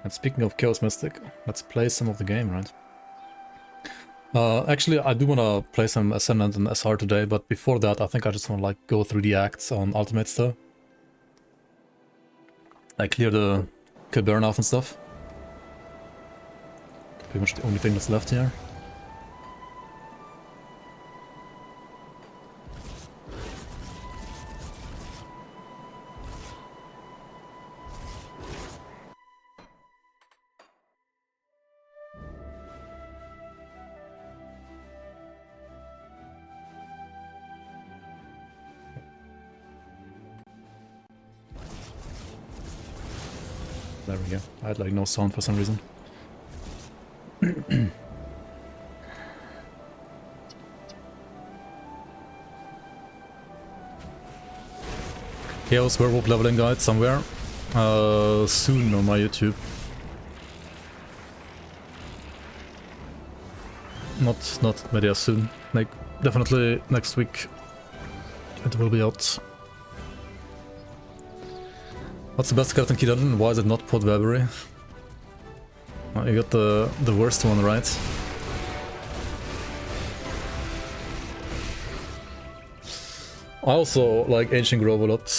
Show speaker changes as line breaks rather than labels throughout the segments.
And speaking of Chaos Mystic, let's play some of the game, right? Actually, I do want to play some Ascendant and SR today, but before that, I think I just want to like go through the acts on Ultimate stuff. Like clear the burn off and stuff. Pretty much the only thing that's left here. There we go. I had like no sound for some reason. Chaos Werewolf leveling guide somewhere. Soon on my YouTube. Not very soon. Like definitely next week it will be out. What's the best skeleton key dungeon? Why is it not Pod Weavery? Well, you got the worst one, right? I also like Ancient Grove a lot.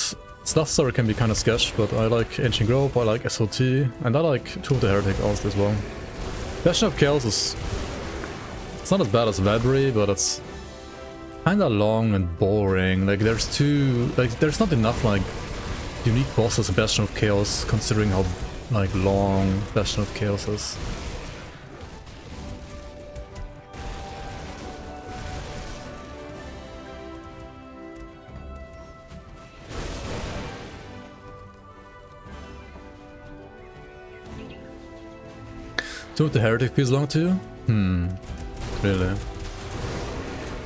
Stuff Story can be kind of sketch, but I like Ancient Grove, I like SOT, and I like Two of the Heretic also as well. Bastion of Chaos is... it's not as bad as Weavery, but it's kinda long and boring. Like there's not enough like unique bosses in Bastion of Chaos, considering how like long Bastion of Chaos is. Tomb of the Heretic feels long to you? Really?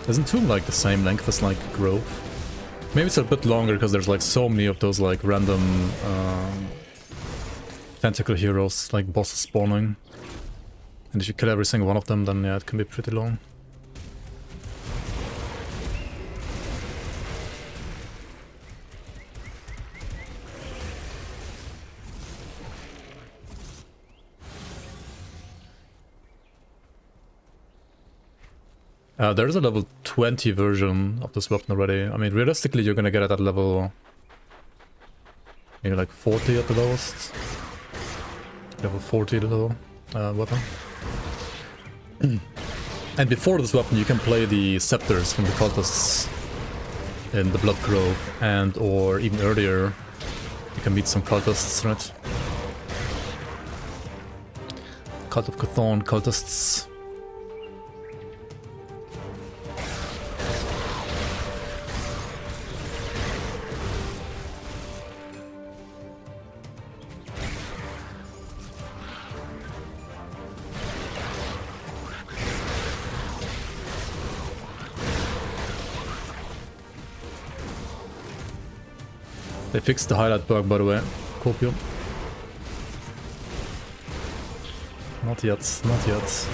Isn't Tomb like the same length as like Grove? Maybe it's a bit longer because there's like so many of those like random tentacle heroes, like bosses spawning. And if you kill every single one of them, then yeah, it can be pretty long. There's a level 20 version of this weapon already. I mean, realistically, you're gonna get it at level... maybe like 40 at the lowest. Level 40 the weapon. And before this weapon, you can play the scepters from the cultists in the Blood Grove, and or even earlier, you can meet some cultists, right? Cult of Cthulhu cultists. They fixed the highlight bug, by the way. Copium. Not yet, not yet.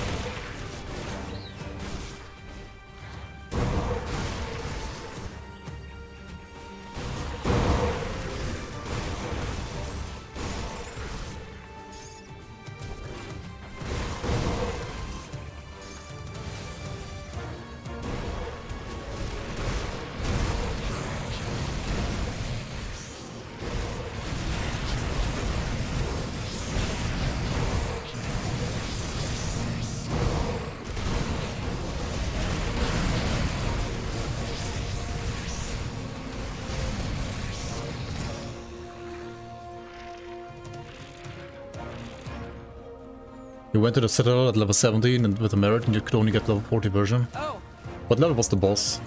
You went to the Citadel at level 17 and with a merit and you could only get level 40 version.
Oh.
What level was the boss?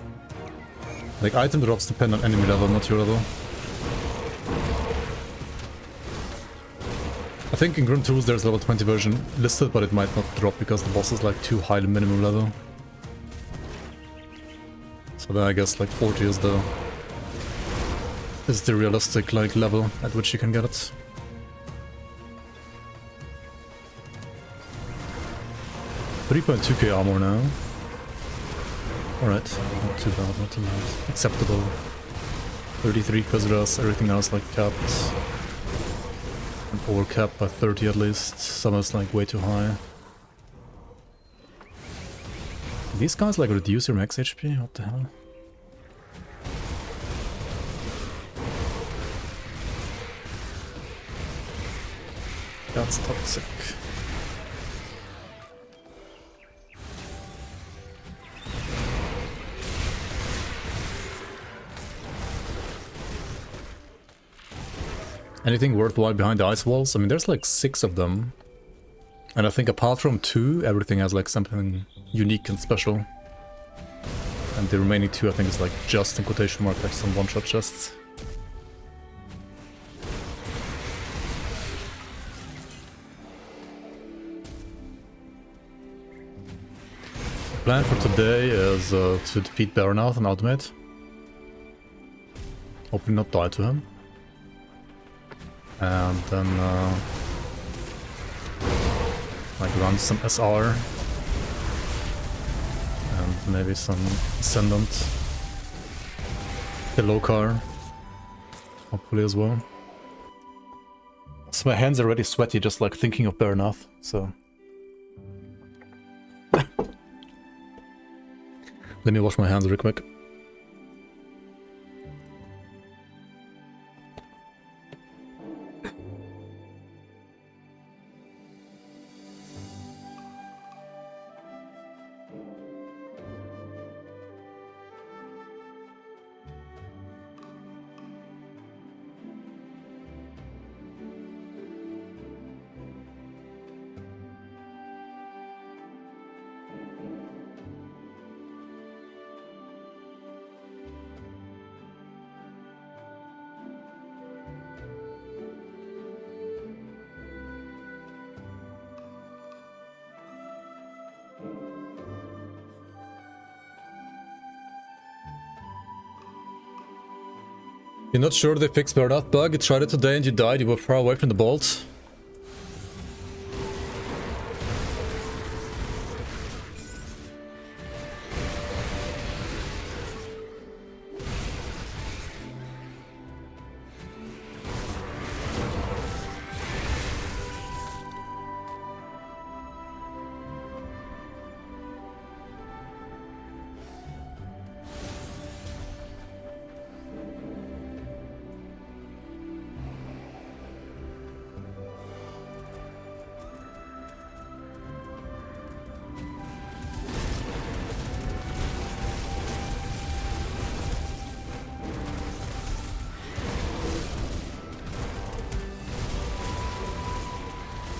Like item drops depend on enemy level, not your level. I think in Grimtools there's level 20 version listed, but it might not drop because the boss is like too high the minimum level. So then I guess like 40 is the realistic like level at which you can get it. 3.2k armor now. Alright, not too bad, not too bad. Acceptable. 33 Khazras, everything else like capped. And overcapped by 30 at least. Some is like way too high. These guys like reduce your max HP? What the hell? That's toxic. Anything worthwhile behind the ice walls? I mean, there's like 6 of them. And I think apart from 2, everything has like something unique and special. And the remaining 2 I think is like just in quotation mark, like some one-shot chests. The plan for today is to defeat Baronath and Ultimate. Hopefully not die to him. And then like run some SR and maybe some Ascendant, the Lokar, hopefully as well. So my hands are already sweaty just like thinking of Baronath, so let me wash my hands real quick. You're not sure they fixed Baronath bug? You tried it today and you died, you were far away from the bolt.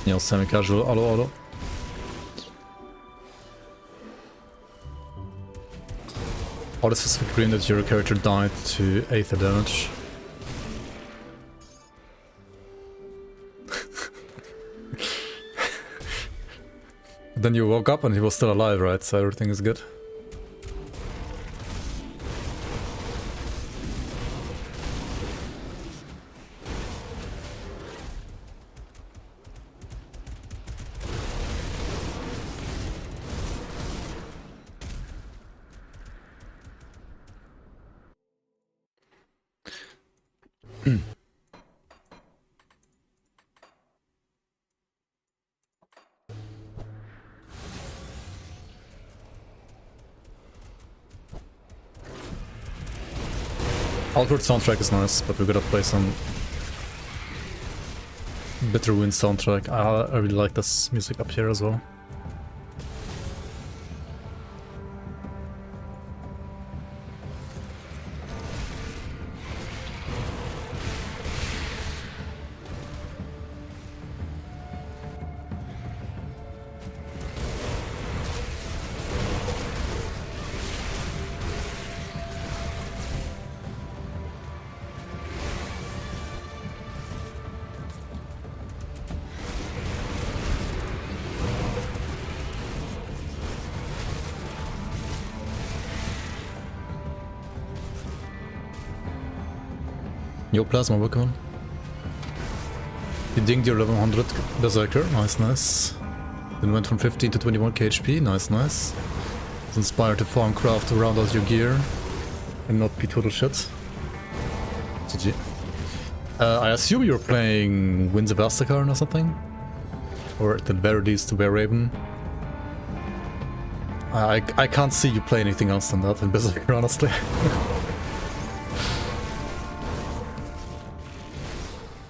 Yo, semi-casual, auto. What is this green that your character died to Aether damage? Then you woke up and he was still alive, right? So everything is good. Outward soundtrack is nice, but we gotta play some Bitter Wind soundtrack. I really like this music up here as well. Yo, Plasma, welcome. You dinged your 1100 Berserker, nice. Then went from 15 to 21 KHP, nice. Was inspired to farm craft to round out your gear and not be total shit. GG. I assume you're playing Winds of Asterkarn or something? Or at the very least, Werewolf. I can't see you play anything else than that in Berserker, honestly.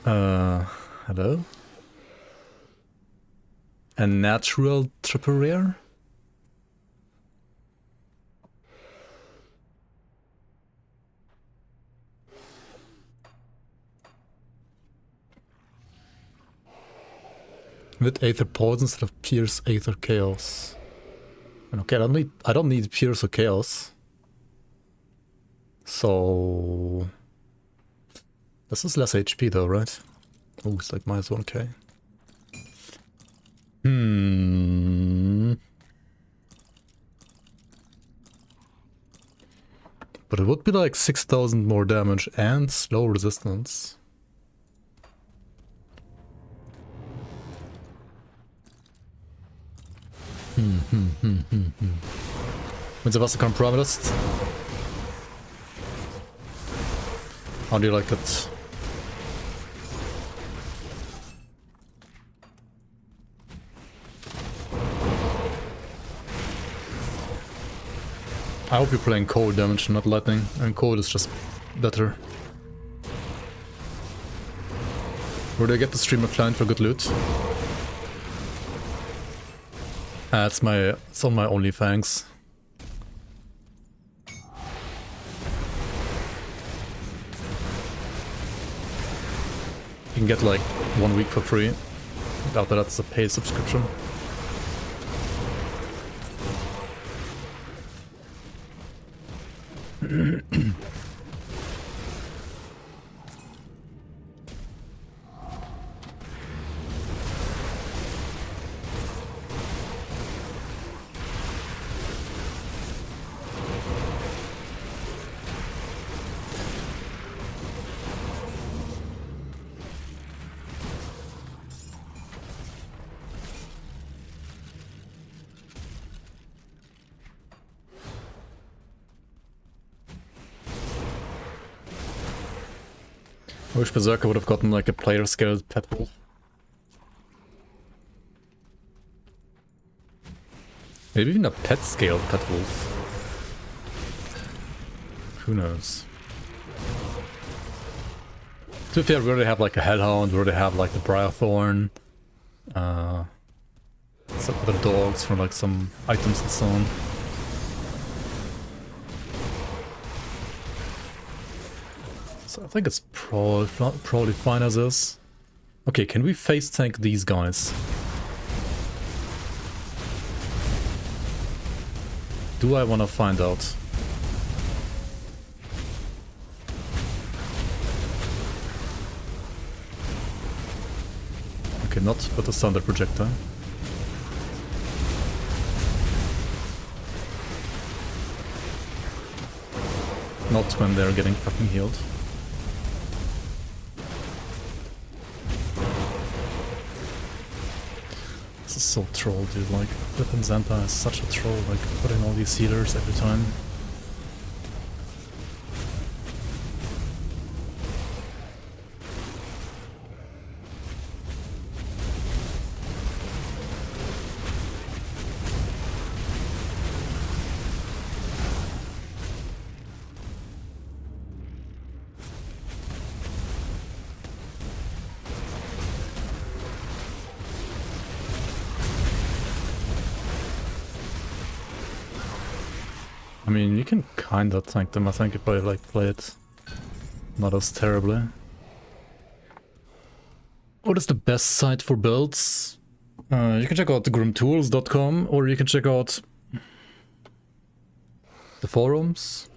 Hello? A natural triple rare? With Aether Poison instead of Pierce, Aether Chaos. Okay, I don't need Pierce or Chaos. So this is less HP though, right? Oh, it's like minus 1k. But it would be like 6,000 more damage and slow resistance. Winds of Asterkarn Promised. How do you like it? I hope you're playing cold damage, not lightning. I mean, cold is just better. Where do I get the streamer client for good loot? It's on my only Fangs. You can get like 1 week for free. After that's a paid subscription. I wish Berserker would have gotten like a player scaled pet wolf. Maybe even a pet scaled pet wolf. Who knows? To be fair, we already have like a Hellhound, we already have like the Briarthorn. Some other dogs for like some items and so on. So I think it's probably fine as is. Okay, can we face tank these guys? Do I want to find out? Okay, not with the standard projectile. Not when they're getting fucking healed. This is so troll, dude. Like, Flippin' Zampa is such a troll, like, putting all these healers every time. I mean, you can kinda tank them, I think, if I like play it not as terribly. What is the best site for builds? You can check out Grimtools.com, or you can check out the forums.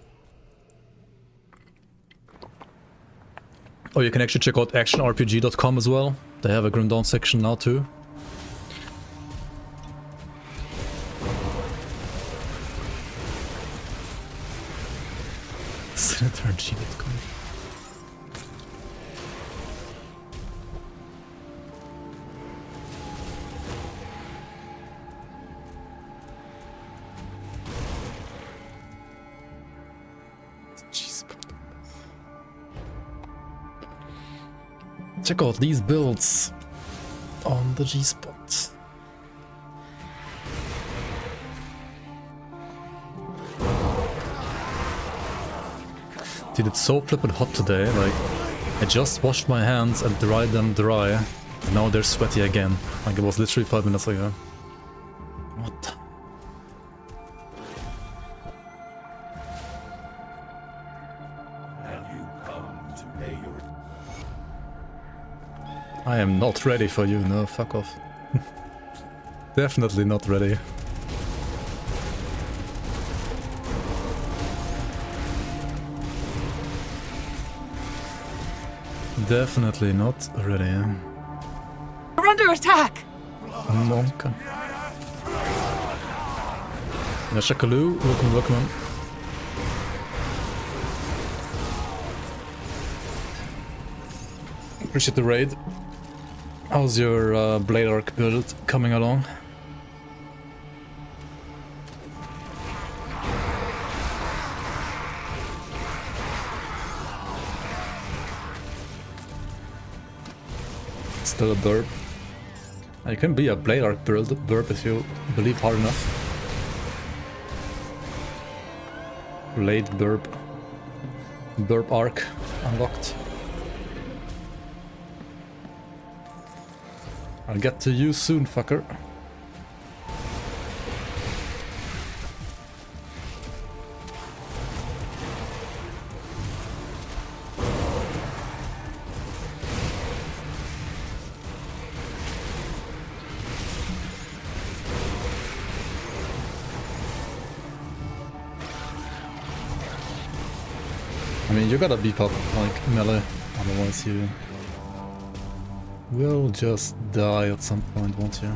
Or you can actually check out actionrpg.com as well. They have a Grim Dawn section now too. Synergy.com. Check out these builds on the G-spot. Dude, it's so flippin' hot today, like, I just washed my hands and dried them dry, and now they're sweaty again, like it was literally 5 minutes ago. What?
Have you come to pay your...
I am not ready for you, no, fuck off. Definitely not ready. Definitely not ready.
We're under attack!
Monka. Nashakalu, welcome. Appreciate the raid. How's your Blade Arc build coming along? Still a burp. You can be a Blade Arc burp if you believe hard enough. Blade burp. Burp arc unlocked. I'll get to you soon, fucker. I mean, you gotta beef up like melee, otherwise you will just die at some point, won't you?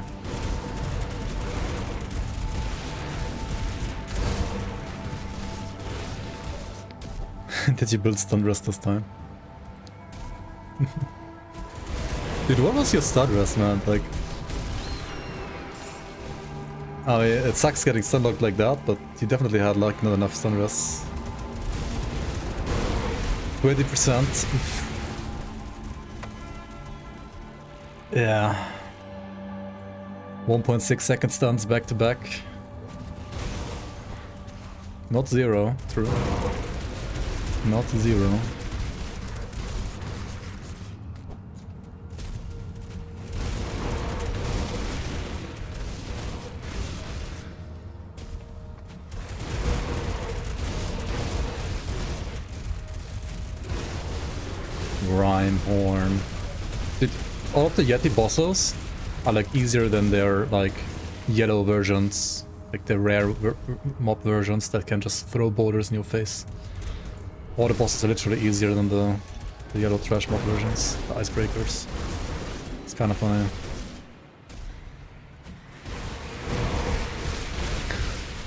Did you build stun rest this time? Dude, what was your stun rest, man? Like, I mean, it sucks getting stun locked like that, but you definitely had like not enough stun rests. 20%. Yeah. 1.6 second stuns back to back. Not zero, true. Not zero. Rhyme-horn. Dude, all of the Yeti bosses are like easier than their like yellow versions, like the rare mob versions that can just throw boulders in your face. All the bosses are literally easier than the yellow trash mob versions, the icebreakers. It's kind of funny.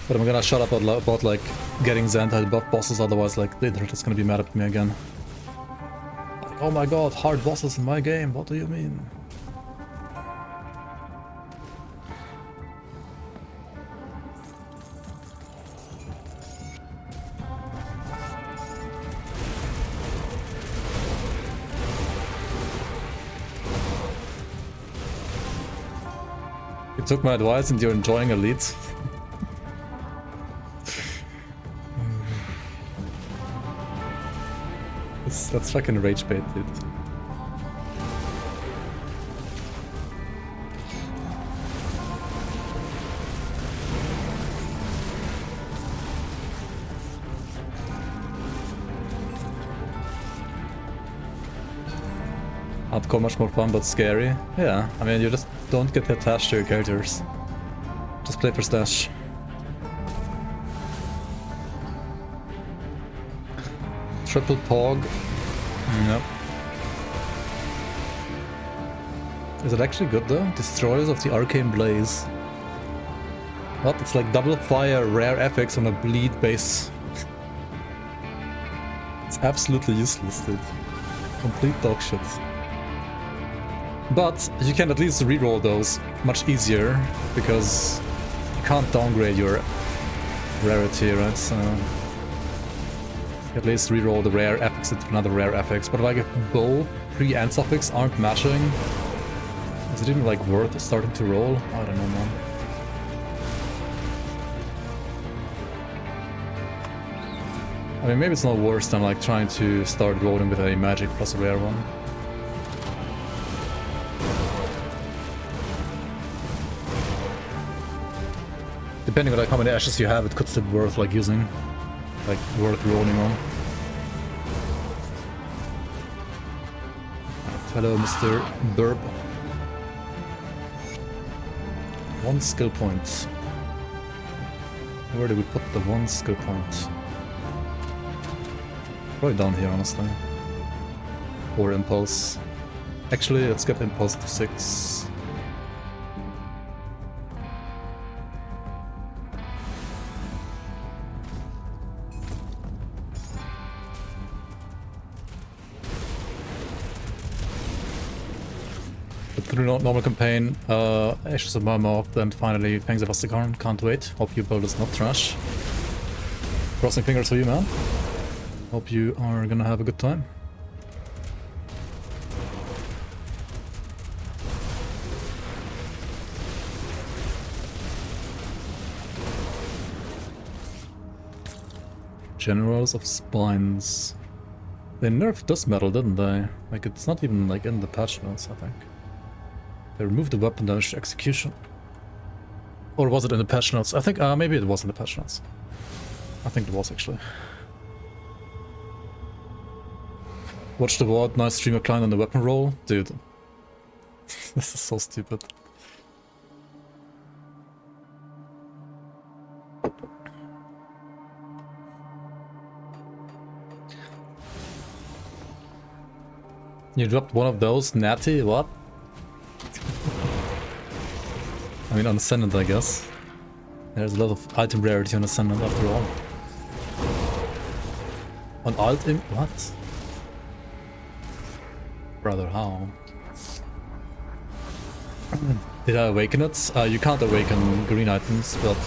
But I'm gonna shut up about like getting Zentai buff bosses, otherwise like the internet is gonna be mad at me again. Oh my god, hard bosses in my game, what do you mean? You took my advice and you're enjoying Elite. That's fucking rage bait, dude. Hardcore much more fun but scary. Yeah, I mean you just don't get attached to your characters. Just play for stash. Triple Pog. Yep. Is it actually good though? Destroyers of the Arcane Blaze. What? It's like double fire, rare FX on a bleed base. It's absolutely useless, dude. Complete dog shit. But you can at least reroll those much easier, because you can't downgrade your rarity, right? So at least reroll the rare FX into another rare FX. But if I get both pre and suffix aren't matching, is it even like worth starting to roll? I don't know, man. I mean, maybe it's not worse than like trying to start rolling with a magic plus a rare one. Depending on like how many ashes you have, it could still be worth like using, like worth rolling on. Hello, Mr. Burp. 1 skill point. Where did we put the 1 skill point? Probably down here, honestly. Or impulse. Actually, let's get impulse to 6. Through normal campaign, Ashes of Murmur, then finally Fangs of Asterkarn. Can't wait. Hope your build is not trash. Crossing fingers for you, man. Hope you are gonna have a good time. Generals of Spines. They nerfed this metal, didn't they? Like, it's not even like in the patch notes, I think. They removed the weapon damage to execution. Or was it in the patch notes? I think, maybe it was in the patch notes. I think it was, actually. Watch the VOD, nice streamer client on the weapon roll. Dude. This is so stupid. You dropped one of those, Natty? What? I mean, on Ascendant, I guess. There's a lot of item rarity on Ascendant after all. On Alt Imp? What? Brother, how? Did I awaken it? You can't awaken green items, but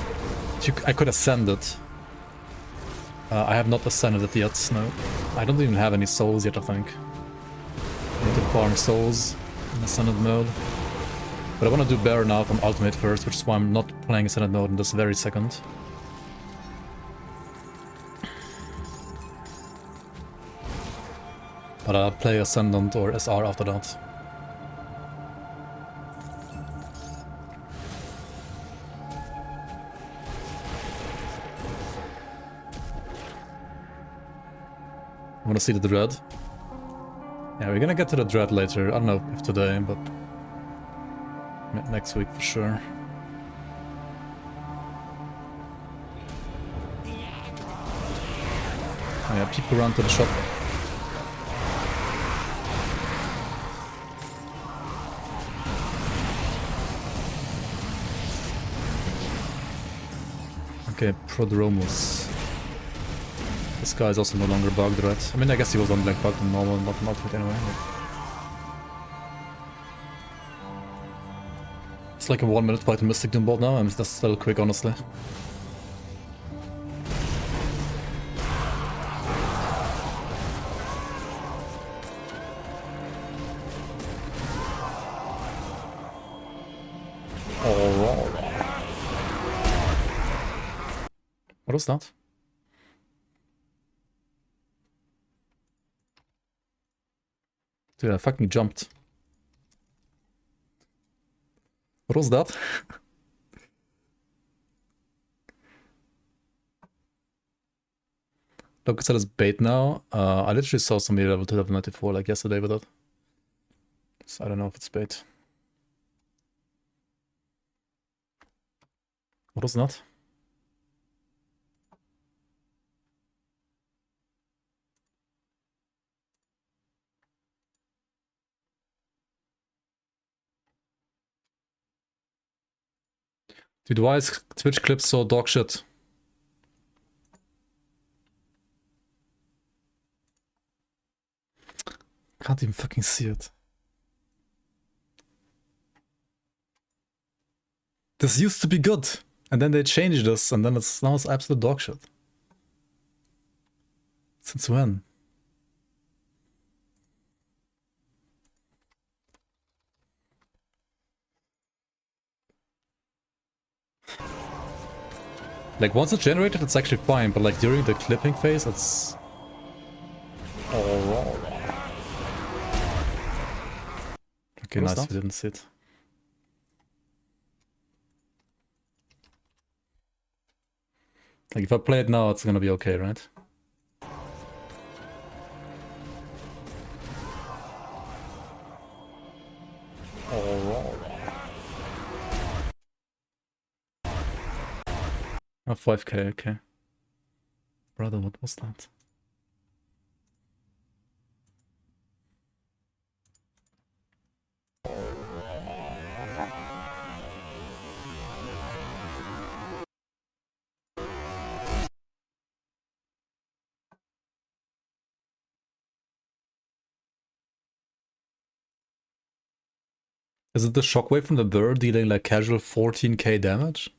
I could ascend it. I have not ascended it yet, no. I don't even have any souls yet, I think. I need to farm souls in ascended mode. But I want to do better now from ultimate first, which is why I'm not playing ascended mode in this very second. But I'll play Ascendant or SR after that. I want to see the Dread. Yeah, we're gonna get to the Dread later. I don't know if today, but next week for sure. Oh yeah, people run to the shop. Okay, Prodromus. This guy is also no longer bugged, right? I mean, I guess he was on like bugged and normal, not in ultimate anyway. It's like a 1 minute fight in Mystic Doom bolt now, and that's still quick, honestly. What was that? Dude, I fucking jumped. What was that? Locust said it's bait now. I literally saw somebody level 2 level 94 like yesterday with it. So I don't know if it's bait. What was that? Dude, why is Twitch clips so dog shit? Can't even fucking see it. This used to be good, and then they changed this, and then now it's absolute dog shit. Since when? Like, once it's generated, it's actually fine, but like during the clipping phase, it's... Oh. Okay,
What was
nice,
that?
we didn't see it. Like, if I play it now, it's gonna be okay, right? Oh, 5k, okay. Brother, what was that? Is it the shockwave from the bird dealing like casual 14k damage?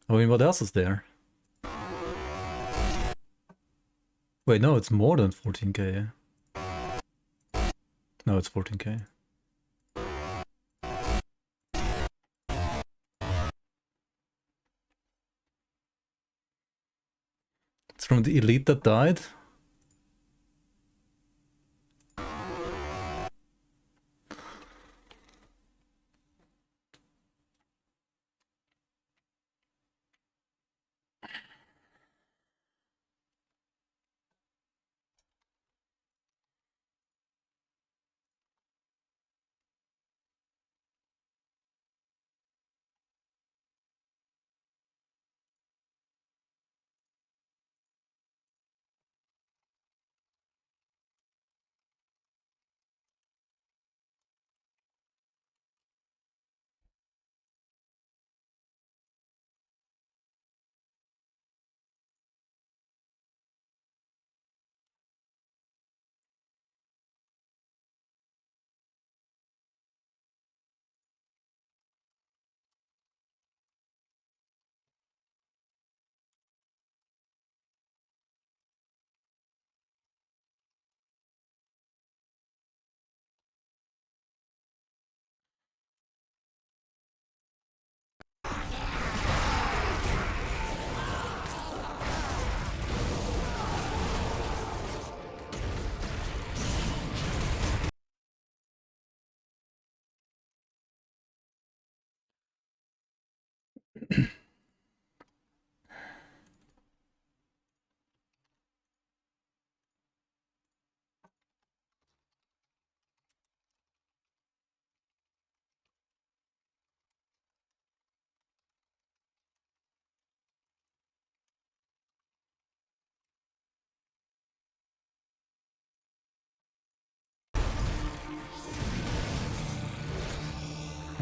I mean, what else is there? Wait, no, it's more than 14k. No, it's 14k. It's from the elite that died?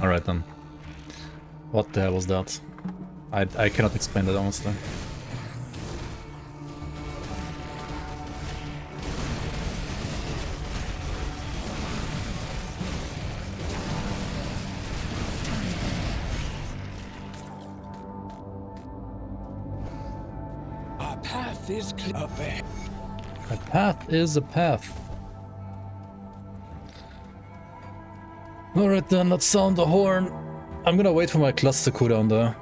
Alright then. What the hell was that? I cannot explain that honestly.
Our path is clear.
A path is a path. Alright then, let's sound the horn. I'm gonna wait for my cluster cooldown though.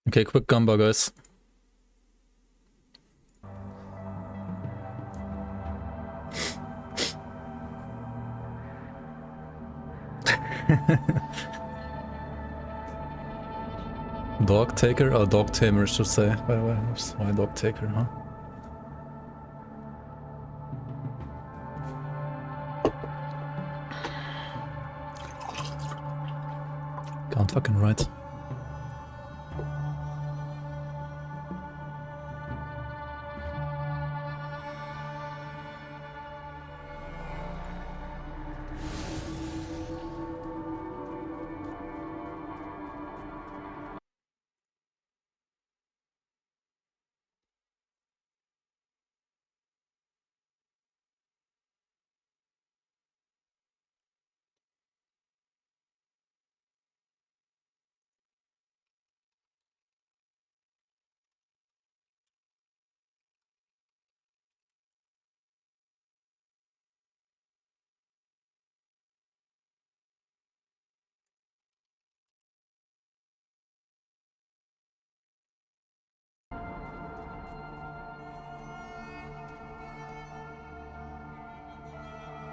Okay, quick gamba, guys. Dog taker? Oh, dog tamer, I should say. By the way, why dog taker, huh? Can't fucking write.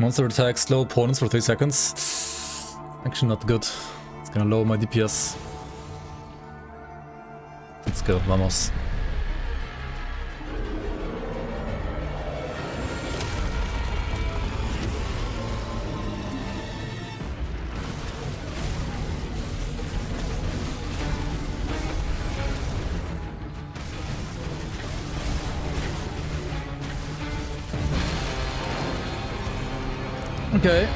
Monster attack, slow opponents for 3 seconds. Actually not good. It's gonna lower my DPS. Let's go, vamos. Okay.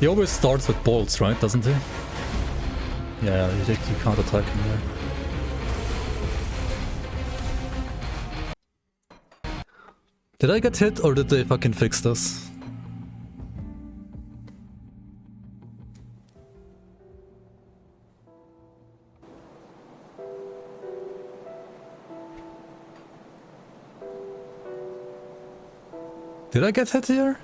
He always starts with bolts, right? Doesn't he? Yeah, you can't attack him there. Did I get hit or did they fucking fix this? Did I get hit here?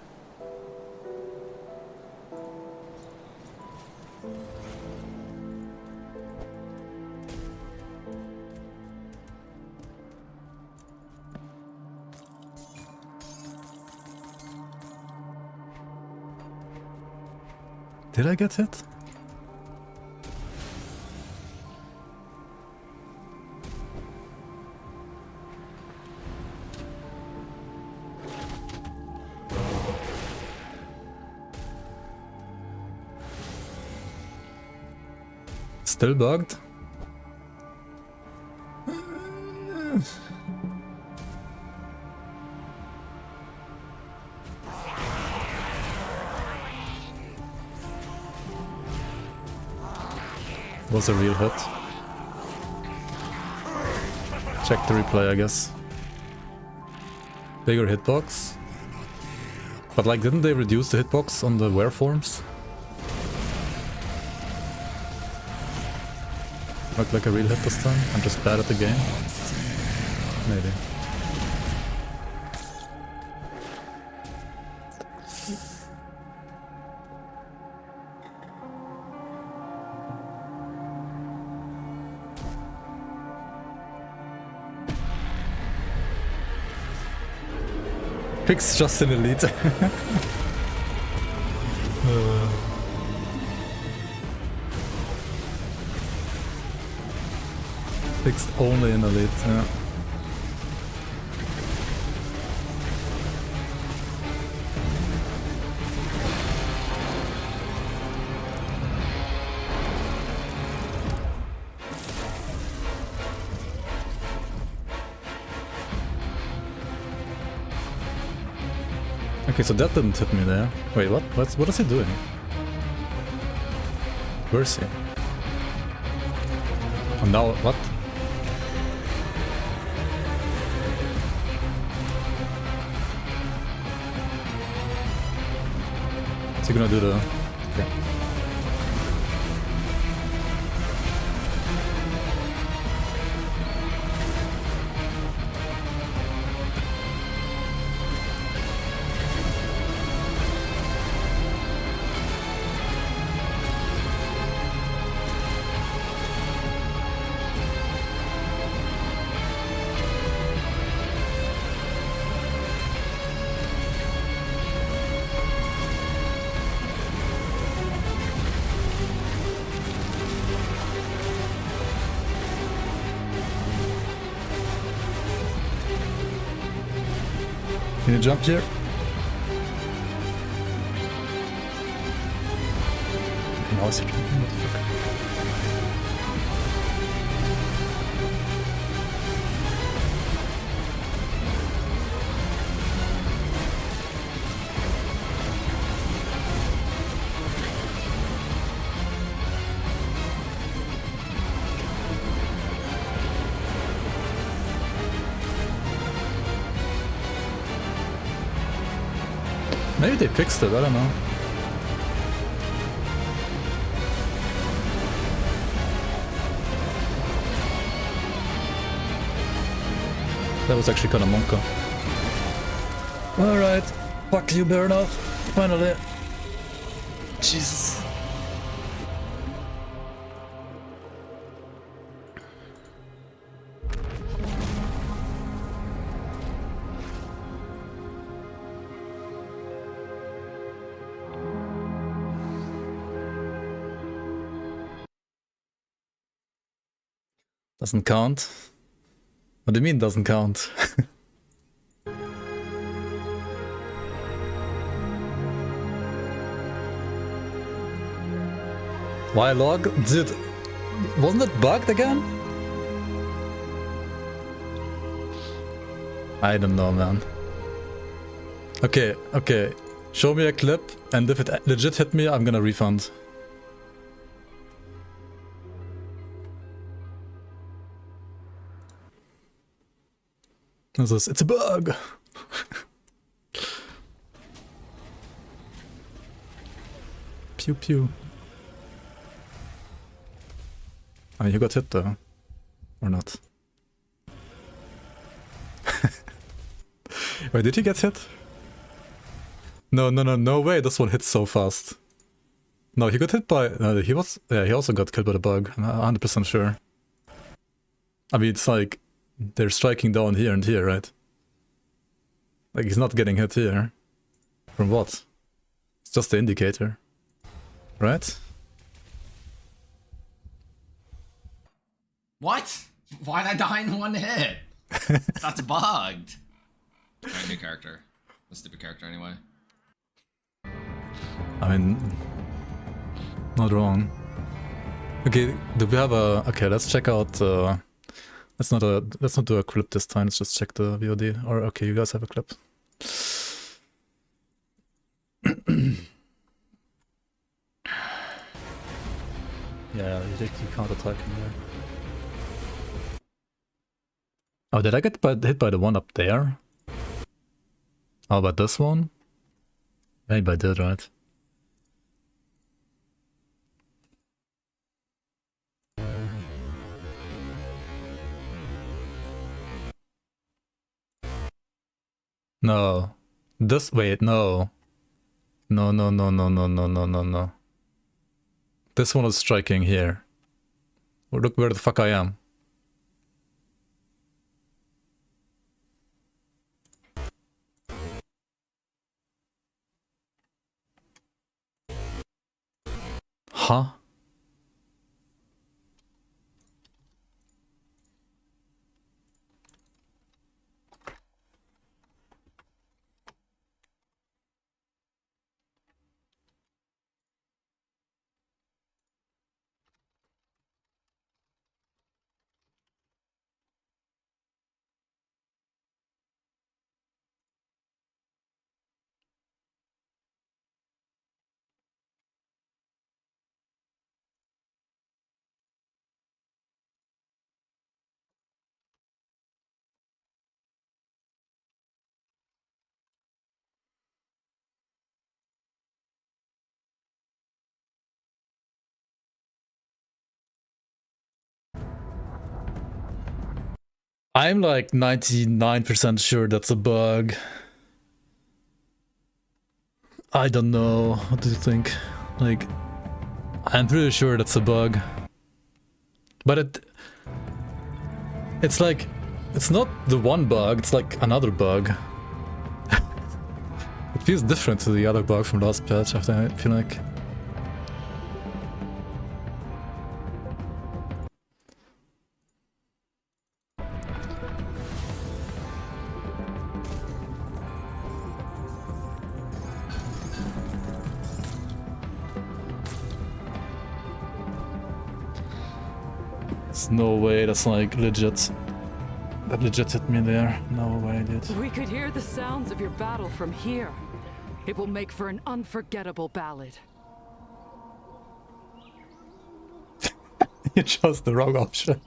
Did I get hit? Still bugged? Was a real hit. Check the replay, I guess. Bigger hitbox. But like, didn't they reduce the hitbox on the wereforms? Looked like a real hit this time. I'm just bad at the game. Maybe. Picks just an elite. Fixed only in elite, yeah. Okay, so that didn't hit me there. Wait, what? What is he doing? Where is he? And now, what? Is he gonna do the... Okay. Can you jump here? Now is he jumping? What the fuck? Maybe they fixed it, I don't know. That was actually kinda monka. Alright, fuck you, Burnout. Finally. Jesus. Doesn't count? What do you mean doesn't count? Why log? Dude, wasn't it bugged again? I don't know, man. Okay, okay. Show me a clip, and if it legit hit me, I'm gonna refund. It's a bug! Pew pew. I mean, you got hit though. Or not. Wait, did he get hit? No way, this one hits so fast. No, he got hit by... No, he was... Yeah, he also got killed by the bug, I'm 100% sure. I mean, it's like... They're striking down here and here, right? Like, he's not getting hit here. From what? It's just the indicator. Right?
What? Why'd I die in one hit? That's bugged. Alright, new character. A stupid character anyway.
I mean... Not wrong. Okay, do we have a... Okay, let's check out... Let's not do a clip this time, let's just check the VOD. Or, okay, you guys have a clip. Yeah, you can't attack him there. Oh, did I get hit by the one up there? How about this one? Maybe I did, right? No. This... Wait, no. No. This one is striking here. Look where the fuck I am. Huh? I'm like 99% sure that's a bug. I don't know. What do you think? Like, I'm pretty sure that's a bug. But it's like, it's not the one bug, it's like another bug. It feels different to the other bug from last patch, I feel like. There's no way that's like legit. That legit hit me there. No way, dude.
We could hear the sounds of your battle from here. It will make for an unforgettable ballad.
You chose the wrong option.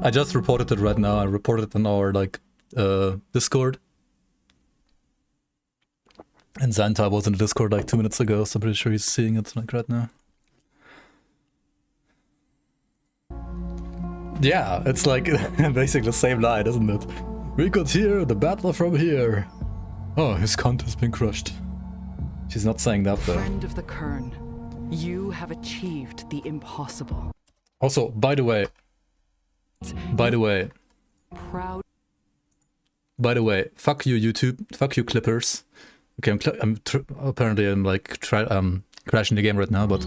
I just reported it right now. I reported it in our like Discord. And Xanta was in the Discord like 2 minutes ago, so I'm pretty sure he's seeing it like right now. Yeah, it's like basically the same line, isn't it? We could hear the battle from here. Oh, his cunt has been crushed. She's not saying that though.
Friend of the Kern, you have achieved the impossible.
Also, by the way,
Proud.
fuck you YouTube, fuck you Clippers. Okay, apparently I'm like crashing the game right now, but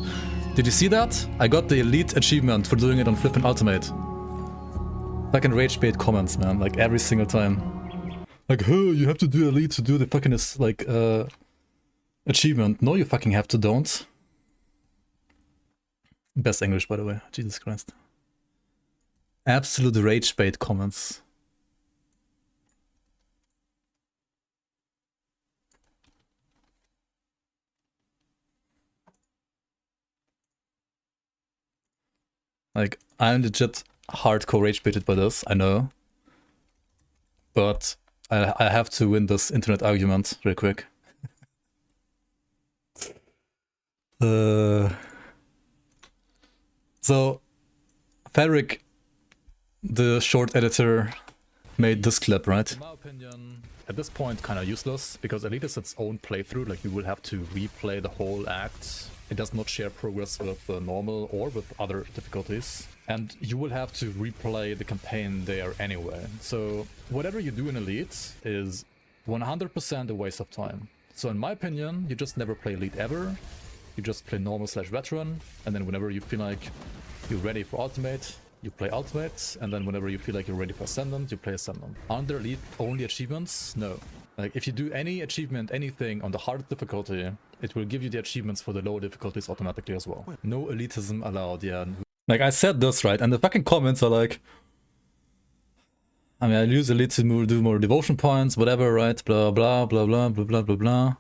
did you see that? I got the elite achievement for doing it on Flippin' Ultimate. Fucking rage bait comments, man, like every single time. Like, huh, you have to do elite to do the fucking like achievement. No, you fucking have to, don't. Best English, by the way. Jesus Christ. Absolute rage bait comments. Like, I'm legit hardcore rage baited by this, I know. But I have to win this internet argument real quick. So, Ferric, the short editor, made this clip, right? In my opinion, at this point, kind of useless, because Elite is its own playthrough, like you will have to replay the whole act. It does not share progress with normal or with other difficulties. And you will have to replay the campaign there anyway. So whatever you do in Elite is 100% a waste of time. So in my opinion, you just never play Elite ever. You just play normal/veteran, and then whenever you feel like you're ready for Ultimate, you play Ultimate, and then whenever you feel like you're ready for Ascendant, you play Ascendant. Aren't there Elite only achievements? No. Like, if you do any achievement, anything on the hard difficulty, it will give you the achievements for the lower difficulties automatically as well. No elitism allowed, yeah. Like, I said this, right? And the fucking comments are like, I mean, I use Elite to do more devotion points, whatever, right? Blah, blah, blah, blah, blah, blah, blah, blah.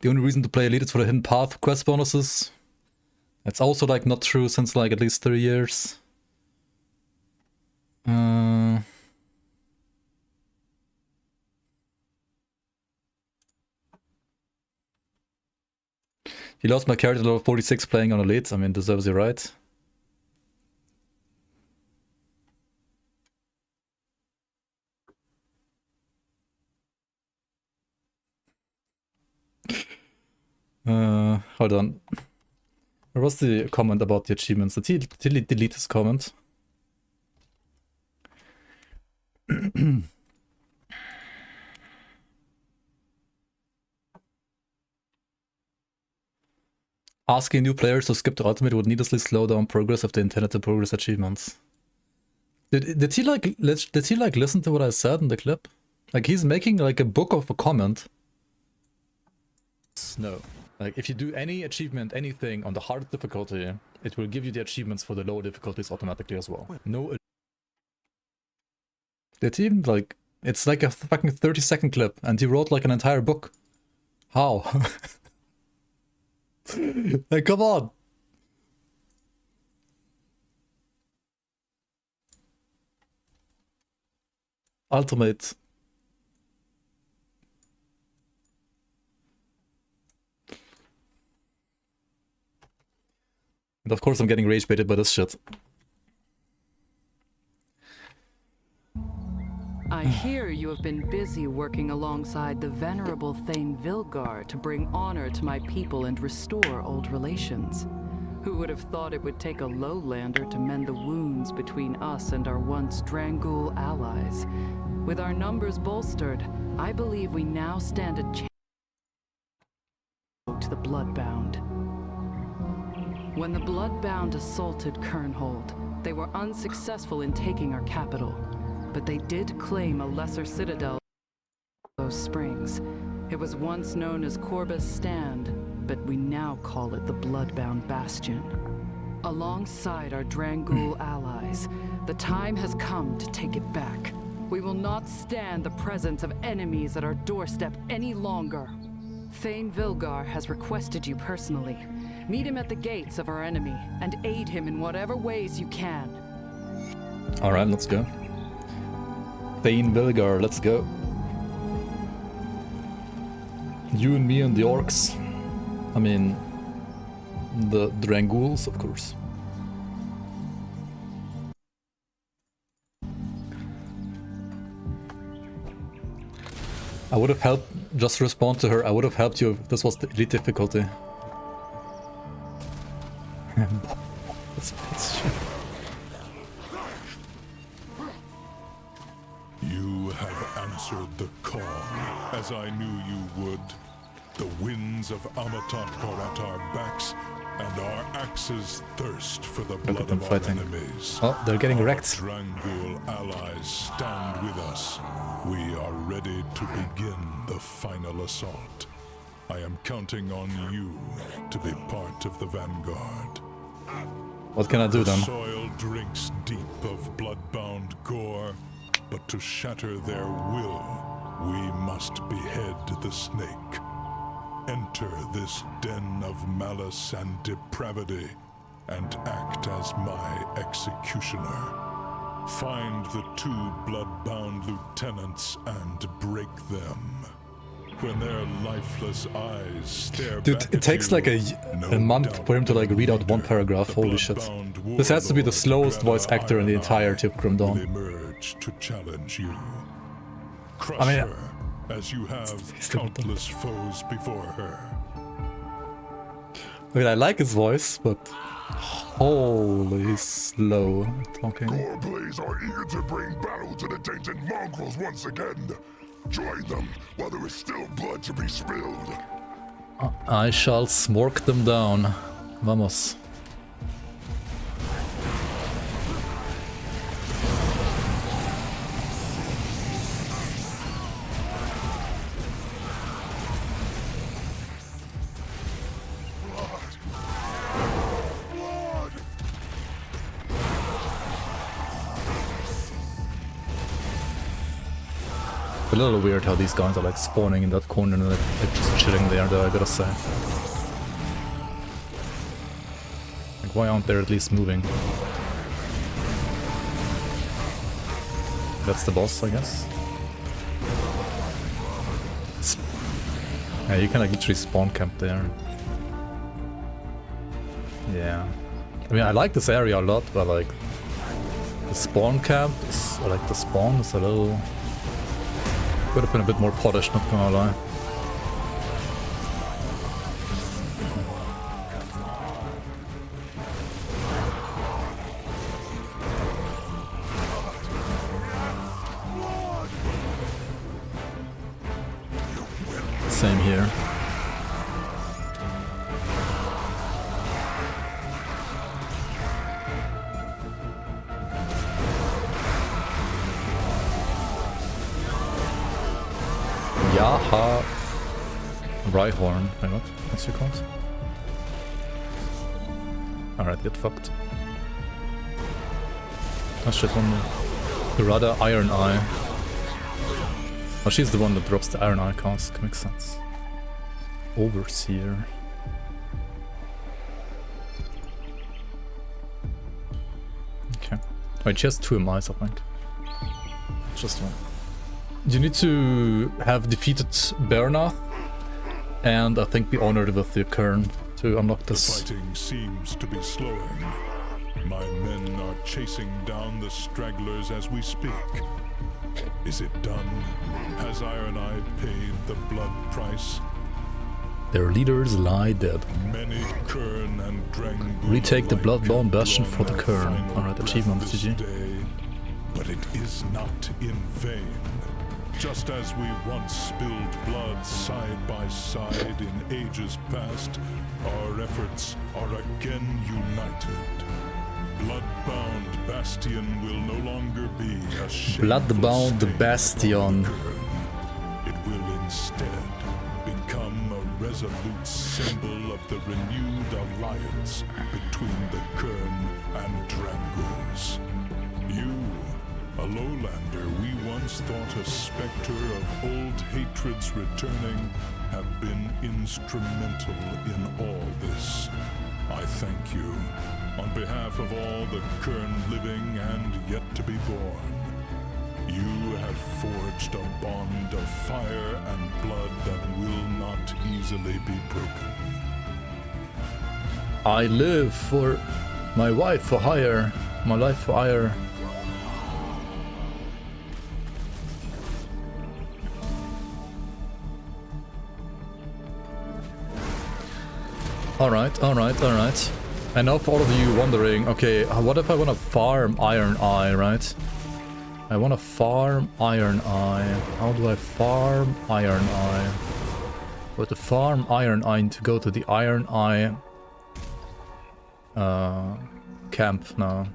The only reason to play Elite is for the hidden path quest bonuses. That's also, like, not true since, like, at least 3 years. He lost my character level 46 playing on Elite. I mean, deserves it, right? Hold on. Where was the comment about the achievements? Did he delete his comment? Asking new players to skip the ultimate would needlessly slow down progress if they intended to progress achievements. Did he like listen to what I said in the clip? Like, he's making like a book of a comment. No. Like, if you do any achievement, anything on the hard difficulty, it will give you the achievements for the lower difficulties automatically as well. No. Did he even like? It's like a fucking 30-second clip, and he wrote like an entire book. How? Like, come on. Ultimate. And of course I'm getting rage baited by this shit.
I hear you have been busy working alongside the venerable Thane Vilgar to bring honor to my people and restore old relations. Who would have thought it would take a lowlander to mend the wounds between us and our once Drangul allies? With our numbers bolstered, I believe we now stand a chance to the Bloodbound. When the Bloodbound assaulted Kernhold, they were unsuccessful in taking our capital. But they did claim a lesser citadel in those springs. It was once known as Corvus Stand, but we now call it the Bloodbound Bastion. Alongside our Drangul allies, the time has come to take it back. We will not stand the presence of enemies at our doorstep any longer. Thane Vilgar has requested you personally. Meet him at the gates of our enemy, and aid him in whatever ways you can.
Alright, let's go. Thane Vilgar, let's go. You and me and the orcs. I mean, the Dranguls, of course. I would have helped, just respond to her, I would have helped you if this was the elite difficulty.
You
answered the call, as I knew you would. The winds of Amatak are at our backs, and our axes thirst for the blood
them
of
fighting.
our enemies.
Oh, they're getting
Our
wrecked.
Drangul allies stand with us. We are ready to begin the final assault. I am counting on you to be part of the vanguard.
What can I do
The
then?
soil drinks deep of blood-bound gore, but to shatter their will, we must behead the snake. Enter this den of malice and depravity, and act as my executioner. Find the 2 blood-bound lieutenants and break them. When their lifeless eyes stare
Dude,
back
it
at
takes
you,
like a month for him to like read out one paragraph. Holy shit. This has to be the slowest voice actor in the entirety of Grim
will
Dawn.
emerge to challenge you. Crush
I mean,
her as you have countless foes before her.
I mean, I like his voice, but holy, he's slow talking.
Goreblaze are eager to bring battle to the tainted mongrels once again. Join them while there is still blood to be spilled.
I shall smork them down. Vamos. A little weird how these guys are like spawning in that corner and like just chilling there, though, I gotta say. Like, why aren't they at least moving? That's the boss, I guess. Yeah, you can like literally spawn camp there. Yeah. I mean, I like this area a lot, but like the spawn camp is, or like the spawn is a little... Could have been a bit more polished, not gonna lie. Same here. Yaha Rhyhorn. Wait, what? What's your called? Alright, get fucked. Oh shit, one more. Pirata Iron Eye. Oh, she's the one that drops the Iron Eye cask. Makes sense. Overseer. Okay. Wait, she has 2 MIs, I think. Just one. You need to have defeated Bernath, and I think be honored with the Kern to unlock
The
this.
fighting seems to be slowing. My men are chasing down the stragglers as we speak. Is it done? Has Iron Eye paid the blood price?
Their leaders lie dead.
Many Kern and Drangul
Retake the
alike
Bloodborne
have
Bastion
drawn
for the
their
Kern.
final
Alright,
breath
achievement,
this
GG.
day, but it is not in vain. Just as we once spilled blood side by side in ages past, our efforts are again united. Bloodbound Bastion will no longer be a shameful
Bloodbound
stain
Bastion.
upon the Kern. It will instead become a resolute symbol of the renewed alliance between the Kern and Dranguls. You, a lowlander we once thought a specter of old hatreds returning, have been instrumental in all this. I thank you, on behalf of all the Kern living and yet to be born. You have forged a bond of fire and blood that will not easily be broken.
I live for my wife for hire, my life for hire. Alright, alright, alright. And now for all of you wondering, okay, what if I want to farm Iron Eye, right? I want to farm Iron Eye. How do I farm Iron Eye? But to farm Iron Eye, I need to go to the Iron Eye camp now.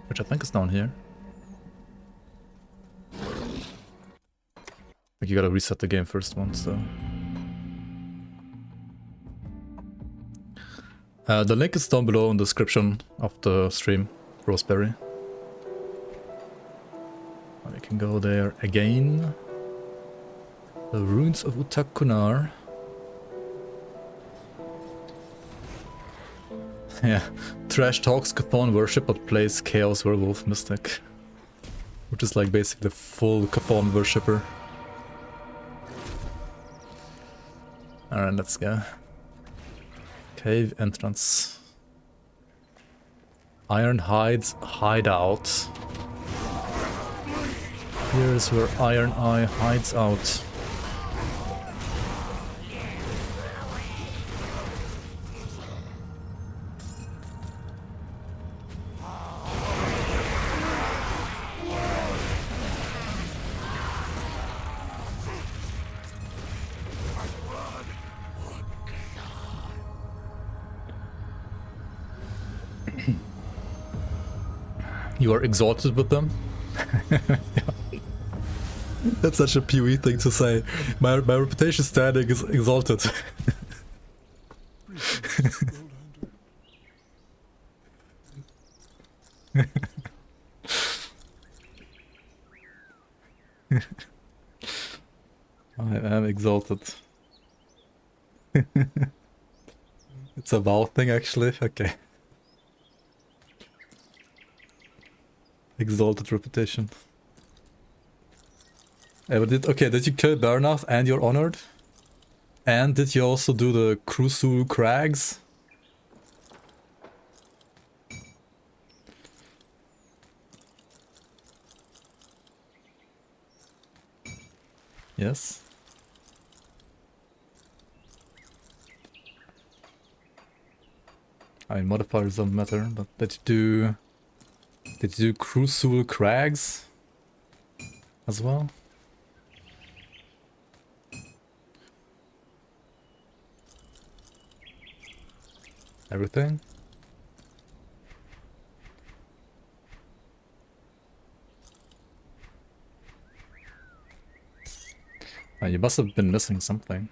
Which I think is down here. Like you gotta reset the game first once, so. The link is down below in the description of the stream, Roseberry. We can go there again. The ruins of Utakunar. Yeah, Trash talks Chthon worship but plays Chaos Werewolf Mystic. Which is like basically the full Chthon worshipper. Alright, let's go. Cave entrance. Ironhide's hideout. Here's where Iron Eye hides out. You are exalted with them? Yeah. That's such a PoE thing to say. My reputation standing is exalted. I am exalted. It's a vow thing actually? Okay. Exalted reputation. But did you kill Bernath and you're honored? And did you also do the Crusul Crags? Yes. I mean, modifiers don't matter, but did you do Crusul Crags as well? Everything? You must have been missing something.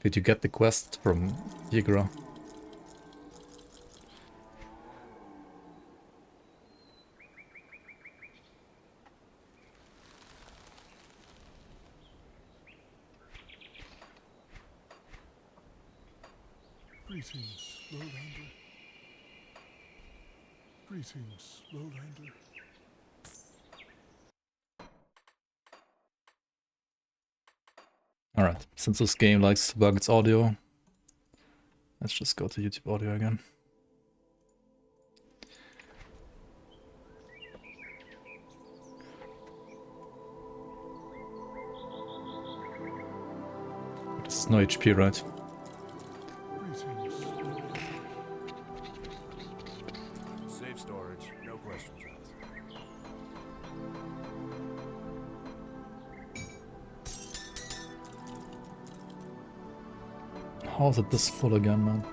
Did you get the quest from Ygra?
Greetings, Lowlander. Greetings, Lowlander.
Alright, since this game likes to bug its audio, let's just go to YouTube audio again. This is no HP, right?
Greetings.
Safe storage, no questions asked.
How is it this full again, man?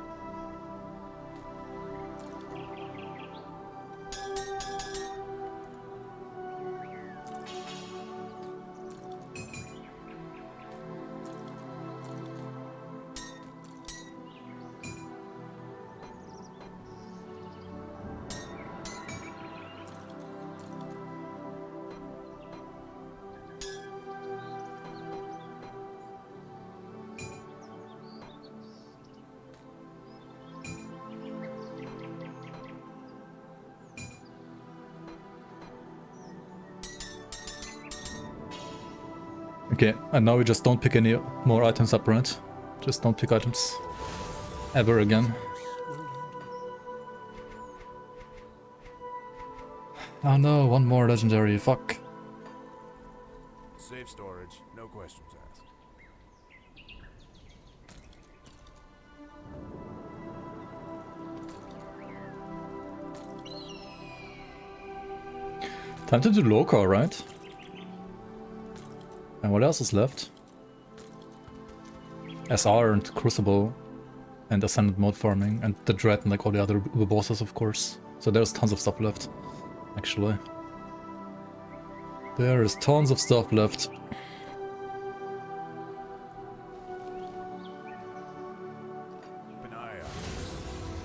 Okay, and now we just don't pick any more items up, right? Just don't pick items ever again. Oh no, one more legendary, fuck.
Safe storage, no questions asked.
Time to do Loka, right? And what else is left? SR and Crucible and Ascendant mode farming and the Dread and like all the other bosses, of course. So there's tons of stuff left, actually. There is tons of stuff left.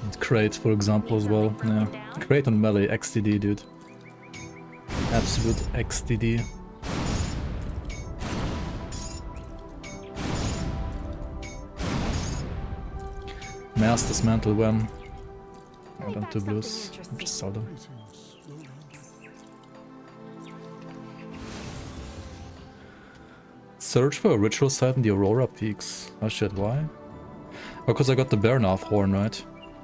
And Crate, for example, as well. Yeah, Crate on melee, XTD, dude. Absolute XTD. Mass Dismantle when. I don't do blues. Just sell them. Search for a ritual site in the Aurora Peaks. Oh shit, why? Oh, because I got the Bernath horn, right?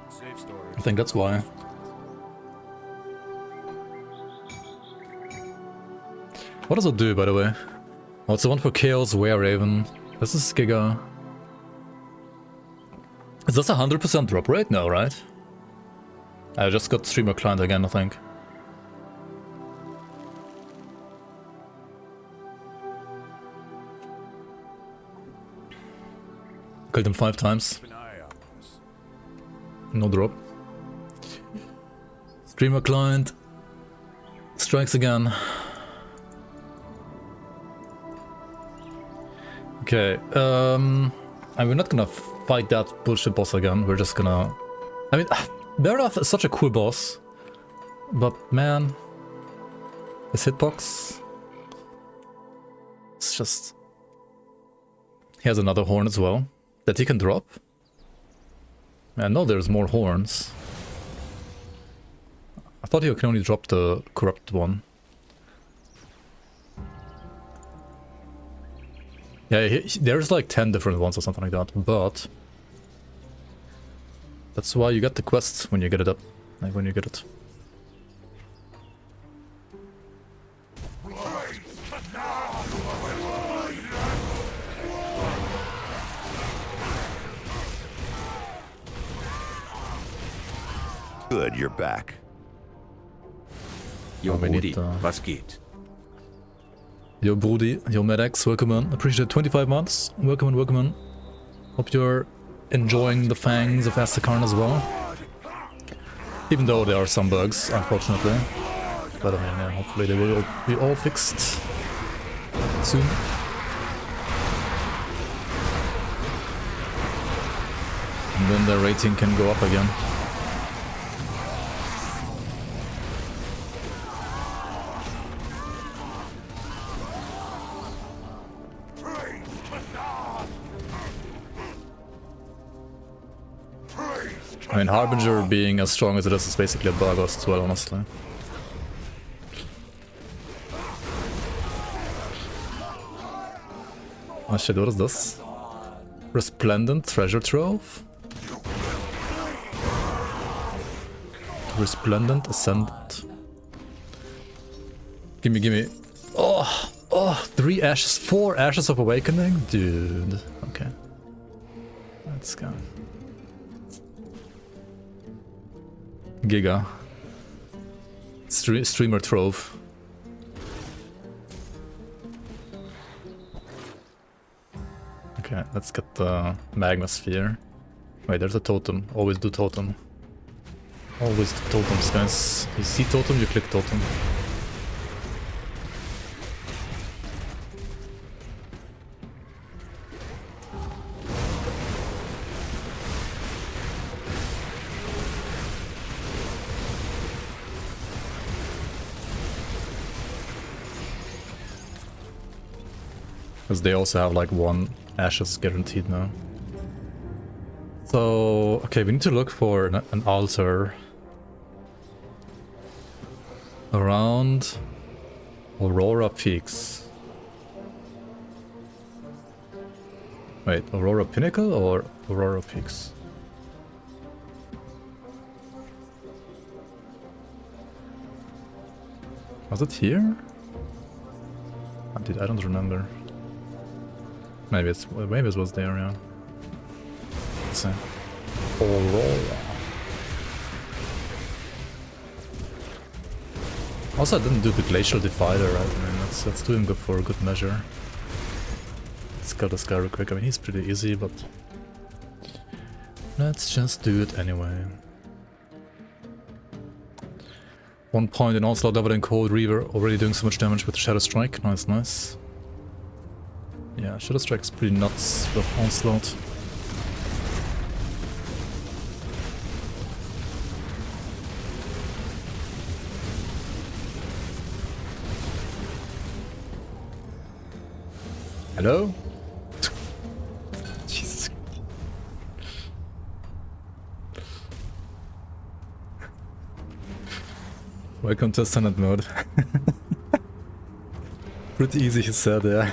Safe storage.
I think that's why. What does it do, by the way? Oh, it's the one for Chaos Wereraven. This is Giga. Is this 100% drop rate? No, right? I just got Streamer Client again, I think. Killed him 5 times.
Keep an eye on this.
No drop. Streamer Client strikes again. Okay, and we're not gonna fight that bullshit boss again. We're just gonna... I mean, Bernath is such a cool boss. But man, his hitbox... It's just... He has another horn as well that he can drop. I know there's more horns. I thought he can only drop the corrupt one. Yeah, there's like 10 different ones or something like that, but... That's why you get the quest when you get it up. Like when you get it.
Good, you're back.
Yo, we need,
was geht?
Yo, Brody, yo, Medex, welcome on. Appreciate 25 months. Welcome on, welcome on. Hope you're enjoying the Fangs of Asterkarn as well. Even though there are some bugs, unfortunately. But I mean, yeah, hopefully they will be all fixed soon. And then the rating can go up again. I mean, Harbinger being as strong as it is basically a bug as well, honestly. Oh shit, what is this? Resplendent Treasure Trove? Resplendent Ascendant. Gimme, gimme. Oh, 3 ashes, 4 ashes of awakening? Dude, okay. Let's go. Giga. Streamer Trove. Okay, let's get the Magma Sphere. Wait, there's a totem. Always do totem. Always do totems, guys. You see totem, you click totem. Because they also have like 1 ashes guaranteed now. So, okay, we need to look for an altar around Aurora Peaks. Wait, Aurora Pinnacle or Aurora Peaks? Was it here? I don't remember. Maybe it was there, yeah. Let's see. Aurora. Also, I didn't do the Glacial Divider, right? I mean, let's do him good for a good measure. Let's kill this guy real quick. I mean, he's pretty easy, but let's just do it anyway. 1 point in Onslaught, Devil and Cold Reaver, already doing so much damage with Shadow Strike. Nice, nice. Yeah, Shadow Strike's pretty nuts with Onslaught. Hello? Jesus. Welcome to Standard mode. Pretty easy, he said, yeah.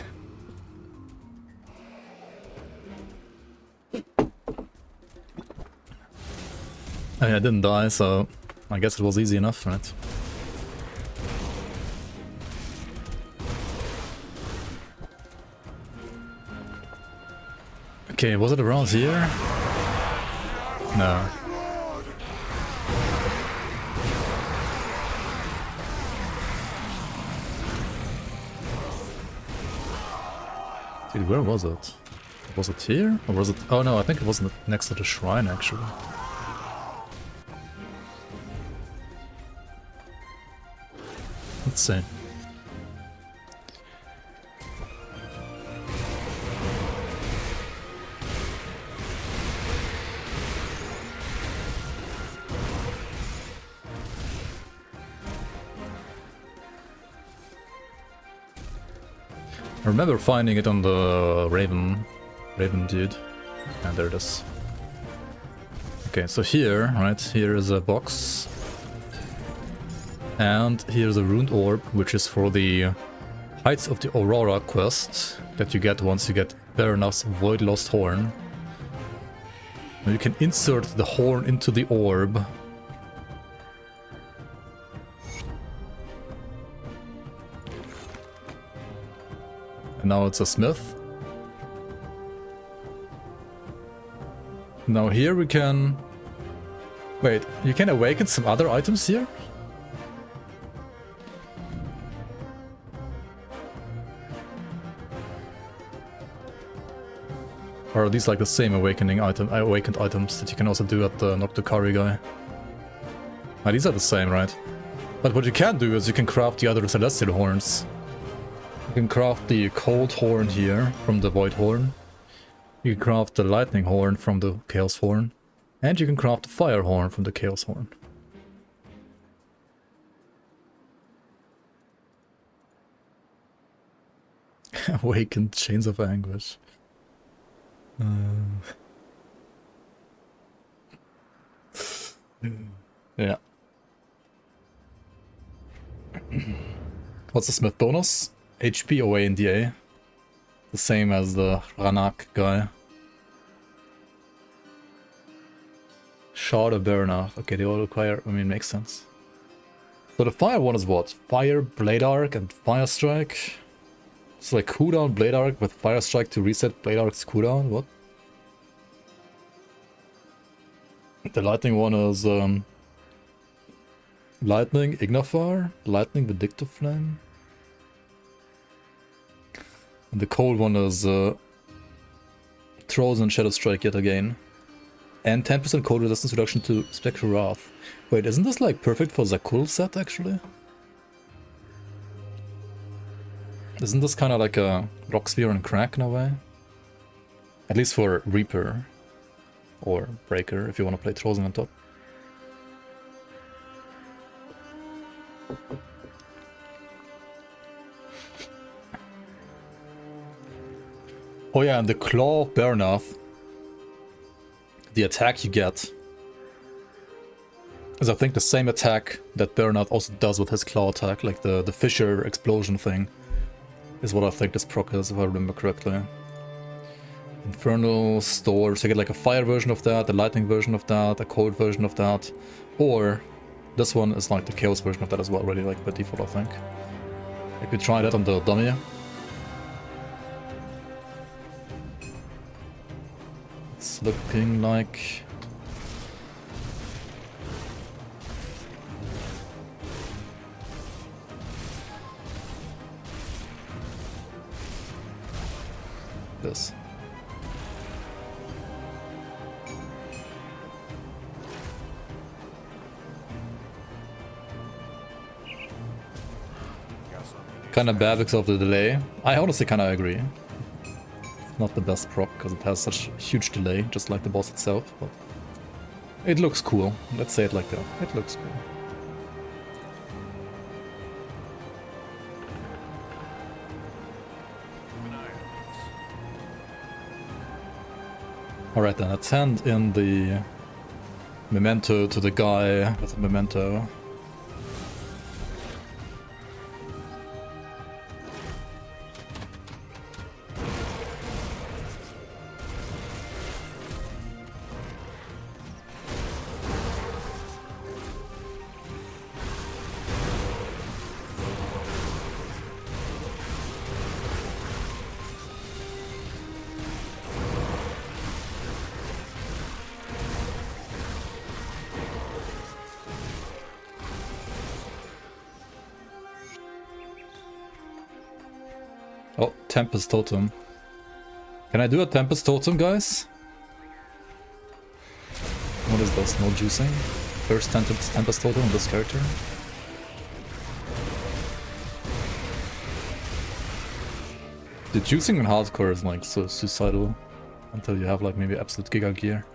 I mean, I didn't die, so I guess it was easy enough, right? Okay, was it around here? No. Dude, where was it? Was it here? Or was it... Oh no, I think it was next to the shrine, actually. Let's see. I remember finding it on the Raven dude. And there it is. Okay, so here, right, here is a box. And here's a Ruined Orb, which is for the Heights of the Aurora quest that you get once you get Baronaf's Void Lost Horn. Now you can insert the horn into the orb. And now it's a smith. Now here we can... Wait, you can awaken some other items here? Or are these like the same awakened items that you can also do at the Noctukari guy? Ah, these are the same, right? But what you can do is you can craft the other Celestial Horns. You can craft the Cold Horn here from the Void Horn. You can craft the Lightning Horn from the Chaos Horn. And you can craft the Fire Horn from the Chaos Horn. Awakened Chains of Anguish. Yeah. What's the Smith bonus? HP away in DA. The same as the Ranak guy. Shard of Baronaf. Okay, they all require... I mean, makes sense. So the fire one is what? Fire, Blade Arc, and Fire Strike? It's like cooldown Blade Arc with Fire Strike to reset Blade Arc's cooldown? What? The lightning one is Lightning Ignifar, Lightning Vindictive Flame. And the cold one is Throws and Shadow Strike yet again. And 10% cold resistance reduction to Spectral Wrath. Wait, isn't this like perfect for Zakul set actually? Isn't this kind of like a Rock Spear and Crack in a way? At least for Reaper. Or Breaker, if you want to play Trozen on top. Oh yeah, and the Claw of Baronaf, the attack you get is I think the same attack that Baronaf also does with his claw attack, like the Fissure explosion thing, is what I think this proc is, if I remember correctly. Infernal Store, so you get like a fire version of that, a lightning version of that, a cold version of that, or this one is like the chaos version of that as well, really, like by default I think. If you try that on the dummy. It's looking like... this. Kinda bad because of the delay. I honestly kinda agree. Not the best proc because it has such huge delay, just like the boss itself, but it looks cool. Let's say it like that. It looks cool. Alright then, let's hand in the memento to the guy with the memento. Oh, Tempest Totem. Can I do a Tempest Totem, guys? What is this? No juicing? First Tempest Totem on this character? The juicing in hardcore is like so suicidal until you have like maybe absolute Giga gear.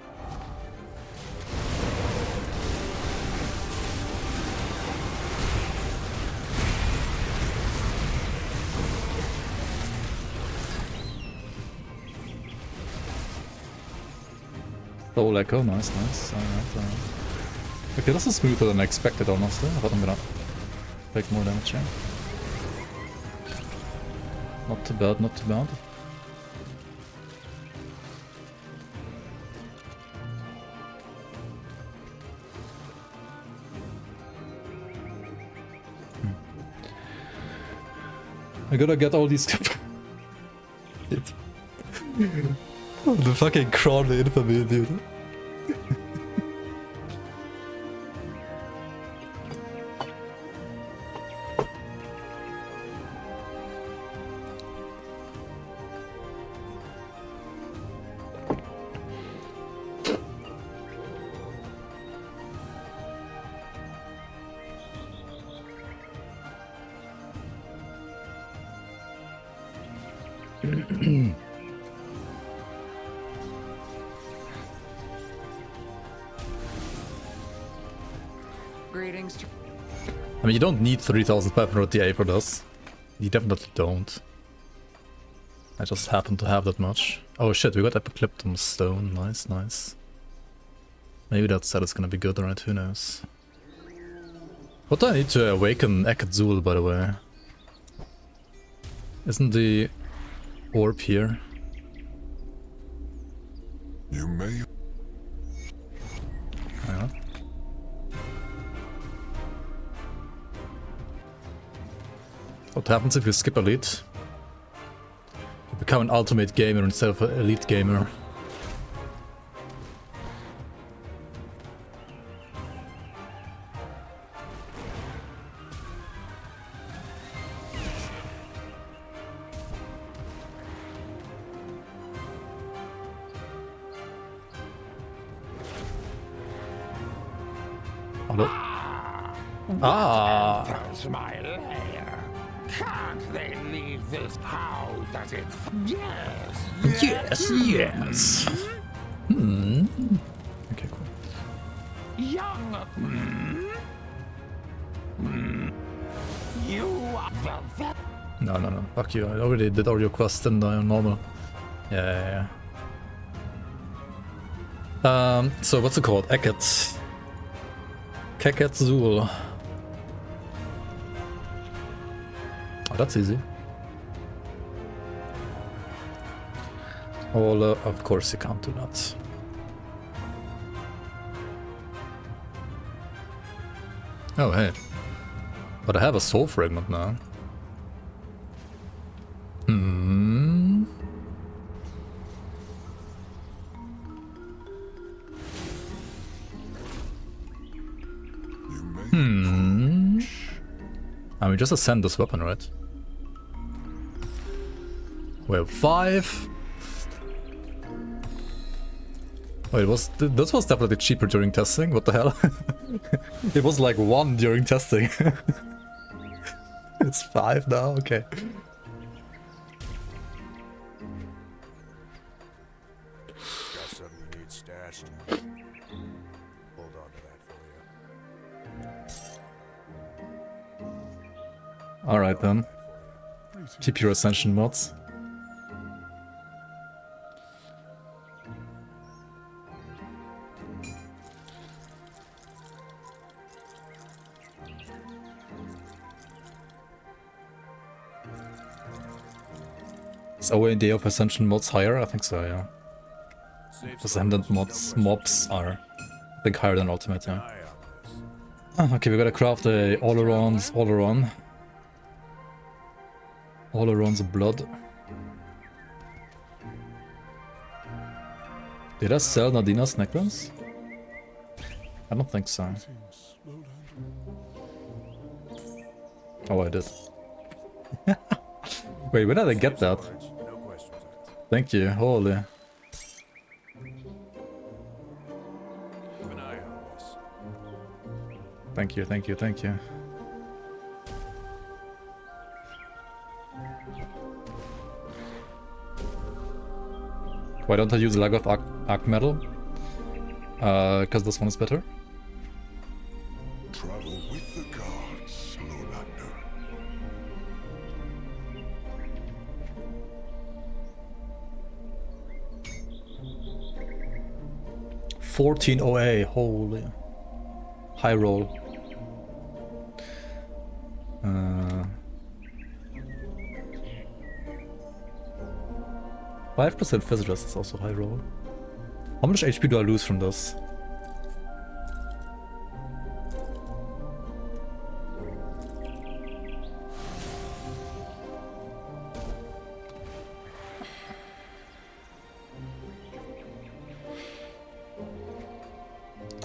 Soul Echo, nice. Alright. Okay, this is smoother than I expected, honestly. I thought I'm gonna take more damage here. Not too bad, not too bad. I gotta get all these... Oh, the fucking Crawley infamy, dude.
Greetings.
I mean, you don't need 3500 TA for this. You definitely don't. I just happen to have that much. Oh shit, we got Epiclyptum Stone. Nice. Maybe that set is gonna be good, right? Who knows? What do I need to awaken Ekadzul, by the way? Isn't the orb here?
You may.
Hang on. What happens if you skip Elite? You become an ultimate gamer instead of an elite gamer. Hello? Ah!
There's my lair. Can't they leave this? How does it? Yes.
Okay, cool.
Young. You are the.
No. Fuck you. I already did all your quests in normal. Yeah. So what's it called? Eket. Kekadzul. Oh, that's easy. Well, of course you can't do that. Oh, hey. But I have a soul fragment now. I mean, just ascend this weapon, right? We have 5. Oh, this was definitely cheaper during testing. What the hell? It was like 1 during testing. It's 5 now. Okay.
Got something you need stashed? Hold on to that for you.
All right then. Keep your Ascension mods. Is OAD of Ascension mods higher? I think so, yeah. Ascendant mobs are, I think, higher than Ultimate, yeah.
Eye on this.
Okay, we gotta craft a All-Around. All-Arounds of blood. Did I sell Nadina's necklace? I don't think so. Oh, I did. Wait, where did I get that?
No questions asked.
Thank you, holy.
Keep an eye on this.
Thank you. Why don't I use Lag of Arc Metal? Because this one is better.
Travel with the gods, Lolander.
14 OA, holy. High roll. 5% Visitors is also high roll. How much HP do I lose from this?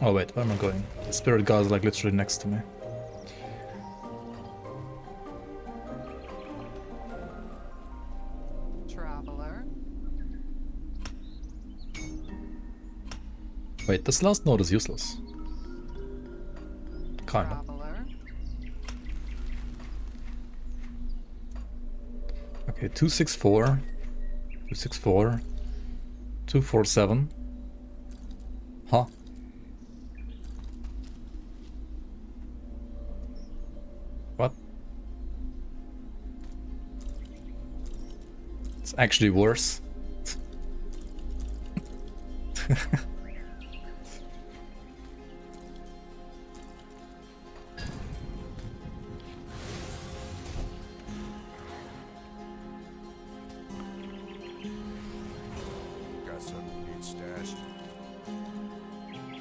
Oh wait, where am I going? The spirit guy is like literally next to me.
Traveler.
Wait, this last node is useless. Kinda.
Traveler.
Okay, 264, 264, 247. Huh? What? It's actually worse.
Got something you need stashed?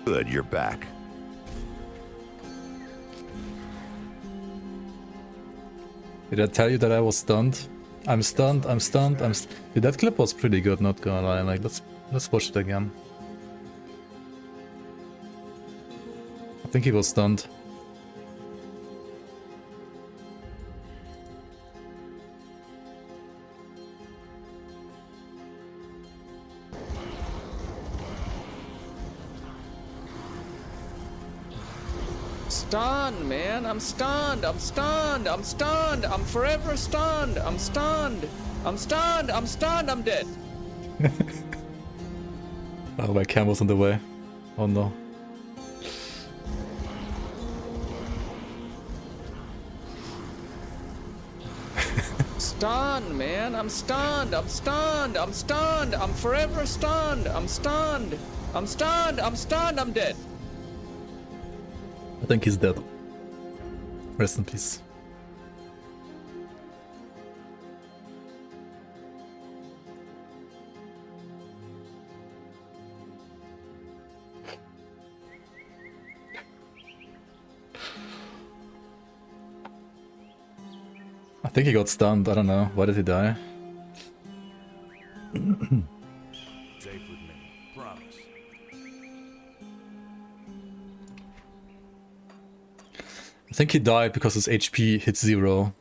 Good, you're back.
Did I tell you that I was stunned? I'm stunned. Dude, that clip was pretty good, not gonna lie. Like, let's watch it again. I think he was stunned.
Stunned, man. I'm stunned. I'm forever stunned. I'm dead.
Oh, my cam was on the way. Oh no.
Stunned, man. I'm forever stunned. I'm dead.
I think he's dead. Rest in peace. I think he got stunned. I don't know. Why did he die?
Safe with me. Promise.
I think he died because his HP hit 0.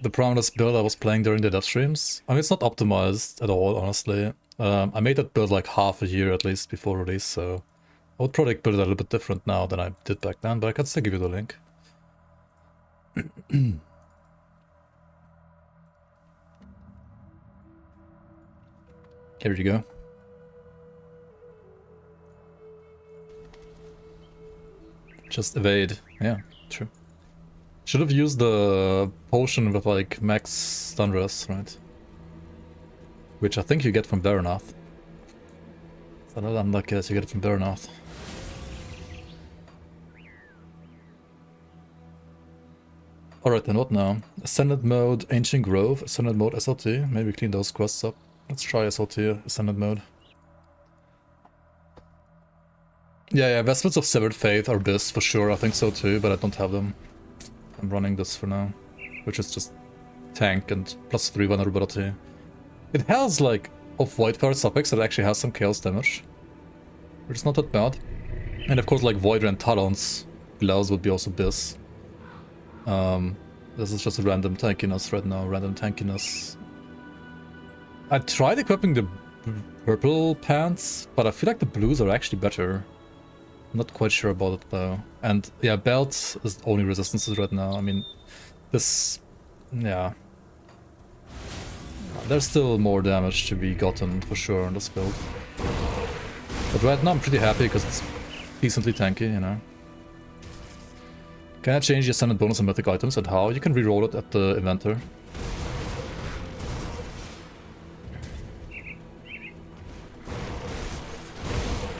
the Prominence build I was playing during the dev streams. I mean, it's not optimized at all, honestly. I made that build like half a year at least before release, so I would probably build it a little bit different now than I did back then, but I can still give you the link. Here you go. Just evade. Yeah, true. Should have used the potion with like max stun res, right? Which I think you get from Baronath. So not unlucky that you get it from Baronath. Alright then, what now? Ascended mode, Ancient Grove, Ascended mode, SLT. Maybe clean those quests up. Let's try SLT, Ascended mode. Yeah, Vestments of Severed Faith are this for sure, I think so too, but I don't have them. I'm running this for now, which is just tank and +3 vulnerability. It has like off-white power suffix that actually has some chaos damage, which is not that bad. And of course like Void and Talons, Gloves would be also this. This is just a random tankiness right now, random tankiness. I tried equipping the purple pants, but I feel like the blues are actually better. I'm not quite sure about it though. And yeah, belt is the only resistances right now. I mean, this, yeah. There's still more damage to be gotten for sure on this build. But right now I'm pretty happy because it's decently tanky, you know. Can I change the Ascendant bonus on mythic items and how? You can reroll it at the inventor.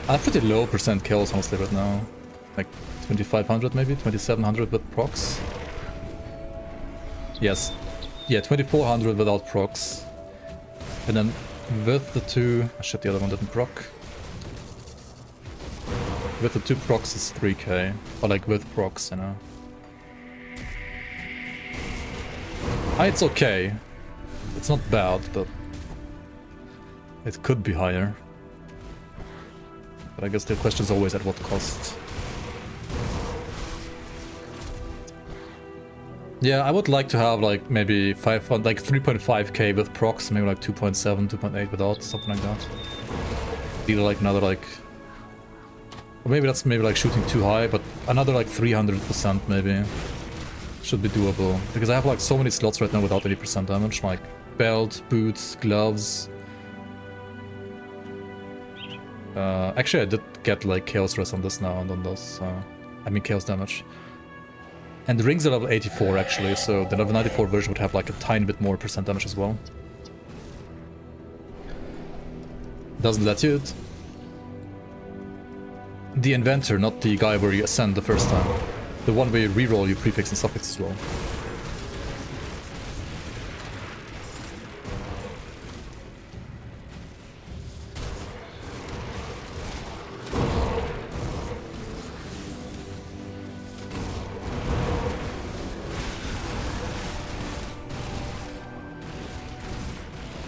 I have pretty low percent kills honestly right now. Like 2500 maybe, 2700 with procs. Yes. Yeah, 2400 without procs. And then with the two... Oh shit, the other one didn't proc. With the two procs is 3k. Or like with procs, you know. It's okay. It's not bad, but it could be higher. But I guess the question is always at what cost. Yeah, I would like to have like maybe 3.5k with procs, maybe like 2.7, 2.8 without, something like that. Either like another like... Or maybe that's maybe like shooting too high, but another like 300% maybe. Should be doable. Because I have like so many slots right now without any percent damage, like belt, boots, gloves. Actually I did get like chaos res on this now and on those, I mean chaos damage. And the rings are level 84 actually, so the level 94 version would have like a tiny bit more percent damage as well. Doesn't let you. The inventor, not the guy where you ascend the first time. The one where you reroll your prefix and suffix as well.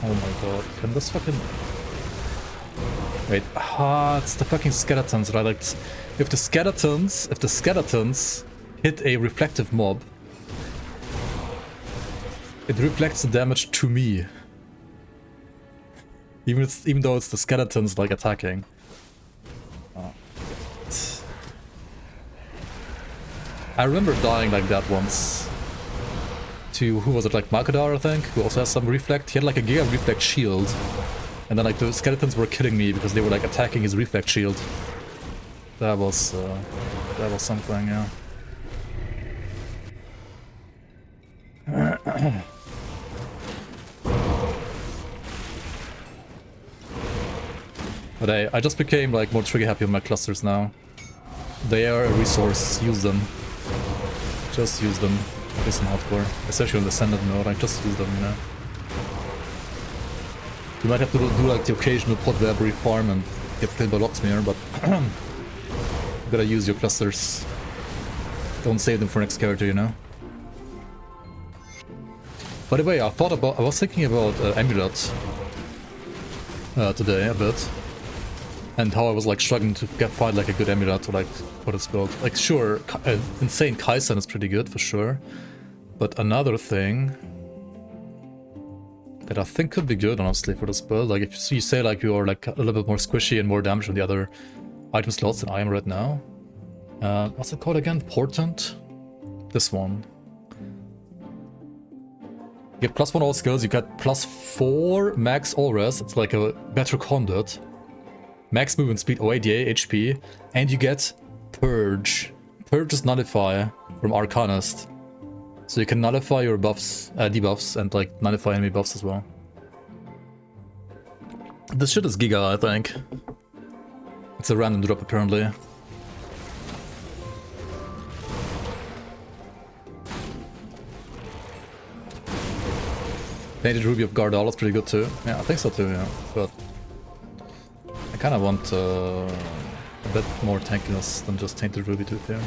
Oh my god, can this fucking... Wait, it's the fucking skeletons, right? Like, if the skeletons hit a reflective mob, it reflects the damage to me. Even though it's the skeletons, like, attacking. I remember dying like that once. To, who was it, like Makadar, I think, who also has some reflect. He had like a Giga reflect shield. And then like the skeletons were killing me because they were like attacking his reflect shield. That was something, yeah. But I just became like more trigger happy with my clusters now. They are a resource, use them. Just use them. At least in hardcore. Especially on the Ascended mode, like just use them, you know. You might have to do like the occasional Podverbery farm and get killed by Locksmere, but you gotta use your clusters. Don't save them for next character, you know. By the way, I was thinking about Amulet today a bit. And how I was like struggling to find like a good Amulet or like what it's called. Like sure, Insane Kaisen is pretty good for sure. But another thing that I think could be good, honestly, for this build. Like, if you say, like, you're, like, a little bit more squishy and more damage on the other item slots than I am right now. What's it called again? Portent? This one. You get +1 all skills, you get +4 max all res, it's like a better conduit. Max movement speed, OADA, HP, and you get Purge. Purge is Nullify from Arcanist. So you can nullify your buffs, debuffs, and like nullify enemy buffs as well. This shit is Giga, I think. It's a random drop apparently. Painted Ruby of Gardal is pretty good too. Yeah, I think so too, yeah. But I kind of want a bit more tankiness than just Tainted Ruby to be fair.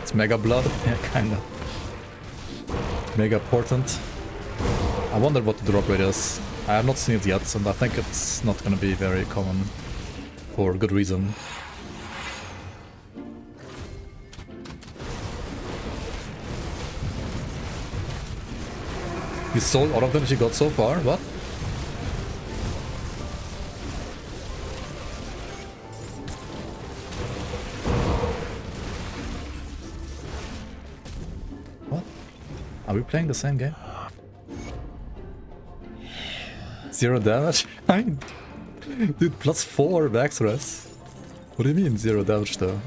It's Mega Blood? Yeah, kinda. Mega Portent. I wonder what the drop rate is. I have not seen it yet, and I think it's not gonna be very common. For good reason. You sold all of them that you got so far? What? What? Are we playing the same game? 0 damage? Dude, +4 max res. What do you mean 0 damage though?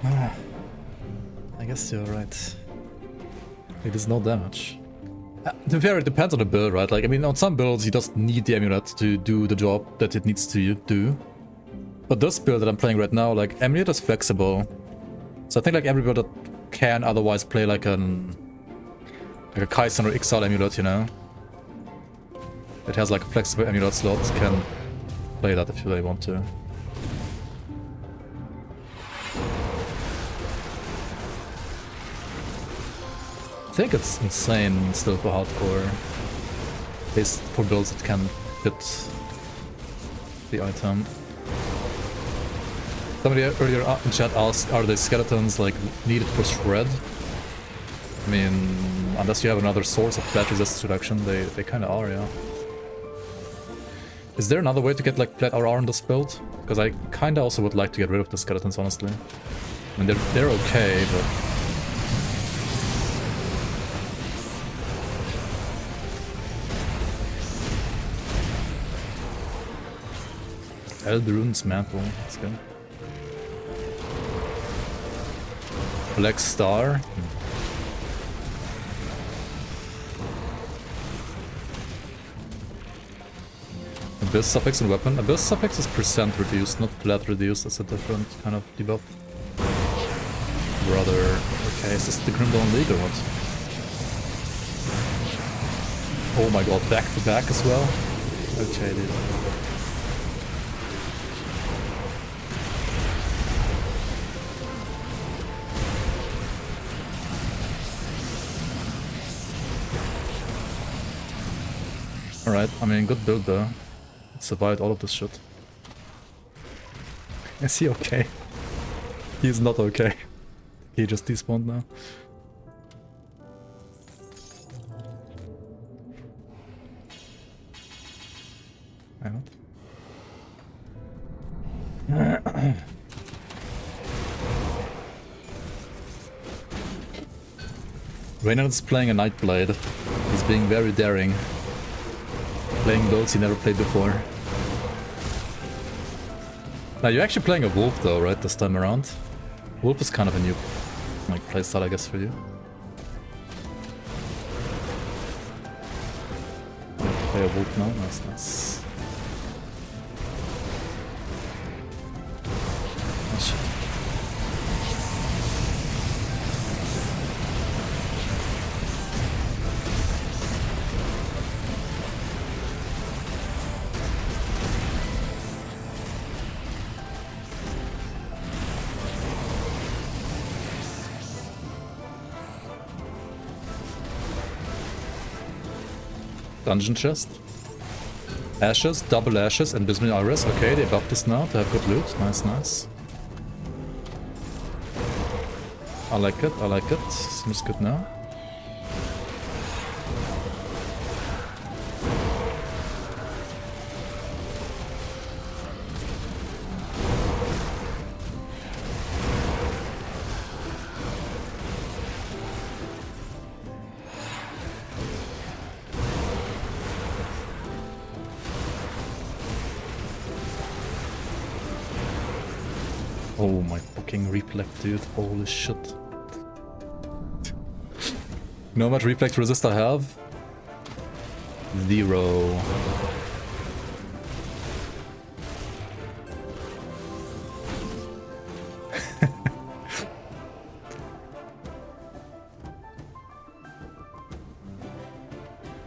I guess you're right. It is no damage. To be fair, it depends on the build, right? Like, I mean, on some builds you just need the amulet to do the job that it needs to do. But this build that I'm playing right now, like, amulet is flexible. So I think like every build that can otherwise play like a Kaisen or Ixal amulet, you know? It has like a flexible amulet slot, can play that if you really want to. I think it's insane still for hardcore. At least for builds that can fit the item. Somebody earlier in chat asked, are the skeletons like needed for shred? I mean, unless you have another source of flat resistance reduction, they kinda are, yeah. Is there another way to get like flat RR in this build? Because I kinda also would like to get rid of the skeletons, honestly. I mean, they're okay, but... Eldrune's Mantle, that's good. Black Star. Abyss suffix and weapon. Abyss suffix is percent reduced, not flat reduced. That's a different kind of debuff. Brother. Okay, is this the Grimdawn League or what? Oh my god, back to back as well? Okay, dude. Alright, I mean, good build though. It survived all of this shit. Is he okay? He's not okay. He just despawned now. Hang on. Reynard's playing a Nightblade. He's being very daring. Playing builds he never played before. Now you're actually playing a Wolf though, right, this time around? Wolf is kind of a new like playstyle, I guess, for you. Play a Wolf now, nice, nice. Oh shit. Dungeon chest. Ashes, double ashes, and Bismuth Iris. Okay, they buffed this now to have good loot. Nice, nice. I like it, I like it. Seems good now. Oh my fucking reflect, dude. Holy shit. You know how much reflect resist I have? 0.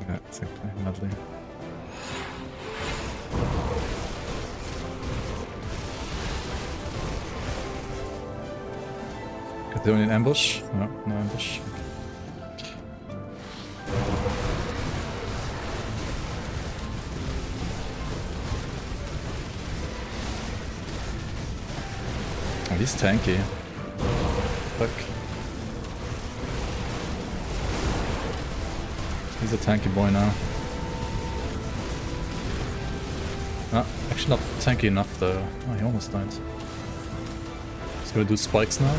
Yeah, exactly, madly. Is there only an ambush? No, no ambush. Oh, he's tanky. Fuck. He's a tanky boy now. Ah, actually not tanky enough though. Oh, he almost died. He's gonna do spikes now.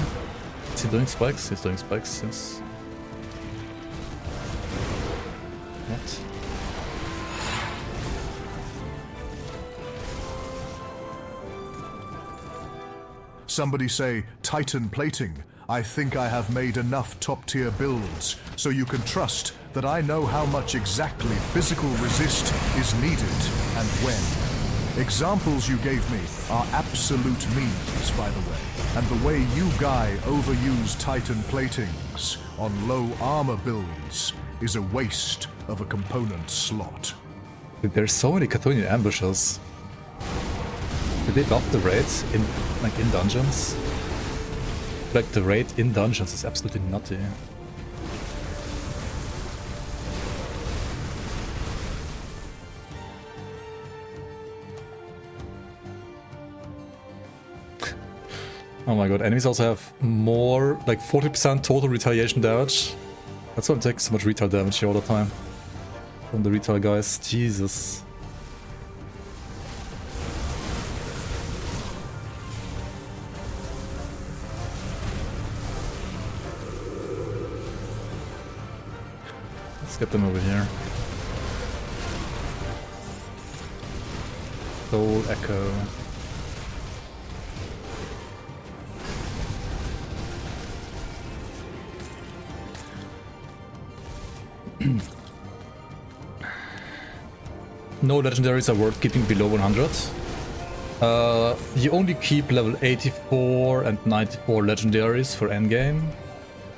Is he doing spikes? He's doing spikes, yes. What?
Somebody say, Titan plating. I think I have made enough top-tier builds, so you can trust that I know how much exactly physical resist is needed and when. Examples you gave me are absolute memes, by the way, and the way you guy overuse Titan platings on low armor builds is a waste of a component slot.
Dude, there's so many Chthonian ambushes. Did they buff the raids in dungeons? Like the raid in dungeons is absolutely nutty. Oh my god, enemies also have more, like 40% total retaliation damage. That's why I'm taking so much retail damage here all the time. From the retail guys, Jesus. Let's get them over here. Soul Echo. No legendaries are worth keeping below 100. You only keep level 84 and 94 legendaries for endgame.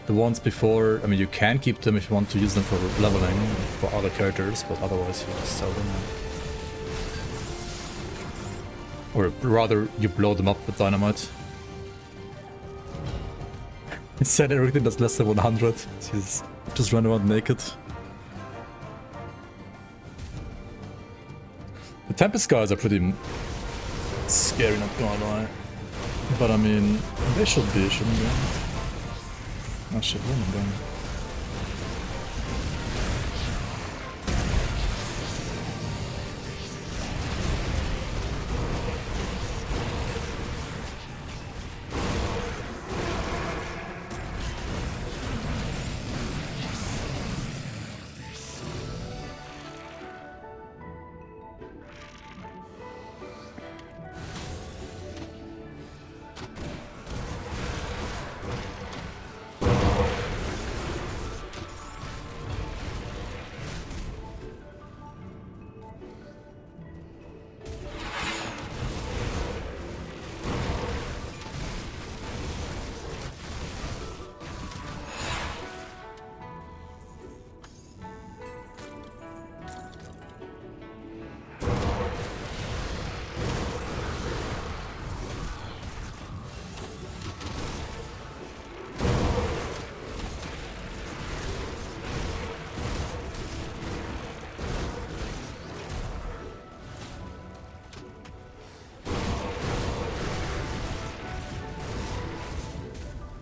The ones before, I mean, you can keep them if you want to use them for leveling for other characters, but otherwise you just sell them. Or rather, you blow them up with dynamite. Instead, everything that's less than 100. Jesus, just run around naked. The Tempest guys are pretty scary, not gonna lie. But I mean, they should be, shouldn't they? Oh shit, where am I going?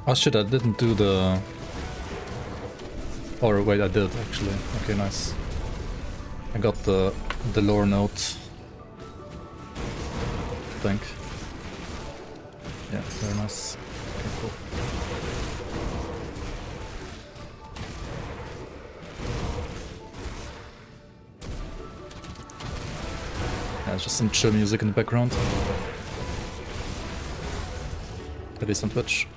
Oh shit, I didn't do the... Or wait, I did actually. Okay, nice. I got the lore note. I think. Yeah, very nice. Okay, cool. Yeah, it's just some chill music in the background. At least on Twitch.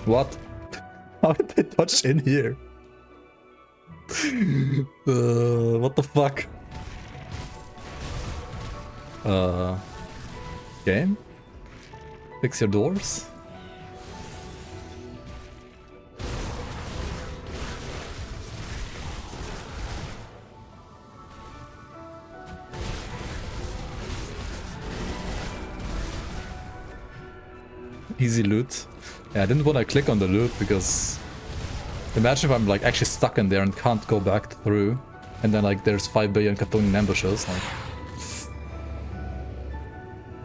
What? How did they touch in here? What the fuck? Game? Fix your doors? Easy loot. Yeah, I didn't want to click on the loot because imagine if I'm like actually stuck in there and can't go back through, and then like there's 5 billion Chthonian ambushes. Like,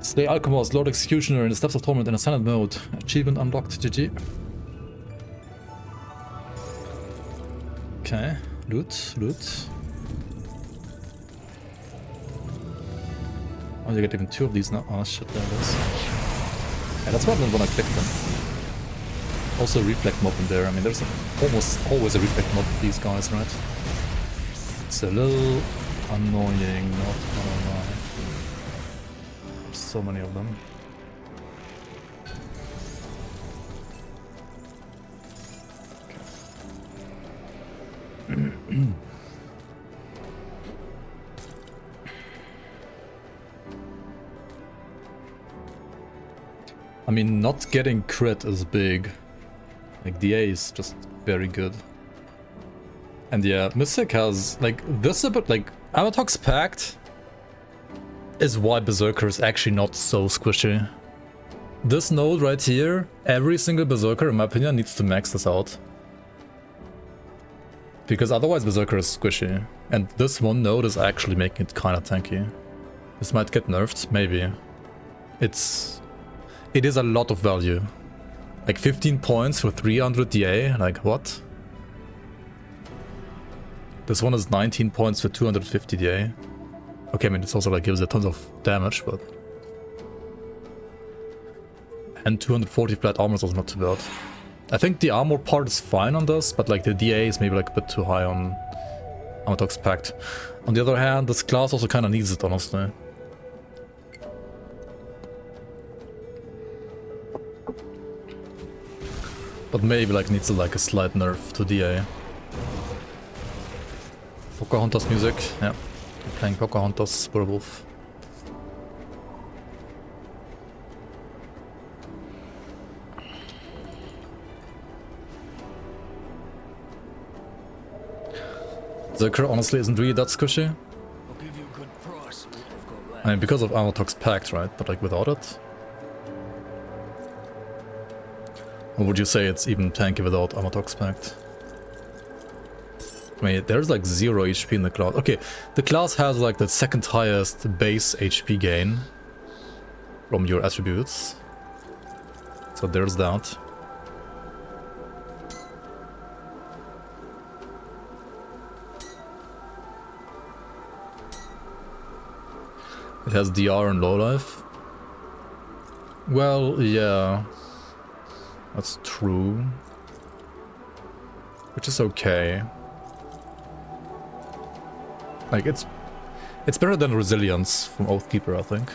Slay Alchemist, Lord Executioner in the Steps of Torment in Ascended mode. Achievement unlocked. GG. Okay, loot, loot. Oh, you get even 2 of these now. Oh shit, there it is. Yeah, that's why I didn't want to click them. Also a reflect mob in there. I mean, there's almost always a reflect mob with these guys, right? It's a little annoying, not gonna lie. There's so many of them. Okay. I mean, not getting crit is big. Like, DA is just very good. And yeah, Mystic has, like, this a bit, like, Amatox Pact is why Berserker is actually not so squishy. This node right here, every single Berserker, in my opinion, needs to max this out. Because otherwise Berserker is squishy. And this one node is actually making it kinda tanky. This might get nerfed, maybe. It is a lot of value. Like 15 points for 300 DA, like what? This one is 19 points for 250 DA. Okay, I mean, it's also like gives it tons of damage, but... And 240 flat armor is also not too bad. I think the armor part is fine on this, but like the DA is maybe like a bit too high on Amatox Pact. On the other hand, this class also kind of needs it, honestly. But maybe like needs like a slight nerf to DA. Pocahontas music, yeah. We're playing Pocahontas Werewolf. Berserker honestly isn't really that squishy. I mean, because of Amatox Pact, right? But like without it? Or would you say it's even tanky without Amatox Pact? I mean, there's like 0 HP in the class. Okay, the class has like the second highest base HP gain from your attributes. So there's that. It has DR and low life. Well, yeah. That's true. Which is okay. Like, it's better than Resilience from Oathkeeper, I think.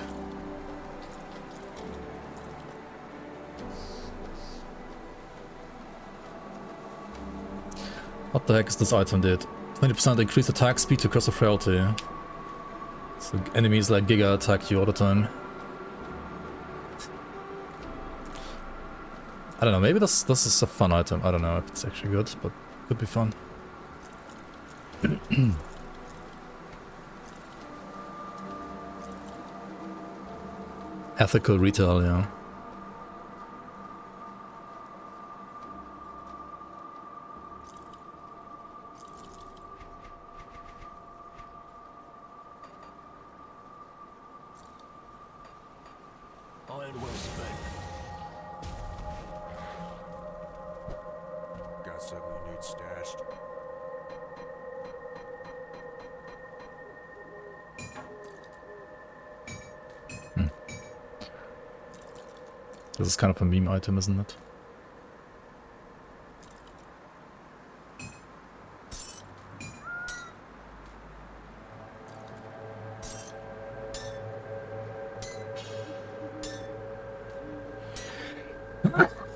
What the heck is this item did? 20% increased attack speed to Curse of Frailty. So enemies like Giga attack you all the time. I don't know, maybe this is a fun item. I don't know if it's actually good, but it could be fun. Ethical retail, yeah.
Iron well spent. Got something you need stashed?
This is kind of a meme item, isn't it?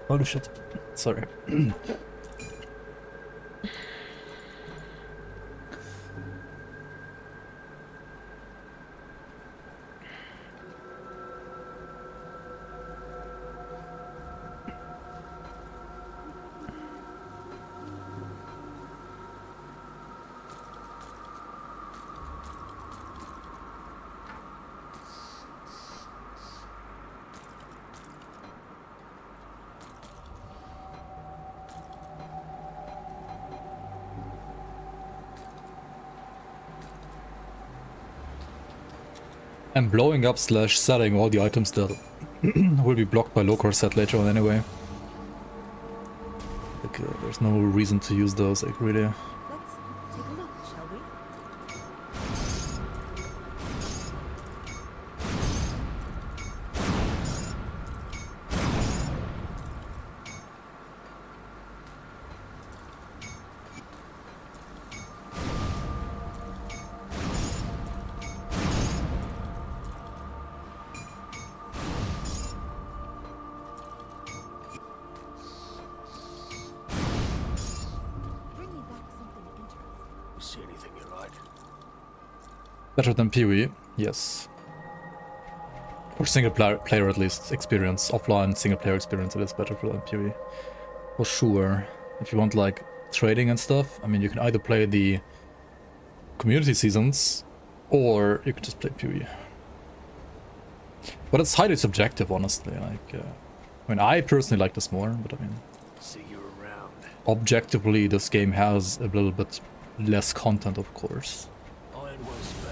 Holy shit. Sorry. I'm blowing up / selling all the items that will be blocked by low-core set later on anyway. Like, there's no reason to use those, like, really.
Let's take a look, shall we? Bring me back something interesting.
You see anything you like?
Better than PoE, yes. For single player at least experience, offline single player experience, it is better than PoE. For sure. If you want like trading and stuff, I mean you can either play the community seasons or you can just play PoE. But it's highly subjective, honestly. Like, I mean, I personally like this more, but I mean,
See you around.
objectively, this game has a little bit less content, of course.
Iron well spent.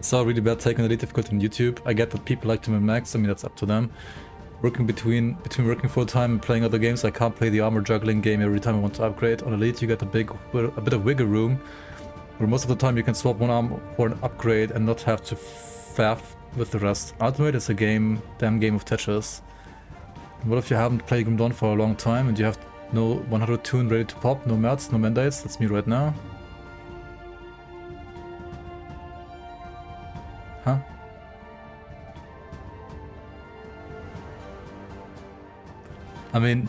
Saw a really bad take on elite difficulty on YouTube. I get that people like to min-max, I mean that's up to them. Working between working full-time and playing other games, I can't play the armor juggling game every time I want to upgrade. On elite you get a bit of wiggle room, where most of the time you can swap one arm for an upgrade and not have to faff with the rest. Ultimate is a damn game of Tetris. What if you haven't played Grim Dawn for a long time and you have no 100 tune ready to pop, no mats, no mandates? That's me right now. Huh? I mean,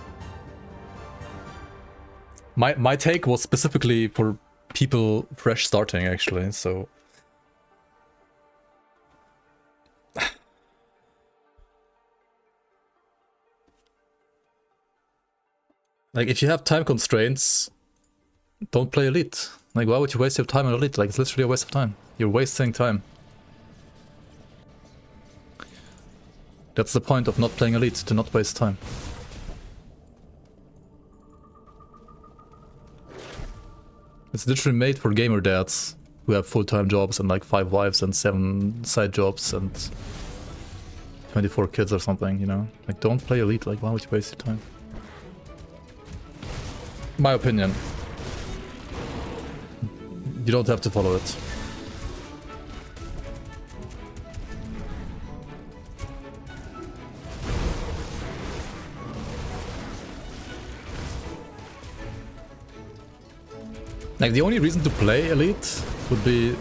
my take was specifically for people fresh starting, actually, so... Like, if you have time constraints, don't play Elite. Like, why would you waste your time on Elite? Like, it's literally a waste of time. You're wasting time. That's the point of not playing Elite, to not waste time. It's literally made for gamer dads who have full-time jobs and like 5 wives and 7 side jobs and 24 kids or something, you know? Like, don't play Elite, like, why would you waste your time? My opinion. You don't have to follow it. Like, the only reason to play Elite would be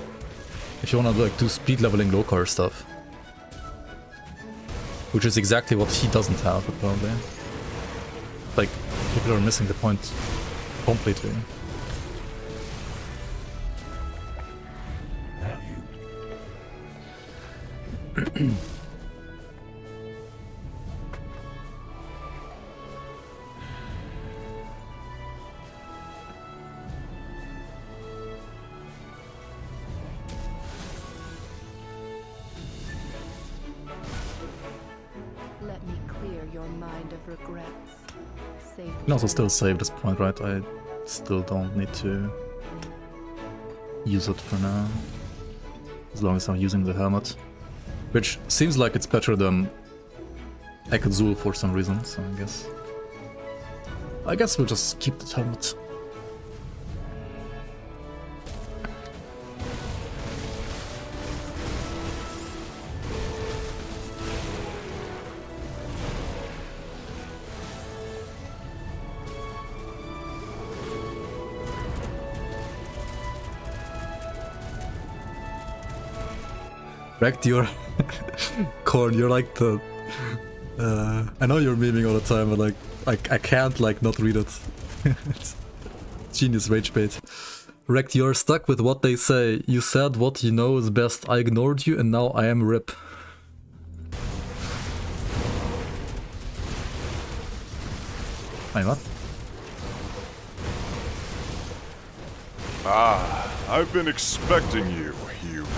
if you want to like do speed leveling low car stuff, which is exactly what he doesn't have apparently. Like, people are missing the point completely.
Let me clear mind of regrets. Safe
can also still save this point, right? I still don't need to use it for now. As long as I'm using the helmet. Which seems like it's better than Ekazul for some reason, so I guess we'll just keep the helmet. Wrecked your corn, you're like the I know you're memeing all the time, but like I can't like not read it. It's genius rage bait. Wrecked, you're stuck with what they say. You said what you know is best. I ignored you and now I am RIP. Wait, what?
I've been expecting you, human.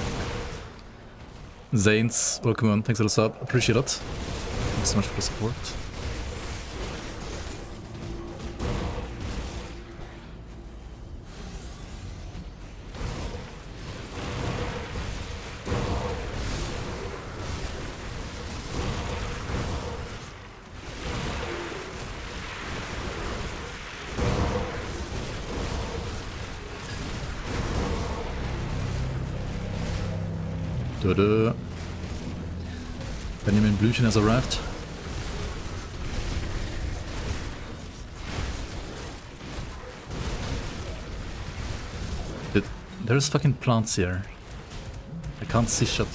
Zanes, welcome on, thanks for the sub, appreciate it. Thanks so much for the support. Benjamin Blüchen has arrived. There's fucking plants here. I can't see shit.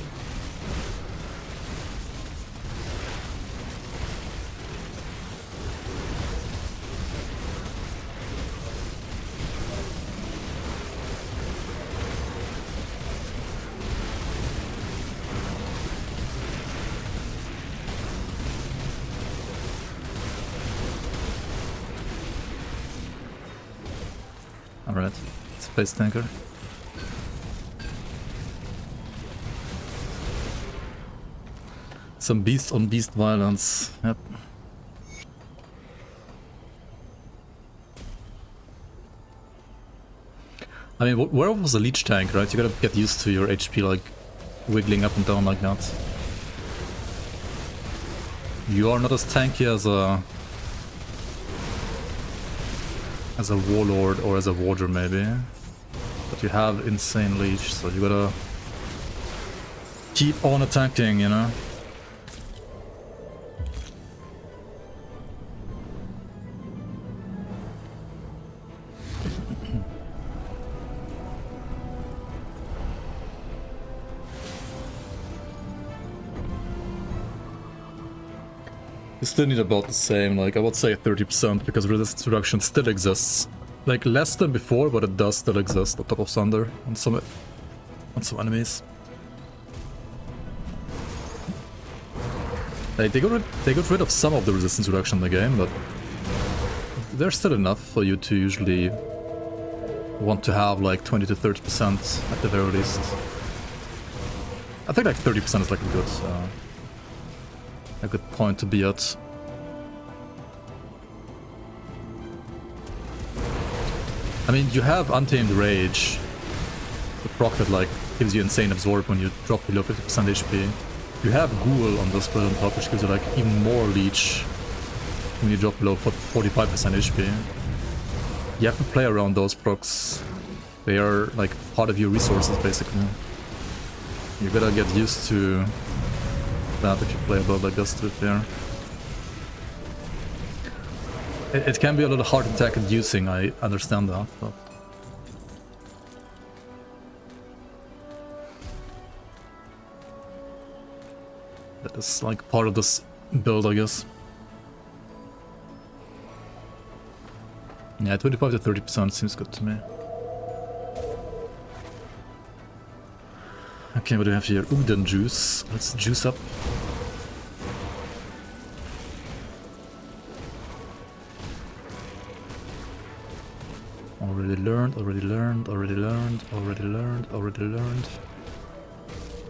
Alright, space tanker. Some beast on beast violence. Yep. I mean, Werewolf was a leech tank, right? You gotta get used to your HP like wiggling up and down like that. You are not as tanky as a warlord or as a warder maybe, but you have insane leech, so you gotta keep on attacking, you know. You still need about the same, like I would say 30%, because resistance reduction still exists. Like less than before, but it does still exist on top of Thunder on some enemies. Like, they got rid of some of the resistance reduction in the game, but there's still enough for you to usually want to have like 20 to 30% at the very least. I think like 30% is like a good point to be at. I mean, you have Untamed Rage, the proc that like gives you insane absorb when you drop below 50% HP. You have Ghoul on this build on top, which gives you like even more leech when you drop below 45% HP. You have to play around those procs. They are like part of your resources basically. You gotta get used to that if you play a build like this, to be fair. It can be a little hard to attack inducing, I understand that, but... that is like part of this build, I guess. Yeah, 25 to 30% seems good to me. Okay, what do we have here? Uden juice. Let's juice up. Already learned, already learned, already learned, already learned, already learned.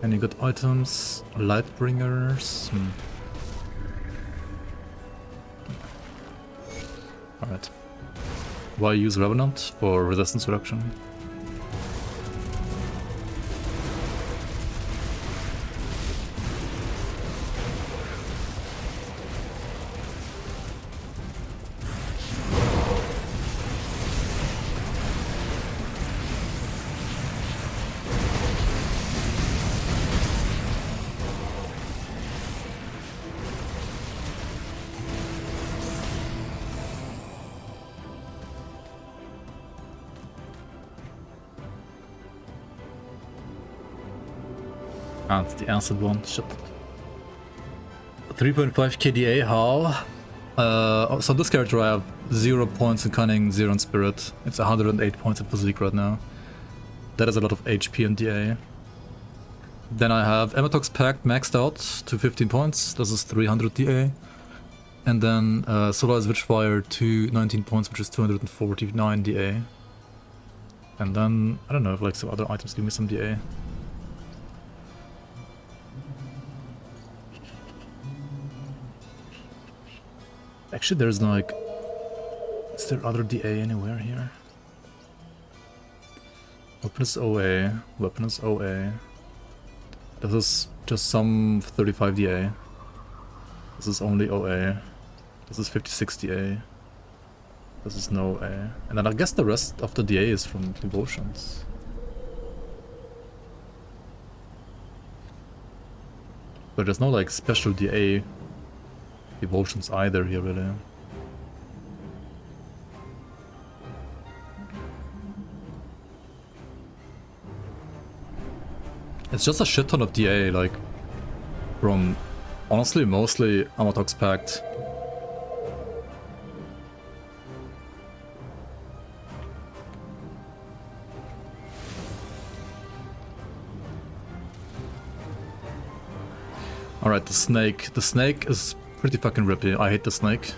Any good items? Lightbringers? Alright. Why use Revenant? For resistance reduction. Ah, it's the acid one. Shit. 3.5 KDA, how? So this character I have 0 points in Cunning, 0 in Spirit. It's 108 points in Physique right now. That is a lot of HP and DA. Then I have Emetox Pact maxed out to 15 points. This is 300 DA. And then Solaris Witchfire to 19 points, which is 249 DA. And then, I don't know if like some other items give me some DA. Actually, there's no, like... Is there other DA anywhere here? Weapon is OA. Weapon is OA. This is just some 35 DA. This is only OA. This is 56 DA. This is no A. And then I guess the rest of the DA is from devotions. But there's no like special DA devotions either here really. It's just a shit ton of DA, like from honestly mostly Amatox Pact. Alright, the snake. The snake is pretty fucking rippy. I hate the snake.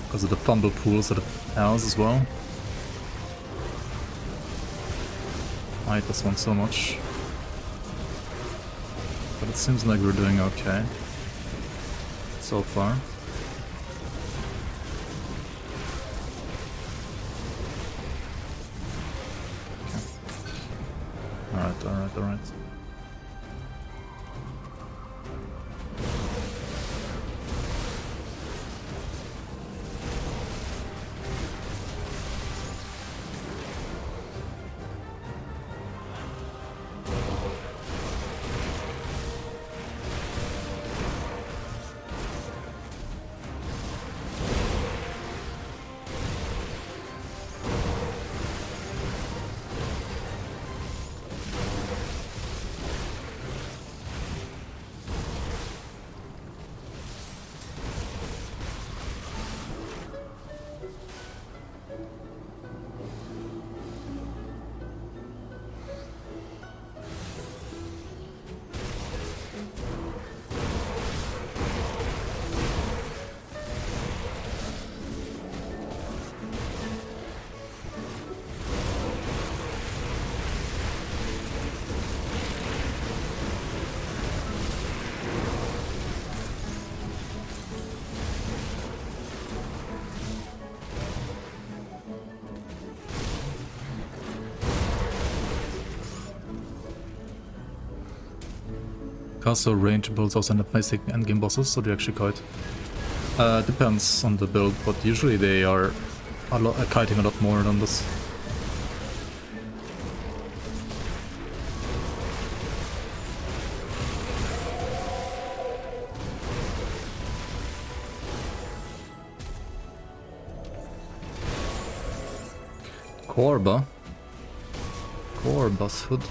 Because of the fumble pools that it has as well. I hate this one so much. But it seems like we're doing okay. So far. Okay. Alright, alright, alright. So range builds also end up facing endgame bosses, so they actually kite. Depends on the build, but usually they are kiting a lot more than this. Korba. Korba's hood.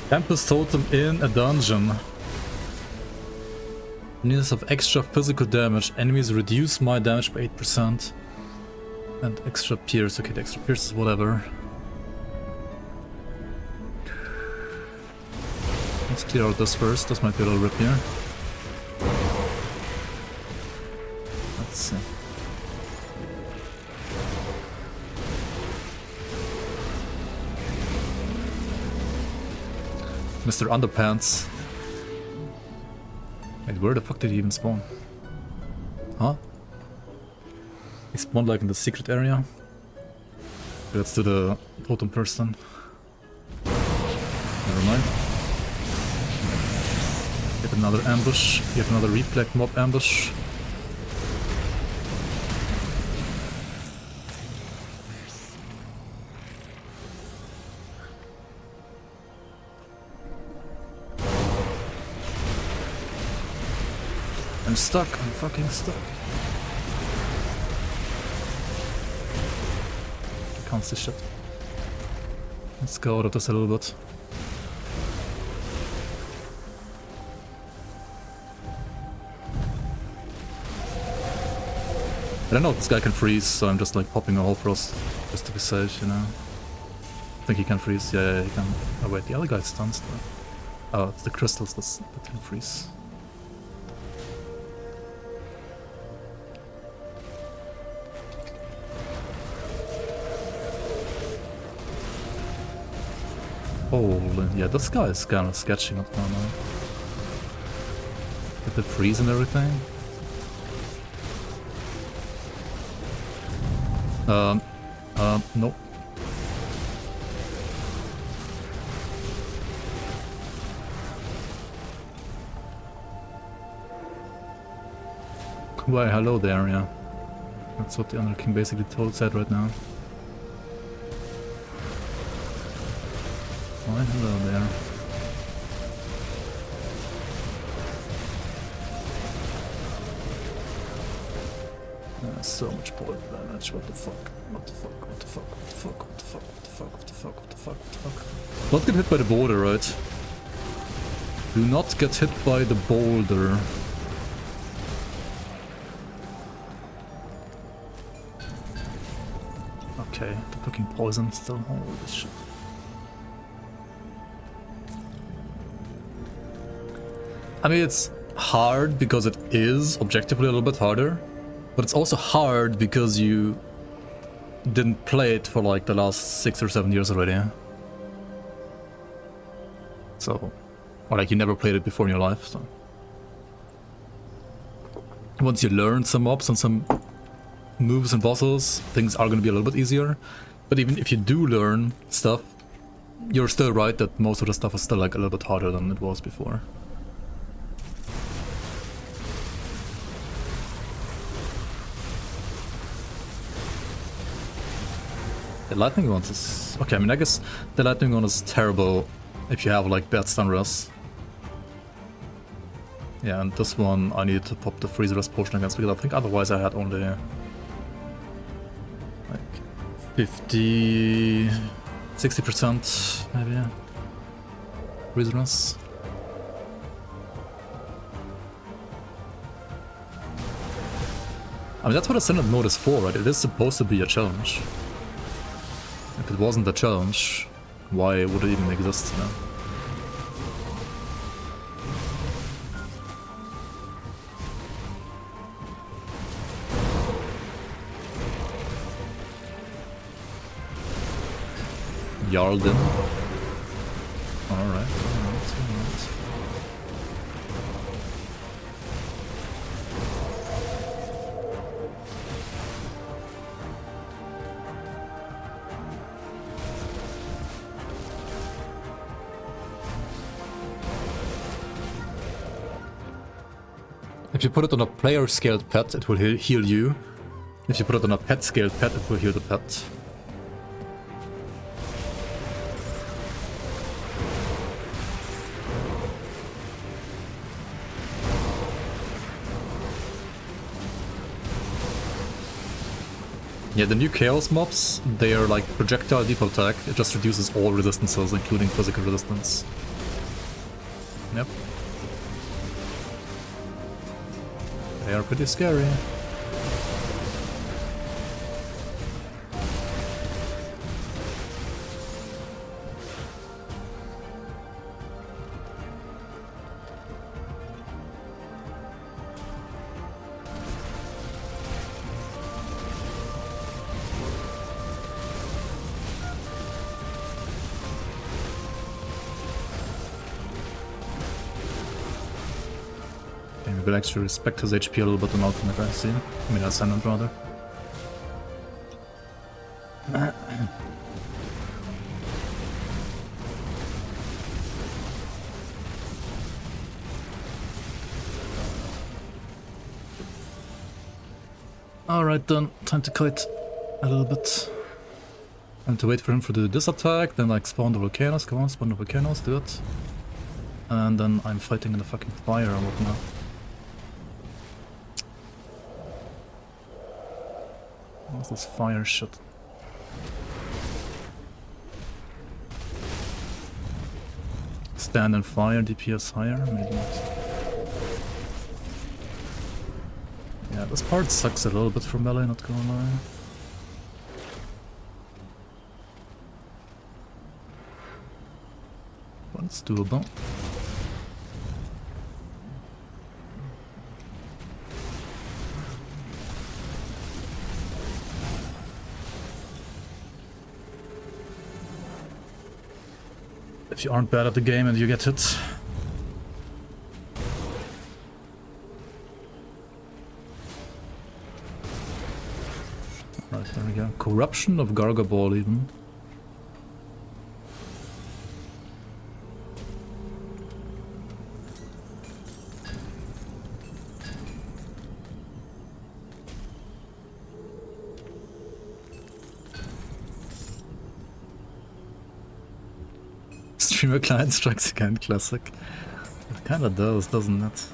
Tempest Totem in a dungeon. Units of extra physical damage. Enemies reduce my damage by 8%. And extra pierce. Okay, the extra pierce is whatever. Let's clear out this first. This might be a little ripier. Let's see. Mr. Underpants. Wait, where the fuck did he even spawn? Huh? He spawned like in the secret area. Let's do the totem first then. Never mind. Get another ambush. Get another reflect mob ambush. I'm stuck, I'm fucking stuck. I can't see shit. Let's go out of this a little bit. I don't know if this guy can freeze, so I'm just like popping a hole frost just to be safe, you know. I think he can freeze, yeah, he can. Oh wait, the other guy's stunned still. Oh, it's the crystals that can freeze. Holy, yeah, this guy is kind of sketching up now. With the freeze and everything. Nope. Why, hello there, yeah. That's what the Under King basically said right now. Why, hello there. So much point damage, what the fuck, what the fuck, what the fuck, what the fuck, what the fuck, what the fuck, what the fuck, what the fuck, what the fuck. Not get hit by the boulder, right? Do not get hit by the boulder. Okay, the fucking poison still, holy shit. I mean, it's hard because it is objectively a little bit harder. But it's also hard because you didn't play it for like the last 6 or 7 years already. So, or like you never played it before in your life. So, once you learn some mobs and some moves and bosses, things are going to be a little bit easier. But even if you do learn stuff, you're still right that most of the stuff is still like a little bit harder than it was before. The lightning one is... okay, I mean, I guess the lightning one is terrible if you have like bad stun res. Yeah, and this one I needed to pop the freeze rest potion against because I think otherwise I had only like 50... 60% maybe, yeah. Freeze rest. I mean, that's what Ascendant mode is for, right? It is supposed to be a challenge. If it wasn't a challenge, why would it even exist, you know? Jarlden. Alright. If you put it on a player-scaled pet, it will heal you. If you put it on a pet-scaled pet, it will heal the pet. Yeah, the new Chaos mobs, they are like projectile default attack. It just reduces all resistances, including physical resistance. Yep. They are pretty scary. Will actually respect his HP a little bit on ultimate, I see. I mean, Ascendant rather. Alright then, time to kite a little bit. And to wait for him to do this attack, then like spawn the volcanoes, come on, spawn the volcanoes, do it. And then I'm fighting in the fucking fire and whatnot. What's this fire shit? Stand and fire, DPS higher? Maybe not. Yeah, this part sucks a little bit for melee, not gonna lie. But it's doable. If you aren't bad at the game and you get hit. Right, there we go. Corruption of Gargaball even. Streamer client strikes again, classic. It kinda does, doesn't it?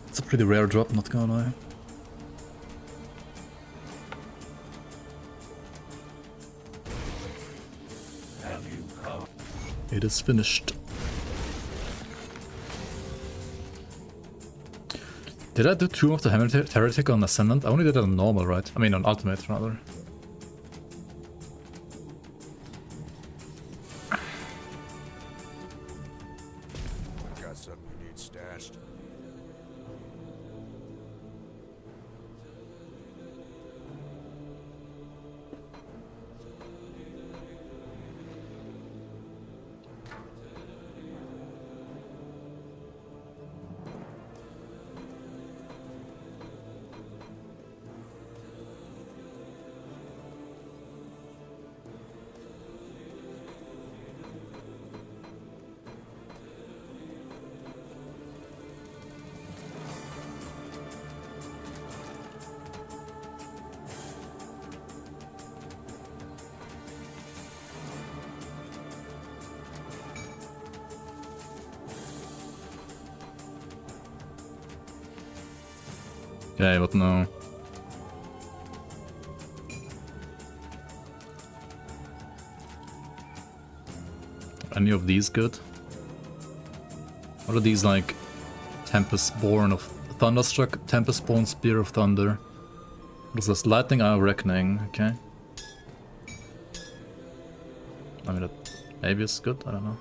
It's a pretty rare drop, not gonna lie. It is finished. Did I do Tomb of the Heretic on Ascendant? I only did it on normal, right? I mean on Ultimate, rather.
Got something you need stashed.
Okay, but no. Any of these good? What are these like Tempest-born of Thunderstruck, Tempest-born Spear of Thunder? What is this? Lightning Eye of Reckoning, okay. I mean, that maybe it's good, I don't know.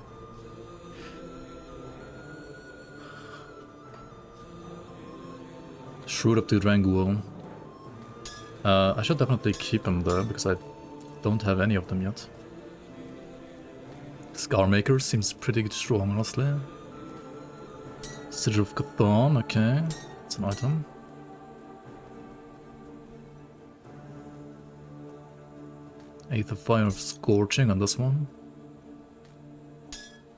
Shrewd up to Drangul. I should definitely keep him there because I don't have any of them yet. Scarmaker seems pretty strong, honestly. Sigil of Cthon, okay. It's an item. Eighth of Fire of Scorching on this one.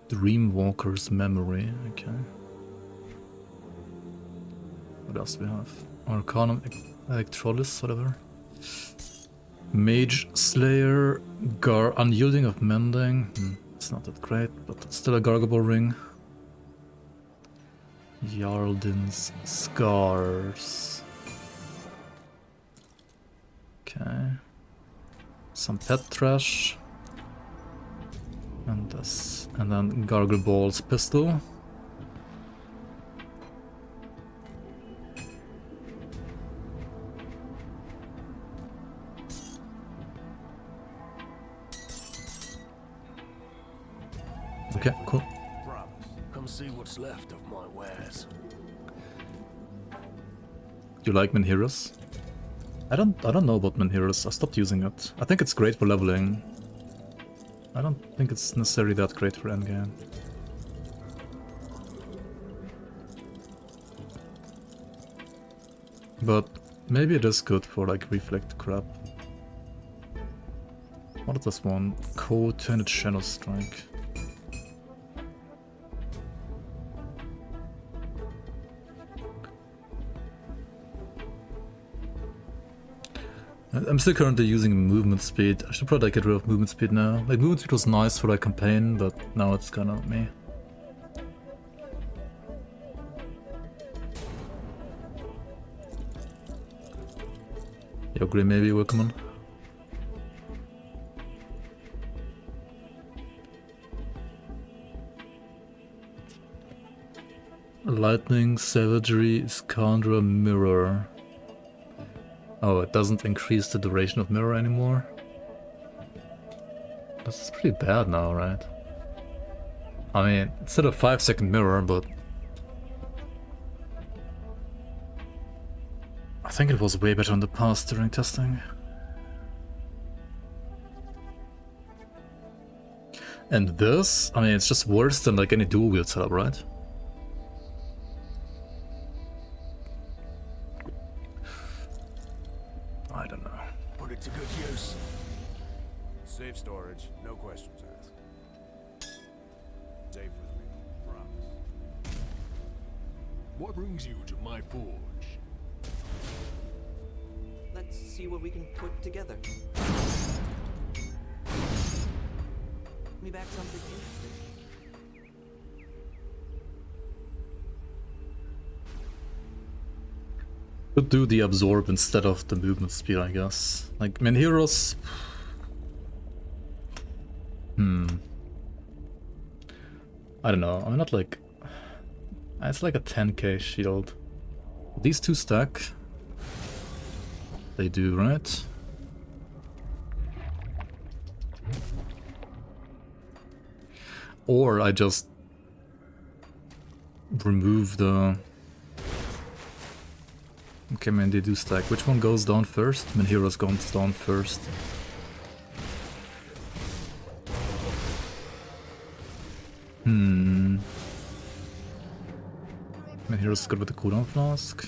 Dreamwalker's Memory, okay. What else do we have? Arcanum, Electrolysis, whatever. Mage Slayer, Unyielding of Mending. It's not that great, but it's still a Gargable ring. Jarldin's Scars. Okay. Some pet trash. And this. And then Gargle Ball's pistol. Okay, cool.
Promise. Come see what's left of my wares.
Do you like Menhirs? I don't know about Menhirs. I stopped using it. I think it's great for leveling. I don't think it's necessarily that great for endgame. But maybe it is good for like reflect crap. What is this one? Co-turned Shadow Strike. I'm still currently using movement speed. I should probably get rid of movement speed now. Like movement speed was nice for like campaign, but now it's kind of meh. Yo, Grim, maybe welcome on. Lightning, Savagery, Scoundrel, Mirror. Oh, it doesn't increase the duration of mirror anymore? This is pretty bad now, right? I mean, instead of 5-second mirror, but... I think it was way better in the past during testing. And this? I mean, it's just worse than like any dual wield setup, right? I don't know.
Put it to good use. Safe storage, no questions asked. Safe with me, promise.
What brings you to my forge?
Let's see what we can put together. Me back something interesting.
Could do the absorb instead of the movement speed, I guess. Like, Menhirs... I don't know, I'm not like... It's like a 10k shield. These two stack. They do, right? Or I just... remove the... Okay, man, they do stack. Which one goes down first? Menhirs goes down first. Menhirs is good with the cooldown flask.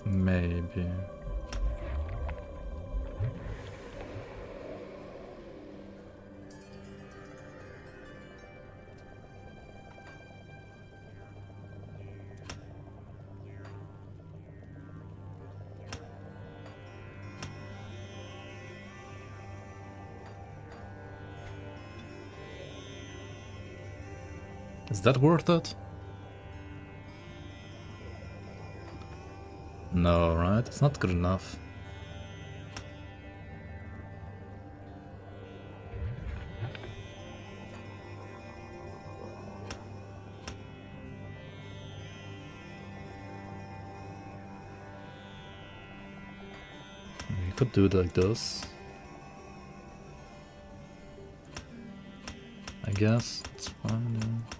Maybe. Is that worth it? No, right? It's not good enough. You could do it like this. I guess it's fine. Yeah.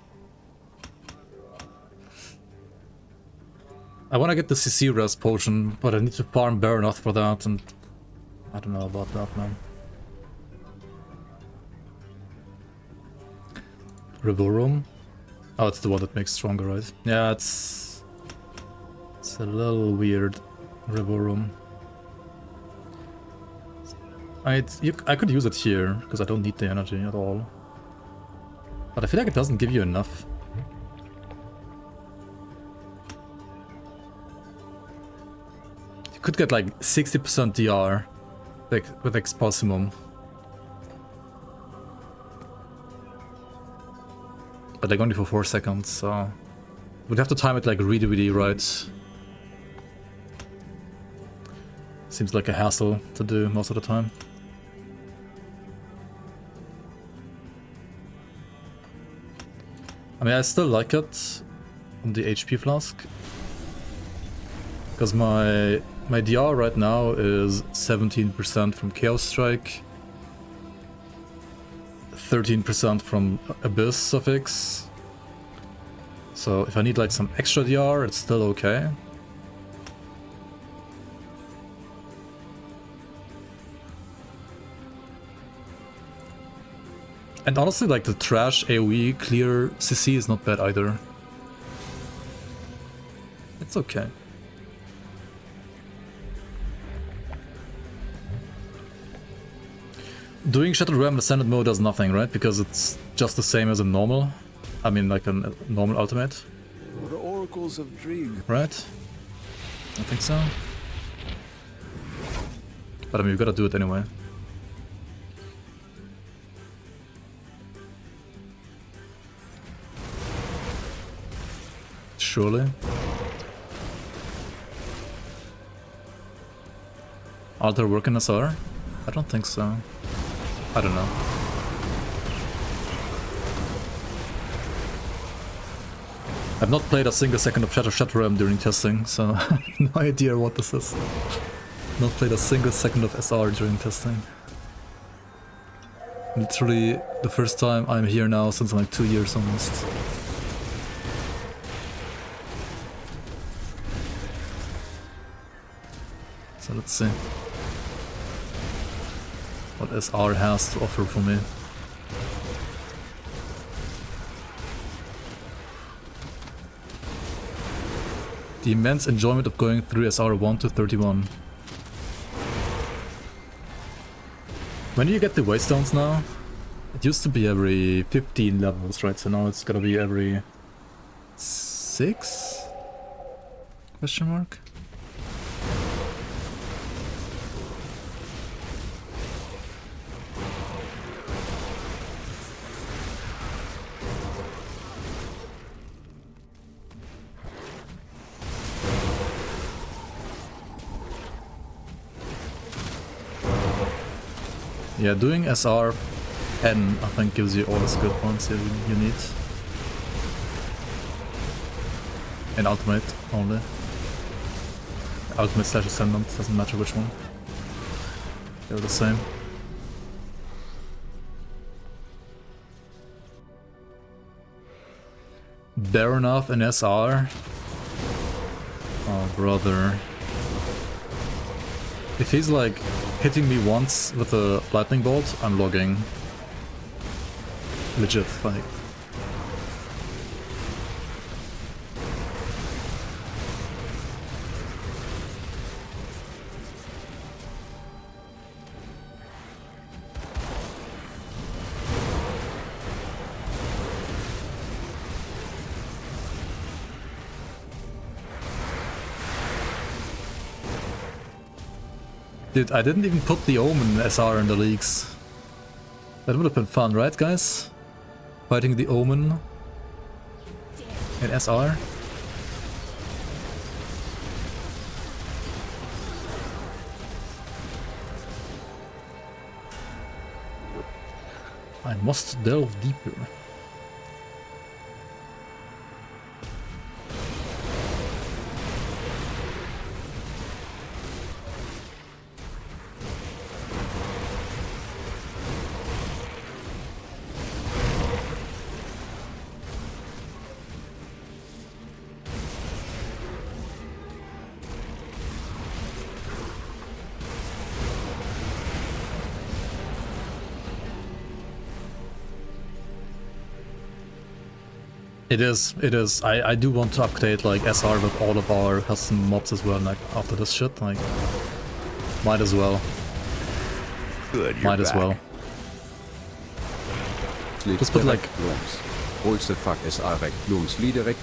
I want to get the CC res potion, but I need to farm Baronoth for that, and I don't know about that, man. Revorum? Oh, it's the one that makes stronger, right? Yeah, it's a little weird. Revorum. I could use it here because I don't need the energy at all, but I feel like it doesn't give you enough. Could get like 60% DR like with Expulsimum. But like only for 4 seconds, so We'd have to time it like really, really right. Seems like a hassle to do most of the time. I mean, I still like it on the HP flask. Because my DR right now is 17% from Chaos Strike, 13% from Abyss suffix. So if I need like some extra DR, it's still okay. And honestly, like the trash AoE clear CC is not bad either. It's okay. Doing Shattered Realm Ascended mode does nothing, right? Because it's just the same as a normal. I mean, like a normal ultimate.
The oracles of Dream.
Right? I think so. But I mean, we gotta do it anyway. Surely. Are there work in SR? I don't think so. I don't know. I've not played a single second of Shattered Realm during testing, so I have no idea what this is. Not played a single second of SR during testing. Literally the first time I'm here now since like 2 years almost. So let's see what SR has to offer for me. The immense enjoyment of going through SR 1 to 31. When do you get the Waystones now? It used to be every 15 levels, right? So now it's gonna be every 6? Question mark? Yeah, doing SR 10 I think gives you all the skill points you need. And ultimate only. Ultimate / Ascendant, doesn't matter which one. They're the same. Baronoth and SR. Oh brother. If he's like hitting me once with a lightning bolt, I'm logging. Legit, like. Dude, I didn't even put the Omen SR in the leagues. That would have been fun, right guys? Fighting the Omen in SR. I must delve deeper. It is. I do want to update like SR with all of our custom mobs as well, like after this shit, like might as well.
Good,
might as well.
Just
put like
Also fuck is erect, Blooms Liederect,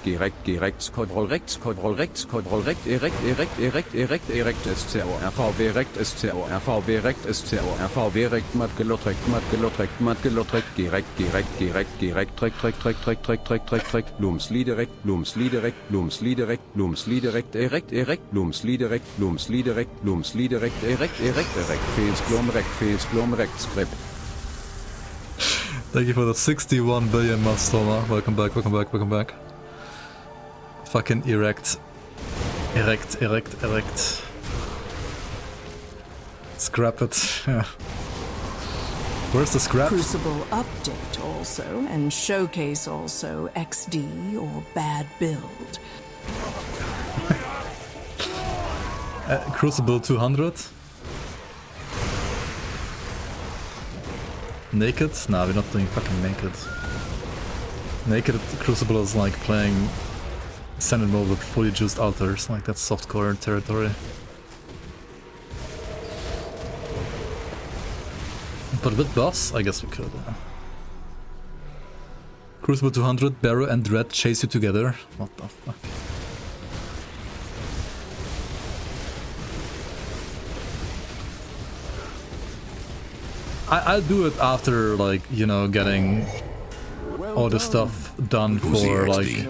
Gerekt, Kontroll rechts, erekt, SCO, RVW rekt, SCO, RVW rekt, Mat gelotrekt, Trek, Blooms Liederect, erekt, Feels Glom rekt, Script.
Thank you for the 61 billion months, Toma. Welcome back. Fucking erect. Scrap it. Yeah. Where's the scrap?
Crucible update also, and showcase also XD or bad build.
Crucible 200? Naked? Nah, we're not doing fucking naked. Naked Crucible is like playing Senate mode with fully juiced altars, like that's softcore territory. But with buffs, I guess we could. Crucible 200, Barrow and Dread chase you together. What the fuck? I'll do it after, like, you know, getting all the stuff done for, like...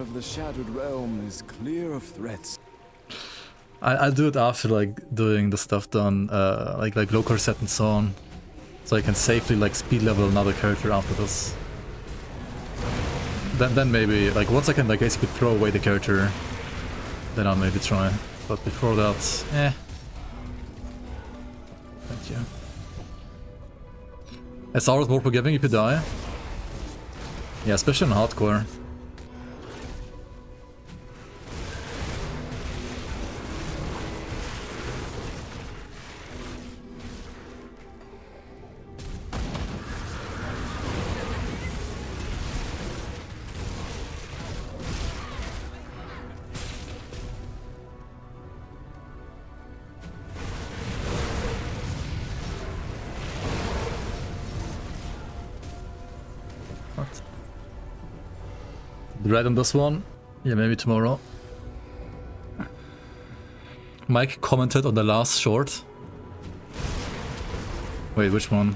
I'll do it after, like, doing the stuff done, like local set and so on. So I can safely, like, speed level another character after this. Then maybe, like, once I can, like, basically throw away the character, then I'll maybe try. But before that, eh. Thank you. SR is more forgiving if you die. Yeah, especially in hardcore. Right on this one? Yeah, maybe tomorrow. Mike commented on the last short. Wait, which one?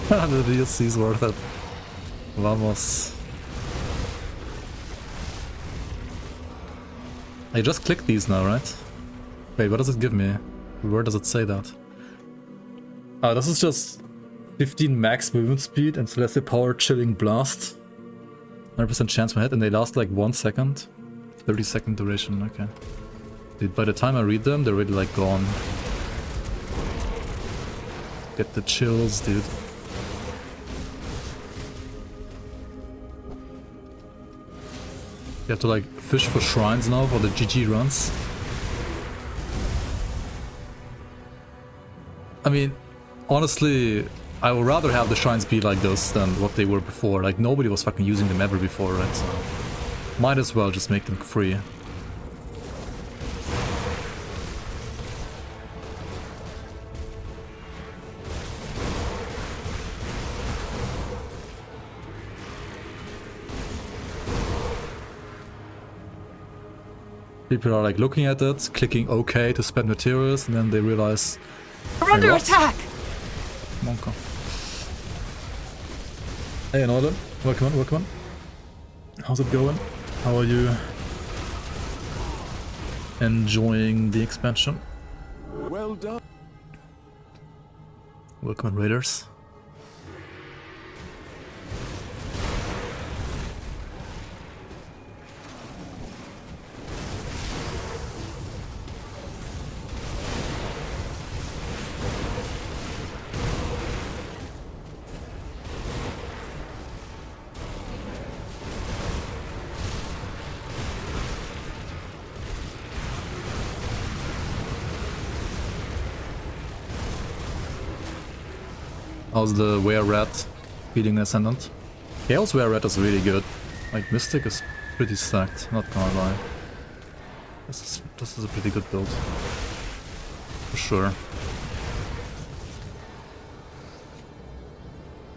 The DLC is worth it. Vamos. I just clicked these now, right? Wait, what does it give me? Where does it say that? Oh, this is just 15 max movement speed and celestial power chilling blast. 100% chance for hit, and they last like 1 second. 30-second duration, okay. Dude, by the time I read them, they're already like gone. Get the chills, dude. You have to like fish for shrines now for the GG runs. I mean, honestly, I would rather have the shrines be like this than what they were before. Like, nobody was fucking using them ever before, right? So might as well just make them free. People are like looking at it, clicking OK to spend materials, and then they realize
we're under attack!
Monka. Hey Northern, welcome on. How's it going? How are you enjoying the expansion?
Well done.
Welcome on, Raiders. How's the Were-Rat feeling Ascendant? Chaos Were-Rat is really good. Like, Mystic is pretty stacked, not gonna lie. This is a pretty good build. For sure.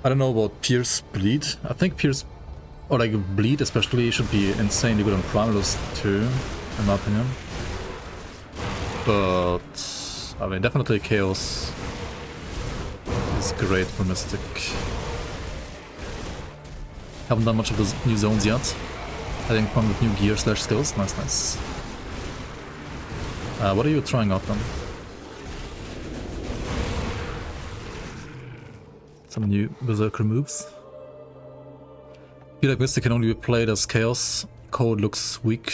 I don't know about Pierce Bleed. I think Pierce, or like Bleed especially, should be insanely good on Primalist too, in my opinion. But, I mean, definitely Chaos is great for Mystic. Haven't done much of the new zones yet. I think from the new gear / skills. Nice, nice. What are you trying out then? Some new Berserker moves. I feel like Mystic can only be played as Chaos. Code looks weak.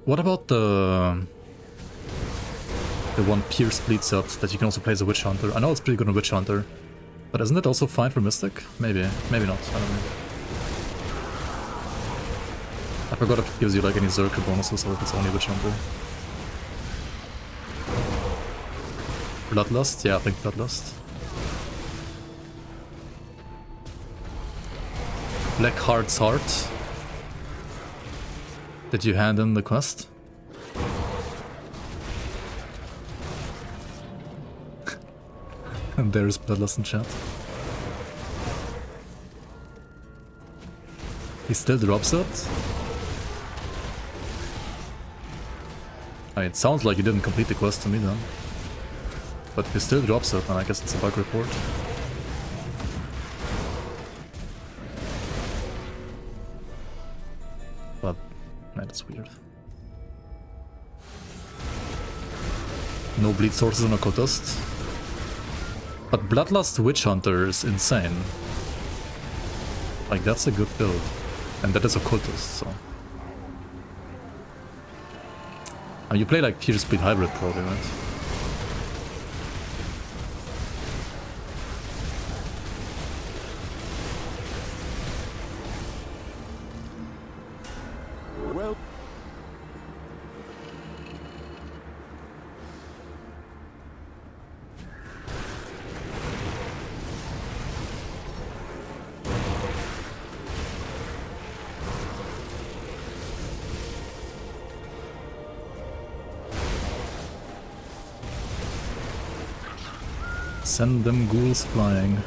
What about the one Pierce Bleed set that you can also play as a Witch Hunter? I know it's pretty good on Witch Hunter, but isn't it also fine for Mystic? Maybe, maybe not, I don't know. I forgot if it gives you like any Zerker bonuses or if it's only Witch Hunter. Bloodlust? Yeah, I think Bloodlust. Black Heart's Heart. Did you hand in the quest? And there's Bloodlust in chat. He still drops it? I mean, it sounds like he didn't complete the quest to me then. But if he still drops it, then I guess it's a bug report. But, man, that's weird. No bleed sources on Occultist. But Bloodlust Witch Hunter is insane. Like, that's a good build. And that is Occultist, so... I mean, you play like Pierce Bleed Hybrid probably, right?
Well...
Send them ghouls flying.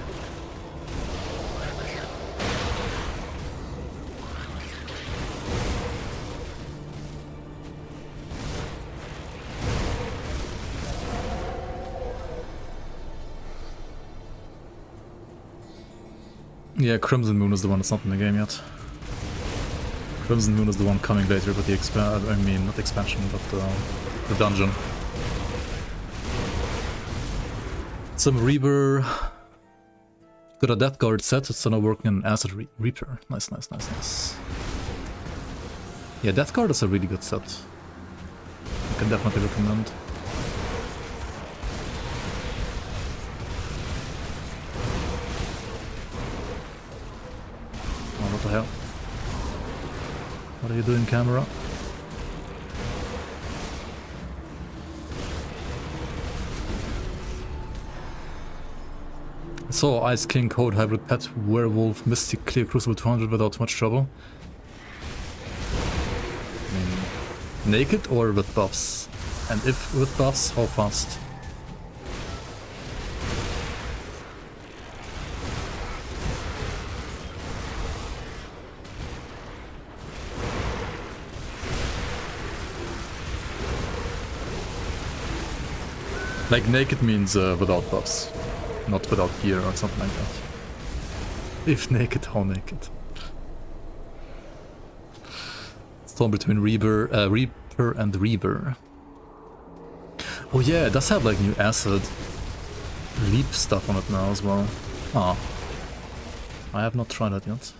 Yeah, Crimson Moon is the one that's not in the game yet. Crimson Moon is the one coming later, but the I mean, not the expansion, but the dungeon. Some Reaver. Got a Death Guard set, it's now working on Acid Reaper. Nice, nice, nice, nice. Yeah, Death Guard is a really good set. I can definitely recommend. Oh, what the hell? What are you doing, camera? So, Ice King, Code, Hybrid Pet, Werewolf, Mystic, clear Crucible 200 without too much trouble. I mean, naked or with buffs? And if with buffs, how fast? Like, naked means without buffs. Not without gear or something like that. If naked, how naked? Storm between Reaper and Reaver. Oh yeah, it does have like new acid leap stuff on it now as well. Ah, I have not tried that yet.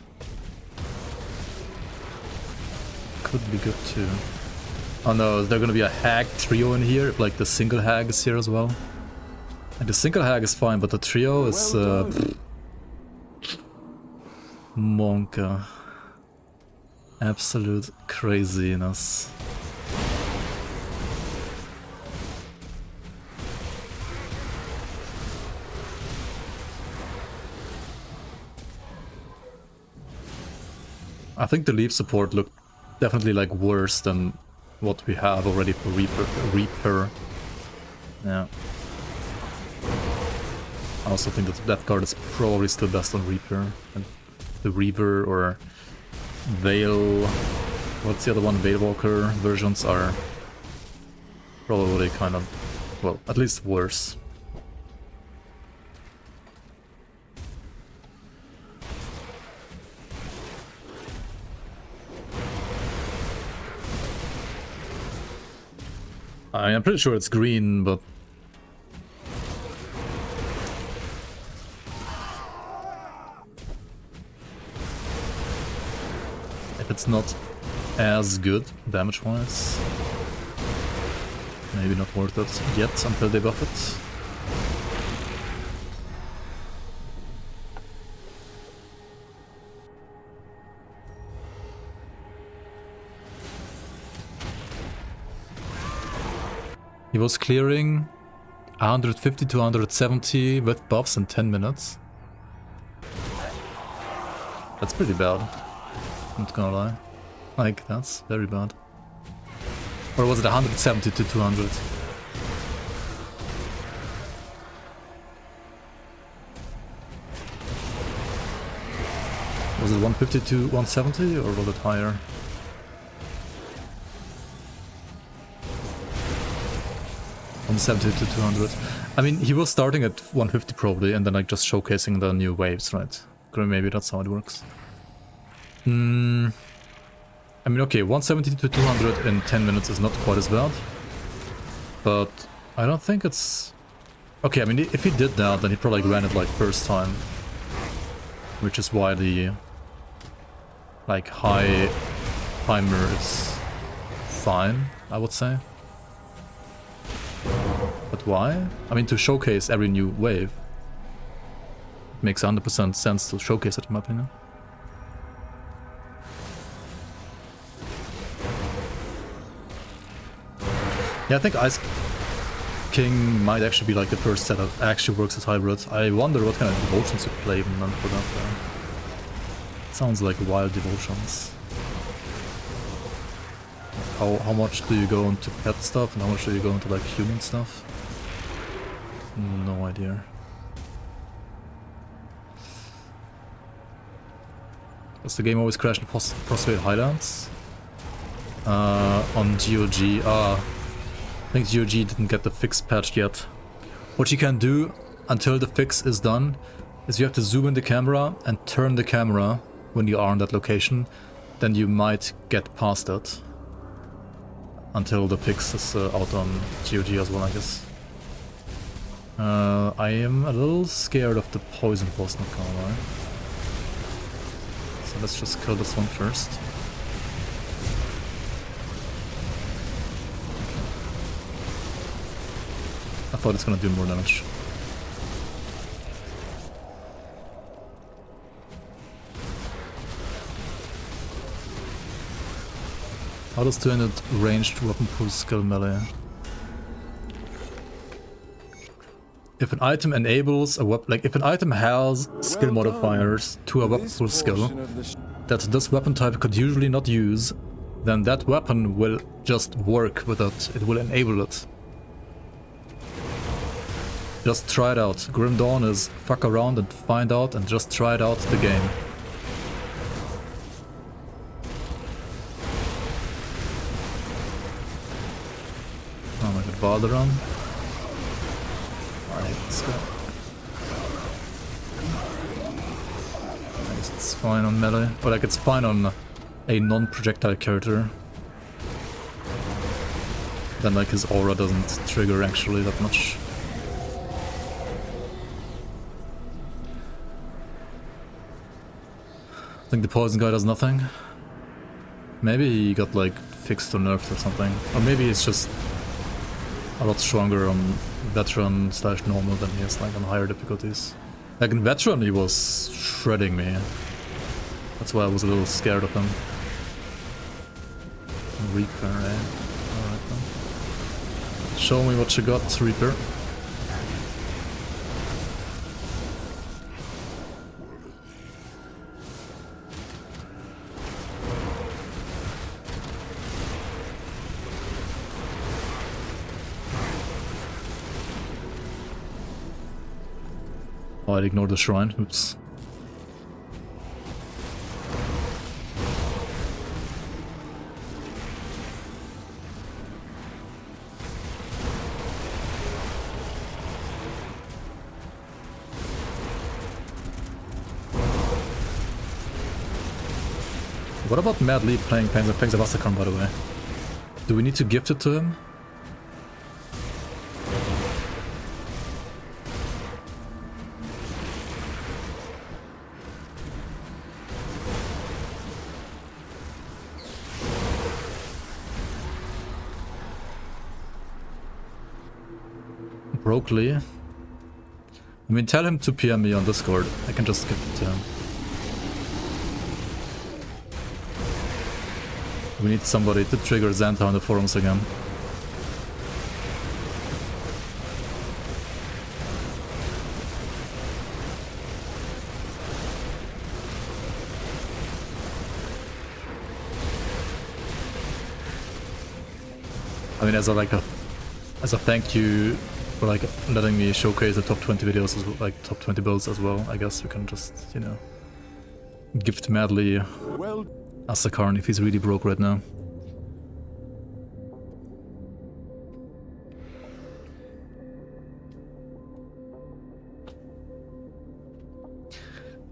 Could be good too. Oh no, is there gonna be a hag trio in here? If like the single hag is here as well? And the single hag is fine, but the trio is Monka. Absolute craziness. I think the leaf support looked definitely like worse than what we have already for Reaper. Yeah. I also think that that card is probably still best on Reaper. And the Reaver or Veil, what's the other one? Veilwalker versions are probably kind of, well, at least worse. I'm pretty sure it's green, but if it's not as good damage-wise, maybe not worth it yet until they buff it. He was clearing 150 to 170 with buffs in 10 minutes. That's pretty bad, not gonna lie. Like, that's very bad. Or was it 170 to 200? Was it 150 to 170 or was it higher? From 70 to 200. I mean, he was starting at 150 probably, and then like just showcasing the new waves, right? Maybe that's how it works. I mean, okay, 170 to 200 in 10 minutes is not quite as bad. But I don't think it's... Okay, I mean, if he did that, then he probably ran it like first time. Which is why the... like, high timer is fine, I would say. But why? I mean, to showcase every new wave. It makes 100% sense to showcase it, in my opinion. Yeah, I think Ice King might actually be like the first set that actually works as hybrid. I wonder what kind of devotions you play even then for that. Sounds like wild devotions. How much do you go into pet stuff and how much do you go into like human stuff? No idea. Does the game always crash in Prostrate Highlands? On GOG. I think GOG didn't get the fix patched yet. What you can do until the fix is done is you have to zoom in the camera and turn the camera when you are on that location. Then you might get past it. Until the fix is out on GOG as well, I guess. I am a little scared of the poison boss, not gonna lie. So let's just kill this one first. I thought it's gonna do more damage. How does 200 ranged weapon pull skill melee? If an item enables a weapon, like if an item has skill modifiers to a weapon pull skill that this weapon type could usually not use, then that weapon will just work with it. It will enable it. Just try it out. Grim Dawn is fuck around and find out and just try it out the game. Oh my god, Valderon. Alright, let's go. I guess it's fine on melee. Or like it's fine on a non-projectile character. Then like his aura doesn't trigger actually that much. I think the poison guy does nothing. Maybe he got like fixed or nerfed or something. Or maybe he's just a lot stronger on veteran / normal than he is like on higher difficulties. Like in veteran he was shredding me. That's why I was a little scared of him. Reaper, eh? Alright then. Show me what you got, Reaper. Oh, I ignored the shrine. Oops. What about Mad Lee playing Fangs of Asterkarn, by the way? Do we need to gift it to him? Broke Lee. I mean, tell him to PM me on Discord. I can just gift it to him. We need somebody to trigger Xanta on the forums again. I mean, as a thank you for like letting me showcase the top 20 videos, as well, like top 20 builds as well. I guess we can just, you know, gift Madly Asterkarn if he's really broke right now.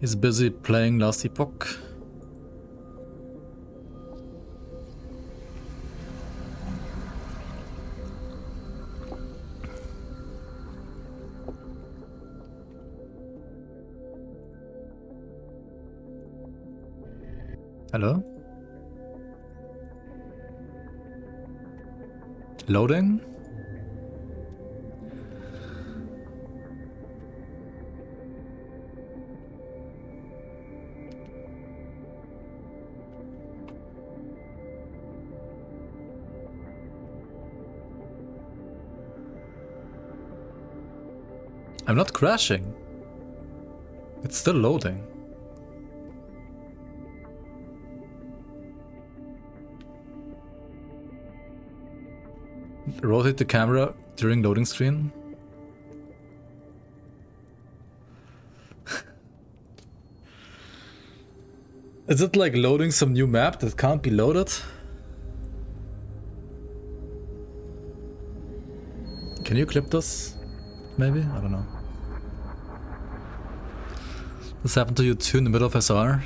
He's busy playing Last Epoch. Hello? Loading? I'm not crashing. It's still loading. Rotate the camera during loading screen. Is it like loading some new map that can't be loaded? Can you clip this? Maybe? I don't know. This happened to you too in the middle of SR?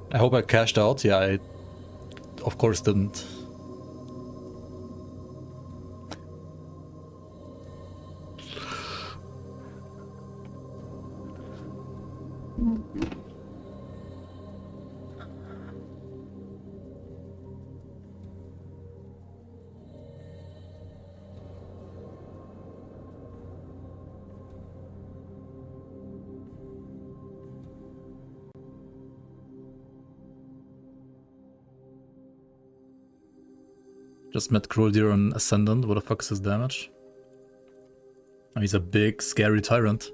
I hope I cashed out. Yeah, I of course didn't. Just met Cruel Deer on Ascendant. What the fuck is his damage? Oh, he's a big, scary tyrant.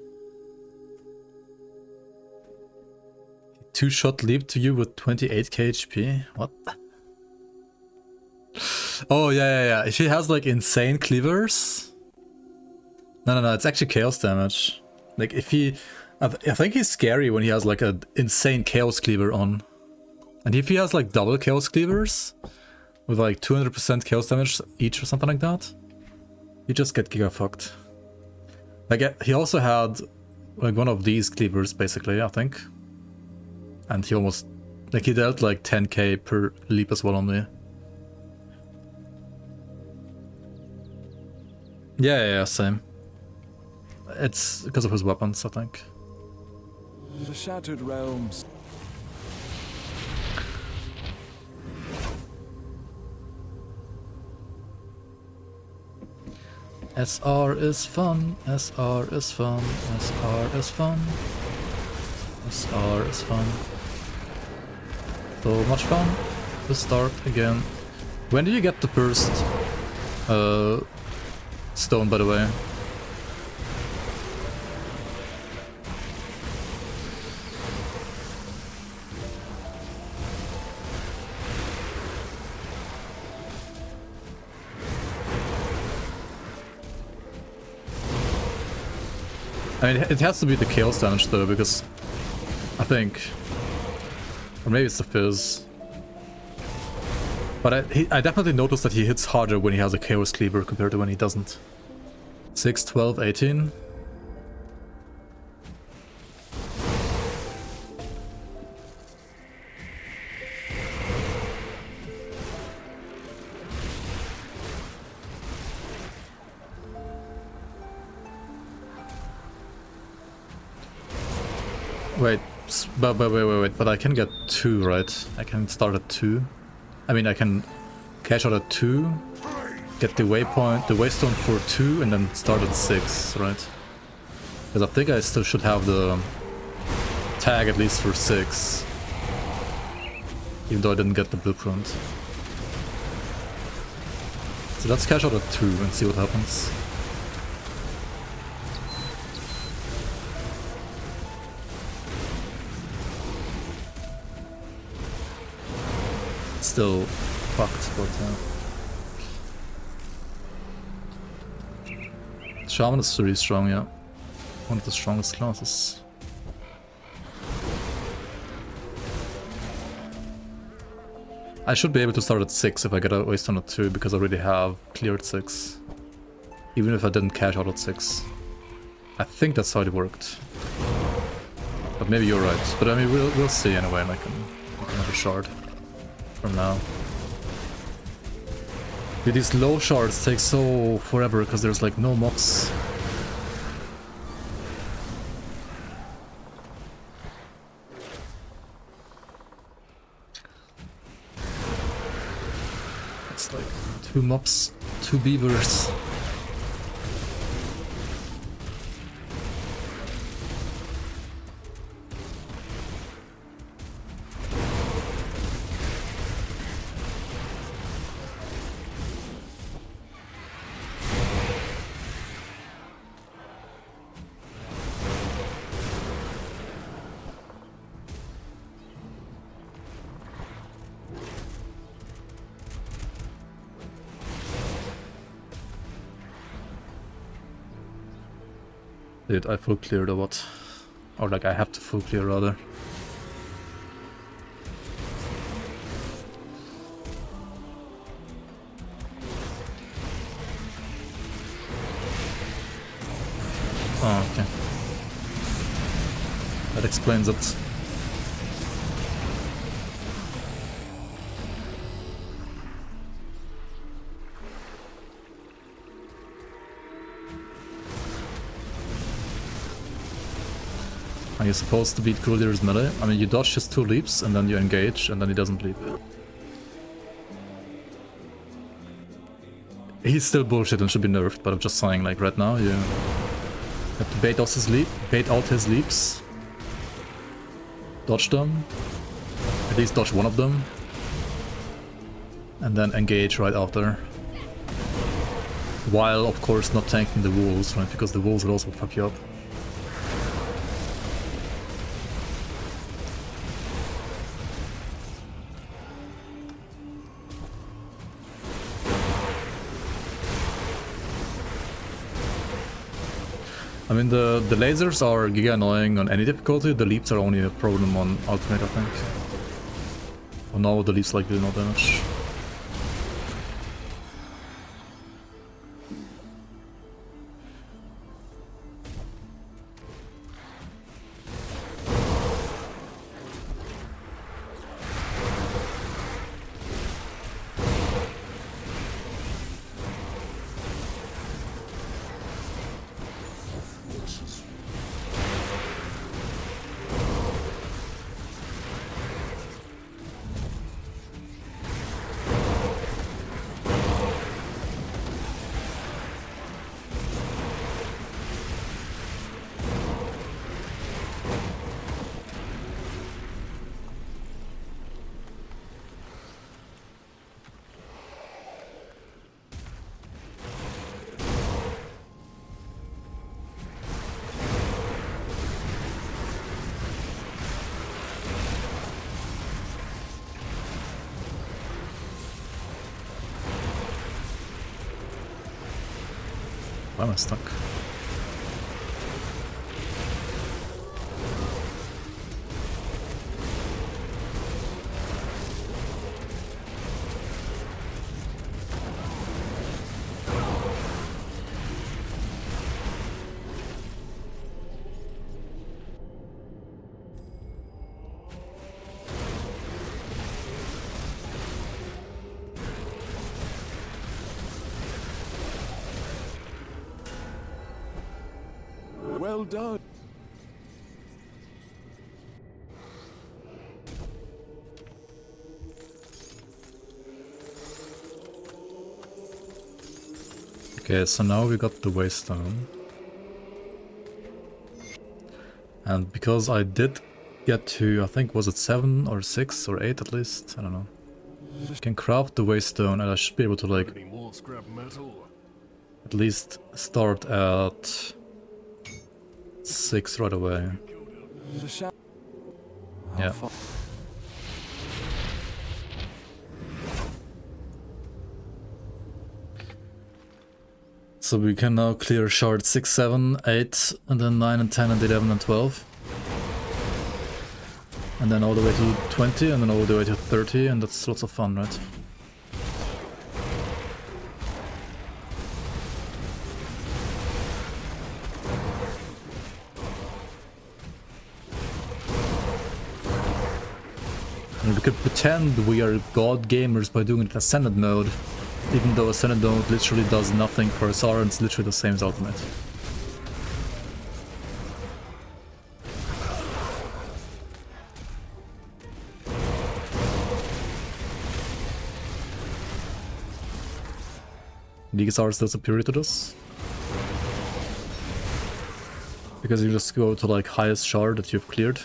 Two-shot leap to you with 28k HP? What? Oh, yeah. If he has like insane cleavers... No, it's actually chaos damage. Like if he... I think he's scary when he has like an insane chaos cleaver on. And if he has like double chaos cleavers... with like 200% chaos damage each or something like that, you just get giga fucked. Like he also had like one of these cleavers basically, I think. And he almost, like he dealt like 10k per leap as well on me. Yeah, same. It's because of his weapons, I think.
The Shattered Realms.
SR is fun, SR is fun, SR is fun, SR is fun. So much fun to start again. When do you get the first stone, by the way? I mean, it has to be the chaos damage though, because I think, or maybe it's the fizz. But I definitely noticed that he hits harder when he has a chaos cleaver compared to when he doesn't. 6, 12, 18. Wait, but I can get 2, right? I can start at 2. I mean, I can cash out at 2, get the waypoint, the waystone for 2, and then start at 6, right? Because I think I still should have the tag at least for 6. Even though I didn't get the blueprint. So let's cash out at 2 and see what happens. Still fucked, but Shaman is really strong, yeah. One of the strongest classes. I should be able to start at 6 if I get a waystone at 2, because I already have cleared 6. Even if I didn't cash out at 6. I think that's how it worked. But maybe you're right. But I mean, we'll see anyway, and I can have a shard. From now. Dude, these low shards take so forever because there's like no mobs. It's like 2 mobs, 2 beavers. Did I full clear or what? Or like I have to full clear rather. Oh, okay. That explains it. Are you supposed to beat Gruldir's melee? I mean, you dodge his 2 leaps and then you engage and then he doesn't leap. He's still bullshit and should be nerfed, but I'm just saying, like right now you have to bait out his leaps, dodge them, at least dodge one of them, and then engage right after. While of course not tanking the wolves, right? Because the wolves will also fuck you up. I mean, the lasers are giga annoying on any difficulty, the leaps are only a problem on ultimate, I think. Oh no, the leaps like do no damage. Why am I stuck?
Well done.
Okay, so now we got the waystone. And because I did get to, I think, was it 7 or 6 or 8 at least? I don't know. I can craft the waystone and I should be able to, like,
Any more scrap metal?
at least start at 6 right away. Yeah. So we can now clear shard 6, 7, 8, and then 9 and 10 and 11 and 12. And then all the way to 20 and then all the way to 30, and that's lots of fun, right? And we could pretend we are god gamers by doing it in Ascended mode, even though Ascended mode literally does nothing for SR and it's literally the same as Ultimate. These are still superior to this. Because you just go to like highest shard that you've cleared.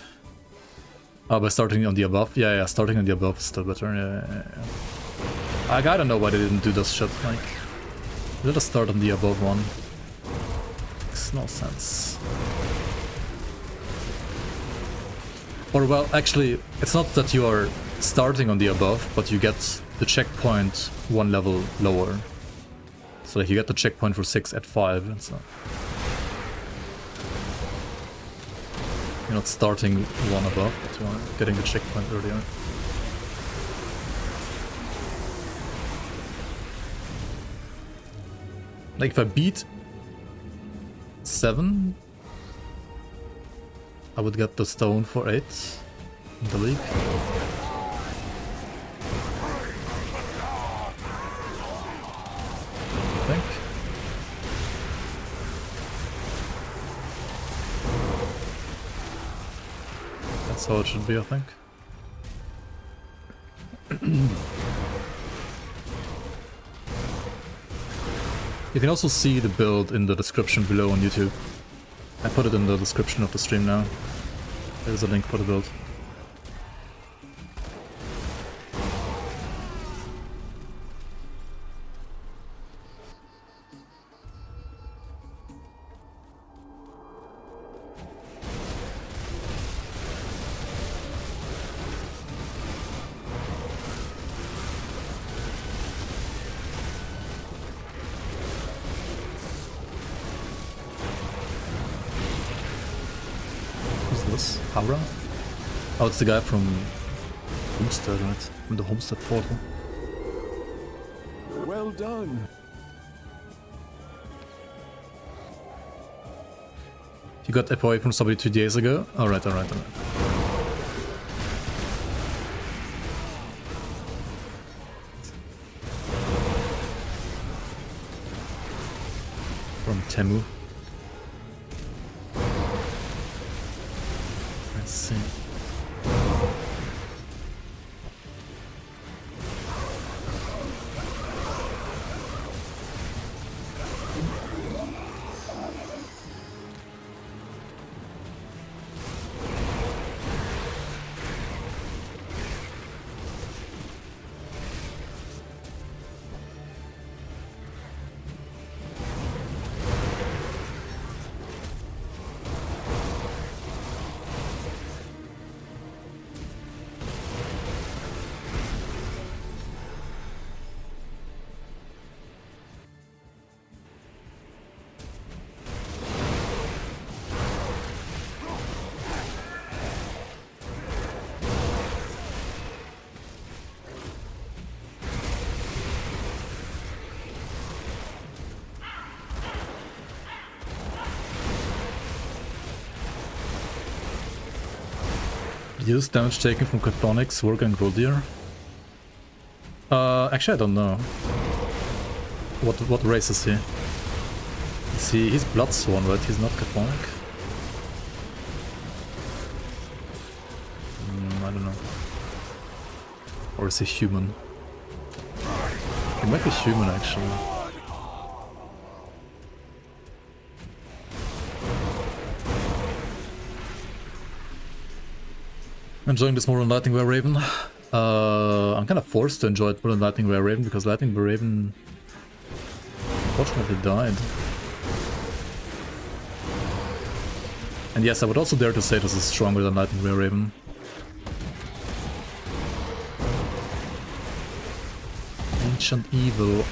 Oh, by starting on the above? Yeah, starting on the above is still better. Yeah. I don't know why they didn't do this shit. Like, let us start on the above one. Makes no sense. Or well, actually, it's not that you are starting on the above, but you get the checkpoint one level lower. So like you get the checkpoint for 6 at 5 and so. You're not starting one above, but you're getting the checkpoint earlier. Like if I beat 7, I would get the stone for 8 in the league. I think. That's how it should be, I think. You can also see the build in the description below on YouTube. I put it in the description of the stream now. There's a link for the build. Oh, it's the guy from Homestead, right? From the Homestead portal.
Well done.
You got FOA from somebody 2 days ago? Alright. From Temu. Let's see. Use damage taken from Cryptonics, Work and Grodier. Actually I don't know. What race is he? He's Bloodsworn, right? He's not Cryptonic? I don't know. Or is he human? He might be human actually. Enjoying this more than Lightning Were Raven. I'm kind of forced to enjoy it more than Lightning Were Raven because Lightning Were Raven unfortunately died. And yes, I would also dare to say this is stronger than Lightning Were Raven. Ancient Evil.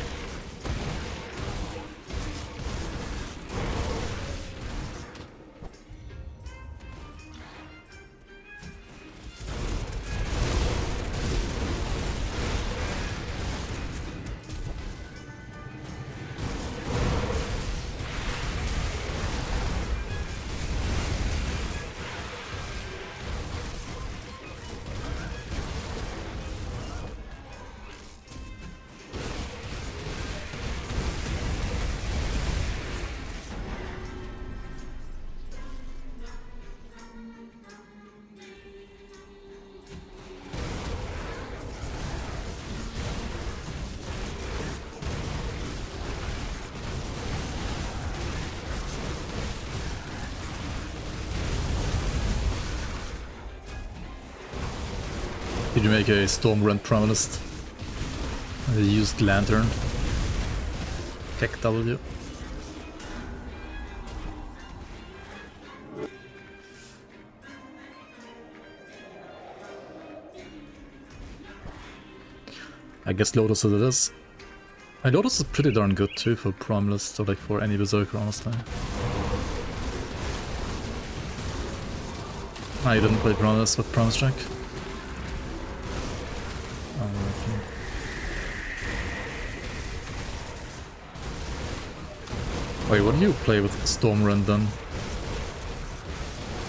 Did you make a Stormrend Primalist? I used Lantern. Tech W. I guess Lotus it is. And Lotus is pretty darn good too for Primalist, or like for any Berserker honestly. I didn't play Primalist with Primal Strike. Wait, what do you play with Stormrend then?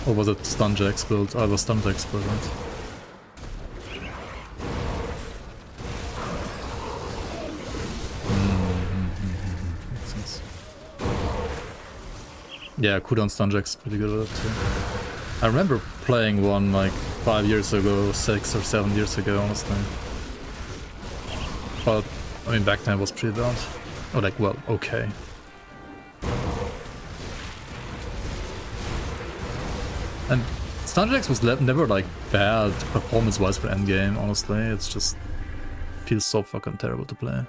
Or was it Stunjack's build? Oh, it was Stunjack's build, right? Makes sense. Yeah, cooldown Stunjack's pretty good at it too. I remember playing one like 5 years ago, 6 or 7 years ago, honestly. But, I mean, back then it was pretty bad. Or like, well, okay. And Stunjax was never like bad performance-wise for endgame, honestly. It's just feels so fucking terrible to play.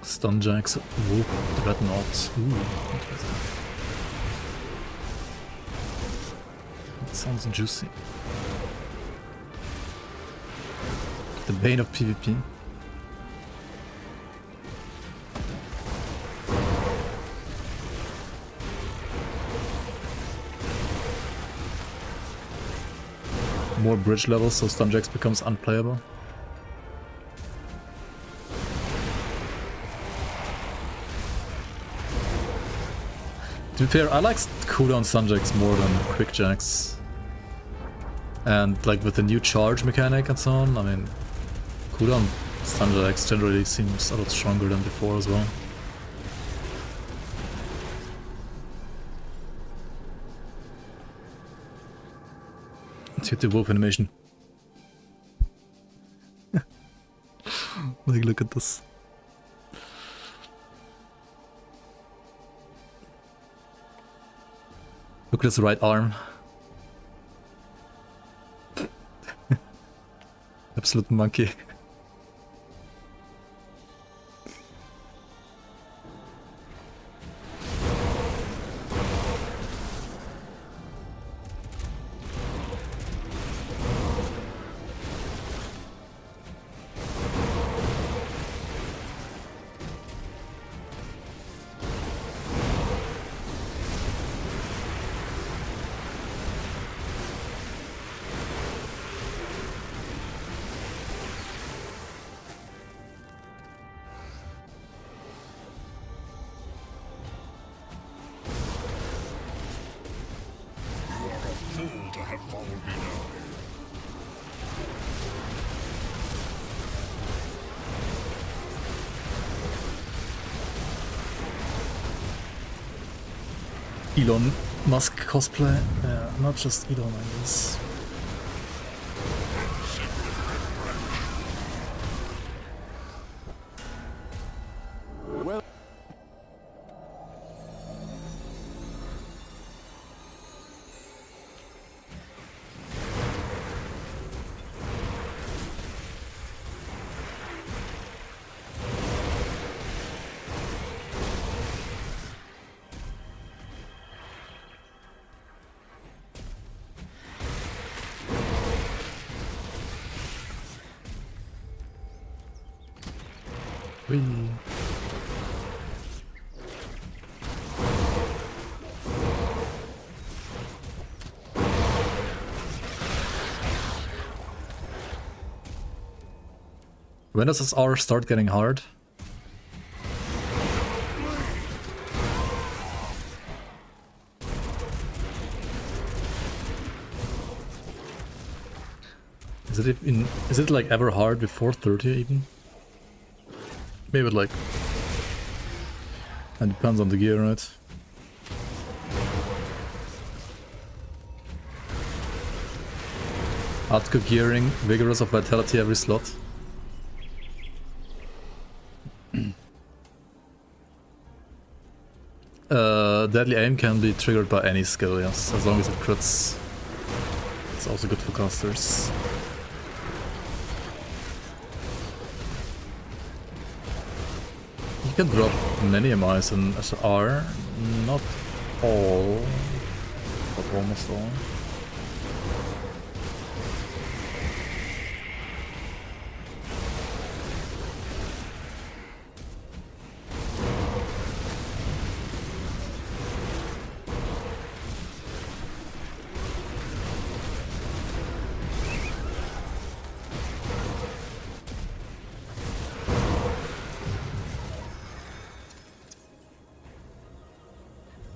Stunjax, whoop, Dreadnought. Ooh, interesting. That sounds juicy. The bane of PvP. More bridge levels, so Stunjax becomes unplayable. To be fair, I like cooldown Stunjax more than Quickjacks. And like with the new charge mechanic and so on, I mean, cooldown Stunjax generally seems a lot stronger than before as well. Let's hit the wolf animation. Like, look at this. Look at his right arm. Absolute monkey. Elon Musk cosplay? Yeah, not just Elon, I guess.
Well,
Whee. When does this R start getting hard? Is it like ever hard before 30 even? Maybe like... It depends on the gear, right? Hardcore gearing, vigorous of vitality every slot. Deadly aim can be triggered by any skill, yes, as long as it crits. It's also good for casters. You can drop many MIs in SR, not all, but almost all.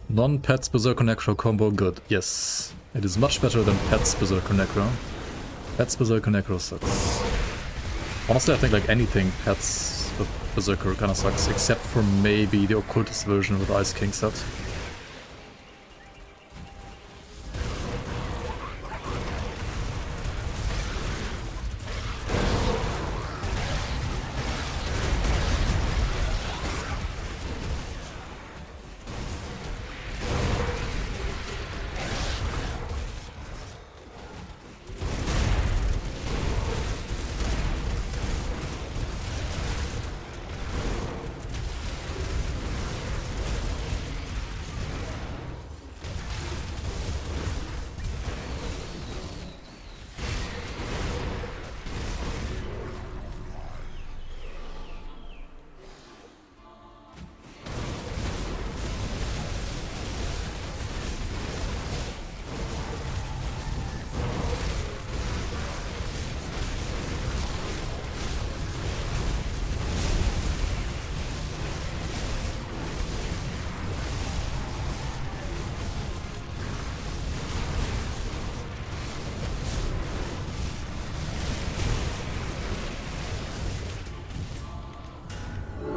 Non-Pets Berserker Necro combo good. Yes. It is much better than Pets Berserker Necro. Pets Berserker Necro sucks. Honestly, I think like anything Pets Berserker kinda sucks, except for maybe the Occultist version with Ice King set.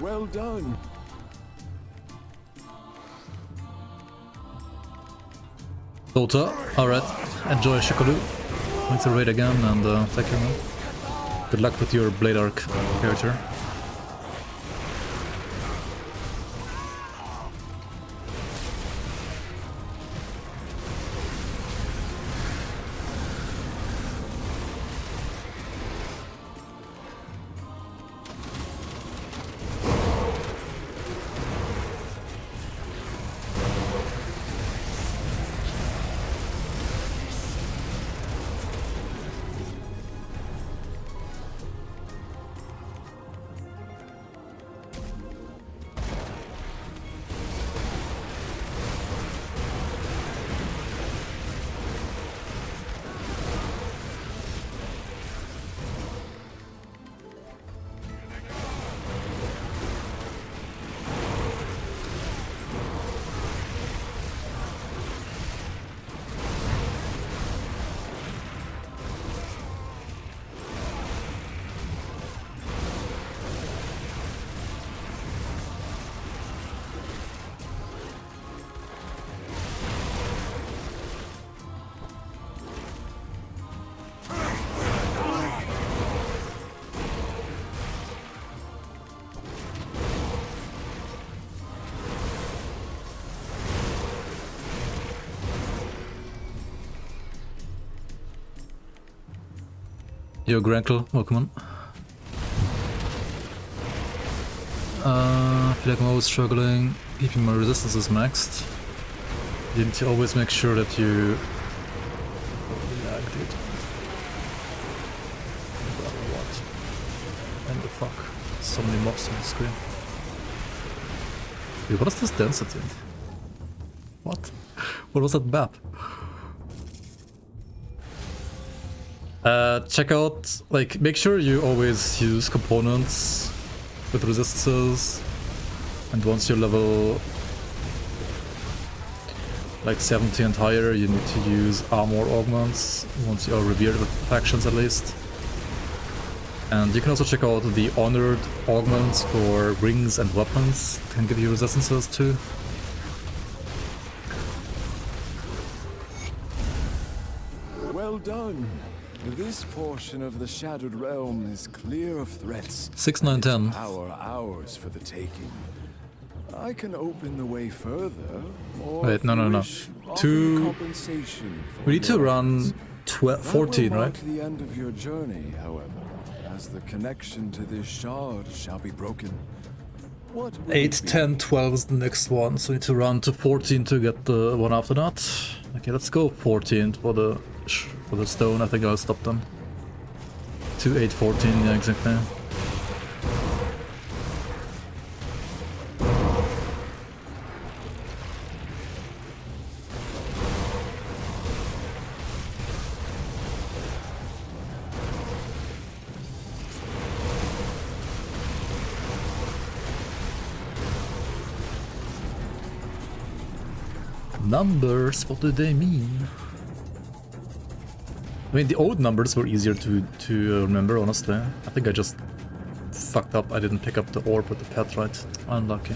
well done.
Dota, alright. Enjoy Shikalu. Thanks to raid again and take care, man. Good luck with your Blade Arc character. Yo, Grankle, welcome on. I feel like I'm always struggling keeping my resistances maxed. You need to always make sure that you... Lag, dude. What? And the fuck? So many mobs on the screen. Dude, what is this density? What? What was that map? Check out, like, make sure you always use components with resistances, and once you're level like 70 and higher, you need to use armor augments, once you are revered with factions at least. And you can also check out the honored augments for rings and weapons, can give you resistances too.
Well done. This portion of the Shattered Realm is clear of threats.
6, 9, 10.
Ours for the taking. I can open the way further. Or
Wait, no. We need to run 14, right?
The end of your journey, however, as the connection to this shard shall be broken.
8, 10, 12 is the next one, so we need to run to 14 to get the one after that. Okay, let's go 14 for the stone. I think I'll stop them. 2, 8, 14, yeah, exactly. Numbers, what do they mean? I mean, the old numbers were easier to remember, honestly. I think I just fucked up. I didn't pick up the orb with the pet, right? Unlucky.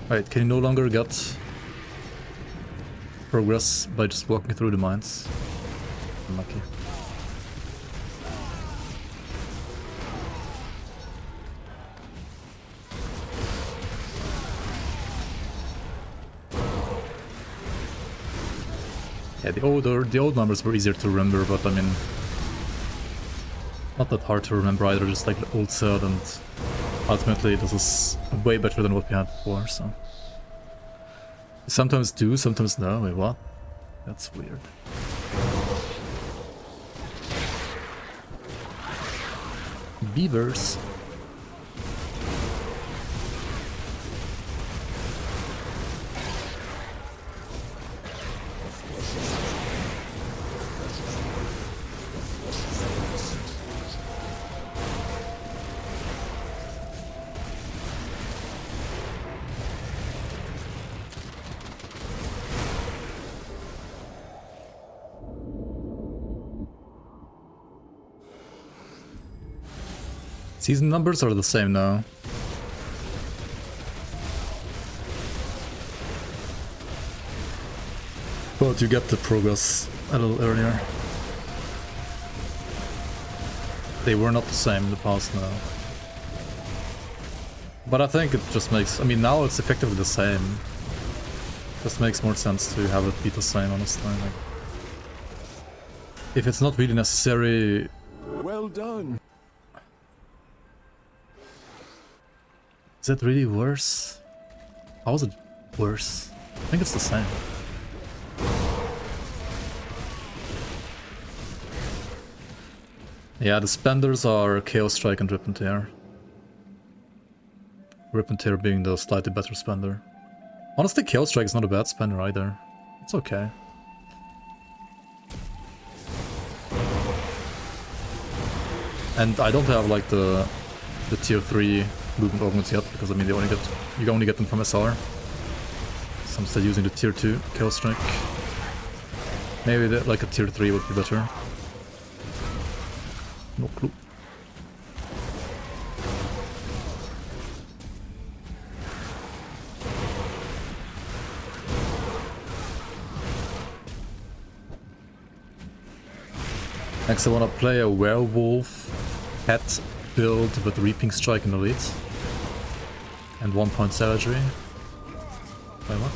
Wait, can you no longer get progress by just walking through the mines? Unlucky. Yeah, the old numbers were easier to remember, but I mean, not that hard to remember either, just like the old set, and ultimately this is way better than what we had before, so. Sometimes do, sometimes no, wait, what? That's weird. Beavers. Season numbers are the same now. But you get the progress a little earlier. They were not the same in the past now. But I think it just makes... I mean, now it's effectively the same. Just makes more sense to have it be the same, honestly. Like, if it's not really necessary...
Well done.
Is it really worse? How is it worse? I think it's the same. Yeah, the spenders are Chaos Strike and Rip and Tear. Rip and Tear being the slightly better spender. Honestly, Chaos Strike is not a bad spender either. It's okay. And I don't have like the tier 3 movement augments yet, because I mean you only get them from SR. So I'm still using the tier 2 Chaos Strike. Maybe like a tier 3 would be better. No clue. Next I wanna play a Werewolf pet build with Reaping Strike and Elite. And 1 point savagery. Wait, what?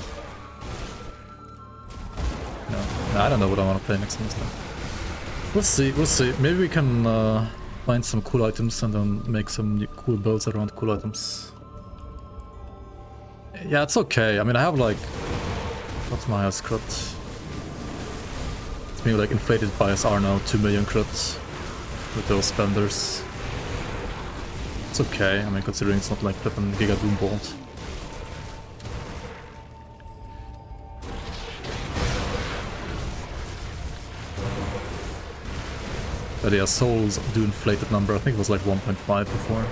No, I don't know what I want to play next time. We'll see, we'll see. Maybe we can find some cool items and then make some new cool builds around cool items. Yeah, it's okay. I mean, I have like... What's my highest crit? It's maybe like inflated by SR now, 2 million crits with those spenders. It's okay, I mean, considering it's not like flipping Giga Doom Bolt. But yeah, souls do inflated number. I think it was like 1.5 before.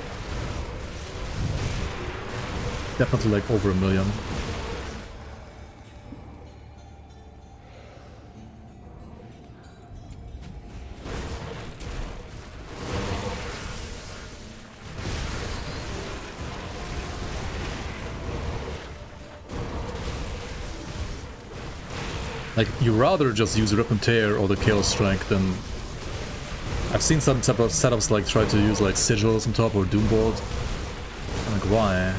Definitely like over 1 million. Like, you rather just use Rip and Tear or the Chaos Strike than... I've seen some type of setups like try to use like Sigils on top or Doombolt. I'm like, why?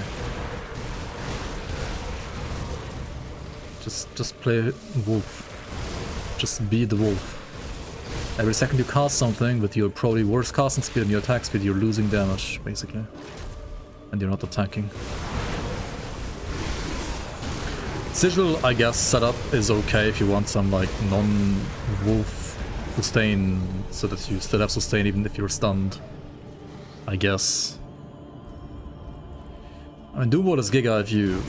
Just play Wolf. Just be the Wolf. Every second you cast something with your probably worse casting speed and your attack speed, you're losing damage, basically. And you're not attacking. Sigil, I guess, setup is okay if you want some like non-Wolf sustain, so that you still have sustain even if you're stunned, I guess. I mean, Doombolt is Giga if you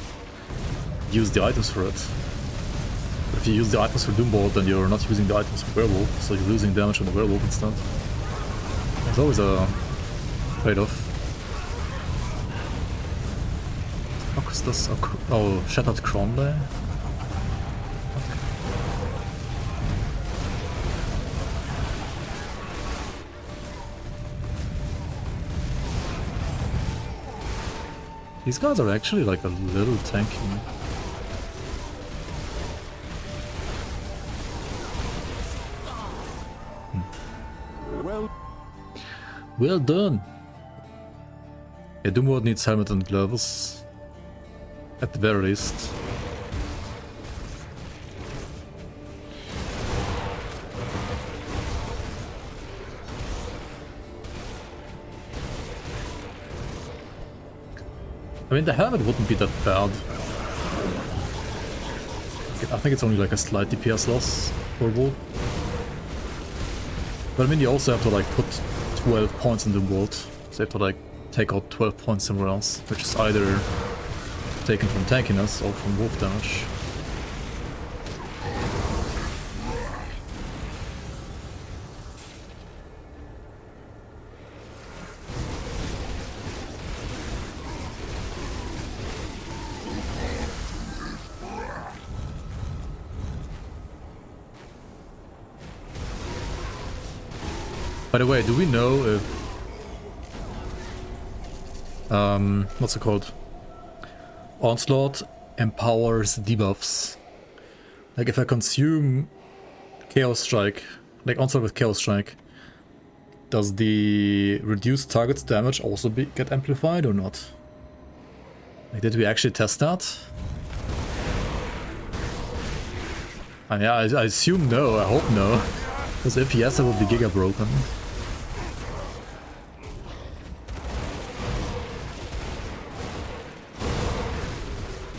use the items for it. But if you use the items for Doombolt, then you're not using the items for Werewolf, so you're losing damage on the Werewolf instead. There's always a trade-off. What is this? Oh, Shattered Cromley? These guys are actually like a little tanky. Well done! Yeah, Doombolt needs helmet and gloves. At the very least. I mean, the helmet wouldn't be that bad. I think it's only like a slight DPS loss for Wolf. But I mean, you also have to like put 12 points in the Doombolt. So you have to like take out 12 points somewhere else, which is either taken from tankiness or from Wolf damage. By the way, do we know if... what's it called? Onslaught empowers debuffs. Like if I consume Chaos Strike, like Onslaught with Chaos Strike, does the reduced target's damage also get amplified or not? Like, did we actually test that? I mean, I assume no, I hope no. Because if yes, I would be giga broken.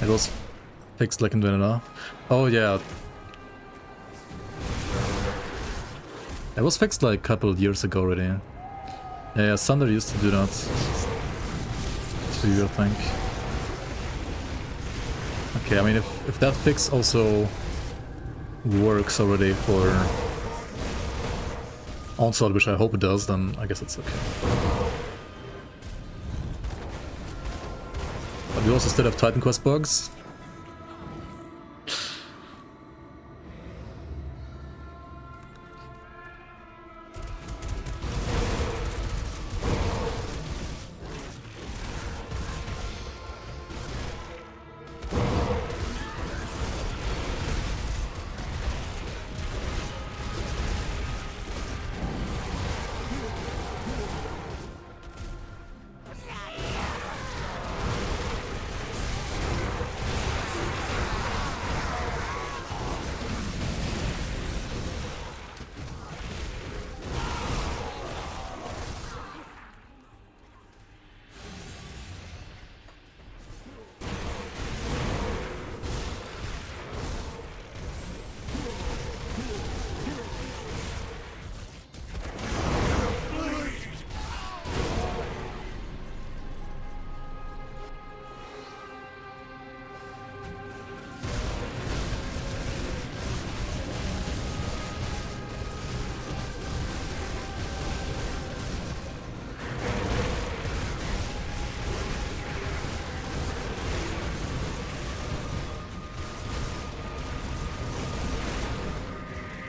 It was fixed like in vanilla. Oh yeah. It was fixed like a couple of years ago already. Yeah, Thunder used to do that. Too, I think. Okay, I mean if that fix also works already for Onslaught, which I hope it does, then I guess it's okay. But we also still have Titan Quest bugs.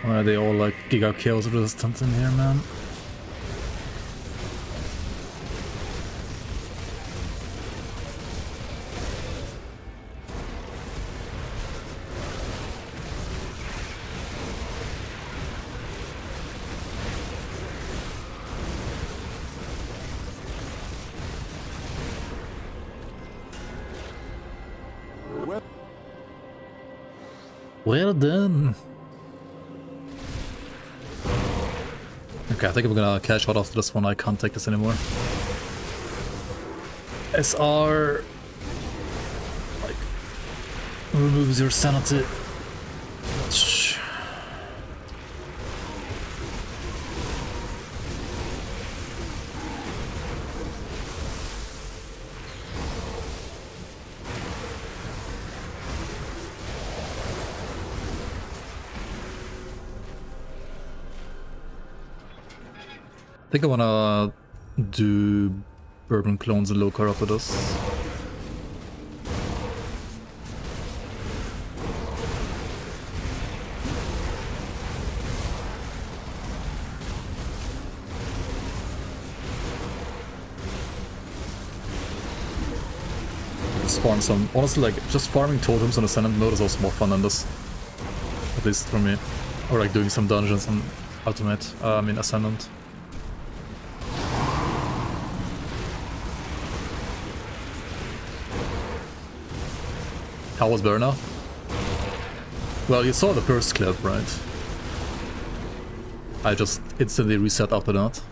Why are they all like Giga Chaos resistant in here, man? Well done. Okay, I think I'm gonna cash out after this one. I can't take this anymore. SR like removes your sanity. I think I wanna do Bourbon Clones and Locar after this. Just farm some. Honestly, like, just farming totems on Ascendant mode is also more fun than this. At least for me. Or like doing some dungeons on Ultimate, Ascendant. How was Burner? Well, you saw the first clip, right? I just instantly reset after that.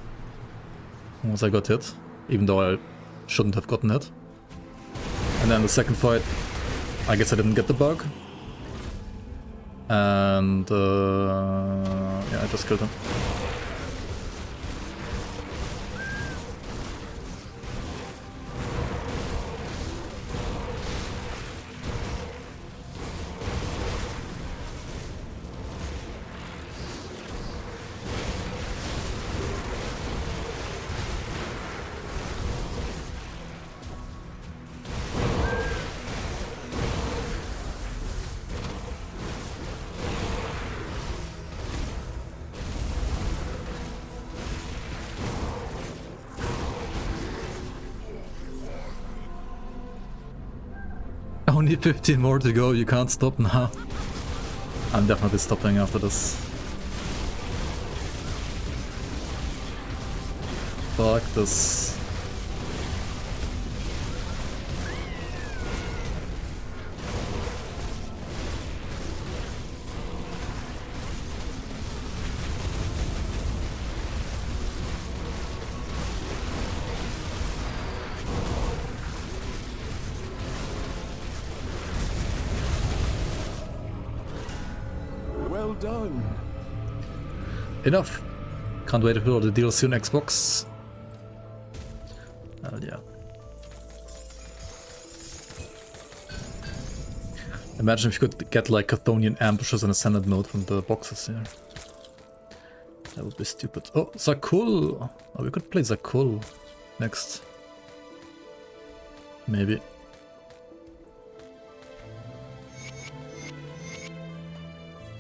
Once I got hit, even though I shouldn't have gotten hit. And then the second fight, I guess I didn't get the bug. And yeah, I just killed him. Only 15 more to go, you can't stop now. I'm definitely stopping after this. Fuck this.
Well done.
Enough. Can't wait for the DLC on Xbox. Hell yeah. Imagine if you could get like Chthonian ambushes in Ascendant mode from the boxes here. That would be stupid. Oh, Zakul! Oh, we could play Zakul next. Maybe.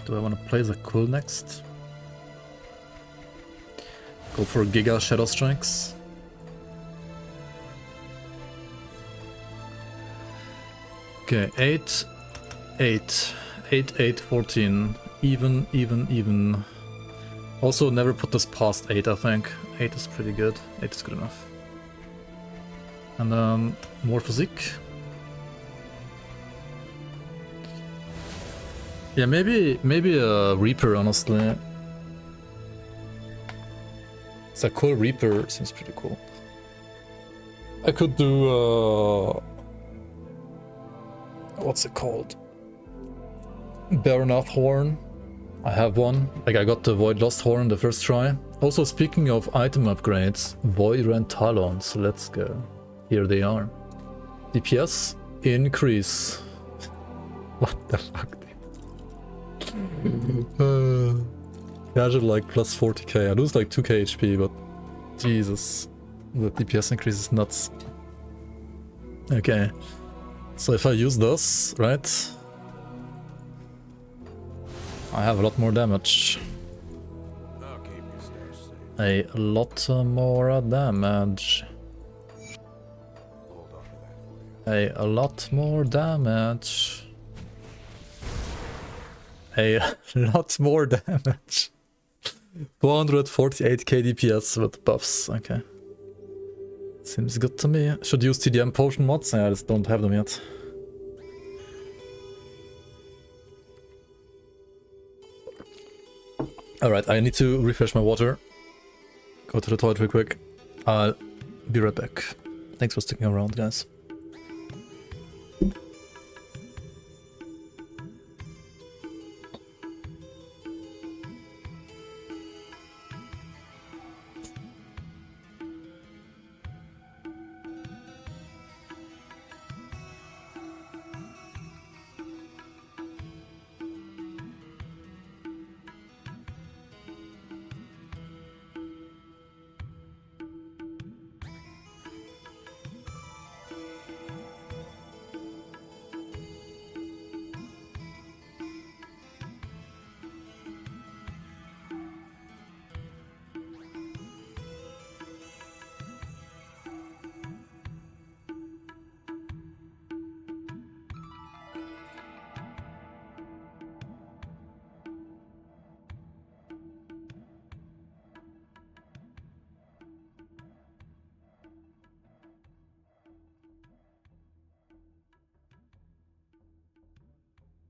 Do I want to play Zakul next? Go for Giga Shadow Strikes. Okay, 8, 8, 8, 8, 14. Even, even, even. Also, never put this past 8, I think. 8 is pretty good. 8 is good enough. And then more physique. Yeah, maybe a Reaper, honestly. It's a cool Reaper, seems pretty cool. I could do what's it called? Baronath Horn. I have one. Like, I got the Void Lost Horn the first try. Also, speaking of item upgrades, Void Talons. Let's go. Here they are. DPS increase. What the fuck? Casual like plus 40k. I lose like 2k HP, but Jesus, the DPS increase is nuts. Okay, so if I use this, right? I have a lot more damage.
I'll keep your stash safe.
A lot more damage.
Hold on to that for you.
A lot more damage. A lot more damage. 448k DPS with buffs. Okay. Seems good to me. Should use TDM potion mods. I just don't have them yet. Alright, I need to refresh my water. Go to the toilet real quick. I'll be right back. Thanks for sticking around, guys.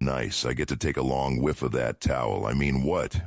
Nice, I get to take a long whiff of that towel. I mean, what?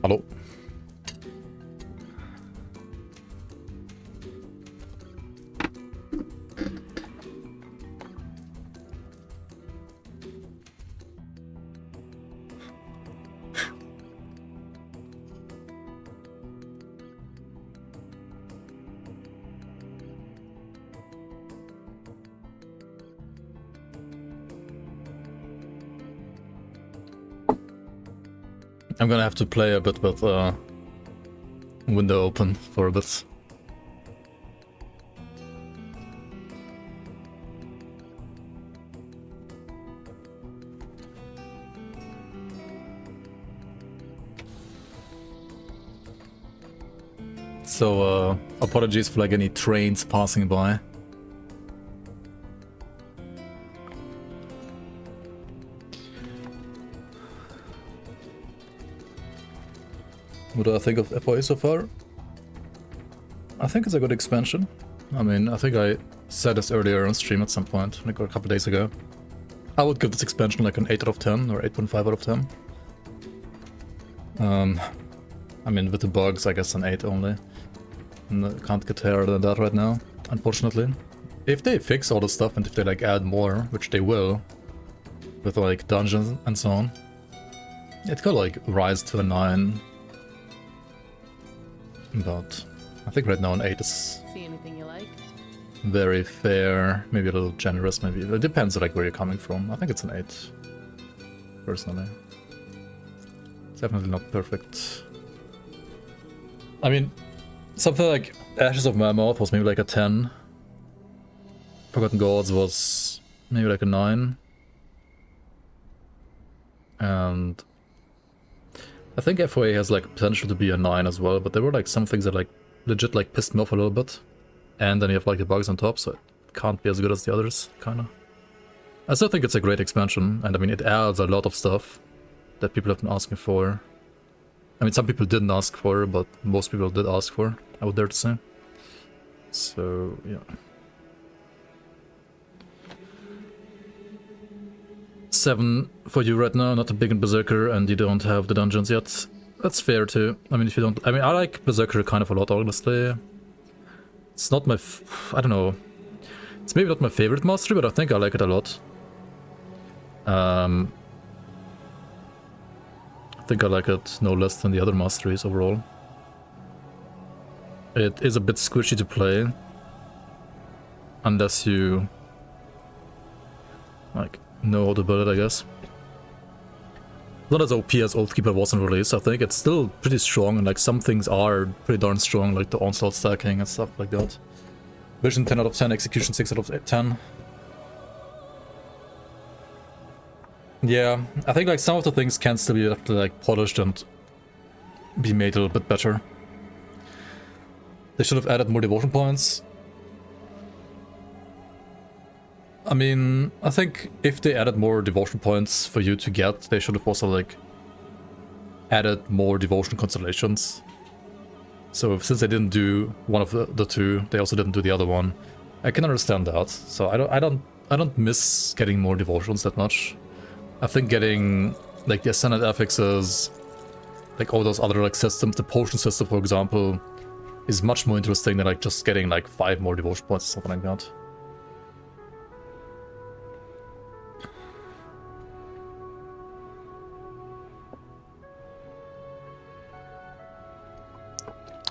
Hello. I'm gonna have to play a bit with window open for a bit. So apologies for like any trains passing by. What do I think of FOA so far? I think it's a good expansion. I mean, I think I said this earlier on stream at some point, like a couple days ago. I would give this expansion like an 8 out of 10 or 8.5 out of 10. I mean, with the bugs, I guess an 8 only. And I can't get higher than that right now, unfortunately. If they fix all the stuff and if they like add more, which they will, with like dungeons and so on, it could like rise to a 9. But I think right now an 8 is
See anything you like?
very fair, maybe a little generous, maybe. It depends like where you're coming from. I think it's an 8, personally. It's definitely not perfect. I mean, something like Ashes of Mammoth was maybe like a 10. Forgotten Gods was maybe like a 9. And I think FOA has like potential to be a 9 as well, but there were like some things that like legit like pissed me off a little bit. And then you have like the bugs on top, so it can't be as good as the others, kinda. I still think it's a great expansion, and I mean it adds a lot of stuff that people have been asking for. I mean, some people didn't ask for, but most people did ask for, I would dare to say. So, yeah. 7 for you right now, not a big Berserker, and you don't have the dungeons yet. That's fair too. I mean, if you don't... I mean, I like Berserker kind of a lot, honestly. It's not my... I don't know. It's maybe not my favorite mastery, but I think I like it a lot. I think I like it no less than the other masteries overall. It is a bit squishy to play. Unless you... like, know how to build it, I guess. Not as OP as Oathkeeper was in release, I think. It's still pretty strong, and like some things are pretty darn strong, like the onslaught stacking and stuff like that. Vision 10 out of 10, execution 6 out of 10. Yeah, I think like some of the things can still be like polished and be made a little bit better. They should have added more devotion points. I mean, I think if they added more devotion points for you to get, they should have also like added more devotion constellations. So since they didn't do one of the two, they also didn't do the other one. I can understand that. So I don't miss getting more devotions that much. I think getting like the Ascended Affixes, like all those other like systems, the potion system for example, is much more interesting than like just getting like 5 more devotion points or something like that.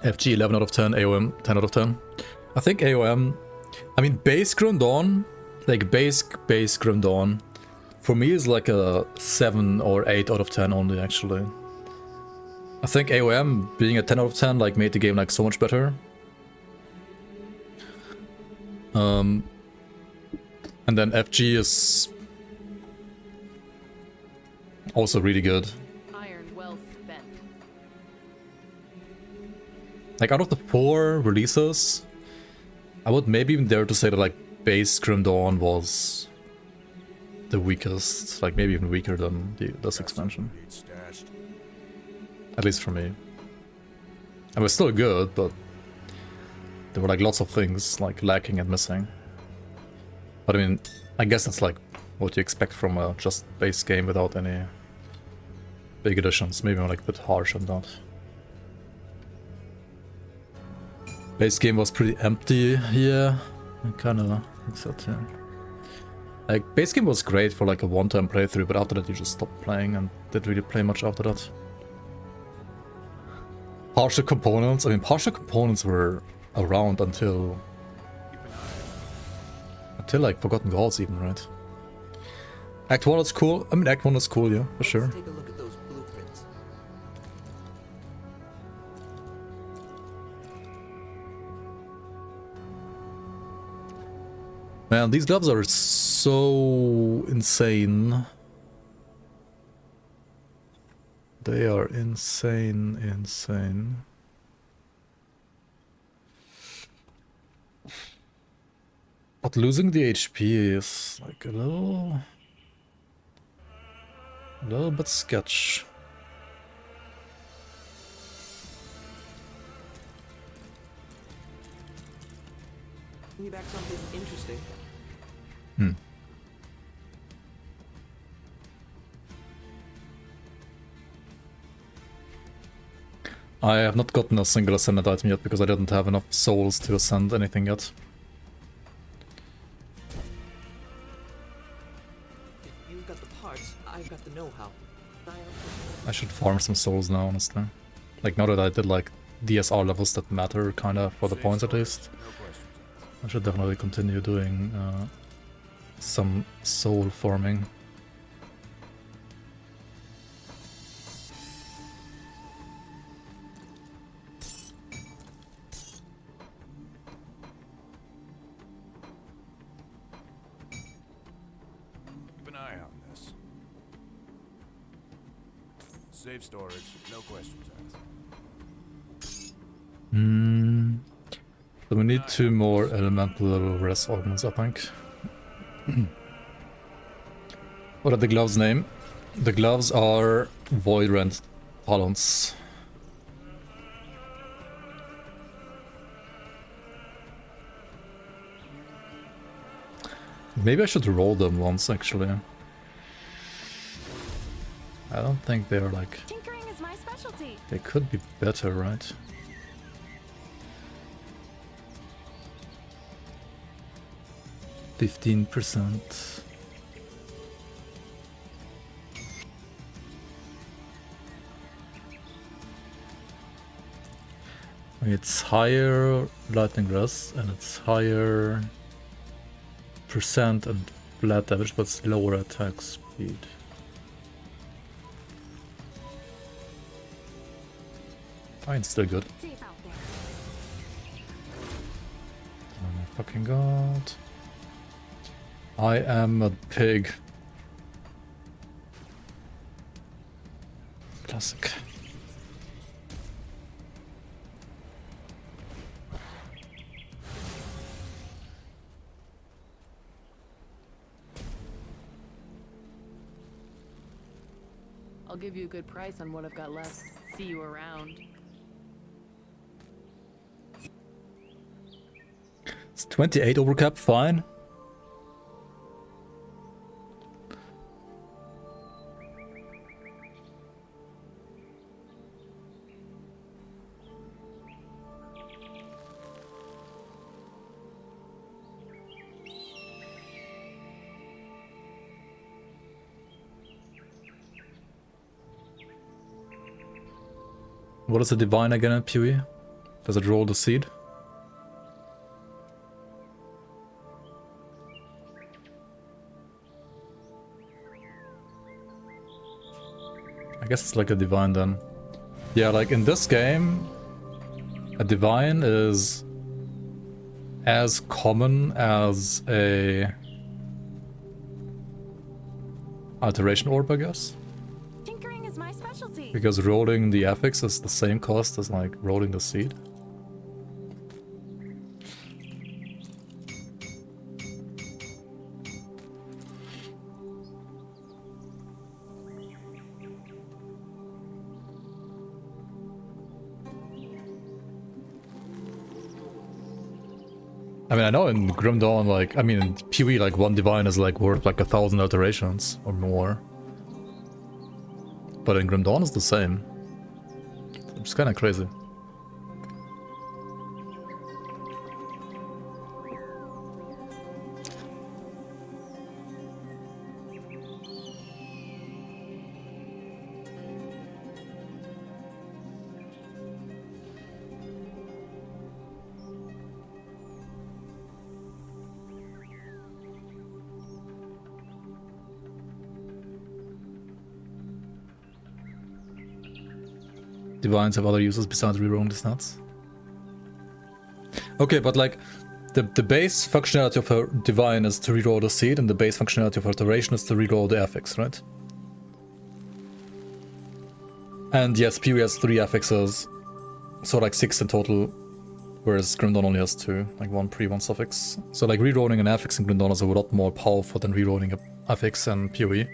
FG 11 out of 10, AOM 10 out of 10. I think AOM, I mean base Grim Dawn, like base Grim Dawn, for me is like a 7 or 8 out of 10 only actually. I think AOM being a 10 out of 10 like made the game like so much better. And then FG is also really good. Like out of the 4 releases, I would maybe even dare to say that like base Grim Dawn was the weakest, like maybe even weaker than this expansion. At least for me. It was still good, but there were like lots of things like lacking and missing. But I mean, I guess that's like what you expect from a just base game without any big additions. Maybe I'm like a bit harsh on that. Base game was pretty empty here. I kinda think so too. Like, base game was great for like a one-time playthrough, but after that you just stopped playing and didn't really play much after that. Partial components. I mean, partial components were around until like Forgotten Gods even, right? Act 1 is cool. I mean, Act 1 is cool, yeah, for sure.
Take a look at those blueprints.
Man, these gloves are so insane. They are insane. But losing the HP is like a little bit sketch.
Bring me back something interesting.
I have not gotten a single ascended item yet because I didn't have enough souls to ascend anything yet.
If you've got the parts, I've got the know-how.
I should farm some souls now, honestly. Like, now that I did like DSR levels that matter, kinda, for the points at least. I should definitely continue doing some soul farming.
Keep an eye on this. Safe storage, no questions asked.
So we need 2 more elemental res organs, I think. What are the gloves' name? The gloves are Void Rend Talons. Maybe I should roll them once, actually. I don't think they're like...
Tinkering is my specialty.
They could be better, right? %. It's higher lightning rest and it's higher percent and flat damage, but it's lower attack speed. Fine, still good. Oh my fucking god. I am a pig. Classic.
I'll give you a good price on what I've got left. See you around.
It's 28 overcap, fine. What is the divine again at PoE? Does it roll the seed? I guess it's like a divine then. Yeah, like in this game, a divine is as common as a alteration orb, I guess.
Tinkering is my specialty.
Because rolling the affix is the same cost as like rolling the seed. I mean, I know in Grim Dawn, like, I mean, in PoE, like, one divine is, like, worth, like, 1,000 alterations or more. but in Grim Dawn it's the same. It's kind of crazy. Divines have other uses besides rerolling the stats. Okay, but like the base functionality of a divine is to reroll the seed, and the base functionality of alteration is to reroll the affix, right? And yes, PoE has 3 affixes, so like 6 in total, whereas Grim Dawn only has 2, like 1 pre, 1 suffix. So like rerolling an affix in Grim Dawn is a lot more powerful than rerolling an affix and PoE.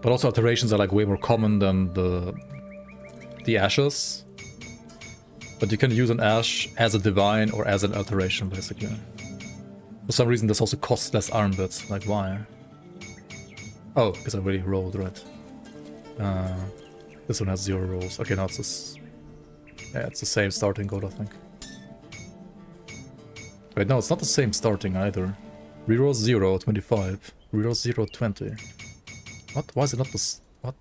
But also alterations are like way more common than the ashes. But you can use an ash as a divine or as an alteration, basically. For some reason this also costs less arm bits. Like why? Oh, because I already rolled, right. This one has 0 rolls. Okay, now it's this. Yeah, it's the same starting goal, I think. Wait, no, it's not the same starting either. Reroll 0, 25. Reroll 0, 20. What? Why is it not this? What?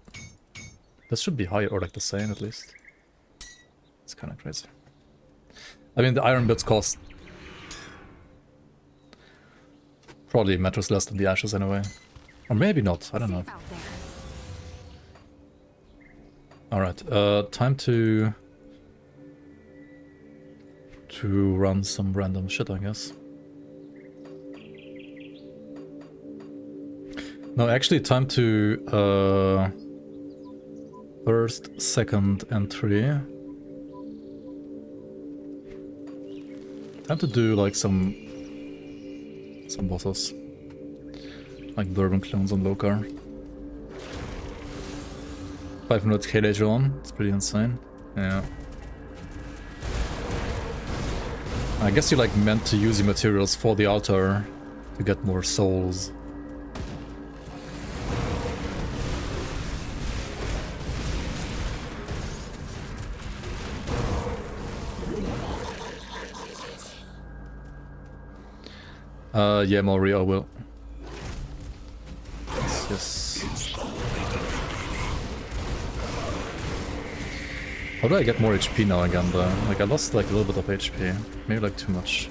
This should be higher, or like the same at least. It's kind of crazy. I mean, the iron bits cost probably matters less than the ashes anyway. Or maybe not, I don't know. Alright, time to run some random shit, I guess. No, actually time to first, second entry. Time to do like some bosses. Like Bourbon clones on Lokar. 500k later on, it's pretty insane. Yeah. I guess you like meant to use your materials for the altar to get more souls. Yeah, Maury, I will. Yes. How do I get more HP now again, though? Like, I lost like a little bit of HP. Maybe like too much.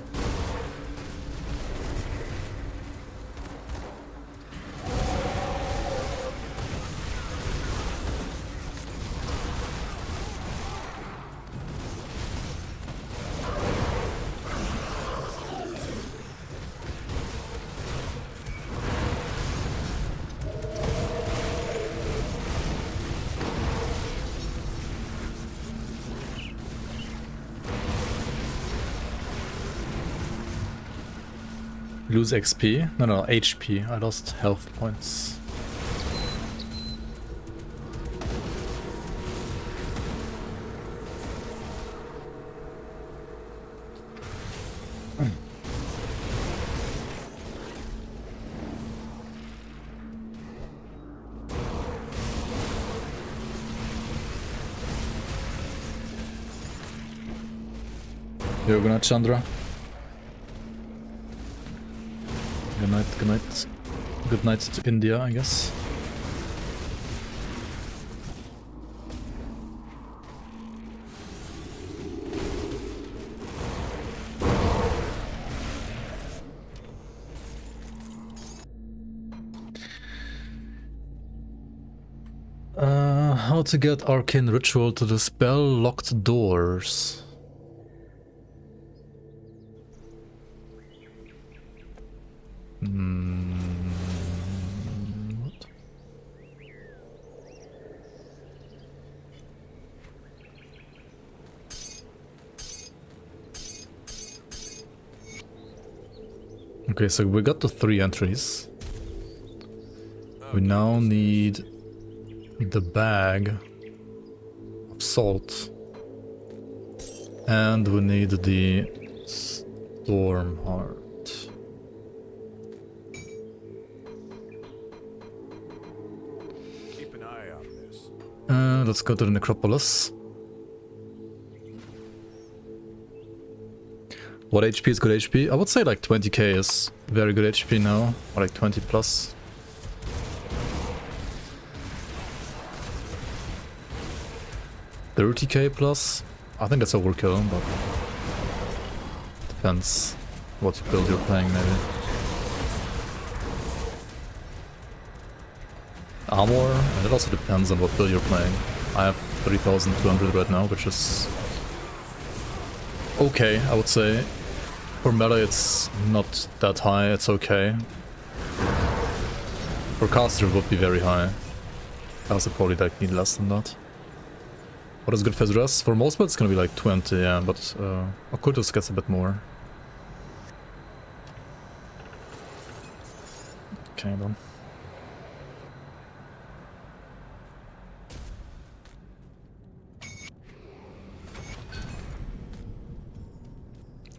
Lose XP? No, HP. I lost health points. Yoganat Chandra. Good night, good night. Good night to India, I guess. How to get arcane ritual to dispel locked doors. What? Okay, so we got the 3 entries. We now need the bag of salt. And we need the Stormheart.
Keep an eye on this.
Let's go to the Necropolis. What HP is good HP? I would say like 20k is very good HP now, or like 20 plus. $30k plus? I think that's overkill, but depends what build you're playing maybe. Armor, and it also depends on what build you're playing. I have 3200 right now, which is okay, I would say. For meta it's not that high, it's okay. For caster it would be very high. I also probably like need less than that. What is good for dress? For most builds it's gonna be like 20, yeah, but Occultus gets a bit more. Okay then.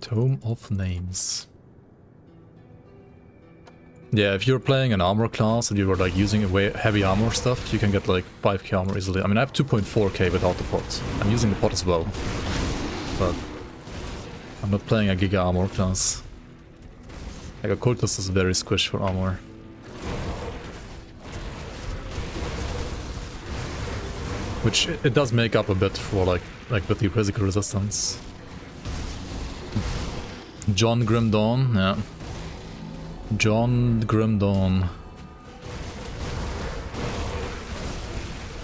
Tome of Names. Yeah, if you're playing an armor class and you were like using way heavy armor stuff, you can get like 5k armor easily. I mean, I have 2.4k without the pot. I'm using the pot as well, but I'm not playing a giga armor class. Like Occultus is very squish for armor. Which it does make up a bit for like with the physical resistance. John Grimdawn, yeah. John Grimdawn.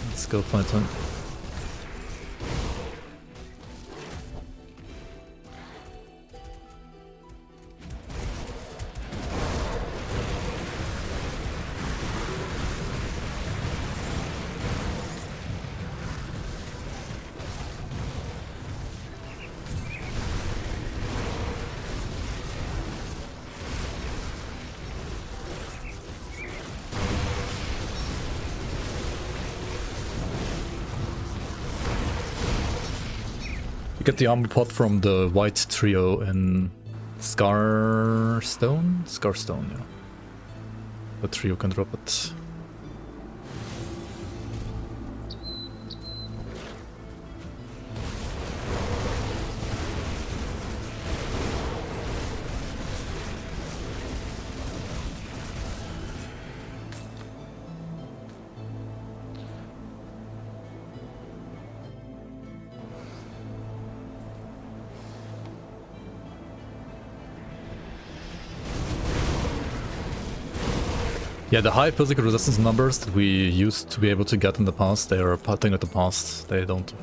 Let's go fight him. You get the armor pot from the white trio in Scarstone? Scarstone, yeah. The trio can drop it. Yeah, the high physical resistance numbers that we used to be able to get in the past, they are a thing of the past. They don't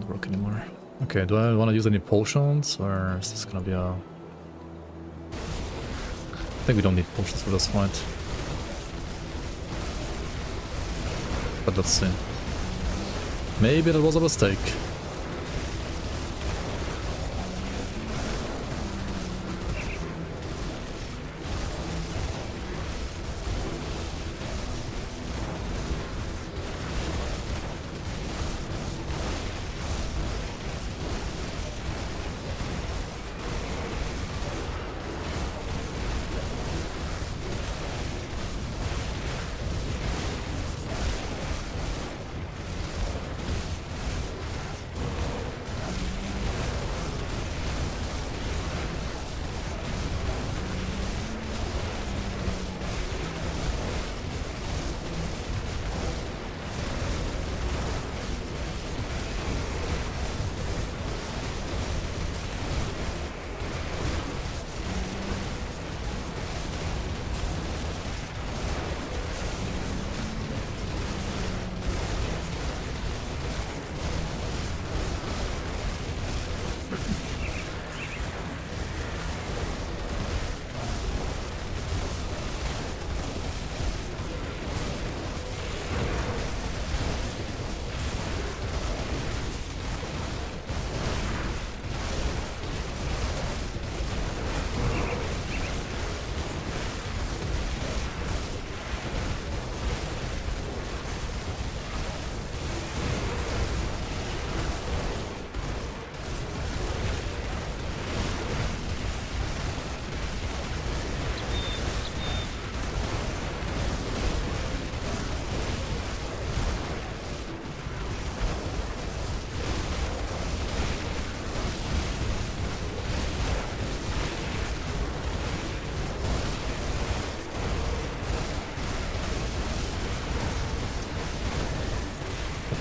work anymore. Okay, do I want to use any potions, or is this gonna be a... I think we don't need potions for this fight. But let's see. Maybe that was a mistake.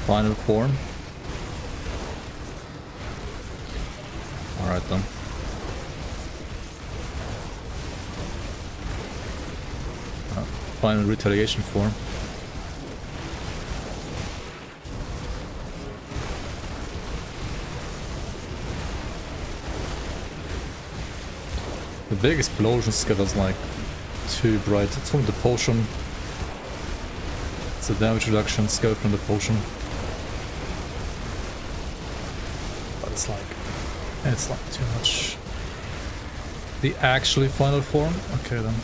Final form. Alright then. Final retaliation form. The big explosion scatters like too bright. It's from the potion. It's a damage reduction scale from the potion. But it's like too much. The actually final form? Okay then.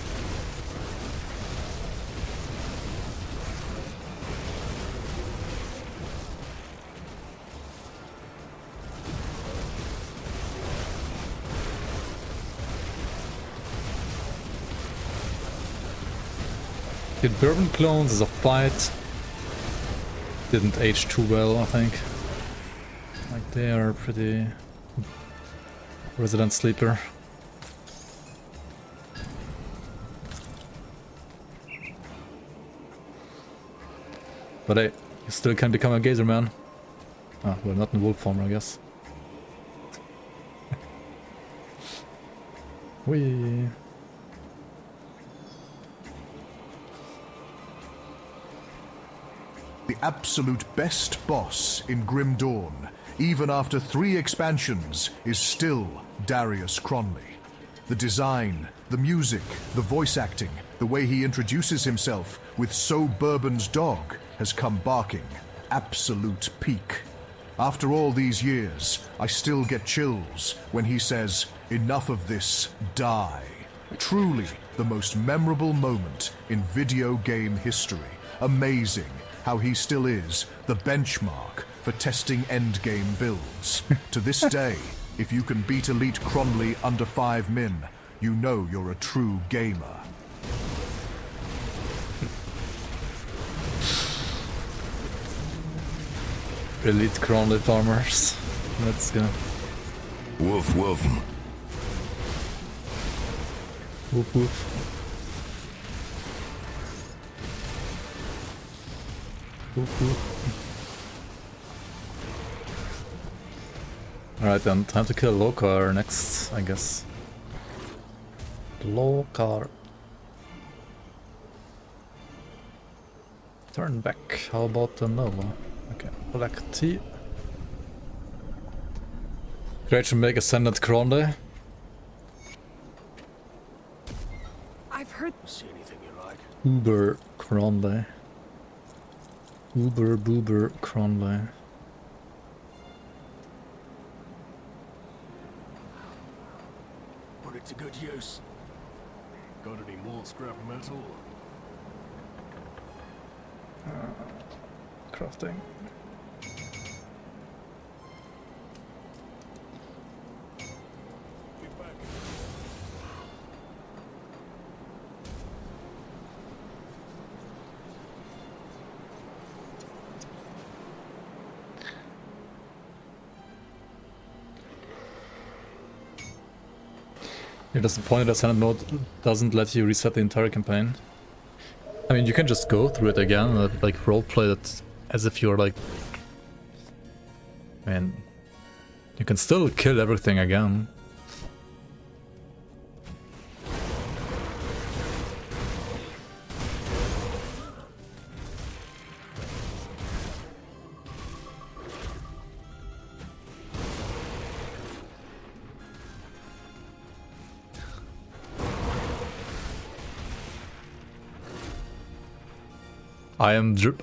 The Bourbon clones as a fight didn't age too well, I think. Like they are pretty resident sleeper. But hey, you still can become a gazer man. Ah, well, not in wolf form, I guess. Whee!
The absolute best boss in Grim Dawn, even after 3 expansions, is still Darius Cronley. The design, the music, the voice acting, the way he introduces himself with "So Bourbon's dog" has come barking. Absolute peak. After all these years, I still get chills when he says, "Enough of this, die." Truly the most memorable moment in video game history. Amazing how he still is the benchmark for testing endgame builds. To this day, if you can beat Elite Cronley under 5 min, you know you're a true gamer.
Elite Cronley farmers. Let's go.
Woof woof.
Woof woof. Alright then, time to kill Lokar next, I guess. Lokar. Turn back, how about the Nova? Okay, black tea. Great to make Ascendant Cronley.
I've heard.
See anything you like?
Uber Cronley. Uber Boober Cronley.
Put it to good use. Got any more scrap metal?
Crafting. You're disappointed that Senate mode doesn't let you reset the entire campaign. I mean, you can just go through it again and like roleplay it as if you're like... I mean, you can still kill everything again.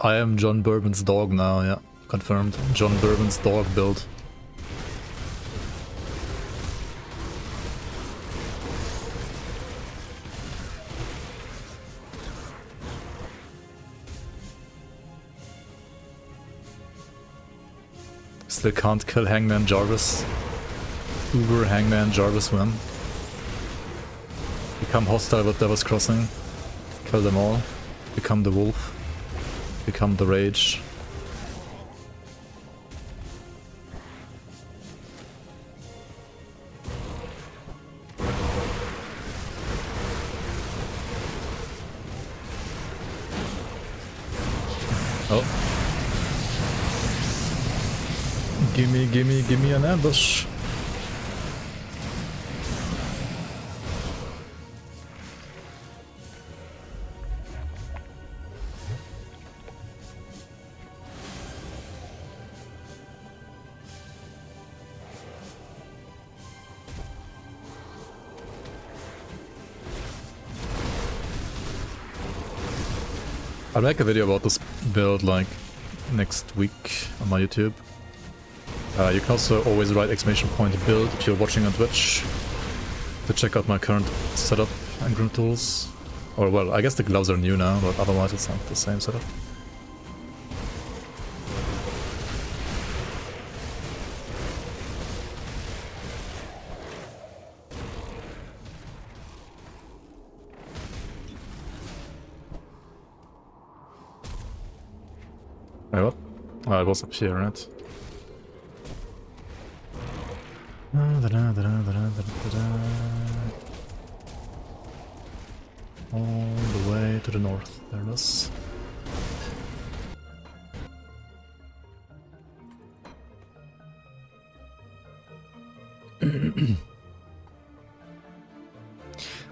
I am John Bourbon's dog now, yeah. Confirmed. John Bourbon's dog build. Still can't kill Hangman Jarvis. Uber Hangman Jarvis win. Become hostile with Devil's Crossing. Kill them all. Become the wolf. Become the rage. Oh. Gimme an ambush. I'll make a video about this build like next week on my YouTube. You can also always write !build if you're watching on Twitch to check out my current setup and Grimtools. Or well, I guess the gloves are new now, but otherwise it's not the same setup. Wait, what? Oh, it was up here, right? All the way to the north, there it is.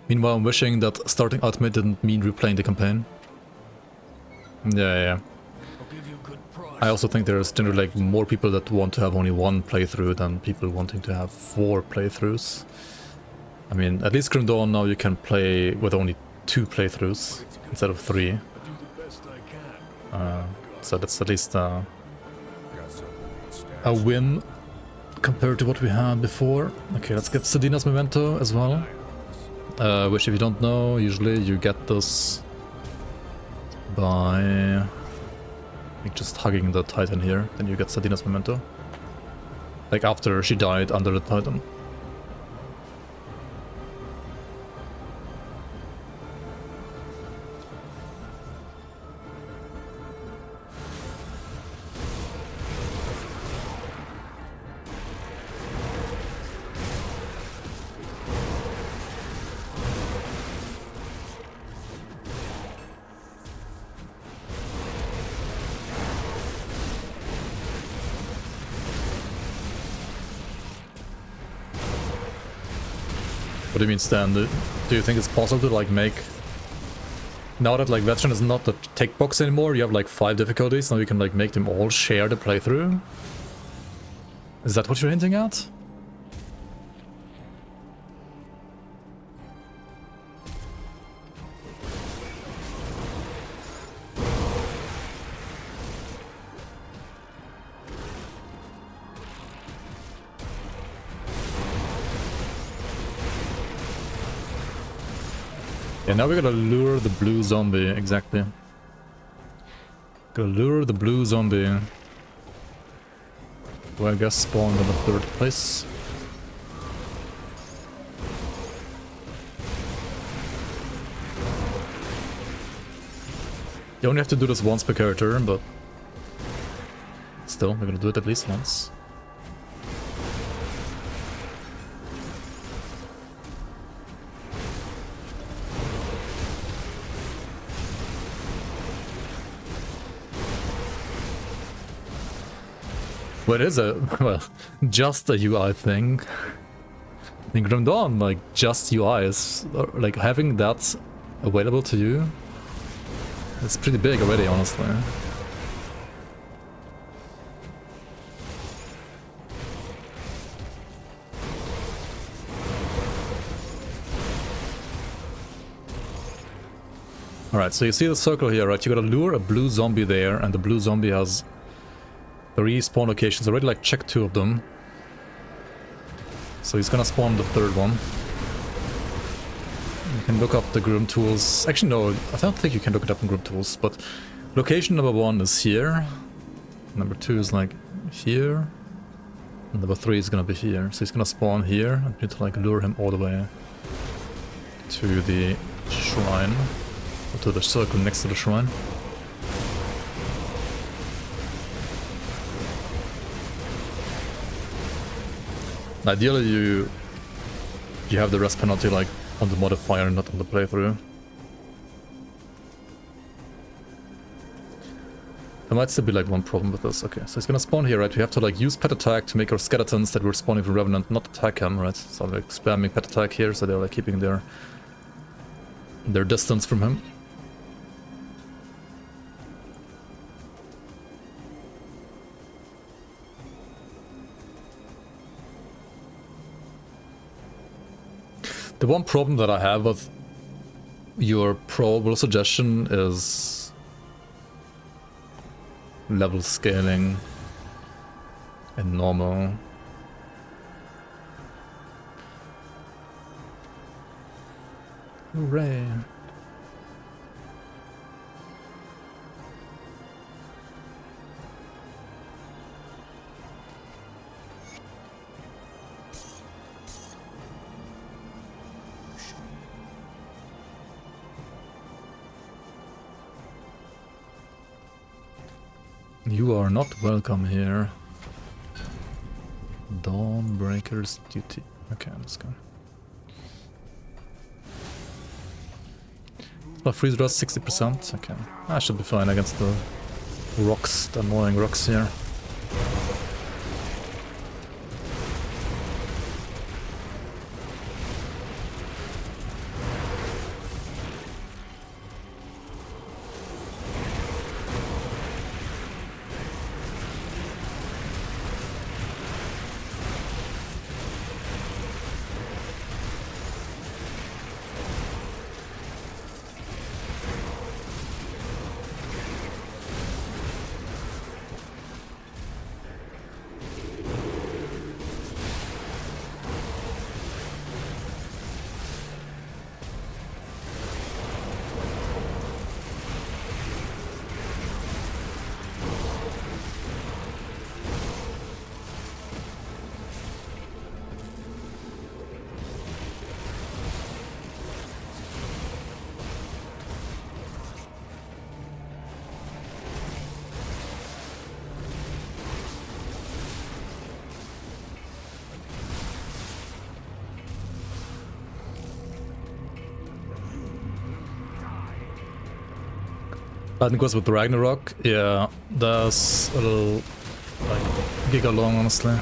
Meanwhile, I'm wishing that starting Ultimate didn't mean replaying the campaign. Yeah. I also think there's generally like more people that want to have only one playthrough than people wanting to have 4 playthroughs. I mean, at least Grim Dawn now you can play with only 2 playthroughs instead of 3. So that's at least a win compared to what we had before. Okay, let's get Sedina's Memento as well. Which if you don't know, usually you get this by like just hugging the Titan here, then you get Sedina's Memento. Like after she died under the Titan. What do you mean, Stan? Do you think it's possible to like make... Now that like Veteran is not the tick box anymore, you have like 5 difficulties, now you can like make them all share the playthrough? Is that what you're hinting at? Yeah, now we gotta lure the blue zombie, exactly. Gotta lure the blue zombie. Who I guess spawned in the 3rd place. You only have to do this once per character, but still, we're gonna do it at least once. Well, it is a, well, just a UI thing. In Grim Dawn, like, just UI is, like, having that available to you, it's pretty big already, honestly. Alright, so you see the circle here, right? You gotta lure a blue zombie there, and the blue zombie has 3 spawn locations. Already like checked 2 of them. So he's gonna spawn the 3rd one. You can look up the Grimtools. Actually no, I don't think you can look it up in Grimtools, but location number 1 is here. Number 2 is like here. And number 3 is gonna be here. So he's gonna spawn here, and you need to like lure him all the way to the shrine. Or to the circle next to the shrine. Ideally you have the rest penalty like on the modifier, not on the playthrough. There might still be like one problem with this. Okay, so he's gonna spawn here, right? We have to like use pet attack to make our skeletons that were spawning from Revenant not attack him, right? So I'm like spamming pet attack here, so they're like keeping their distance from him. The one problem that I have with your probable suggestion is level scaling in normal. Hooray. You are not welcome here. Dawnbreaker's duty. Okay, let's go. My freeze rust 60%. Okay, I should be fine against the rocks, the annoying rocks here. I think it was with Ragnarok, yeah, that's a little, like, giga long, honestly.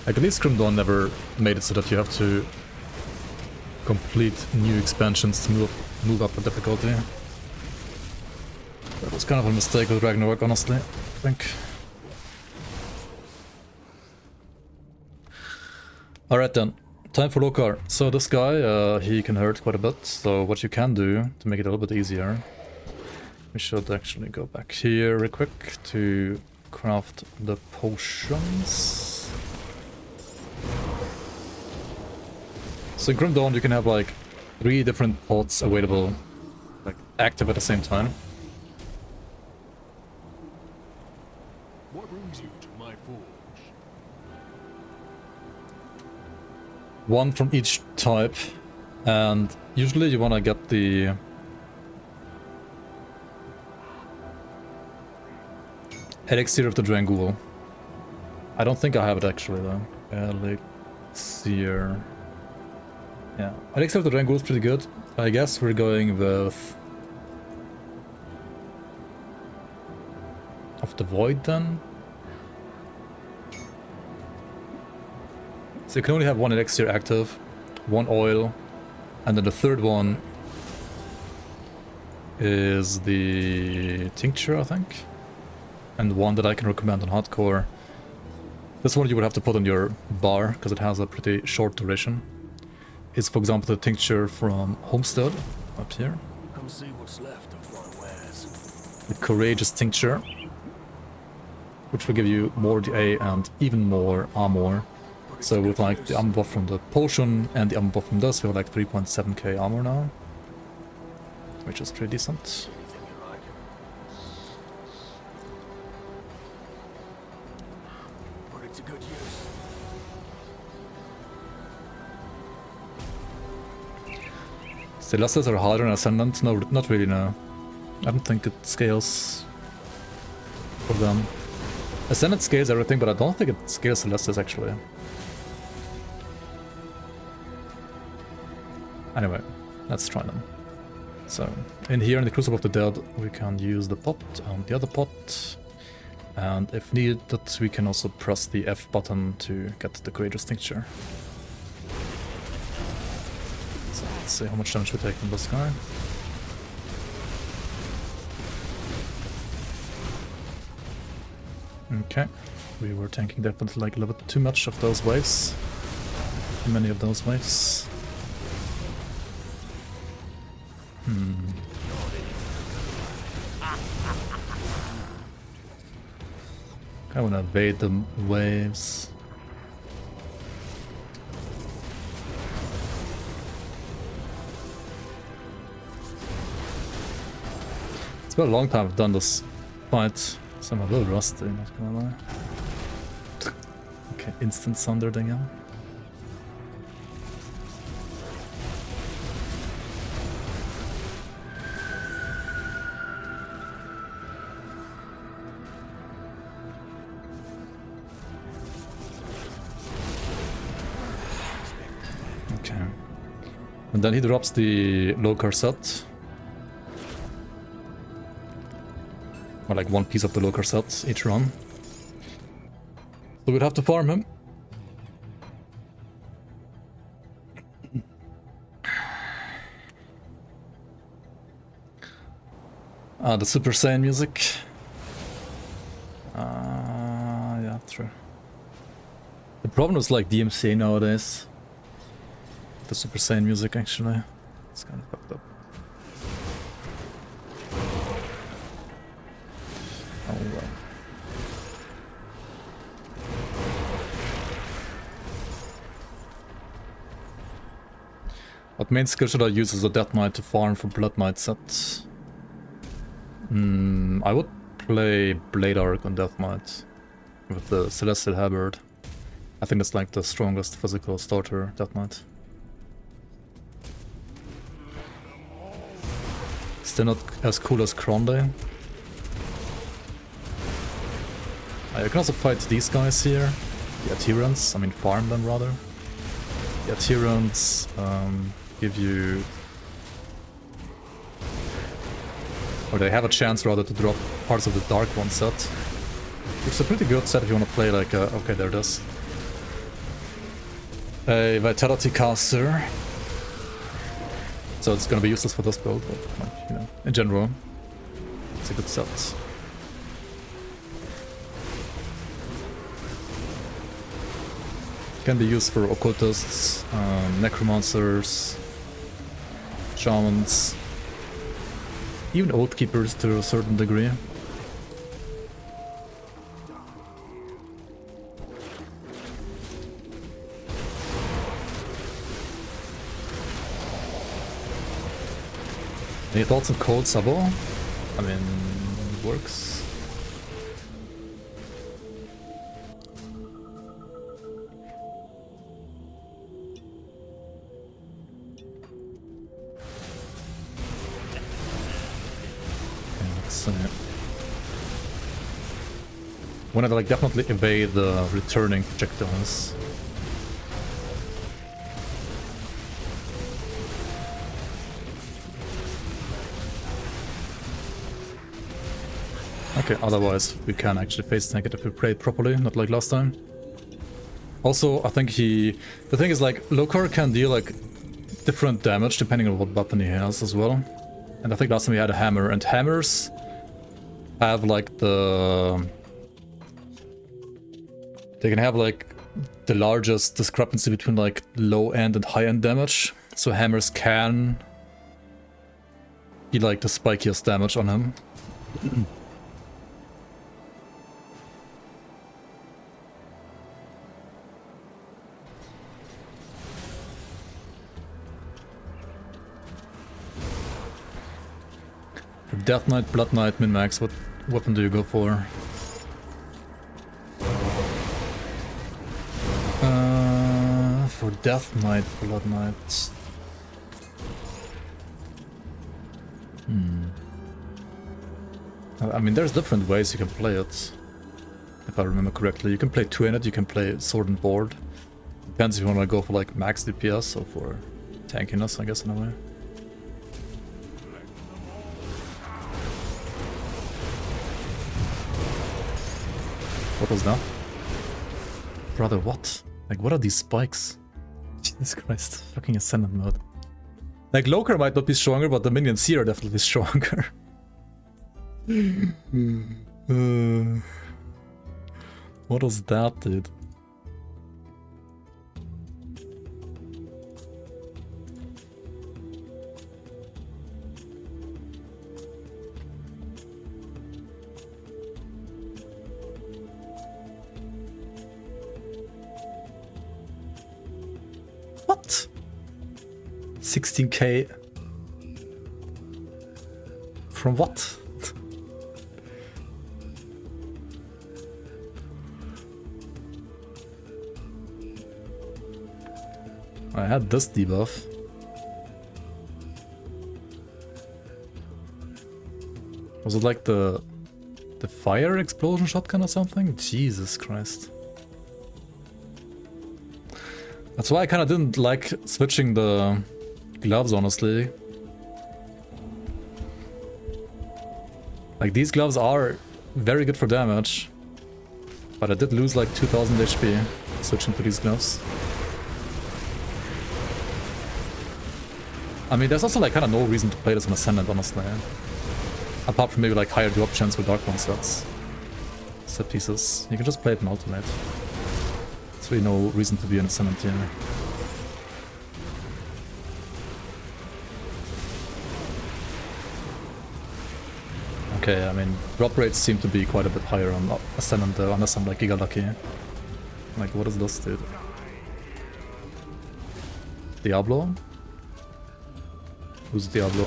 Like, at least Grimdawn never made it so that you have to complete new expansions to move up the difficulty. That was kind of a mistake with Ragnarok, honestly, I think. Alright then. Time for Lokar. So this guy, he can hurt quite a bit, so what you can do to make it a little bit easier, we should actually go back here real quick to craft the potions. So in Grimdawn you can have like 3 different pots available, like active at the same time.
What brings you to my forge?
One from each type, and usually you want to get the Elixir of the Drangul. I don't think I have it actually though. Elixir. Yeah, Elixir of the Drangul is pretty good. I guess we're going with of the Void then. So you can only have 1 elixir active, 1 oil, and then the third one is the tincture, I think, and one that I can recommend on hardcore. This one you would have to put on your bar because it has a pretty short duration. It's, for example, the tincture from Homestead up here.
Come see what's left of my wares.
The Courageous Tincture, which will give you more DA and even more armor. So with like the armor buff from the potion and the armor buff from this, we have like 3.7k armor now, which is pretty decent.
Put it to good use.
Celestes are harder than Ascendant? No, not really, no. I don't think it scales for them. Ascendant scales everything, but I don't think it scales Celestes actually. Anyway, let's try them. So, in here in the Crucible of the Dead, we can use the pot and the other pot. And if needed, we can also press the F button to get the Creator's Tincture. So let's see how much damage we take from this guy. Okay, we were tanking definitely like a little bit too much of those waves. Too many of those waves. I wanna evade the waves. It's been a long time I've done this fight, so I'm a little rusty, not gonna lie. Okay, instant sundered again. Okay. And then he drops the low corset. Or like one piece of the low corset each run. So we'd have to farm him. The Super Saiyan music. Yeah, true. The problem is like DMCA nowadays. The Super Saiyan music actually. It's kind of fucked up. Oh well. What main skill should I use as a Death Knight to farm for Blood Knight set? I would play Blade Arc on Death Knight with the Celestial Halberd. I think that's like the strongest physical starter Death Knight. Still not as cool as Kronde. You can also fight these guys here, the Adherents, I mean farm them rather. The Adherents give you... or they have a chance rather to drop parts of the Dark One set. It's a pretty good set if you want to play like a... okay, there it is. A Vitality Caster. So it's gonna be useless for this build, but like, you know, in general, it's a good set. Can be used for occultists, necromancers, shamans, even oath keepers to a certain degree. Any thoughts on Cold Sabo? I mean, it works. Wanna like definitely evade the returning projectiles. Okay, otherwise we can actually face tank it if we play it properly, not like last time. Also, I think the thing is like, Lokar can deal like different damage depending on what weapon he has as well. And I think last time we had a hammer, and hammers have like they can have like the largest discrepancy between like low end and high end damage. So hammers can be like the spikiest damage on him. For Death Knight, Blood Knight, min-max, what weapon do you go for? For Death Knight, Blood Knight... I mean, there's different ways you can play it. If I remember correctly, you can play two-handed, you can play sword and board. Depends if you want to go for like max DPS or for tankiness, I guess, in a way. What was that? Brother, what? Like, what are these spikes? Jesus Christ, fucking Ascendant mode. Like, Loker might not be stronger, but the minions here are definitely stronger. What was that, dude? What? 16k from what? I had this debuff. Was it like the fire explosion shotgun or something? Jesus Christ. That's why I kind of didn't like switching the gloves, honestly. Like, these gloves are very good for damage, but I did lose like 2000 HP switching to these gloves. I mean, there's also like kind of no reason to play this on Ascendant, honestly. Apart from maybe like higher drop chance with Dark One sets. Set pieces. You can just play it in Ultimate. There's really no reason to be an Ascendant here. Okay, I mean, drop rates seem to be quite a bit higher on Ascendant though, unless I'm like Giga Lucky. Like, what is this, dude? Diablo? Who's Diablo?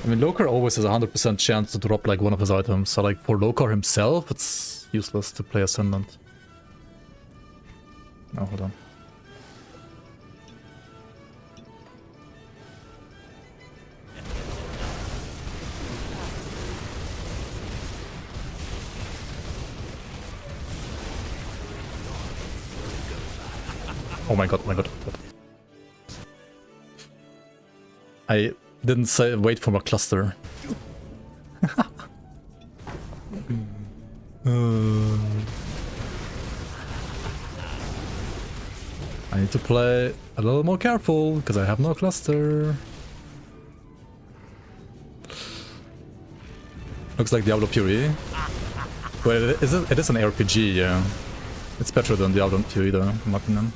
I mean, Lokar always has a 100% chance to drop like one of his items, so like for Lokar himself, it's useless to play Ascendant. Oh, hold on. Oh my god, oh my god. I didn't say wait for a cluster. I need to play a little more careful, because I have no cluster. Looks like Diablo Fury. Well, it is an RPG, yeah. It's better than Diablo Fury though, in my opinion.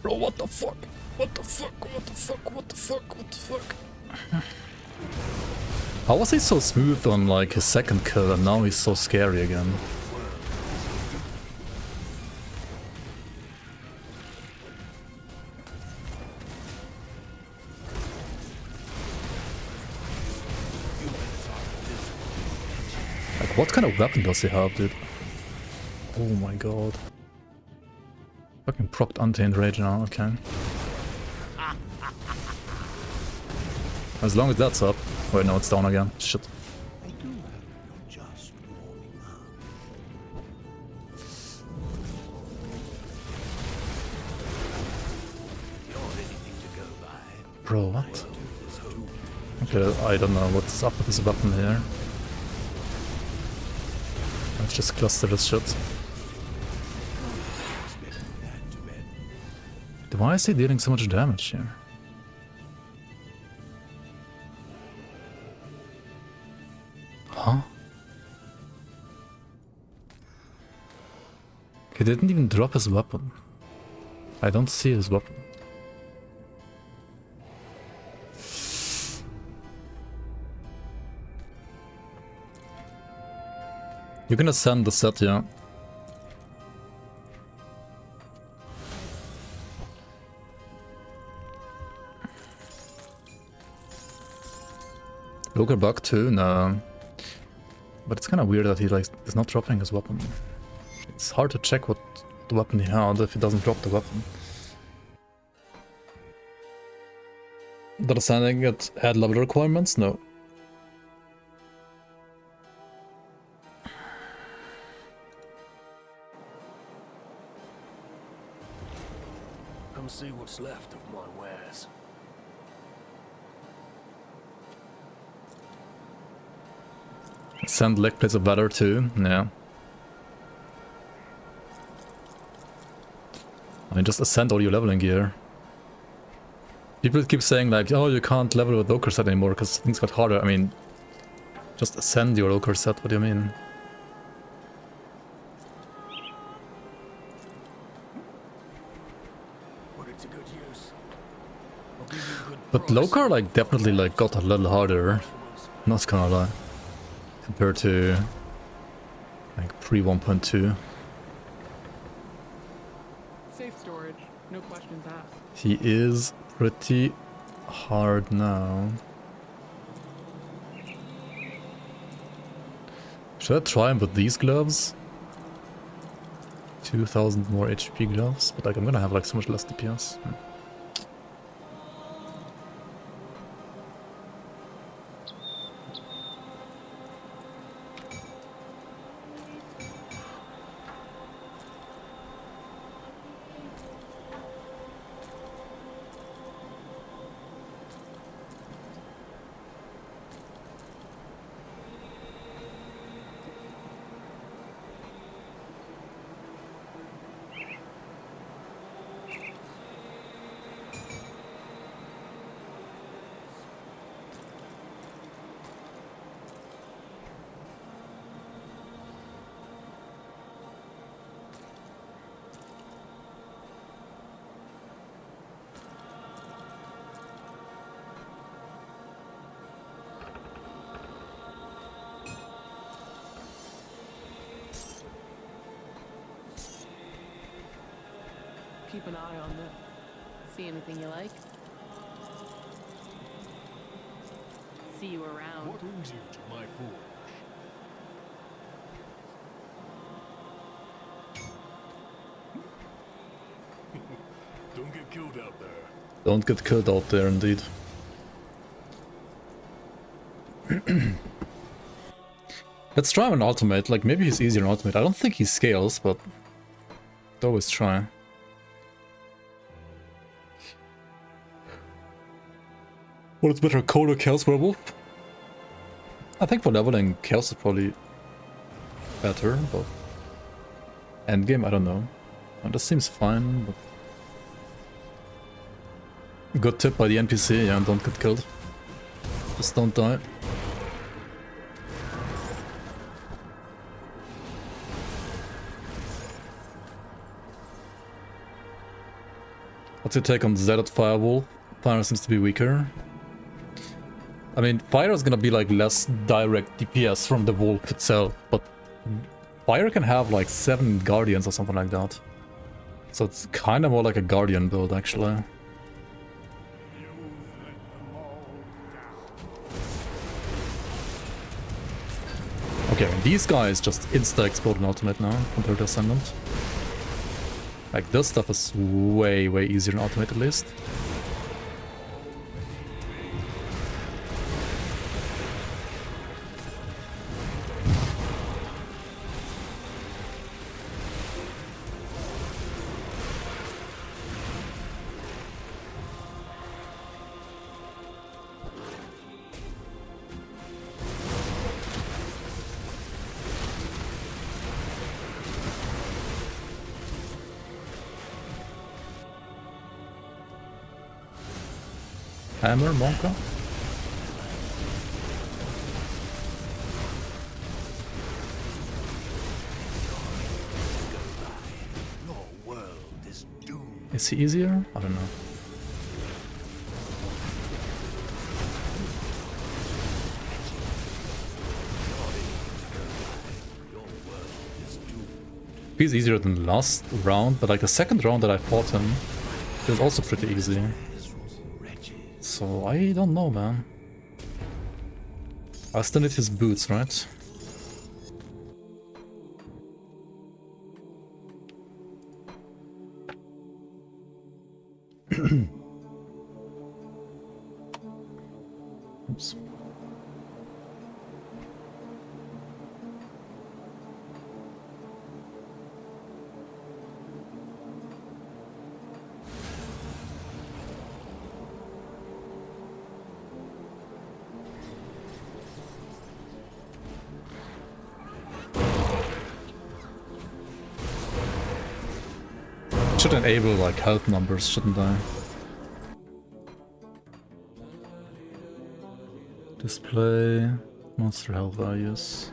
Bro, what the fuck? What the fuck? What the fuck? What the fuck? What the fuck? How was he so smooth on like his second kill and now he's so scary again? Like, what kind of weapon does he have, dude? Oh my god. Fucking propped Untamed Rage now, okay. As long as that's up. Wait, no, it's down again. Shit. Bro, what? Okay, I don't know what's up with this weapon here. Let's just cluster this shit. Why is he dealing so much damage here? Huh? He didn't even drop his weapon. I don't see his weapon. You can ascend the set, yeah. Loker bug too? No. But it's kind of weird that he like is not dropping his weapon. It's hard to check what the weapon he had if he doesn't drop the weapon. Did ascending at add level requirements? No.
Come see what's left of my wares.
Send leg plates of valor too, yeah. I mean, just ascend all your leveling gear. People keep saying like, oh, you can't level with Ochre set anymore because things got harder. I mean, just ascend your Ochre set, what do you mean?
Put it to good use.
But Lokar like definitely like got a little harder, not gonna lie, compared to like pre 1.2.
Safe storage, no questions asked.
He is pretty hard now. Should I try him with these gloves? 2000 more HP gloves, but like I'm gonna have like so much less DPS.
Keep an eye on this.
See anything you like? See you around.
What brings you to my forge? Don't get killed out there.
Don't get killed out there, indeed. Let's try him an ultimate. Like, maybe he's easier in ultimate. I don't think he scales, but always try. What is better, Cold or Chaos Werewolf? I think for leveling, Chaos is probably better, but endgame, I don't know. Oh, this seems fine, but good tip by the NPC, yeah, don't get killed. Just don't die. What's your take on Zed Firewolf? Fire seems to be weaker. I mean, Fire is gonna be like less direct DPS from the Wolf itself, but Fire can have like 7 Guardians or something like that. So it's kind of more like a Guardian build, actually. Okay, these guys just insta-explode an ultimate now, compared to Ascendant. Like, this stuff is way, way easier in ultimate at least. Hammer, Monka? Is he easier? I don't know. He's easier than the last round, but like the second round that I fought him, it was also pretty easy. So I don't know, man. I still need his boots, right? Oops. should enable like health numbers, shouldn't I? Display monster health values.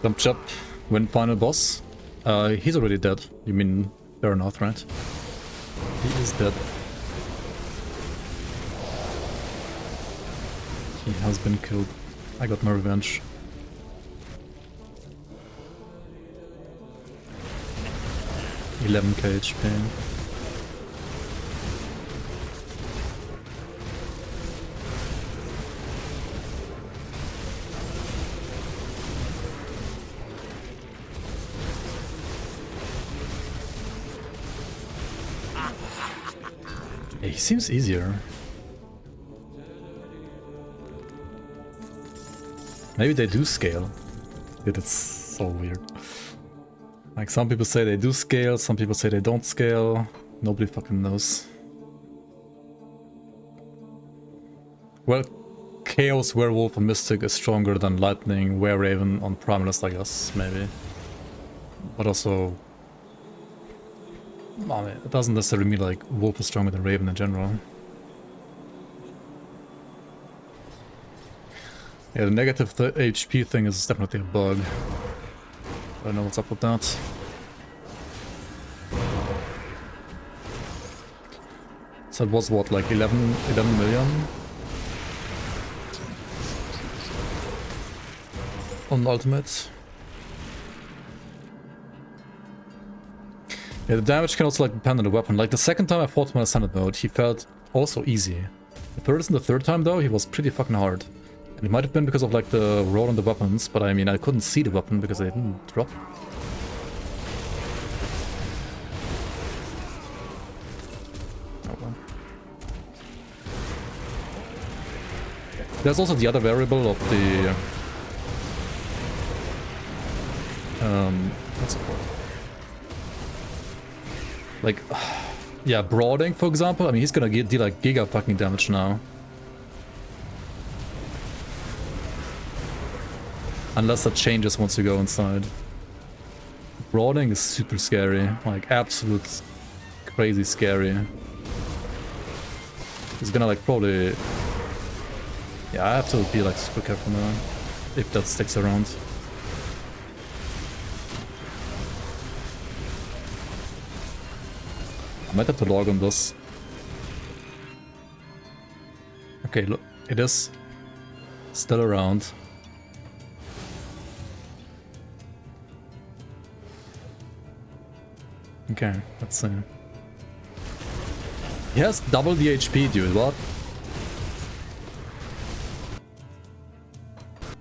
Jump chop, win final boss. He's already dead. You mean fair enough, right? He is dead. He has been killed. I got my revenge. $11k HP. Yeah, he seems easier. Maybe they do scale. Dude, it's so weird. Like, some people say they do scale, some people say they don't scale. Nobody fucking knows. Well, Chaos, Werewolf, and Mystic is stronger than Lightning, Wereraven on Primalist, I guess, maybe. But also... I mean, it doesn't necessarily mean like Wolf is stronger than Raven in general. Yeah, the negative HP thing is definitely a bug. I don't know what's up with that. So it was what, like 11 million? On Ultimate. Yeah, the damage can also like depend on the weapon. Like the second time I fought him in Ascended mode, he felt also easy. The first and the third time though, he was pretty fucking hard. And it might have been because of like the roll on the weapons, but I mean I couldn't see the weapon because they didn't drop. Oh well. There's also the other variable of the what's it called? Like, yeah, Brooding, for example. I mean, he's gonna deal like giga fucking damage now. Unless that changes once you go inside. Brooding is super scary. Like, absolute crazy scary. He's gonna like probably... Yeah, I have to be like super careful now. If that sticks around. I might have to log on this. Okay, look, it is still around. Okay, let's see. He has double the HP, dude, what?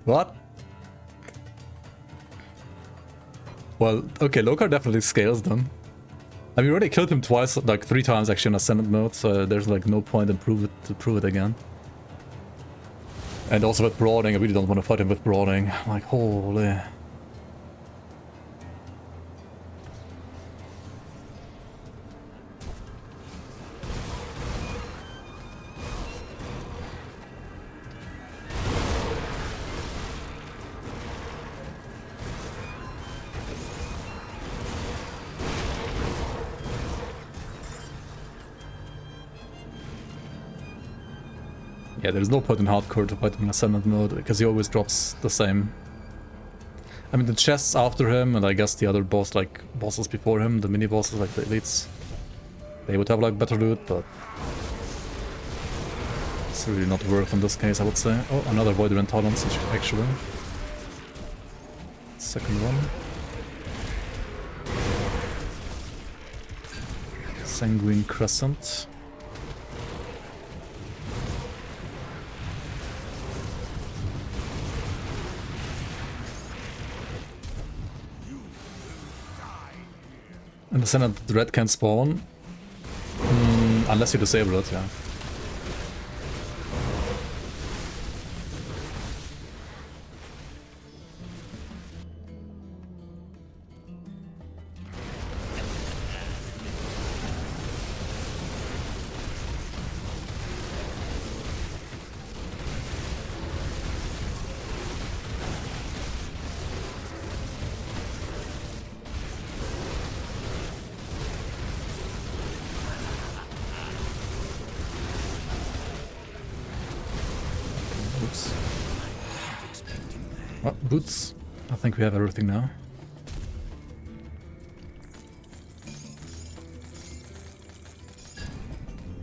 What? Well, okay, Lokar definitely scales then. I mean, we already killed him twice, like 3 times actually in Ascended mode, so there's like no point in to prove it again. And also with Brooding, I really don't want to fight him with Brooding. Like, holy... Yeah, there's no point in hardcore to fight him in Ascended mode, because he always drops the same. I mean, the chests after him, and I guess the other boss, like, bosses before him, the mini-bosses, like the elites, they would have, like, better loot, but... it's really not worth in this case, I would say. Oh, another Void Intolerance, actually. Second one. Sanguine Crescent. In the center, the red can spawn. Unless you disable it, yeah. Oh, boots. I think we have everything now.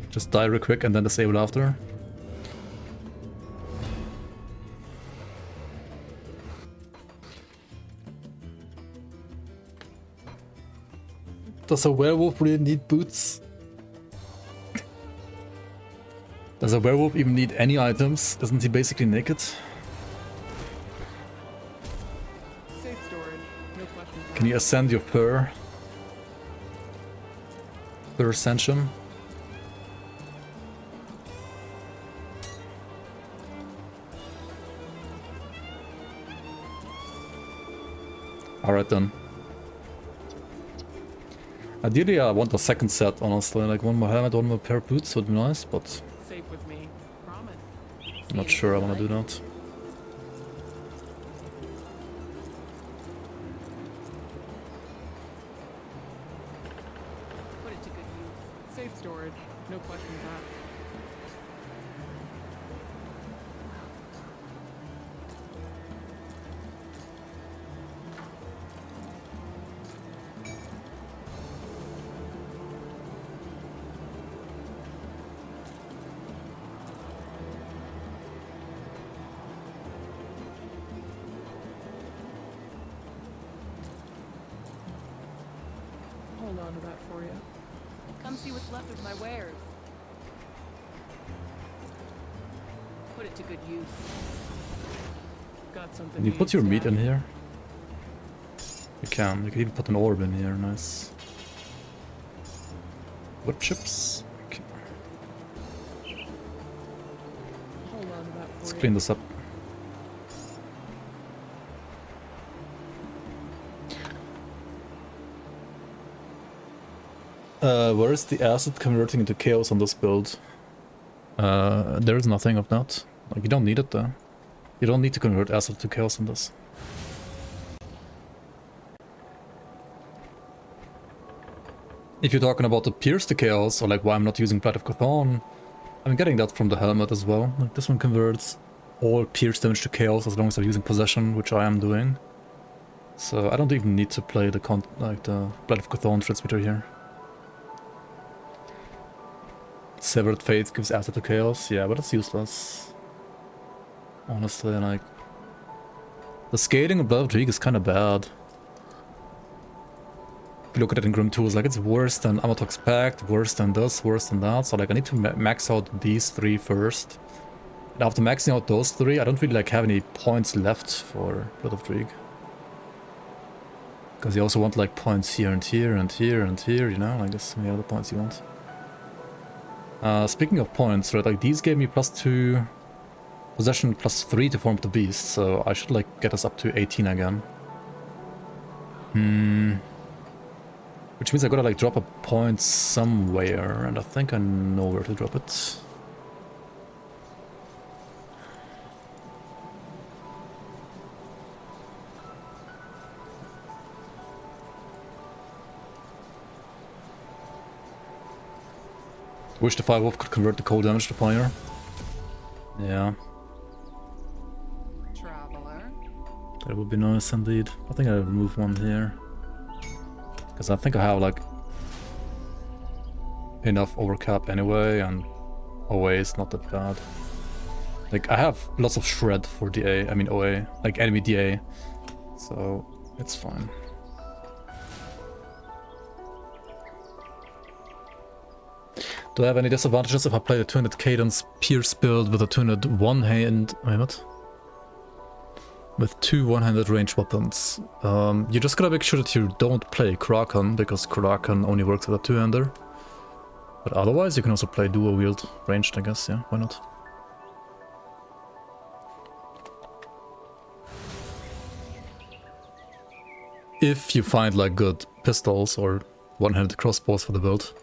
Just die real quick and then disable after. Does a werewolf really need boots? Does a werewolf even need any items? Isn't he basically naked? Can you ascend your fur? Fur ascension? Alright then. Ideally I want a second set, honestly, like one more helmet, one more pair of boots would be nice, but
Safe with me. Promise.
I'm not sure I want to do that.
Put it to good use. Safe storage. No questions asked. Hold on to that for you. Come see what's left of my wares. Put it to good use. Got something.
Can you put your meat in here? You can. You can even put an orb in here. Nice. Wood chips. Okay.
Hold on to that for
Let's
you.
clean this up. Where is the acid converting into chaos on this build? There is nothing of that. Like, you don't need it though. You don't need to convert acid to chaos on this. If you're talking about the pierce to chaos, or like why I'm not using Blood of Chthon, I'm getting that from the helmet as well. Like, this one converts all pierce damage to chaos as long as I'm using possession, which I am doing. So I don't even need to play the the Blood of Chthon transmitter here. Severed Faith gives acid to chaos, yeah, but it's useless. Honestly, like, the scaling of Blood of Dreeg is kind of bad. If you look at it in Grimtools, like, it's worse than Amatox Pact, worse than this, worse than that. So like, I need to max out these three first. And after maxing out those three, I don't really like have any points left for Blood of Dreeg. Because you also want like points here and here and here and here, you know, like there's so many other points you want. Speaking of points, right, like these gave me +2 possession +3 to form the beast, so I should like get us up to 18 again. Which means I gotta like drop a point somewhere, and I think I know where to drop it. Wish the Firewolf could convert the cold damage to fire. Yeah.
Traveler.
That would be nice indeed. I think I'll remove one here. Because I think I have like enough overcap anyway, and OA is not that bad. Like, I have lots of shred for DA, I mean OA, like enemy DA. So it's fine. Do I have any disadvantages if I play the 200 cadence pierce build with a 200 one hand? Wait, what? with 2 one-handed ranged weapons. You just gotta make sure that you don't play Kraken, because Kraken only works with a two-hander. But otherwise you can also play dual wield ranged, I guess, yeah, why not? If you find like good pistols or one-handed crossbows for the build.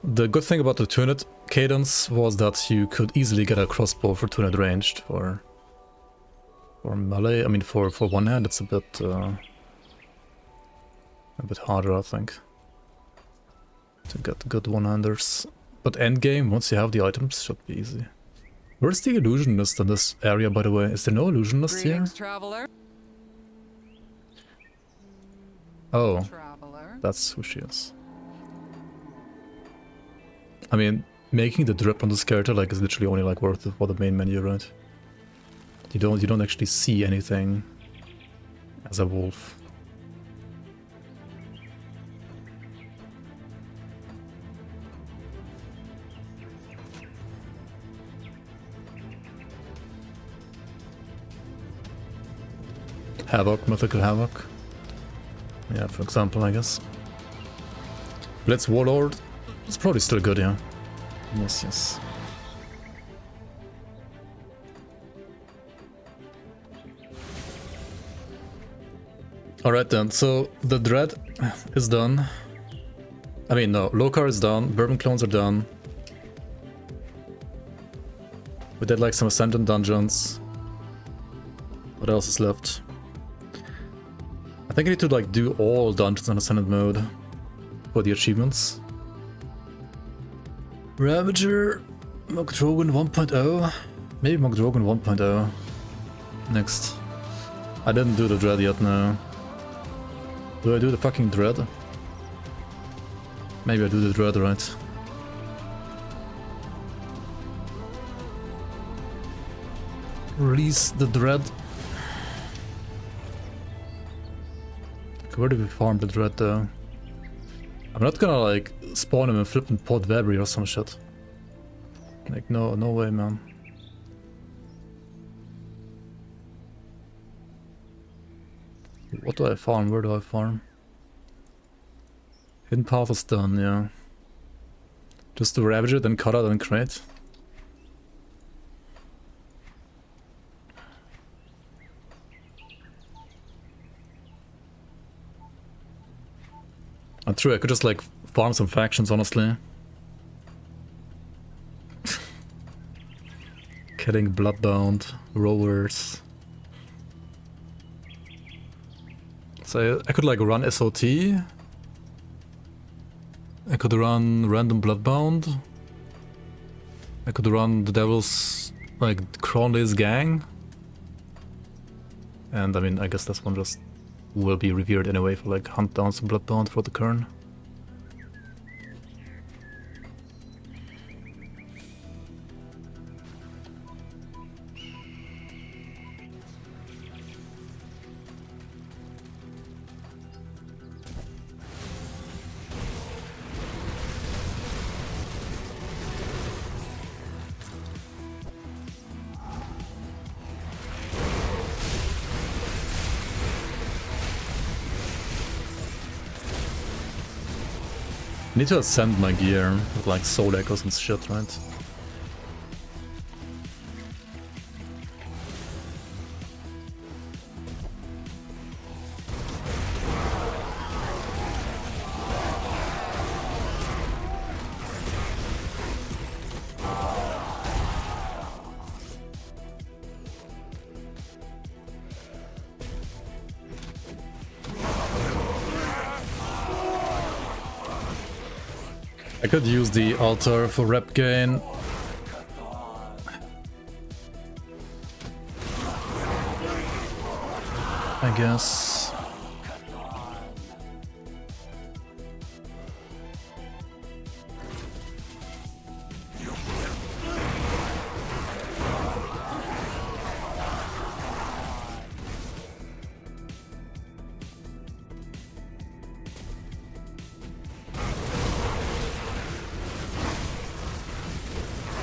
The good thing about the two-handed cadence was that you could easily get a crossbow for two-handed ranged. For melee, I mean for one hand it's a bit harder, I think, to get good one-handers. But endgame, once you have the items, should be easy. Where's the illusionist in this area, by the way? Is there no illusionist here?
Traveler.
Oh,
Traveler.
that's who she is. I mean, making the drip on this character like is literally only like worth it for the main menu, right? You don't actually see anything as a wolf. Havoc, Mythical Havoc. Yeah, for example, I guess. Blitz Warlord. It's probably still good, yeah. Yes, yes. Alright then, so the Dread is done. I mean, no, Lokar is done, Bourbon Clones are done. We did like some Ascendant dungeons. What else is left? I think I need to like do all dungeons in Ascendant mode for the achievements. Ravager, Mogdrogan 1.0, maybe Mogdrogan 1.0 next. I didn't do the Dread yet, no. Do I do the fucking Dread? Maybe I do the Dread, right? Release the Dread. Where do we farm the Dread though? I'm not gonna like spawn him and flip in Pod Vabry or some shit. Like no way, man. What do I farm? Where do I farm? Hidden Path is done, yeah. Just to Ravage it, then cut out and create. True, I could just like farm some factions, honestly. Killing Bloodbound, Rowers. So I could like run SOT. I could run random Bloodbound. I could run the Devil's like Cronley's gang. And I mean, I guess this one just will be revered anyway for like hunt down some Bloodbound for the Kern. I need to ascend my gear with like soul echoes and shit, right? I could use the altar for rep gain. I guess.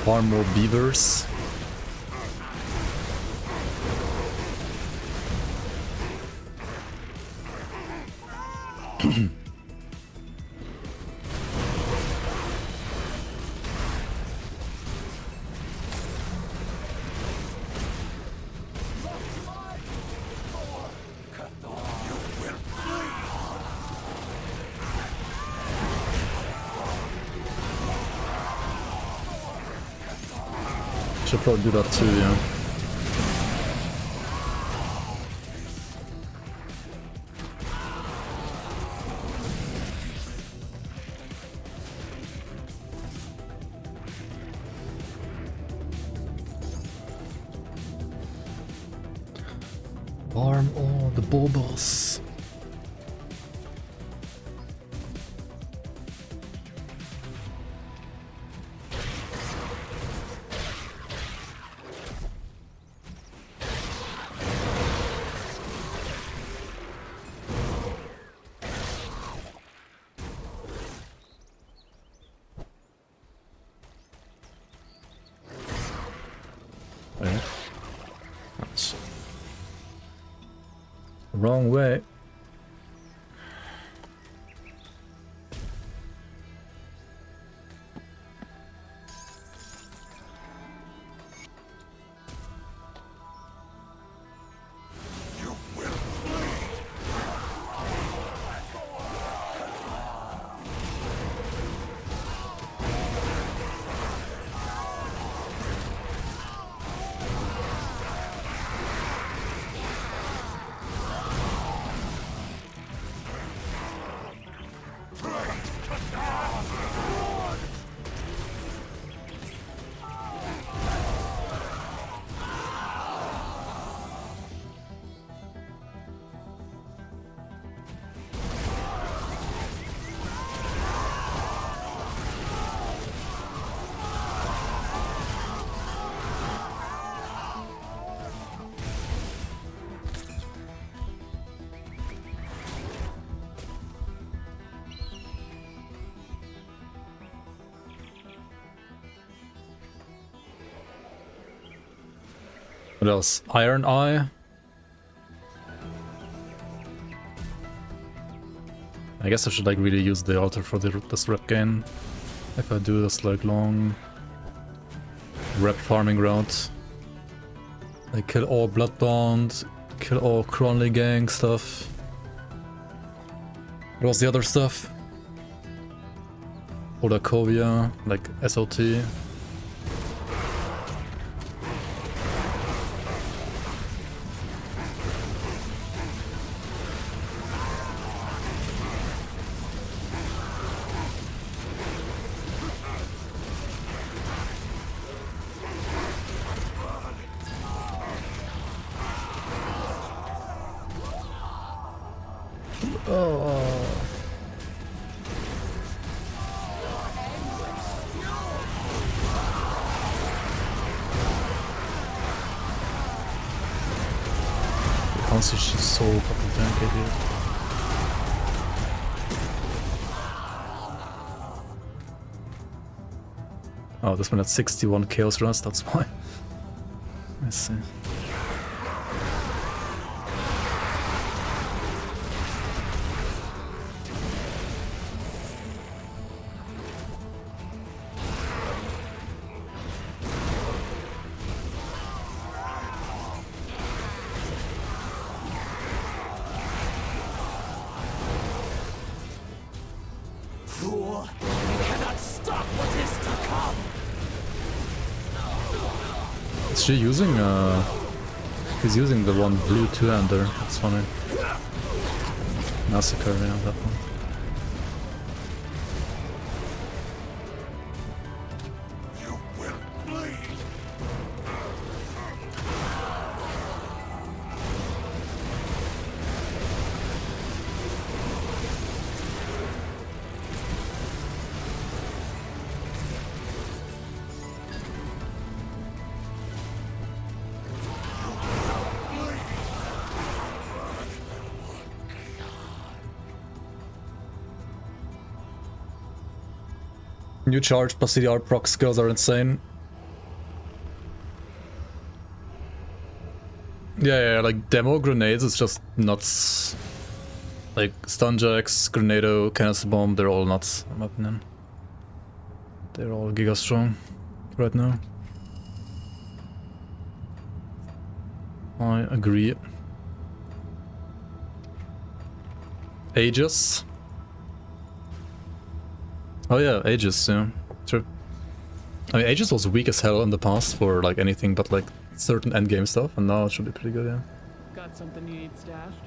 Farm more beavers. Should probably do that too, yeah. Farm all the baubles. Wait. That's wrong way. What else? Iron Eye. I guess I should like really use the altar for this rep gain. If I do this like long rep farming route. I kill all Bloodbound, kill all Cronley gang stuff. What was the other stuff? Odakovia, like SOT. She's just so fucking tanky, dude. Oh, this one had 61 chaos runs, that's why. Let's see. Is she using he's using the one blue two-hander, that's funny. Massacre, yeah, that one. New charge plus CDR proc skills are insane. Yeah, like demo grenades is just nuts. Like Stunjacks, Grenado, Canister Bomb, they're all nuts, in my opinion. They're all giga strong right now. I agree. Aegis. Oh yeah, Aegis, yeah. True. I mean, Aegis was weak as hell in the past for like anything but like certain endgame stuff, and now it should be pretty good, yeah.
Got something you need stashed?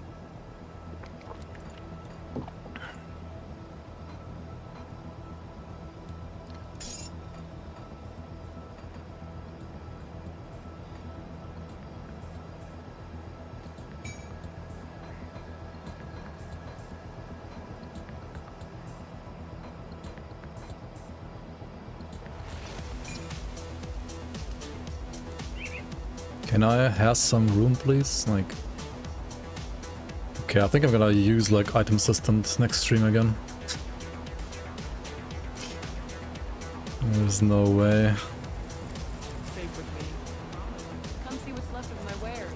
Can I have some room, please? Like... Okay, I think I'm gonna use like item assistant next stream again. There's no way.
Safe with me. Come see what's left of my wares.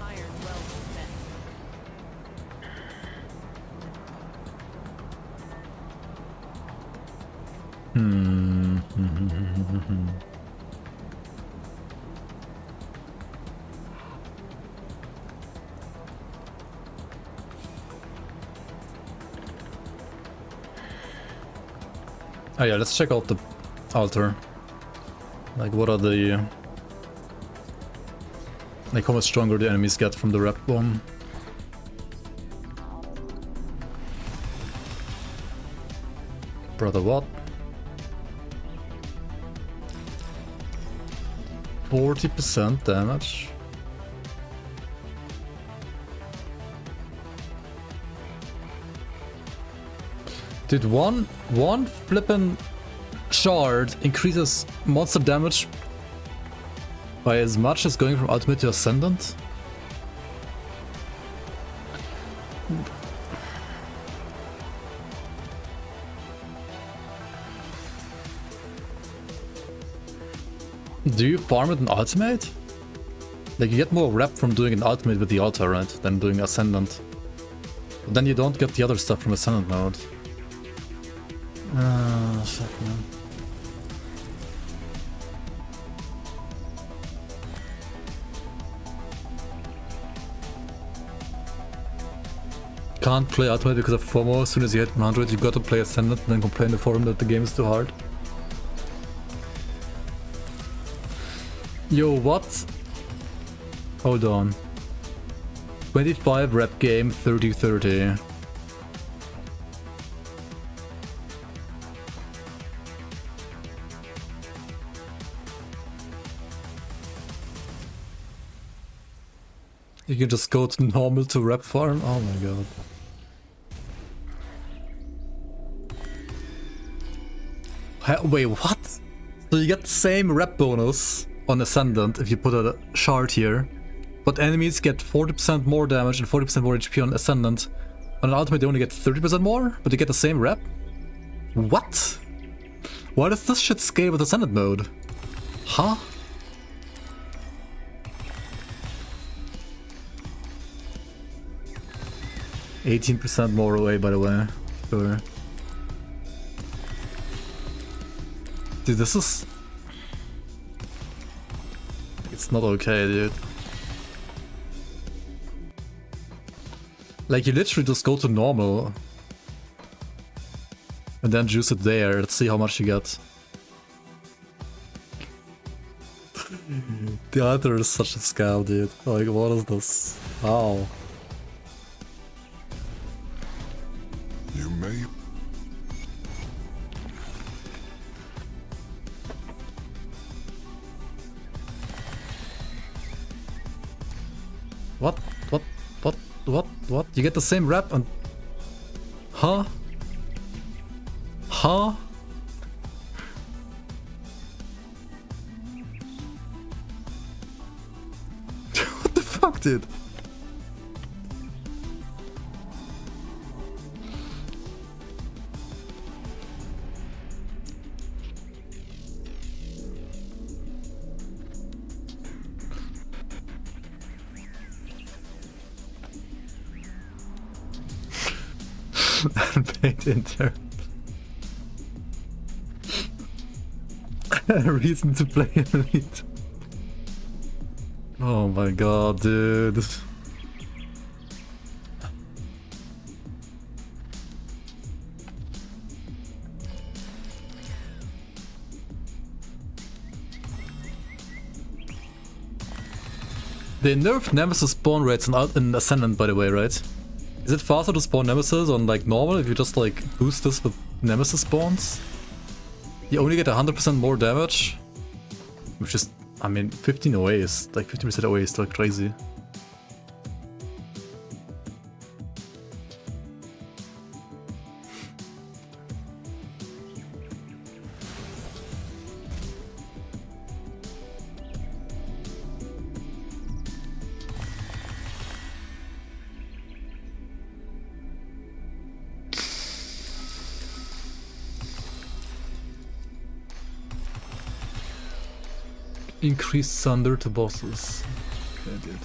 Iron well spent.
Oh yeah, let's check out the altar. Like, what are the... Like, how much stronger the enemies get from the rep bomb. Brother, what? 40% damage? Dude, one flippin' shard increases monster damage by as much as going from ultimate to ascendant? Do you farm it in ultimate? Like, you get more rep from doing an ultimate with the altar, right? Than doing ascendant. But then you don't get the other stuff from ascendant mode. Fuck, man. Can't play ultimate because of FOMO. As soon as you hit 100, you gotta play ascendant and then complain to forum that the game is too hard. Yo, what? Hold on. 25 rep game, 30-30. You can just go to normal to rep farm? Oh my god. Wait, what? So you get the same rep bonus on Ascendant if you put a shard here, but enemies get 40% more damage and 40% more HP on Ascendant. On an Ultimate they only get 30% more, but they get the same rep? What? Why does this shit scale with Ascendant mode? Huh? %18 more away, by the way. Sure. Dude, this is... It's not okay, dude. Like, you literally just go to normal. And then juice it there. Let's see how much you get. The altar is such a scam, dude. Like, what is this? How?
You may.
What? What? You get the same rep and... Huh? Huh? What the fuck, dude? Paid intern. A reason to play Elite. Oh my god, dude. They nerfed Nemesis spawn rates in Ascendant, by the way, right? Is it faster to spawn Nemesis on like normal if you just like boost this with Nemesis spawns? You only get 100% more damage, which is, I mean, 15 away is like 50% away is still crazy. Increased thunder to bosses. Okay, dude.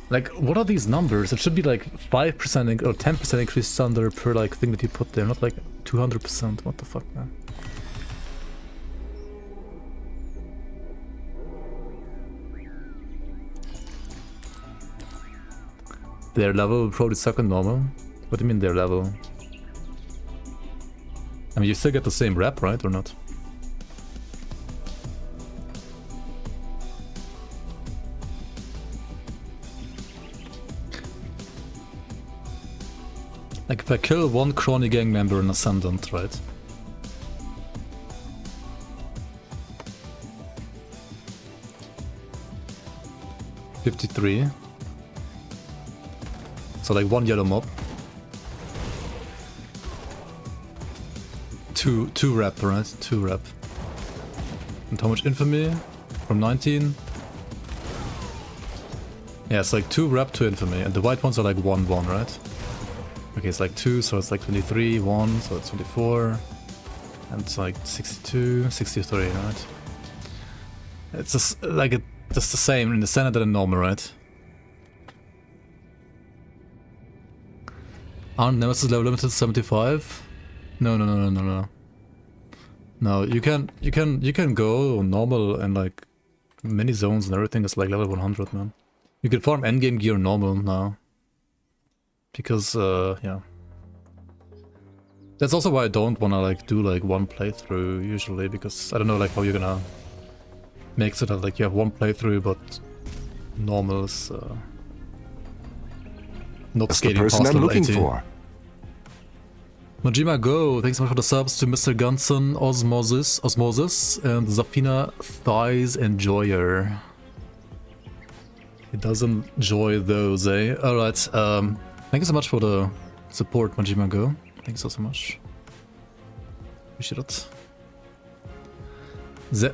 Like, what are these numbers? It should be like 5% or 10% increased thunder per like thing that you put there, not like 200%. What the fuck, man? Their level will probably suck on normal. What do you mean their level? I mean, you still get the same rep, right, or not? Like, if I kill one Crony gang member in Ascendant, right? $53. So like one yellow mob. Two rep, right? 2 rep. And how much infamy? From 19? Yeah, it's like 2 rep to infamy, and the white ones are like 1, right? Okay, it's like 2, so it's like 23, 1, so it's 24. And it's like 62, 63, right? It's just like just the same in the standard and in normal, right? Aren't Nemesis level limited to 75? No. No, you can go normal and like many zones and everything is like level 100, man. You can farm endgame gear normal now. Because yeah. That's also why I don't wanna like do like one playthrough usually, because I don't know like how you're gonna make it so that like you have one playthrough but normal is not
That's the
skating
person
past
I'm
level
looking
80.
for.
Majima Go, thanks so much for the subs to Mr. Gunson, Osmosis, and Zafina Thighs Enjoyer. He doesn't enjoy those, eh? Alright, thank you so much for the support, Majima Go. Thank you so much. Appreciate it.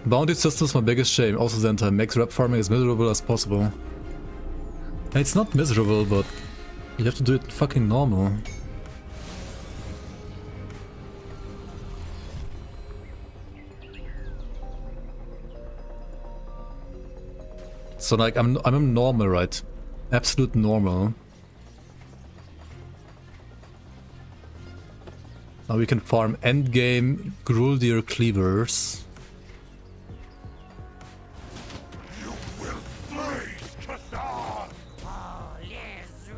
Bounty system is my biggest shame. Also, Zenta makes rep farming as miserable as possible. It's not miserable, but you have to do it fucking normal. So like I'm normal, right? Absolute normal. Now we can farm endgame Gruldir Cleavers.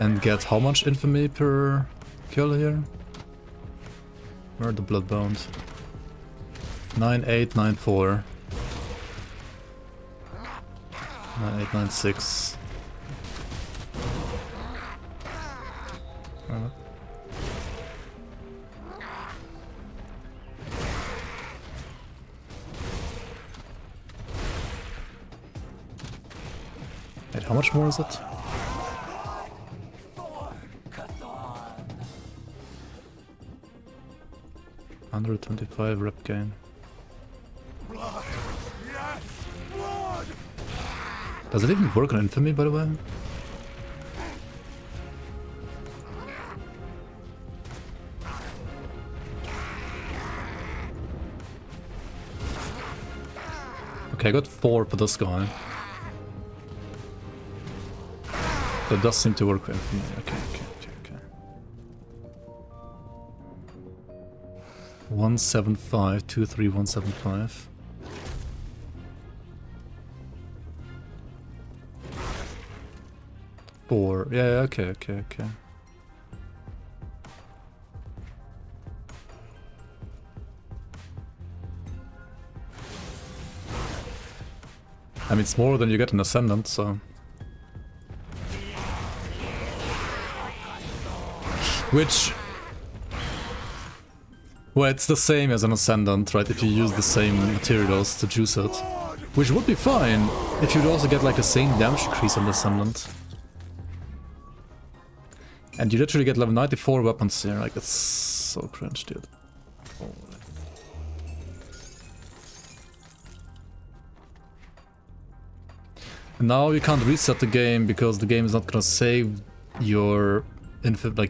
And get how much infamy per kill here? Where are the bloodbound? 9894. 9896. Wait, how much more is it? $125 rep gain. Does it even work on infamy, by the way? Okay, I got 4 for this guy. That does seem to work well for me. Okay. 175, 23175. Four. Yeah, okay. I mean, it's more than you get in Ascendant, so... Which... Well, it's the same as an Ascendant, right? If you use the same materials to juice it. Which would be fine, if you'd also get like the same damage increase on the Ascendant. And you literally get level 94 weapons here, like, that's so cringe, dude. Now you can't reset the game because the game is not gonna save your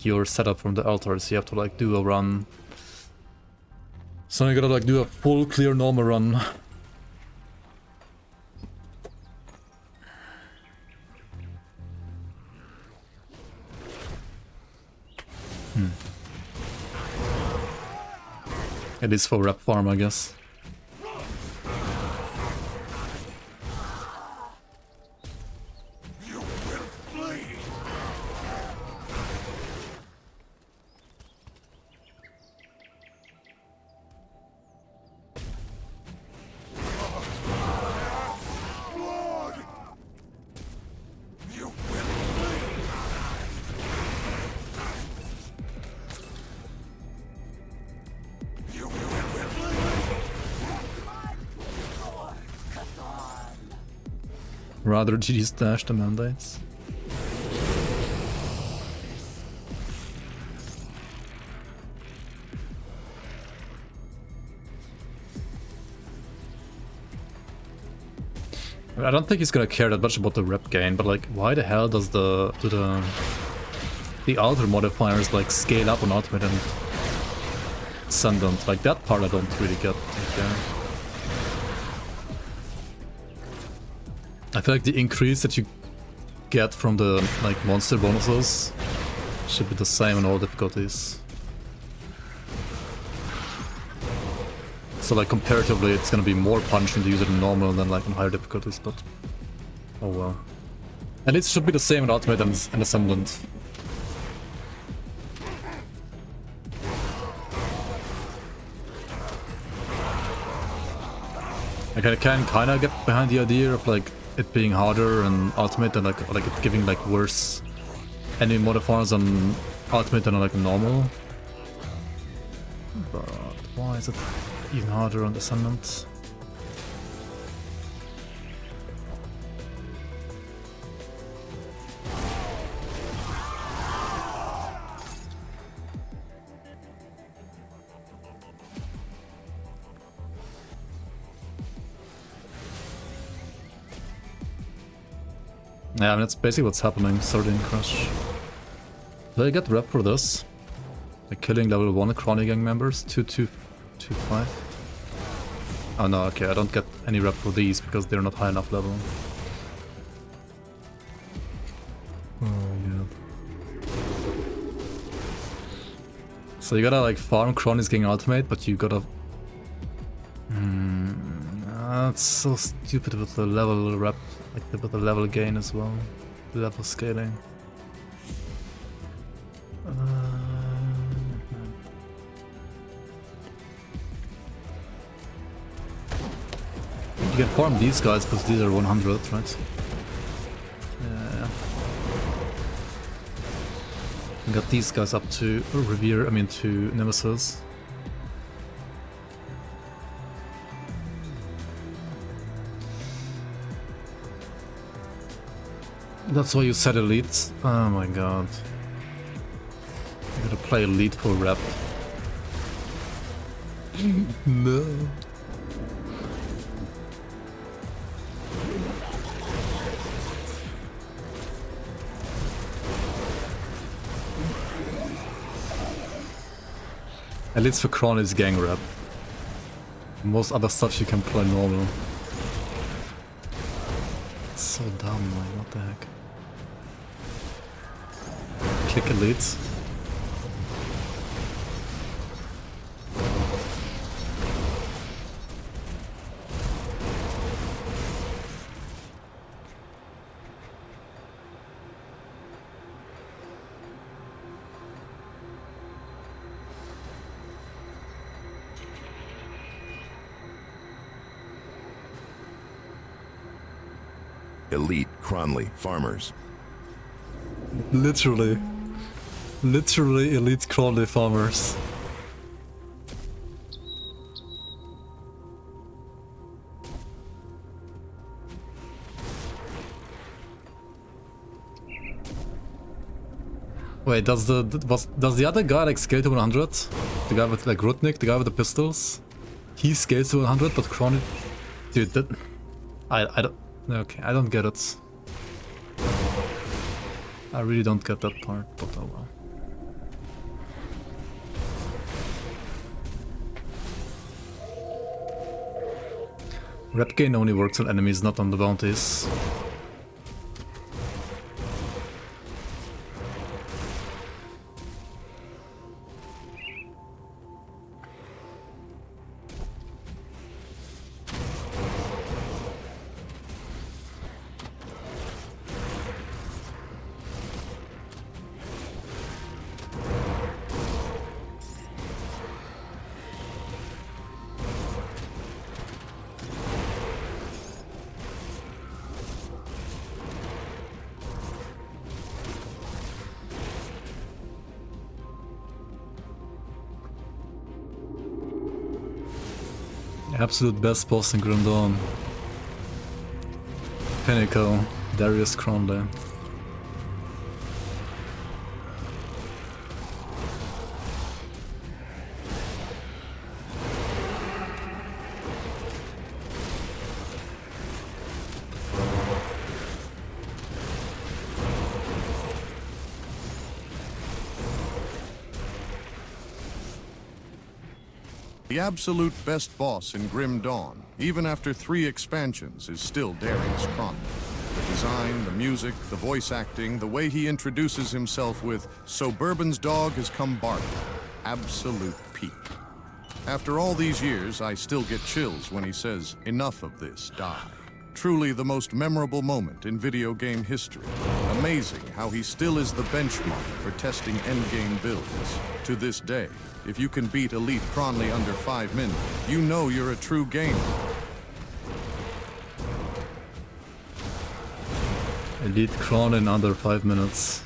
your setup from the altar, so you have to like do a run. So you gotta like do a full clear normal run. It is for rep farm, I guess. Rather GG stash the mandates. I don't think he's gonna care that much about the rep gain, but like, why the hell does the altar modifiers like scale up on ultimate and ascendant? Like that part I don't really get. I feel like the increase that you get from the like monster bonuses should be the same on all difficulties. So like comparatively it's gonna be more punishing to use it in normal than like on higher difficulties, but oh well. And it should be the same in ultimate and ascendant. Like I can kinda get behind the idea of like it being harder and ultimate and like it giving like worse enemy modifiers on ultimate than on like normal. But why is it even harder on Ascendant? Yeah, I mean, that's basically what's happening. Sardine Crush. Do I get rep for this? Like killing level 1 Chronic Gang members? 2-2-2-5? Oh no, okay, I don't get any rep for these because they're not high enough level. Oh yeah. So you gotta like farm Chronic Gang Ultimate, but you gotta... that's so stupid with the level rep. Like with the level gain as well, level scaling. You can farm these guys because these are 100, right? Yeah. You got these guys up to Revere, to Nemesis. That's why you set elite. Oh my god. You gotta play elite for rep. No. Elite's for Chronic Gang rep. Most other stuff you can play normal. It's so dumb, like what the heck. click elite.
Elite Cronley farmers.
Literally elite Crawley farmers. Wait, does the other guy like scale to 100? The guy with like Rudnick, the guy with the pistols? He scales to 100, but Cronley... Dude, that... I don't... Okay, I don't get it. I really don't get that part, but oh well. Rep gain only works on enemies, not on the bounties. Absolute best boss in Grim Dawn. Pinnacle, Darius Cronley.
The absolute best boss in Grim Dawn, even after 3 expansions, is still Darius Cronley. The design, the music, the voice acting, the way he introduces himself with, "So Bourbon's dog has come barking." Absolute peak. After all these years, I still get chills when he says, "Enough of this, die." Truly the most memorable moment in video game history. Amazing how he still is the benchmark for testing endgame builds. To this day, if you can beat Elite Cronley under 5 minutes, you know you're a true gamer.
Elite Cronley in under 5 minutes.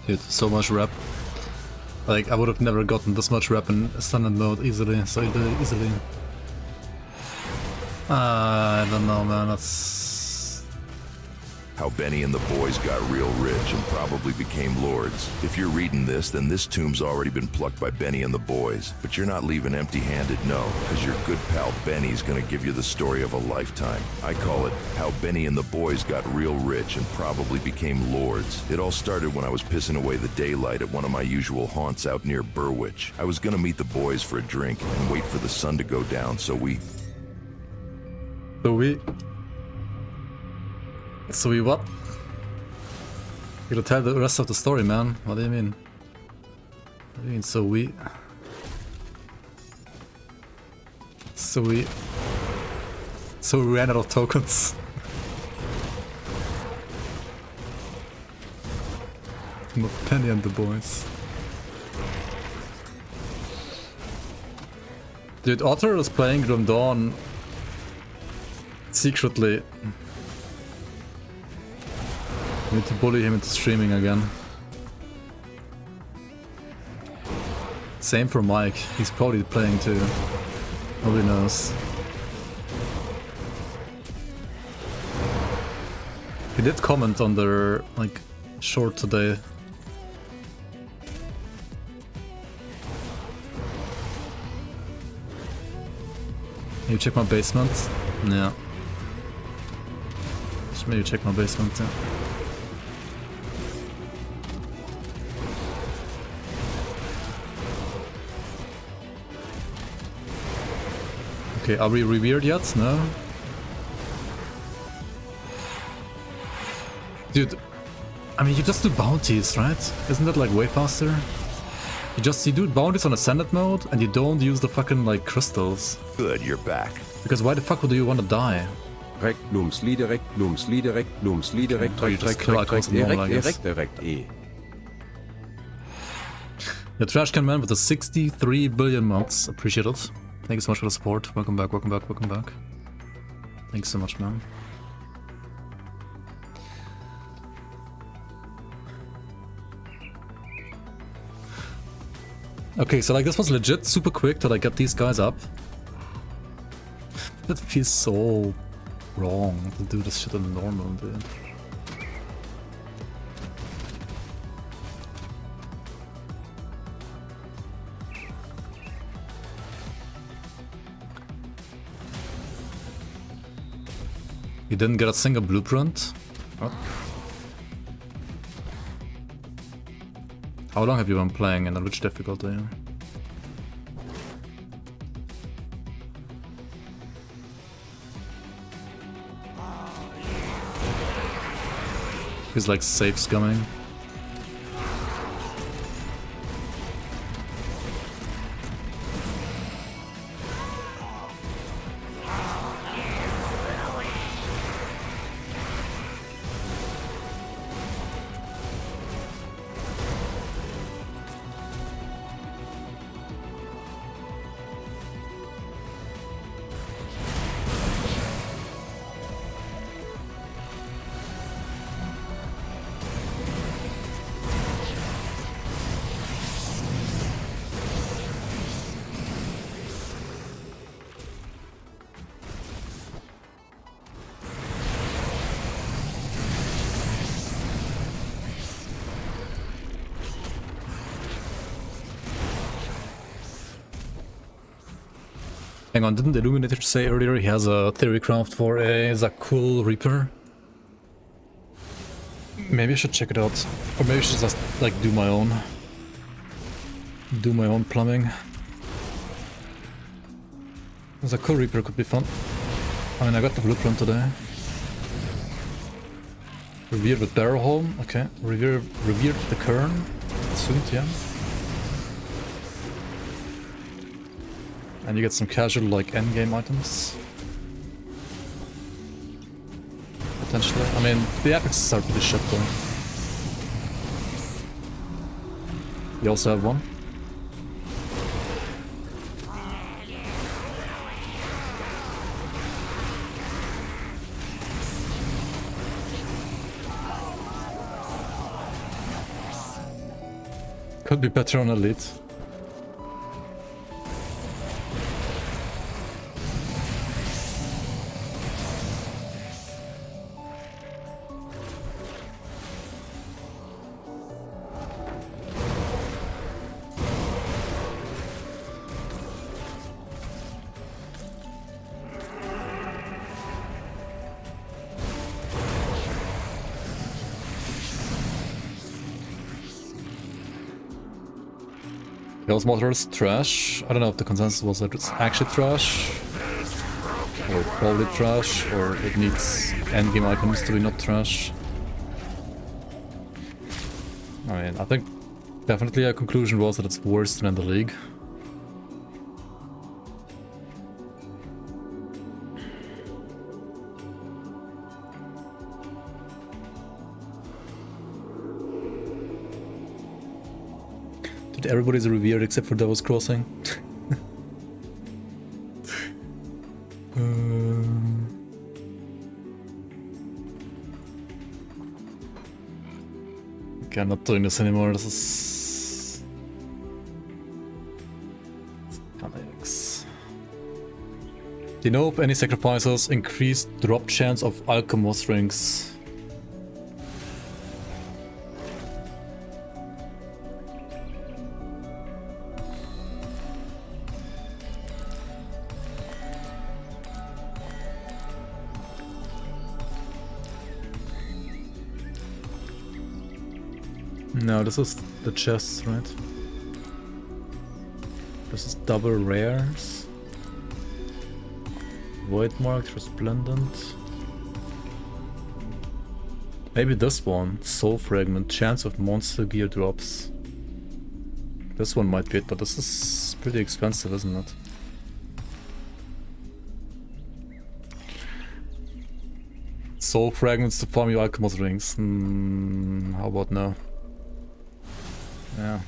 Dude, so much rep. Like, I would have never gotten this much rep in standard mode easily, so easily. I don't know, man, that's...
How Benny and the boys got real rich and probably became lords. If you're reading this, then this tomb's already been plucked by Benny and the boys. But you're not leaving empty-handed, no, because your good pal Benny's gonna give you the story of a lifetime. I call it How Benny and the Boys Got Real Rich and Probably Became Lords. It all started when I was pissing away the daylight at one of my usual haunts out near Burwich. I was gonna meet the boys for a drink and wait for the sun to go down, so we
what? You gotta tell the rest of the story, man. What do you mean? What do you mean, So we ran out of tokens. Not Penny and the boys. Dude, Otter is playing Grim Dawn secretly. I need to bully him into streaming again. Same for Mike, he's probably playing too. Nobody knows. He did comment on their, like, short today. Can you check my basement? Yeah. Should maybe check my basement, yeah. Okay, are we revered yet? No? Dude, I mean, you just do bounties, right? Isn't that like way faster? You do bounties on Ascended mode and you don't use the fucking like crystals.
Good, you're back.
Because why the fuck would you want to die? The Trash Can Man with the 63 billion mods. Appreciate it. Thank you so much for the support. Welcome back, welcome back, welcome back. Thanks so much, man. Okay, so like this was legit super quick to like get these guys up. It feels so wrong to do this shit in normal, dude. You didn't get a single blueprint? What? How long have you been playing and on which difficulty? Feels like safe's coming. Hang on, didn't Illuminator say earlier he has a theory craft for a Zakul Reaper? Maybe I should check it out. Or maybe I should just like do my own plumbing. Zakul Reaper could be fun. I mean, I got the blueprint today. Revered with Barrowholm, okay. Revered the Kern. Sweet, yeah. And you get some casual, like, endgame items. Potentially. I mean, the epics are pretty shit, though. You also have one. Could be better on Elite. Chaos Mortar is trash. I don't know if the consensus was that it's actually trash, or probably trash, or it needs endgame items to be not trash. I mean, I think definitely a conclusion was that it's worse than in the league. Everybody's revered except for Devil's Crossing. Okay, I'm not doing this anymore. This is kinda yikes. Do you know if any sacrifices increase drop chance of Alchemist rings? No, this is the chests, right? This is double rares. Void Marked, Resplendent. Maybe this one, Soul Fragment, chance of monster gear drops. This one might be it, but this is pretty expensive, isn't it? Soul Fragments to farm your Alchemist rings. How about now? Yeah.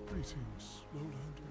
Greetings, Lowlander.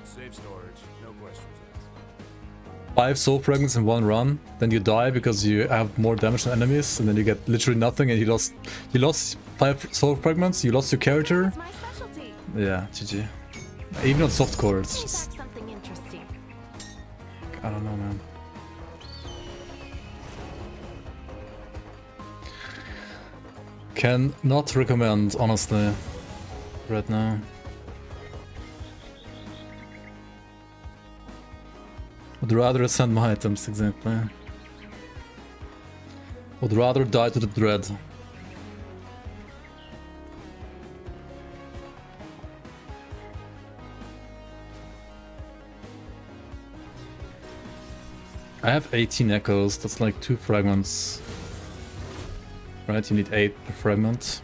Save storage, no questions asked.
5 soul fragments in one run, then you die because you have more damage than enemies, and then you get literally nothing, and you lost 5 soul fragments, you lost your character. Yeah, GG. Even on softcore, it's just I don't know, man. Can not recommend, honestly, right now. Would rather send my items, exactly. Would rather die to the dread. I have 18 echoes, that's like 2 fragments. Right, you need 8 per fragment.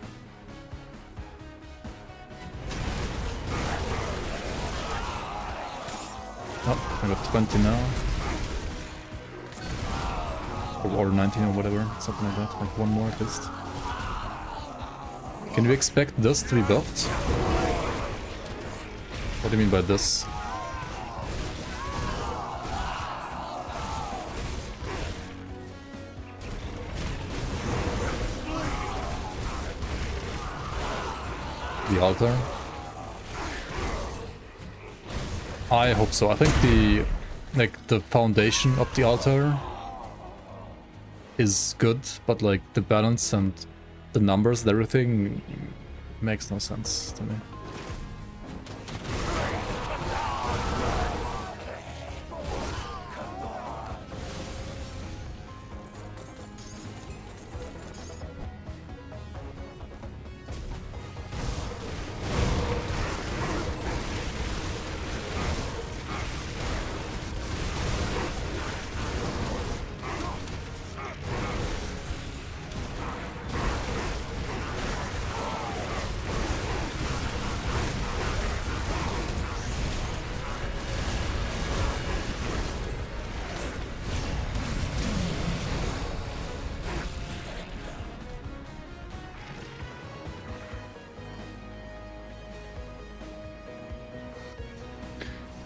Oh, I got 20 now. Or 19 or whatever, something like that, like one more at least. Can we expect this to be buffed? What do you mean by this? The altar? I hope so. I think the foundation of the altar is good, but like the balance and the numbers and everything makes no sense to me.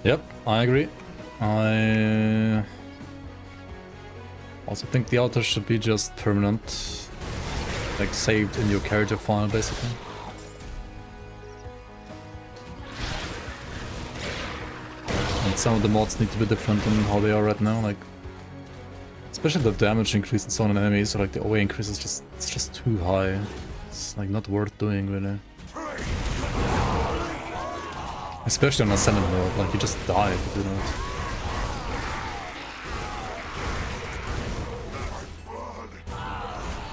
Yep, I agree. I also think the altar should be just permanent, like saved in your character file basically. And some of the mods need to be different than how they are right now, like especially the damage increase and so on enemies, or like the OA increase is just, it's just too high. It's like not worth doing really. Especially on Ascended mode, like you just die if you do that.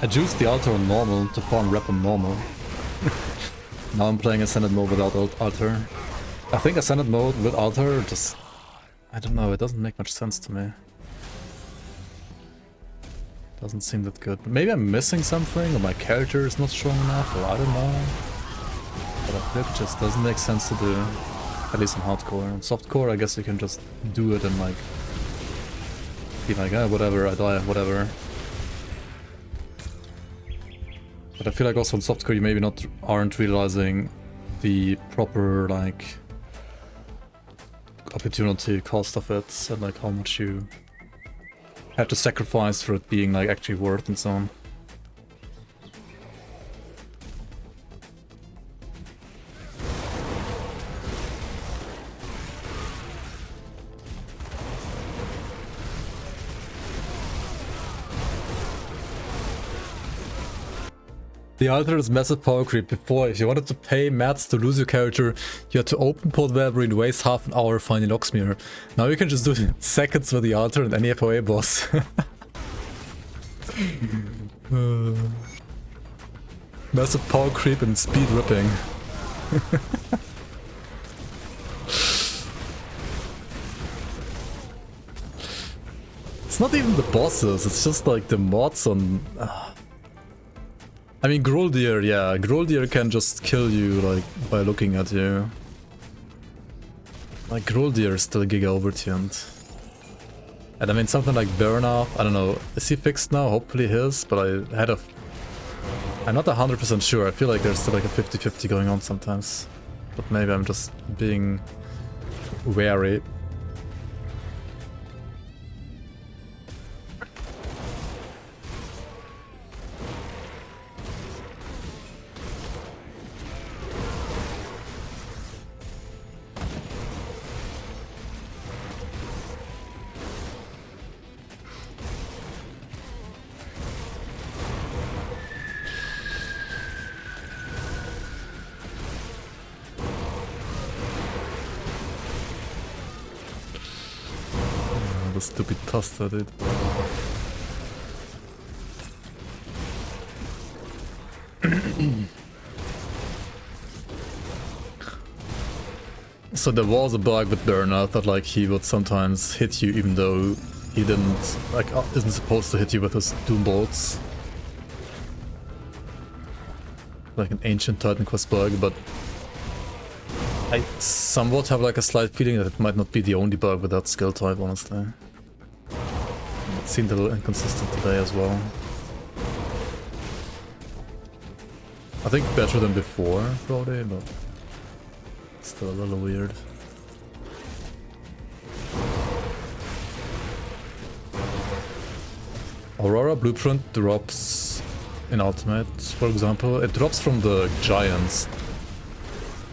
I juiced the altar on normal to farm rep on normal. Now I'm playing Ascended mode without altar. I think Ascended mode with altar just... I don't know, it doesn't make much sense to me. Doesn't seem that good. But maybe I'm missing something, or my character is not strong enough, or I don't know. But I think it just doesn't make sense to do. At least on hardcore. On softcore, I guess you can just do it and like... be like, ah, whatever, I die, whatever. But I feel like also on softcore you maybe aren't realizing the proper, like... opportunity cost of it, and like how much you have to sacrifice for it being like actually worth and so on. The altar is massive power creep. Before, if you wanted to pay mats to lose your character, you had to open Port Valkyrie and waste half an hour finding Locksmere. Now you can just do it in seconds with the altar and any FOA boss. Massive power creep and speed ripping. It's not even the bosses, it's just like the mods on... I mean, Groldir, yeah, Groldir can just kill you, like, by looking at you. Like, Groldir is still giga overtuned. And I mean, something like Burnout, I don't know, is he fixed now? Hopefully he is, but I had a... I'm not 100% sure, I feel like there's still like a 50-50 going on sometimes. But maybe I'm just being wary. The stupid Taster, dude. So there was a bug with Burnout that like he would sometimes hit you even though he didn't, like, isn't supposed to hit you with his Doom Bolts. Like an ancient Titan Quest bug, but I somewhat have like a slight feeling that it might not be the only bug with that skill type, honestly. It seemed a little inconsistent today as well. I think better than before, probably, but still a little weird. Aurora Blueprint drops in Ultimate, for example. It drops from the giants.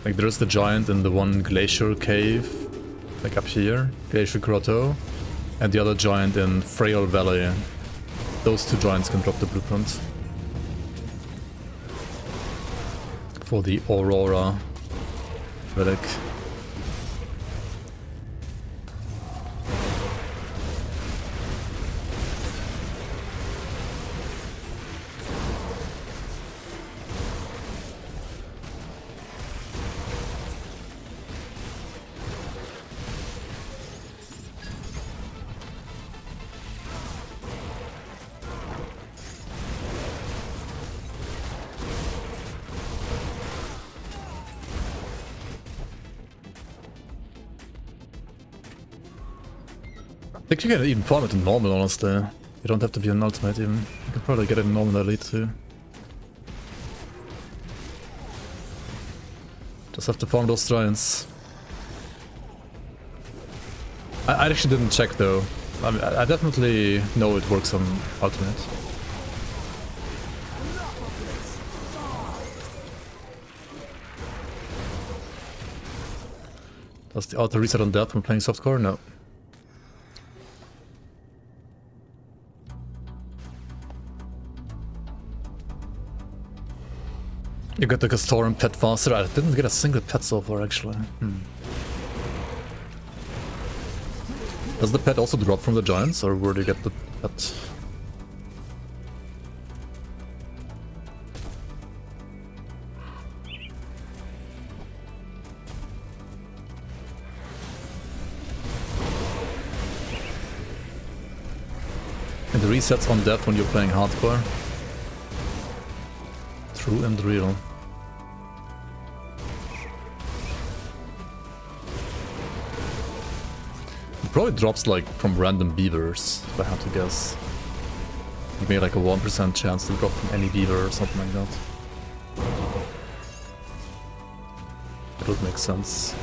Like there's the giant in the one glacier cave, like up here, Glacier Grotto, and the other giant in Frail Valley. Those two giants can drop the blueprint. For the Aurora relic. I think you can even farm it in normal, honestly. You don't have to be an ultimate even. You can probably get it in normal elite too. Just have to farm those giants. I actually didn't check though. I definitely know it works on Ultimate. Does the auto reset on death when playing softcore? No. You got the Castoran pet faster? I didn't get a single pet so far actually. Does the pet also drop from the giants, or where do you get the pet? And the resets on death when you're playing hardcore? True and real. It probably drops like from random beavers, if I had to guess. You made like a 1% chance to drop from any beaver or something like that. That would make sense.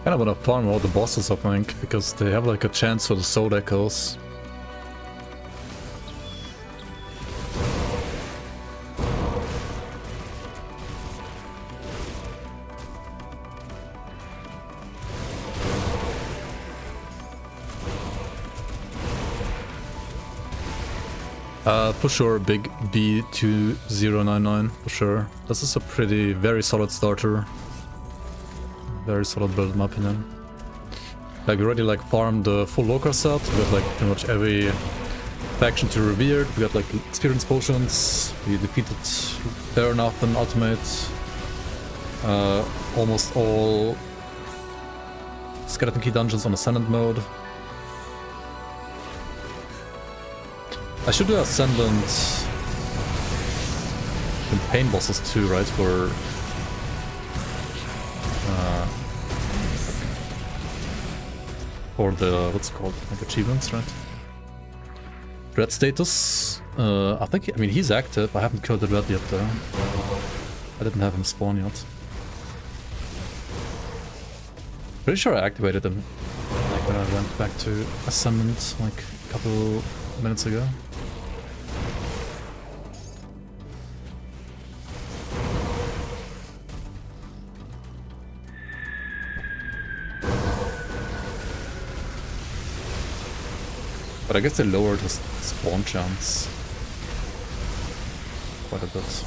Kind of want to farm all the bosses, I think, because they have like a chance for the soul echoes. For sure, big B2099, for sure. This is a very solid starter. Very solid build in my opinion. Like we already like farmed the full Locar set, we got like pretty much every faction to Revered, we got like experience potions, we defeated fair enough in Ultimate. Almost all Skeleton Key dungeons on Ascendant mode. I should do Ascendant campaign bosses too, right? For or the, what's it called, like achievements, right? Red status, I mean he's active, I haven't killed the red yet though. I didn't have him spawn yet. Pretty sure I activated him, like when I went back to Ascendant like a couple minutes ago. But I guess they lowered his spawn chance quite a bit.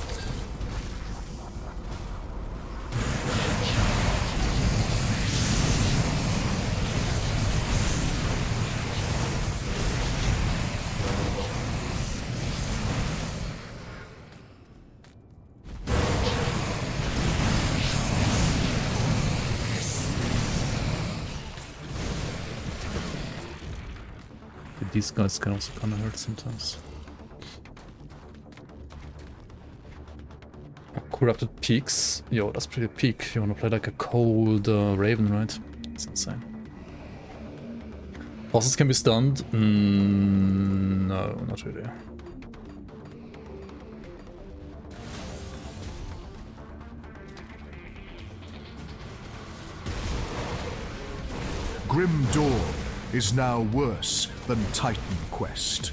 These guys can also kinda hurt sometimes. Corrupted Peaks. Yo, that's pretty peak. You wanna play like a cold Raven, right? It's insane. Bosses can be stunned? No, not really.
Grim Dawn is now worse than Titan Quest.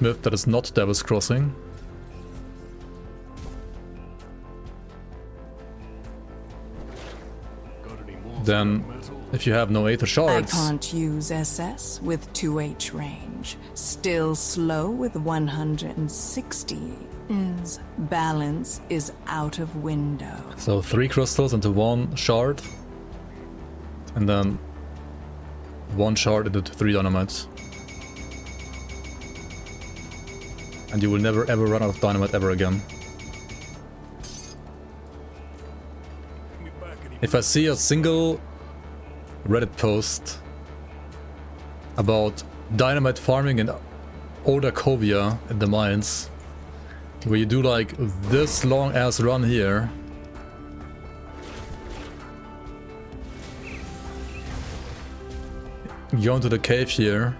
smith that is not Devil's Crossing. Then, if you have no Aether Shards...
I can't use SS with 2H range. Still slow with 160. Balance is out of window.
So 3 crystals into 1 shard. And then 1 shard into 3 dynamites. And you will never ever run out of dynamite ever again. If I see a single Reddit post about dynamite farming in Odakovia in the mines, where you do like this long ass run here, you go into the cave here,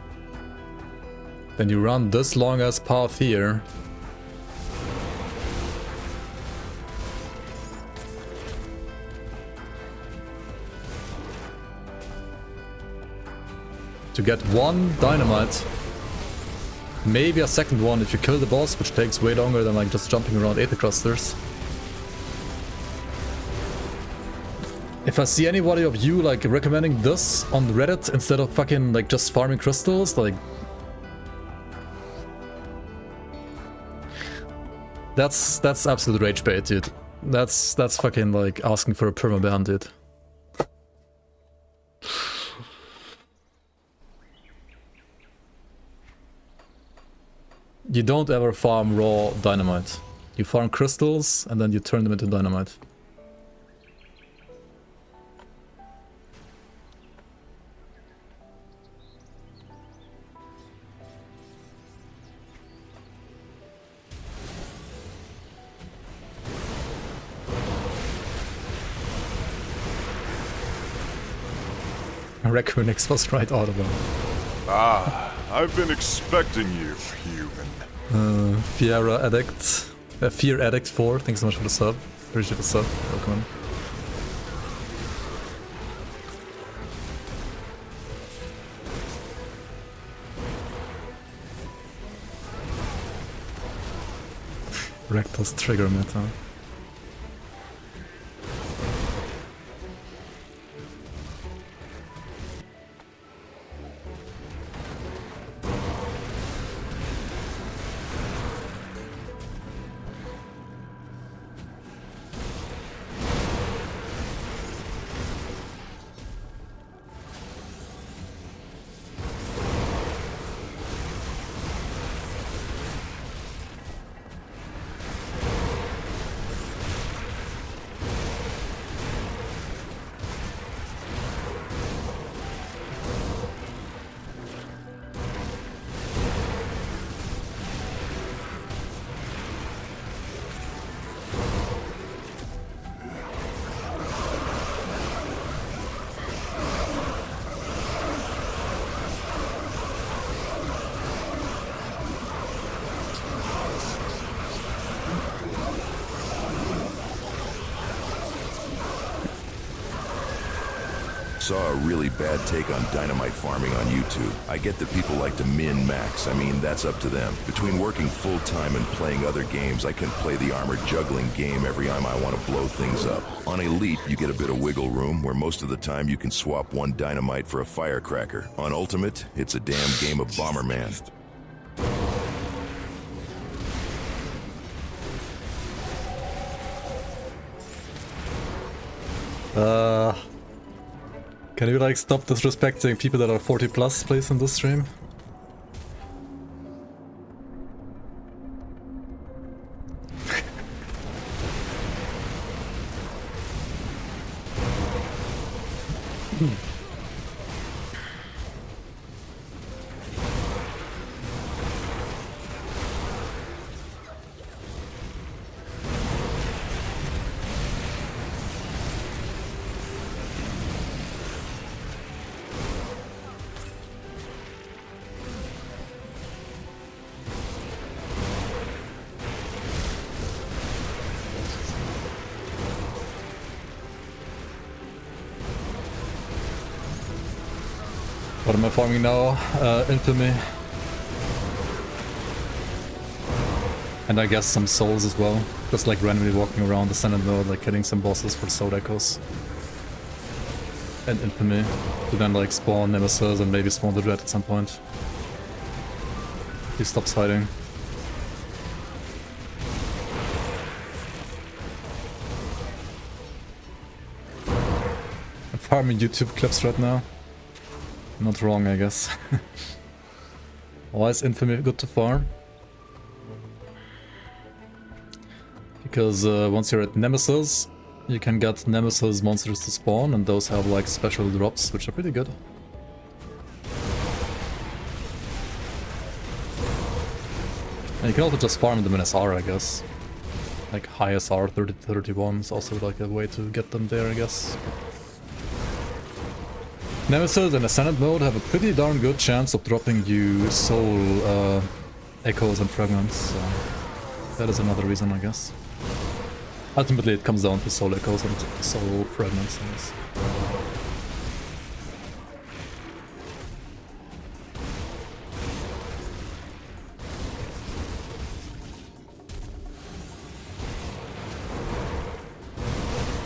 then you run this long ass path here, to get 1 dynamite, maybe a second one if you kill the boss, which takes way longer than like just jumping around Aether clusters. If I see anybody of you like recommending this on Reddit instead of fucking like just farming crystals, like that's absolute rage bait, dude. That's fucking like asking for a permaban, dude. You don't ever farm raw dynamite. You farm crystals and then you turn them into dynamite. Raccoonix was right audible.
Ah, I've been expecting you, human.
Fiera Addict. Fear Addict 4, thanks so much for the sub. Appreciate the sub. Welcome. Rectal's trigger meta.
Saw a really bad take on dynamite farming on YouTube. I get that people like to min-max. I mean, that's up to them. Between working full-time and playing other games, I can play the armored juggling game every time I want to blow things up. On Elite, you get a bit of wiggle room, where most of the time you can swap 1 dynamite for a firecracker. On Ultimate, it's a damn game of Bomberman.
Can you like stop disrespecting people that are 40 plus, please, in this stream? What am I farming now? Infamy. And I guess some souls as well. Just like randomly walking around the Senate mode, like killing some bosses for soul echoes. And infamy. To then like spawn Nemesis and maybe spawn the Dread at some point. He stops hiding. I'm farming YouTube clips right now. Not wrong, I guess. Why is infamy good to farm? Because once you're at Nemesis, you can get Nemesis monsters to spawn, and those have like special drops, which are pretty good. And you can also just farm them in SR, I guess. Like high SR 30-31 is also like a way to get them there, I guess. Nemesis in Ascendant mode have a pretty darn good chance of dropping you soul echoes and fragments, so that is another reason, I guess. Ultimately it comes down to soul echoes and soul fragments, I guess.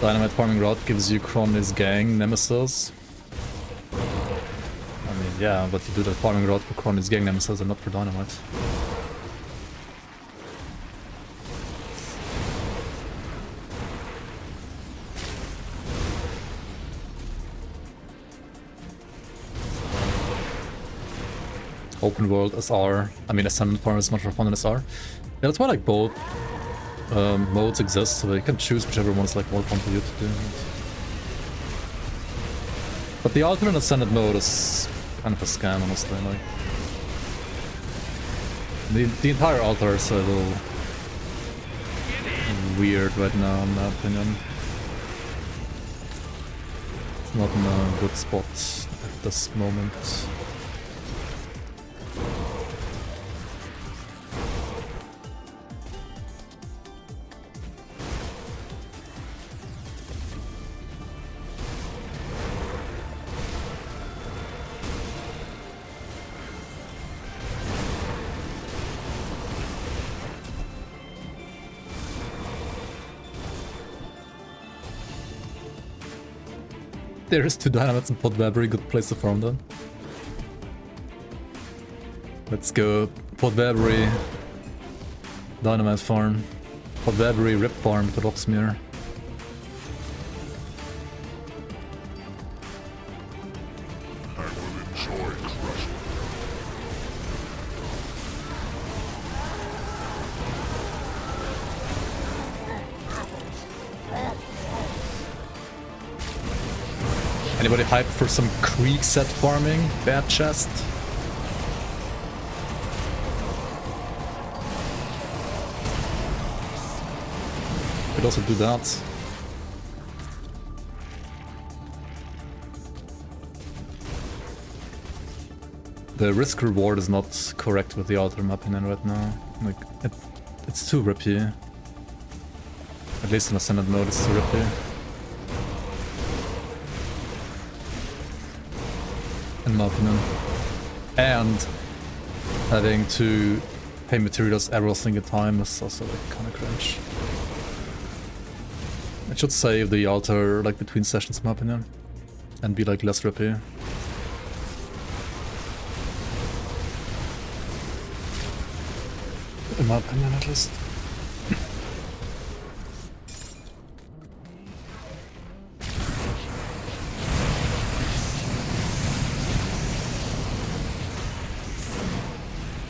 Dynamite farming route gives you Kron's gang Nemesis. I mean, yeah, but you do that farming route for Kron's gang Nemesis and not for Dynamite. Open world SR. I mean, Ascendant farm is much more fun than SR. Yeah, that's why like both modes exist, so you can choose whichever one is like more fun for you to do. But the alternate Ascendant mode is kind of a scam, honestly. Like the entire altar is a little weird right now, in my opinion. It's not in a good spot at this moment. There is 2 dynamites in Pod Babbery, good place to farm them. Let's go Pod Babbery, dynamite farm, Pod Babbery, rip farm to Rocksmere.
I will enjoy crushing.
Anybody hyped for some creek set farming? Bad chest? Could also do that. The risk reward is not correct with the altar mapping right now. Like it's too rippy. At least in Ascendant mode it's too rippy. In my opinion. And having to pay materials every single time is also like kinda cringe. It should save the altar like between sessions in my opinion. And be like less rippy. In my opinion at least.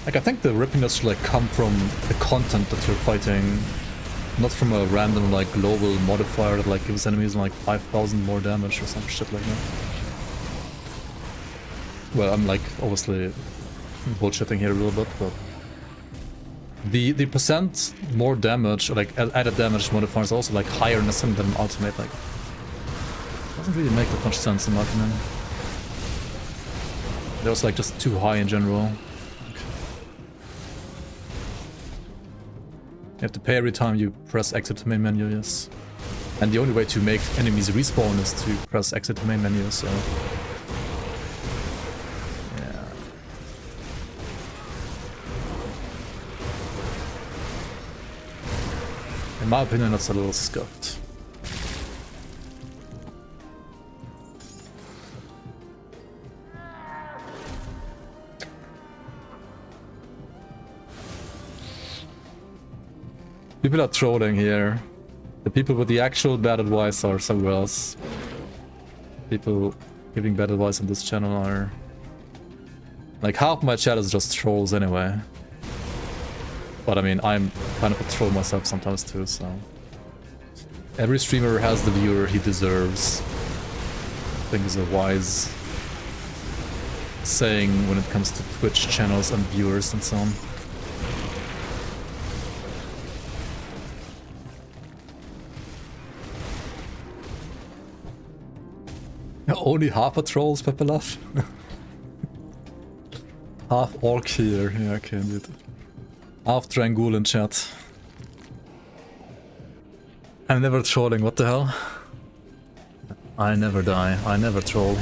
Like, I think the rippiness should like come from the content that you're fighting, not from a random like global modifier that like gives enemies like 5,000 more damage or some shit like that. Well, I'm like obviously bullshitting here a little bit, but the percent more damage, or like added damage modifier is also like higher in Ascendant than Ultimate. Like, doesn't really make that much sense in my opinion. They're also like just too high in general. You have to pay every time you press exit to main menu, yes. And the only way to make enemies respawn is to press exit to main menu, so... yeah. In my opinion, that's a little scuffed. People are trolling here. The people with the actual bad advice are somewhere else. People giving bad advice on this channel are... Like, half my chat is just trolls anyway. But I mean, I'm kind of a troll myself sometimes too, so... Every streamer has the viewer he deserves. I think is a wise saying when it comes to Twitch channels and viewers and so on. Only half a trolls, Pepelaf. Half orc here, yeah, okay, indeed. Half Drangul in chat. I'm never trolling, what the hell? I never die, I never troll.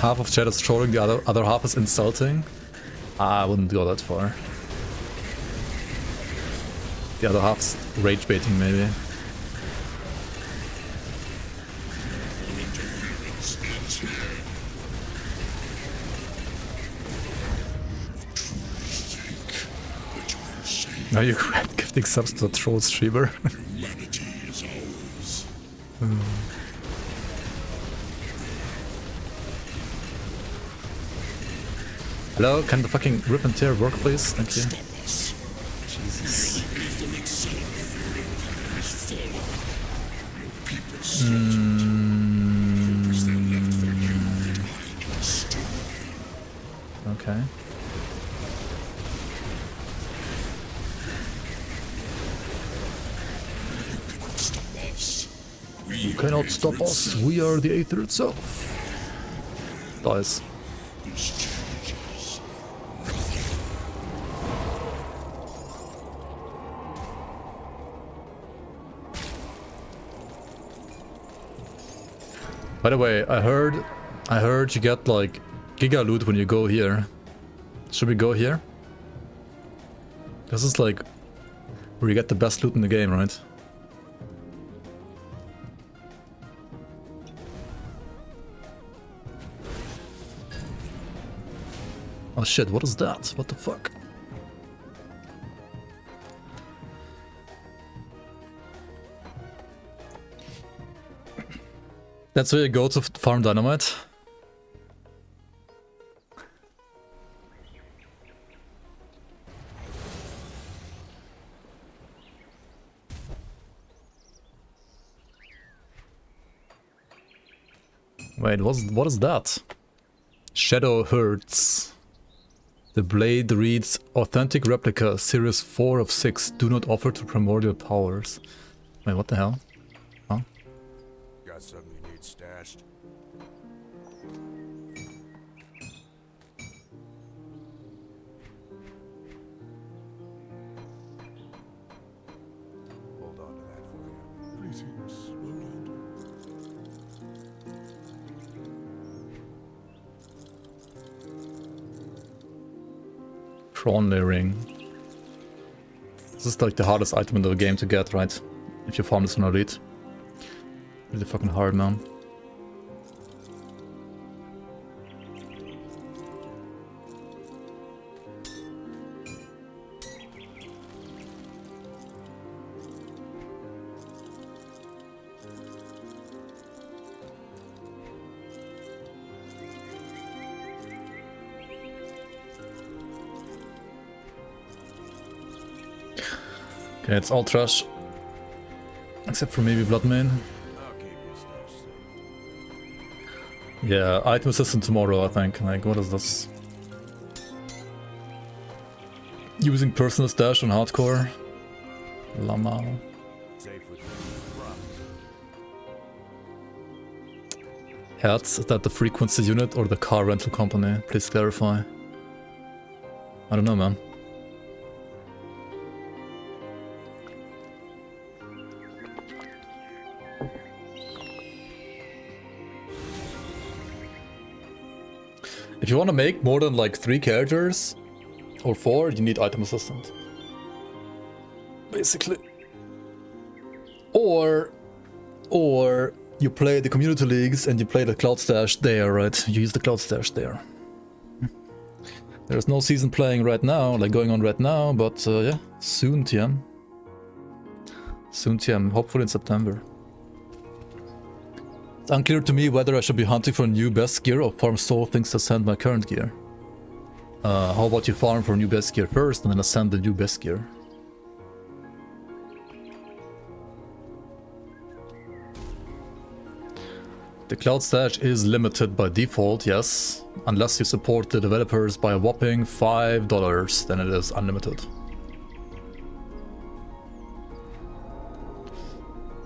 Half of chat is trolling, the other half is insulting. I wouldn't go that far. The other half's rage baiting, maybe. Now you're gifting subs to a troll streamer. Hello, can the fucking rip and tear work, please? Thank you. Jesus. Okay. You cannot stop us. We are the Aether itself. Dies. By the way, I heard you get like giga loot when you go here. Should we go here? This is like where you get the best loot in the game, right? Oh shit, what is that? What the fuck? That's where you go to farm dynamite. Wait, what is that? Shadow Hurts. The blade reads, authentic replica, series 4 of 6, do not offer to primordial powers. Wait, what the hell? Huh?
Got something you need stashed? Hold on to that for you.
Greetings, Roland.
Prawn ring. This is like the hardest item in the game to get, right? If you farm this on elite. Really fucking hard, man. Okay, it's all trash. Except for maybe Bloodmane. Yeah, item assistant tomorrow, I think. Like, what is this? Using personal stash on hardcore. Llama. Hertz, is that the frequency unit or the car rental company? Please clarify. I don't know, man. If you want to make more than like 3 characters or 4, you need item assistant. Basically. Or you play the community leagues and you play the cloud stash there, right? You use the cloud stash there. There's no season playing right now, like going on right now, but yeah, soon TM. Soon TM, hopefully in September. It's unclear to me whether I should be hunting for new best gear or farm soul things to ascend my current gear. How about you farm for new best gear first and then ascend the new best gear? The cloud stash is limited by default, yes. Unless you support the developers by a whopping $5, then it is unlimited.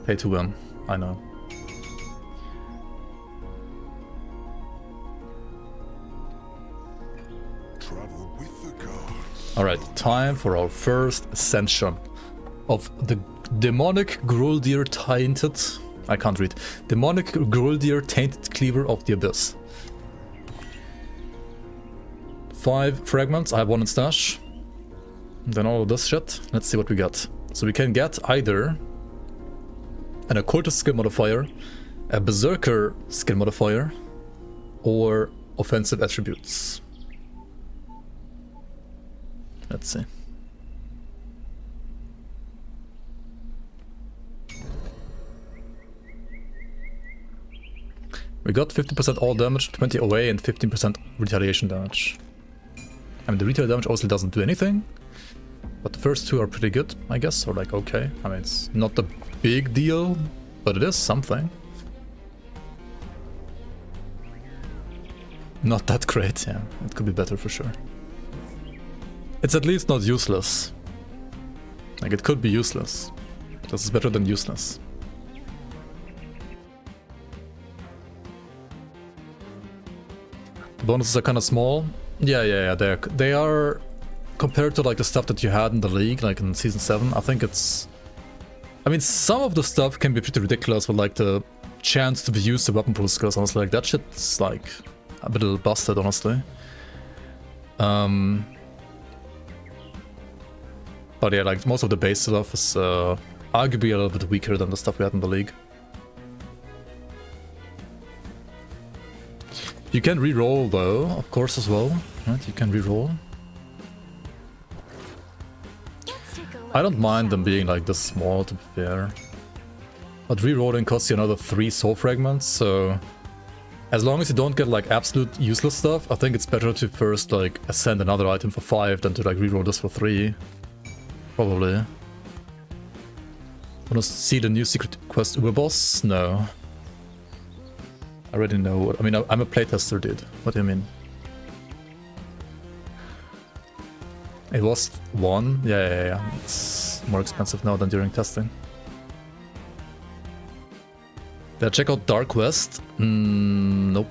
Pay to win, I know. Alright, time for our first ascension of the demonic Gruldir tainted... I can't read. Demonic Gruldir tainted cleaver of the abyss. 5 fragments, I have 1 in stash. Then all of this shit. Let's see what we get. So we can get either an occultist skill modifier, a berserker skill modifier, or offensive attributes. Let's see. We got 50% all damage, 20 away, and 15% retaliation damage. I mean, the retail damage obviously doesn't do anything, but the first 2 are pretty good, I guess, or like okay. I mean, it's not a big deal, but it is something. Not that great, yeah. It could be better for sure. It's at least not useless. Like, it could be useless. This is better than useless. The bonuses are kind of small. Yeah, they are compared to like the stuff that you had in the league, like in season 7. I think it's... I mean, some of the stuff can be pretty ridiculous with like the chance to be used to weapon pool skills. Honestly, like that shit's like a bit busted, honestly. But yeah, like most of the base stuff is arguably a little bit weaker than the stuff we had in the league. You can reroll though, of course, as well. Right, you can reroll. I don't mind them being like this small, to be fair. But rerolling costs you another 3 soul fragments, so... As long as you don't get like absolute useless stuff, I think it's better to first like ascend another item for 5 than to like reroll this for 3. Probably. Wanna see the new secret quest Uber boss? No. I already know what... I mean, I'm a playtester, dude. What do you mean? It was 1? Yeah. It's more expensive now than during testing. Did I check out Dark West? Nope.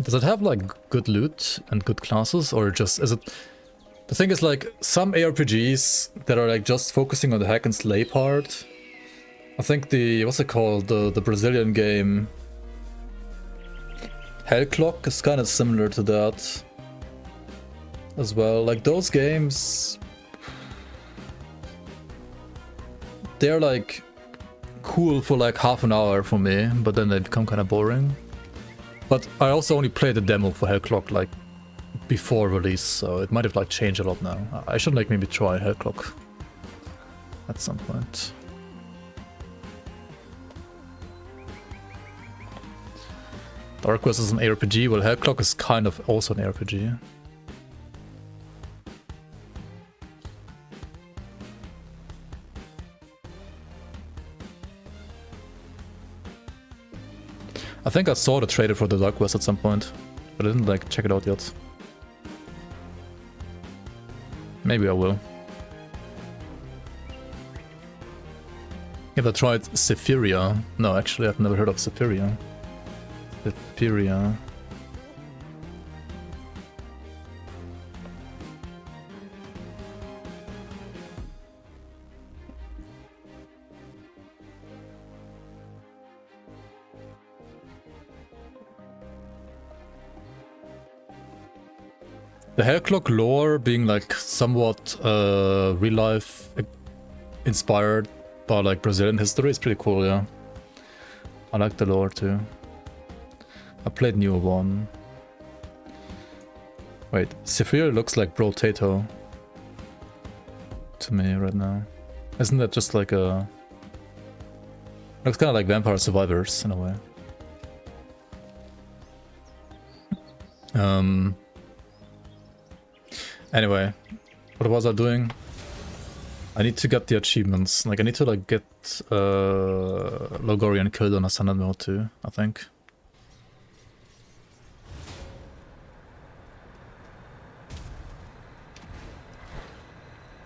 Does it have like good loot and good classes, or just is it... The thing is, like, some ARPGs that are like just focusing on the hack and slay part. I think the... what's it called? The Brazilian game Hellclock is kind of similar to that as well. Like those games, they're like cool for like half an hour for me, but then they become kind of boring. But I also only played the demo for Hellclock like before release, so it might have like changed a lot now. I should like maybe try Hellclock at some point. Dark West is an ARPG, well Hellclock is kind of also an ARPG. I think I saw the trailer for the Dark West at some point, but I didn't like check it out yet. Maybe I will. Have I tried Sephiria? No, actually I've never heard of Sephiria. Sephiria. The Hairclock lore being like somewhat real life inspired by like Brazilian history is pretty cool, yeah. I like the lore too. I played newer one. Wait, Zephyr looks like Brotato to me right now. Isn't that just like a... Looks kind of like Vampire Survivors in a way. Anyway, what was I doing? I need to get the achievements. Like I need to like get Logorian killed on Ascended mode too, I think.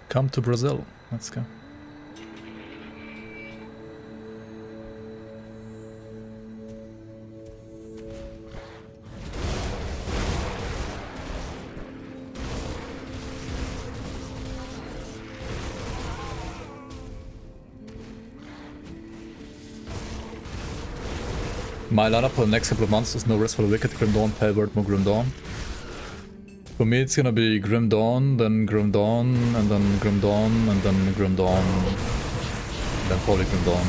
Come to Brazil. Let's go. My lineup for the next couple of months is No Rest for the Wicked, Grim Dawn, Palworld, more Grim Dawn. For me it's gonna be Grim Dawn, then Grim Dawn, and then Grim Dawn, and then Grim Dawn, and then probably Grim Dawn.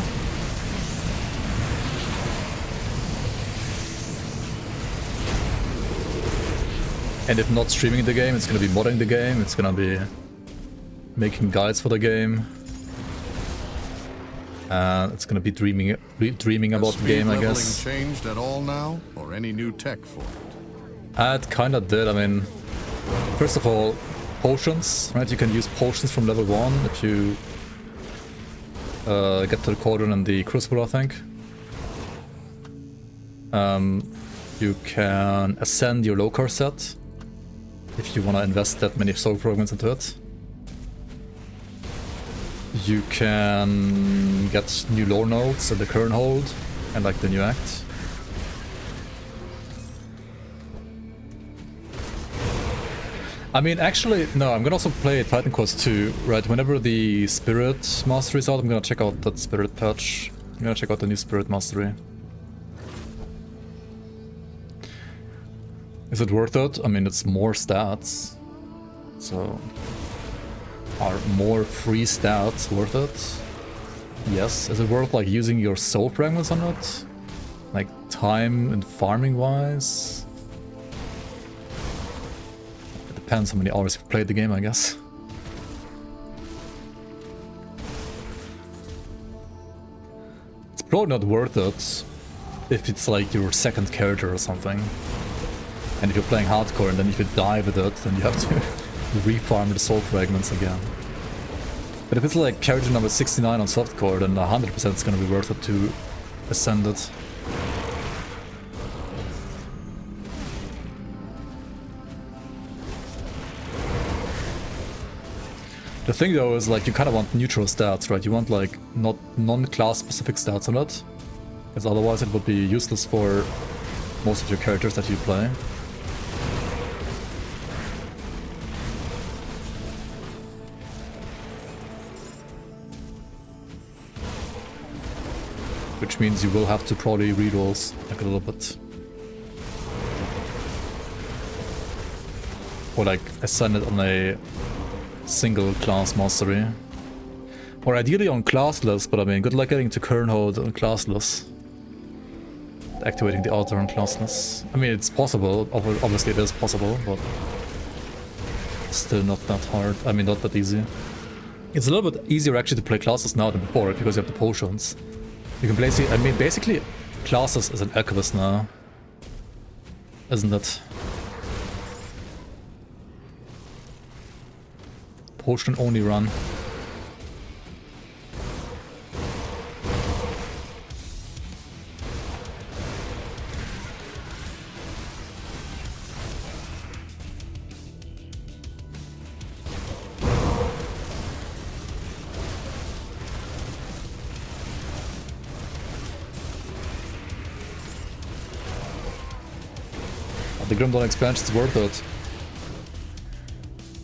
And if not streaming the game, it's gonna be modding the game, it's gonna be making guides for the game. It's gonna be dreaming about the game, I guess.
Changed at all now, or any new tech for it?
It kinda did. I mean, first of all, potions, right? You can use potions from level 1 if you get to the Cauldron and the Crucible, I think. You can ascend your Lokar set if you wanna invest that many soul fragments into it. You can get new lore nodes at the current hold and like the new act. I mean, actually, no, I'm gonna also play Titan Quest 2, right? Whenever the Spirit Mastery is out, I'm gonna check out that Spirit patch. I'm gonna check out the new Spirit Mastery. Is it worth it? I mean, it's more stats. So... Are more free stats worth it? Yes. Is it worth like using your soul fragments on it? Like time and farming wise? It depends how many hours you've played the game, I guess. It's probably not worth it if it's like your second character or something. And if you're playing hardcore and then if you die with it, then you have to refarm the soul fragments again. But if it's like character number 69 on softcore, then 100% it's gonna be worth it to ascend it. The thing though is like you kind of want neutral stats, right? You want like not non-class specific stats on it, because otherwise it would be useless for most of your characters that you play. Which means you will have to probably rerolls like a little bit. Or like ascend it on a single class mastery. Or ideally on classless, but I mean good luck getting to Kernhold on classless. Activating the altar on classless. I mean it's possible, obviously it is possible, but still not that hard. I mean not that easy. It's a little bit easier actually to play classes now than before because you have the potions. You can basically, I mean, basically, classes is an alchemist now, isn't it? Potion only run. The Grim Dawn expansion is worth it.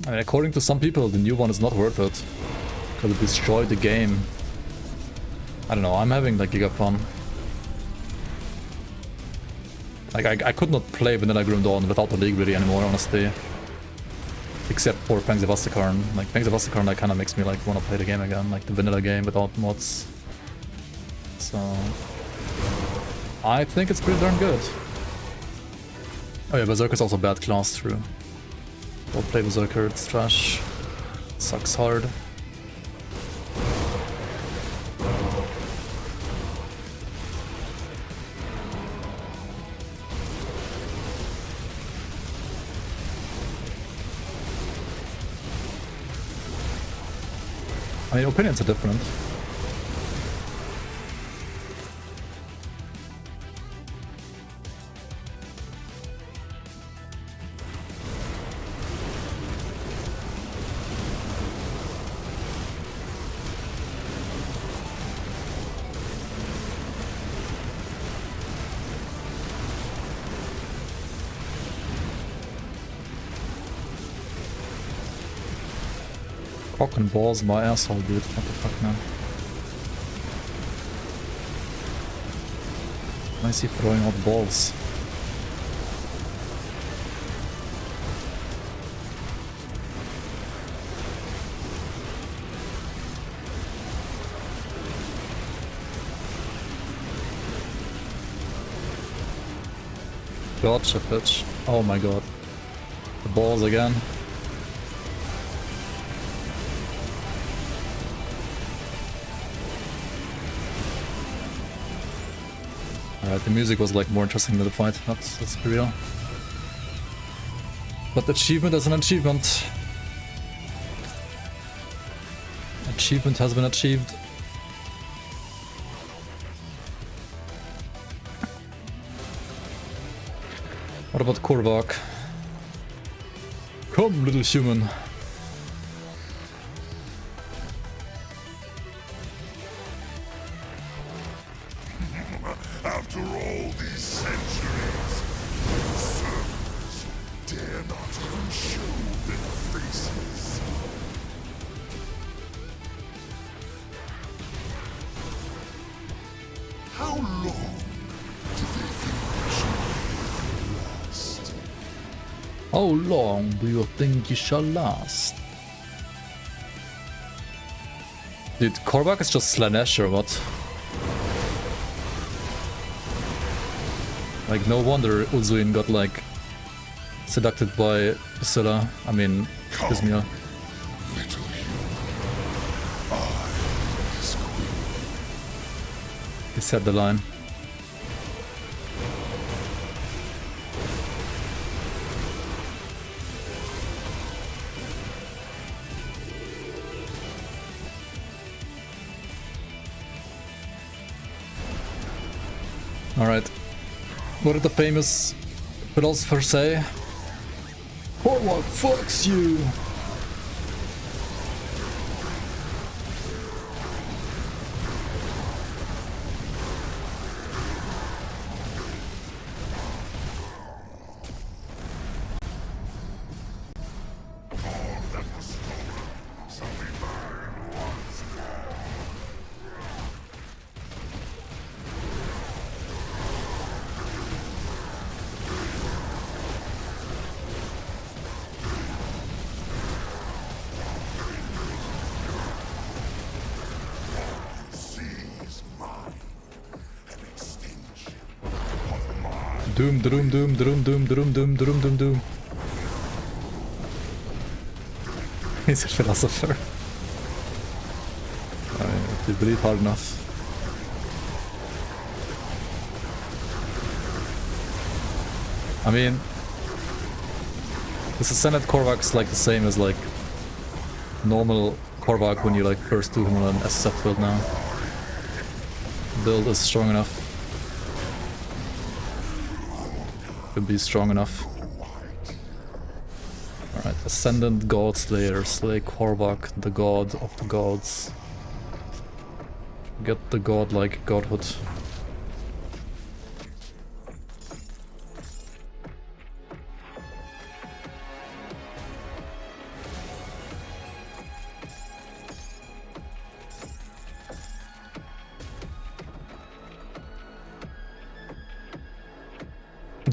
I mean, according to some people, the new one is not worth it. Because it destroyed the game. I don't know, I'm having like giga fun. Like, I could not play Vanilla Grim Dawn without the League really anymore, honestly. Except for Fangs of Asterkarn. Like, Fangs of Asterkarn, that kind of makes me like want to play the game again, like the vanilla game without mods. So I think it's pretty darn good. Oh yeah, Berserker's also bad class through. Don't play Berserker, it's trash. Sucks hard. I mean, opinions are different. Cock and balls in my asshole, dude. What the fuck, man? Why is he throwing out balls? Gotcha, bitch. Oh my god. The balls again. Alright, the music was like more interesting than the fight, let's be real. But achievement is an achievement. Achievement has been achieved. What about Korvac? Come, little human.
After all these centuries, servants dare not even show their faces. How long do they think we shall last?
How long do you think you shall last? Dude, Korvac is just Slanesh or what? Like, no wonder Ulzuin got, like, seducted by Priscilla. I mean, Bismia. He said the line. Alright. What did the famous philosopher say? Korvac fucks you! Doom, doom, doom, doom, doom, doom, doom, doom, doom, doom. He's a philosopher. I mean, if you believe hard enough. I mean, this Ascended Korvac's like the same as like normal Korvac when you like first do him on an SSF build now. Build is strong enough. Could be strong enough. Alright, Ascendant God Slayer, slay Korvac, the god of the gods. Get the godlike godhood.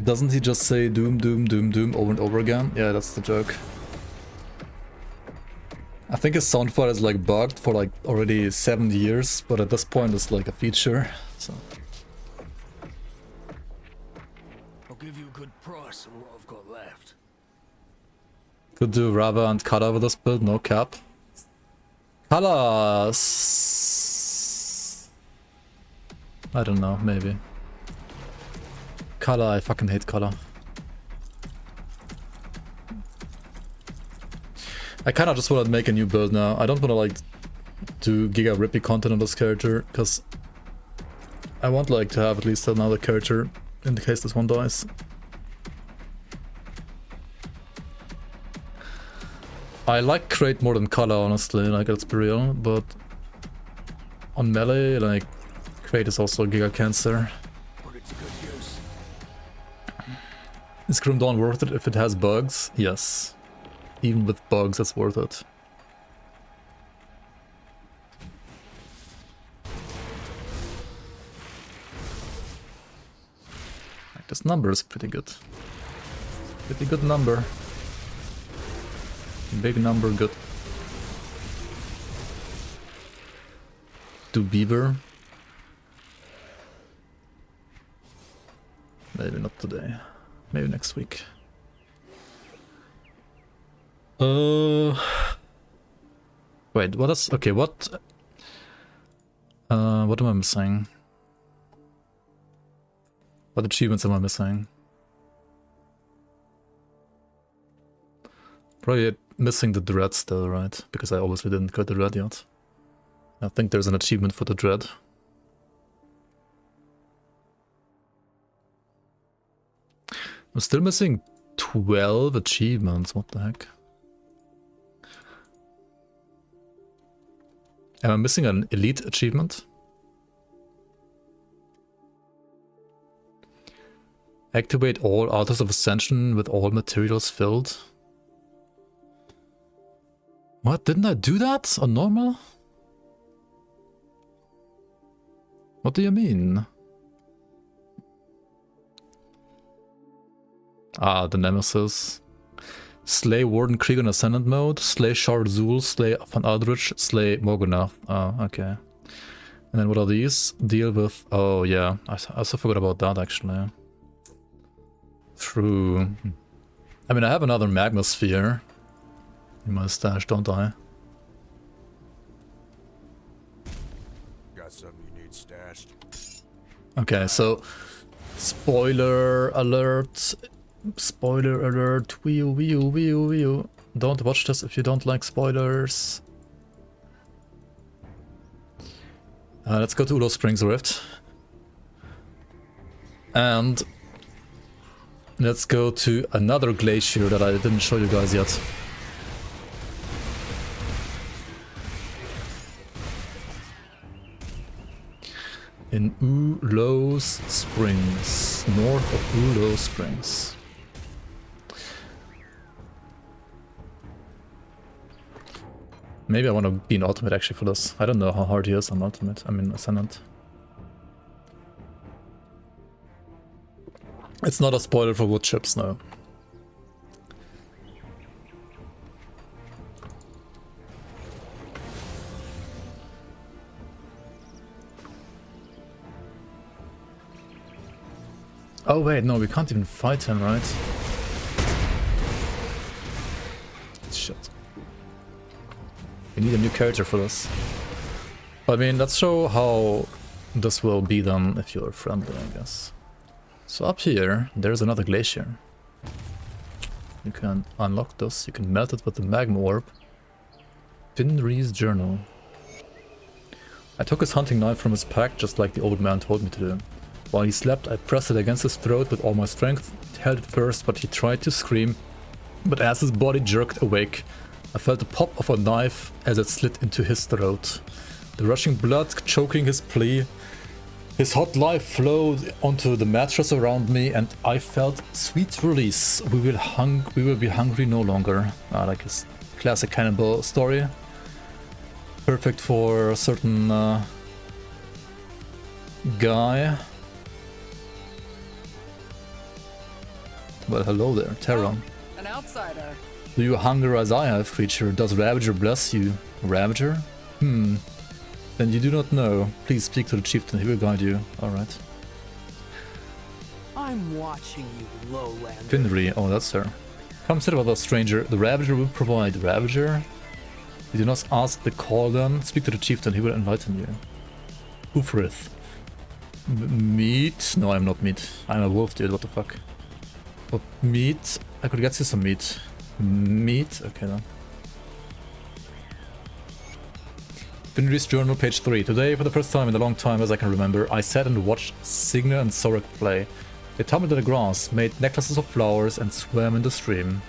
Doesn't he just say doom, doom, doom, doom over and over again? Yeah, that's the joke. I think his soundfile is like bugged for like already 7 years, but at this point it's like a feature, so.
I'll give you a good price on what I've got left.
Could do Rava and Kala with this build, no cap. Kala... I don't know, maybe. Kala, I fucking hate Kala. I kinda just wanna make a new build now. I don't wanna like do Giga Rippy content on this character, because I want like to have at least another character in the case this one dies. I like Crate more than Kala, honestly, like let's be real, but on melee, like Crate is also Giga Cancer.
Put it to good use.
Is Grim Dawn worth it if it has bugs? Yes. Even with bugs, it's worth it. Like, this number is pretty good. Pretty good number. Big number, good. Do Beaver. Maybe not today. Maybe next week. Wait, what is... Okay, what am I missing? What achievements am I missing? Probably missing the Dread still, right? Because I obviously didn't get the Dread yet. I think there's an achievement for the Dread. I'm still missing 12 achievements, what the heck? Am I missing an elite achievement? Activate all Altars of Ascension with all materials filled. What? Didn't I do that on normal? What do you mean? Ah, the Nemesis. Slay Warden Krieg on Ascendant mode, slay Shard Zul, slay Van Aldrich, slay Morgonath. Oh, okay. And then what are these? Deal with... Oh, yeah. I also forgot about that, actually. True. I mean, I have another Magma Sphere in my stash, don't I?
Got something you need stashed.
Okay, so... Spoiler alert. Spoiler alert. Wee-oo. Don't watch this if you don't like spoilers. Let's go to Ulo Springs Rift. And let's go to another glacier that I didn't show you guys yet. In Ulo Springs, north of Ulo Springs. Maybe I want to be an ultimate actually for this. I don't know how hard he is on ultimate. I mean Ascendant. It's not a spoiler for wood chips, no. Oh wait, no, we can't even fight him, right? Shit. We need a new character for this. I mean, let's show how this will be done if you're friendly, I guess. So up here, there's another glacier. You can unlock this, you can melt it with the magma orb. Finree's journal. I took his hunting knife from his pack just like the old man told me to do. While he slept, I pressed it against his throat with all my strength. It held it first, but he tried to scream. But as his body jerked awake, I felt the pop of a knife as it slid into his throat. The rushing blood choking his plea. His hot life flowed onto the mattress around me, and I felt sweet release. We will be hungry no longer. Like his classic cannibal story. Perfect for a certain guy. Well, hello there, Terran.
An outsider.
Do you hunger as I have, creature? Does Ravager bless you? Ravager? Then you do not know. Please speak to the chieftain, he will guide you. Alright.
I'm watching you, lowlander.
Finri, oh that's her. Come sit with us, stranger. The Ravager will provide. Ravager? You do not ask the call then. Speak to the chieftain, he will enlighten you. Ufrith. Meat? No, I'm not meat. I'm a wolf, dude, what the fuck. But meat? I could get you some meat. Meat? Okay then. Finri's journal, page 3. Today, for the first time in a long time as I can remember, I sat and watched Signa and Sorek play. They tumbled in the grass, made necklaces of flowers, and swam in the stream.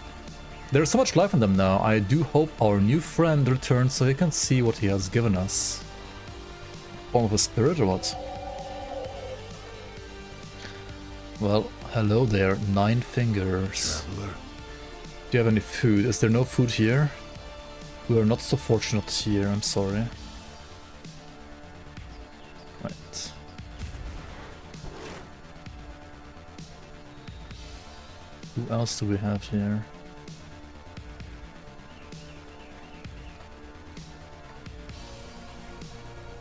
There is so much life in them now. I do hope our new friend returns so he can see what he has given us. Form of a spirit or what? Well, hello there, 9 fingers.
Traveler.
Do you have any food? Is there no food here? We are not so fortunate here, I'm sorry. Right. Who else do we have here?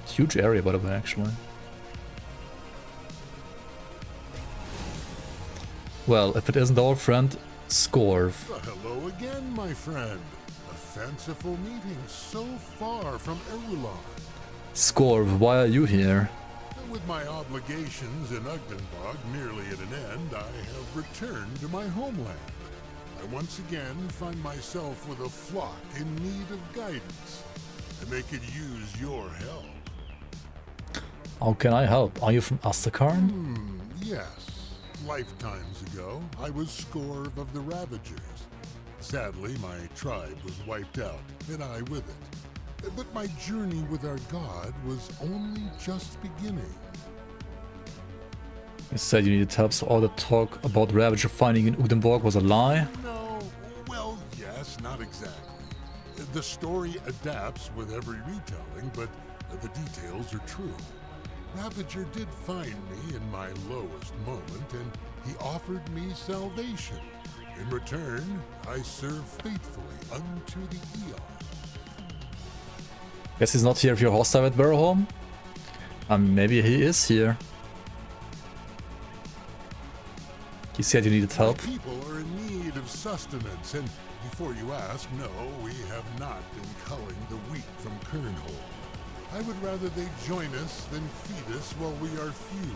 Huge area, by the way, actually. Well, if it isn't our friend, Scorv.
Hello again, my friend. A fanciful meeting so far from Erulon.
Scorv, why are you here?
With my obligations in Ugdenbog nearly at an end, I have returned to my homeland. I once again find myself with a flock in need of guidance, and they could use your help.
How can I help? Are you from Asterkarn?
Yes. Lifetimes ago, I was Scorv of the Ravagers. Sadly, my tribe was wiped out, and I with it. But my journey with our god was only just beginning.
You said you needed help, so all the talk about Ravager finding in Ugdenborg was a lie?
No, well, yes, not exactly. The story adapts with every retelling, but the details are true. Ravager did find me in my lowest moment, and he offered me salvation. In return, I serve faithfully unto the Eon.
Guess he's not here if you're hostile at Werewolf? Maybe he is here. He said you needed help.
My people are in need of sustenance, and before you ask, no, we have not been culling the wheat from Kernhold. I would rather they join us than feed us while we are few.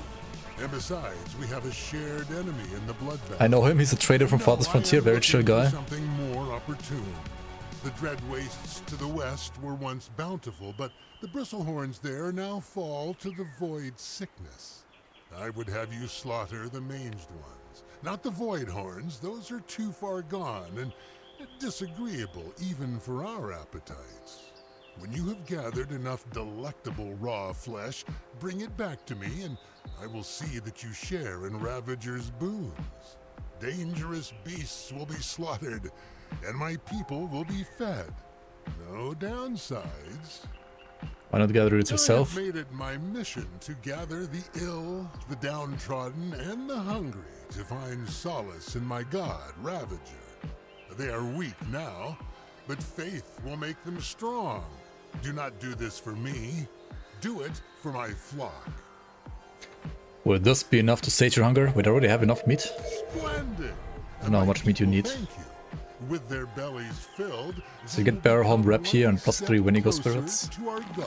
And besides, we have a shared enemy in the bloodbath.
I know him, he's a trader from Farthest Frontier, very chill guy.
Something more opportune. The dread wastes to the west were once bountiful, but the bristlehorns there now fall to the void sickness. I would have you slaughter the manged ones, not the void horns. Those are too far gone and disagreeable even for our appetites. When you have gathered enough delectable raw flesh, bring it back to me, and I will see that you share in Ravager's boons. Dangerous beasts will be slaughtered, and my people will be fed. No downsides.
Why not gather it yourself?
I have made it my mission to gather the ill, the downtrodden, and the hungry to find solace in my god, Ravager. They are weak now, but faith will make them strong. Do not do this for me. Do it for my flock.
Would this be enough to sate your hunger? We'd already have enough meat.
Splendid.
I don't know how much meat you need.
Thank you. With their bellies filled,
So you get Barrowhome Rep here and +3 Winigo Spirits.
to our god.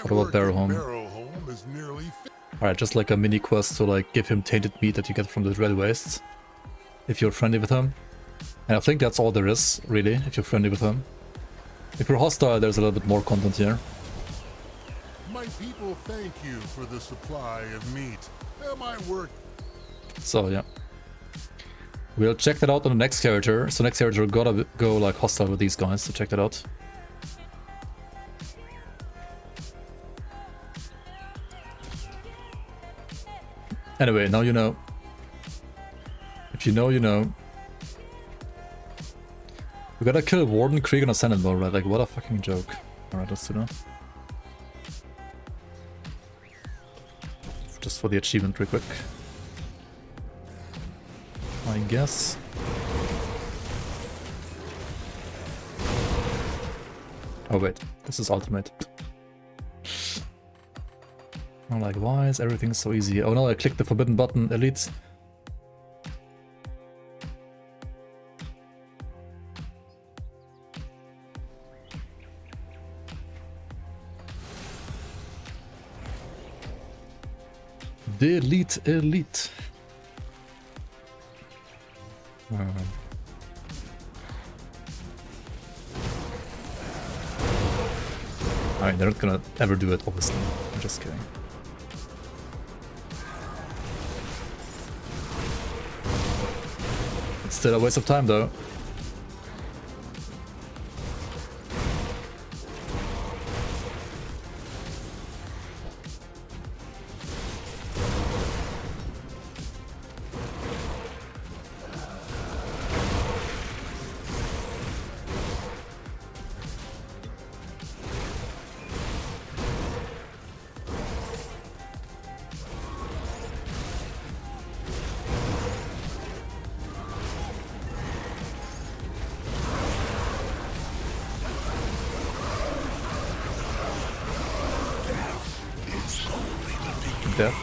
What about Barrowhome?
Is nearly
Alright, just like a mini quest to like give him tainted meat that you get from the Dread Wastes. If you're friendly with him. And I think that's all there is, really, if you're friendly with him. If you're hostile, there's a little bit more content here.
My people thank you for the supply of meat. My work.
So yeah. We'll check that out on the next character. So next character gotta go like hostile with these guys to check that out. Anyway, now you know. If you know, you know. We gotta kill Warden, Krieg, and Ascendant though, right? Like, what a fucking joke. Alright, let's do that. Just for the achievement real quick. I guess. Oh wait, this is ultimate. I'm like, why is everything so easy? Oh no, I clicked the forbidden button, elite. Delete elite. I mean, they're not gonna ever do it, obviously. I'm just kidding. It's still a waste of time, though. Death.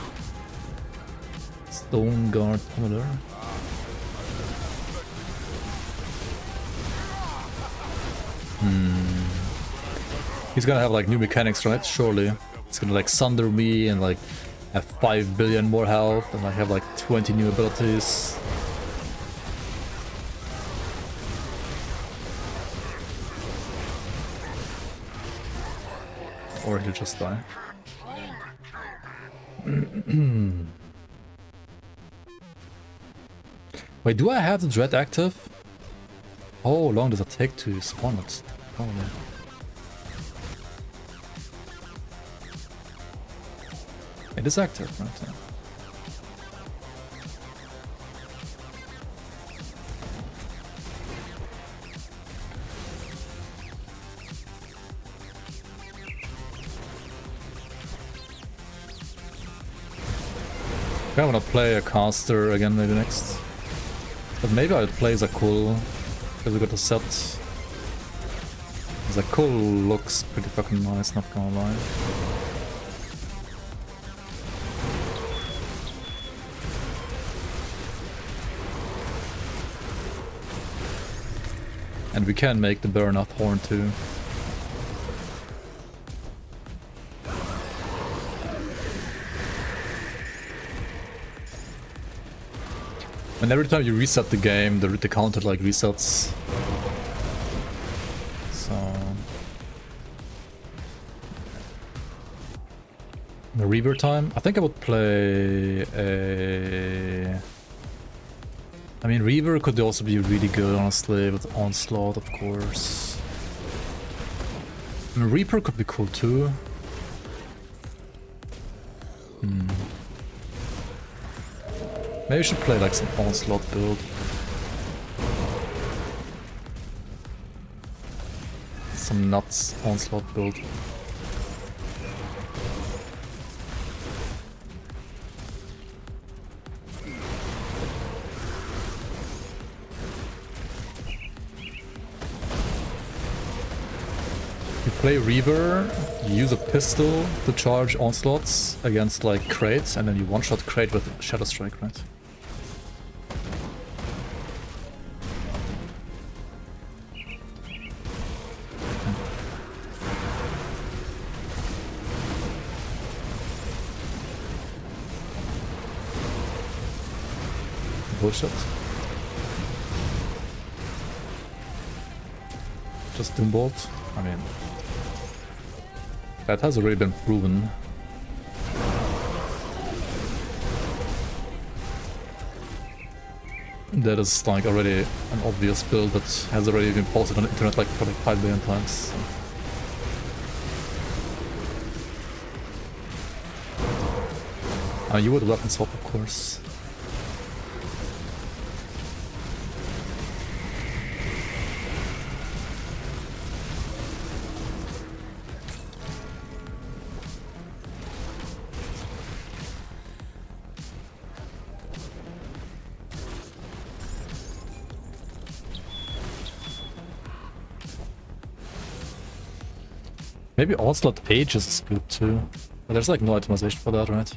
Stone Guard Pummeler. He's gonna have like new mechanics, right? Surely. He's gonna like sunder me and like have 5 billion more health and like have like 20 new abilities. Or he'll just die. Wait, do I have the dread active? How long does it take to spawn it? Oh no. It is active, right? Yeah. I wanna play a caster again maybe next. But maybe I'll play Zakul, because we got a set. Zakul looks pretty fucking nice, not gonna lie. And we can make the burn up horn too. And every time you reset the game, the counter like resets. So the Reaver time. I think I would play a. I mean, Reaver could also be really good, honestly, with Onslaught, of course. I mean, Reaper could be cool too. Maybe I should play like some Onslaught build. Some nuts Onslaught build. You play Reaver, you use a pistol to charge Onslaughts against like crates, and then you one-shot crate with Shadow Strike, right? Bullshit. Just Doombolt. I mean, that has already been proven. That is like already an obvious build that has already been posted on the internet like for like 5 billion times. So. You would weapon swap, of course. Maybe Onslaught Ages is good too. But there's like no itemization for that, right?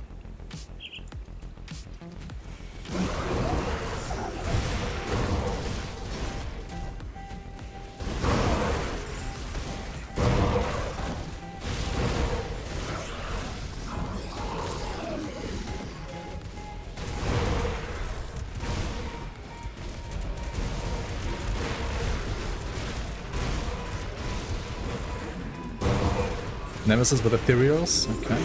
Nemesis with Ethereals, okay.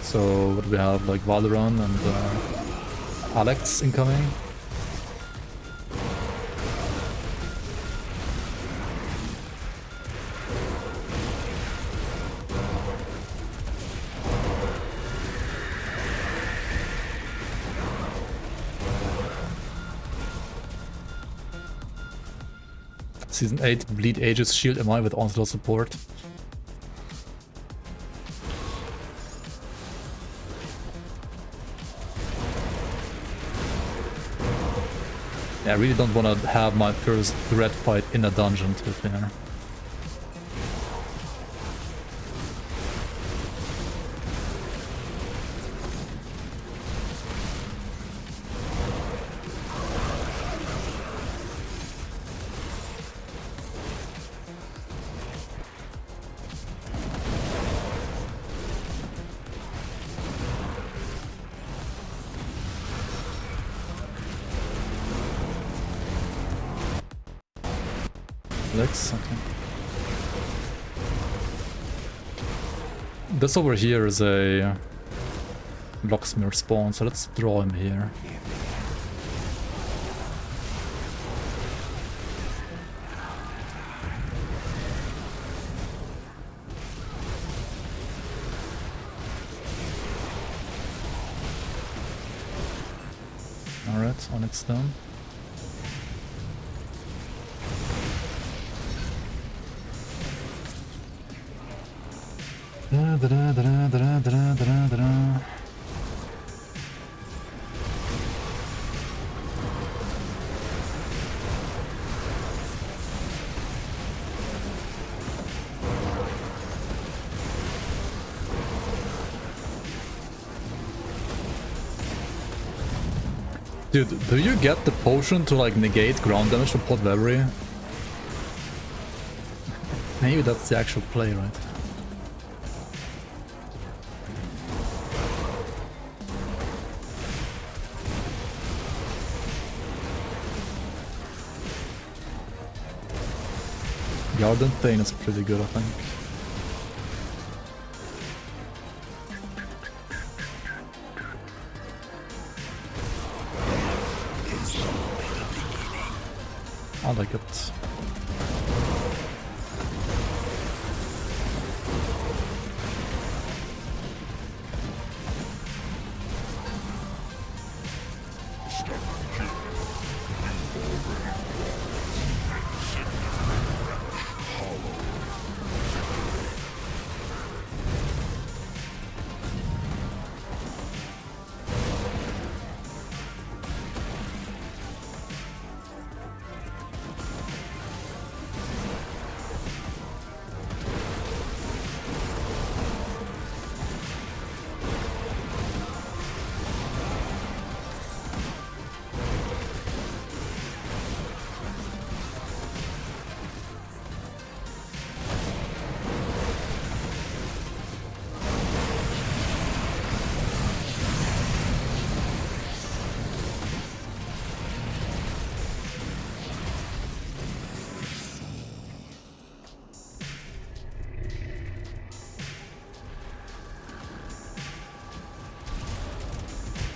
So what do we have, like Valeron and Alex incoming? Season 8 Bleed Ages Shield MI with Onslaught support. Yeah, I really don't want to have my first red fight in a dungeon, to be fair. Okay. This over here is a locksmith spawn, so let's draw him here. Alright, Onyx down. Dude, do you get the potion to like negate ground damage from Pot Reverie? Maybe that's the actual play, right? Garden Thane is pretty good, I think. I like it.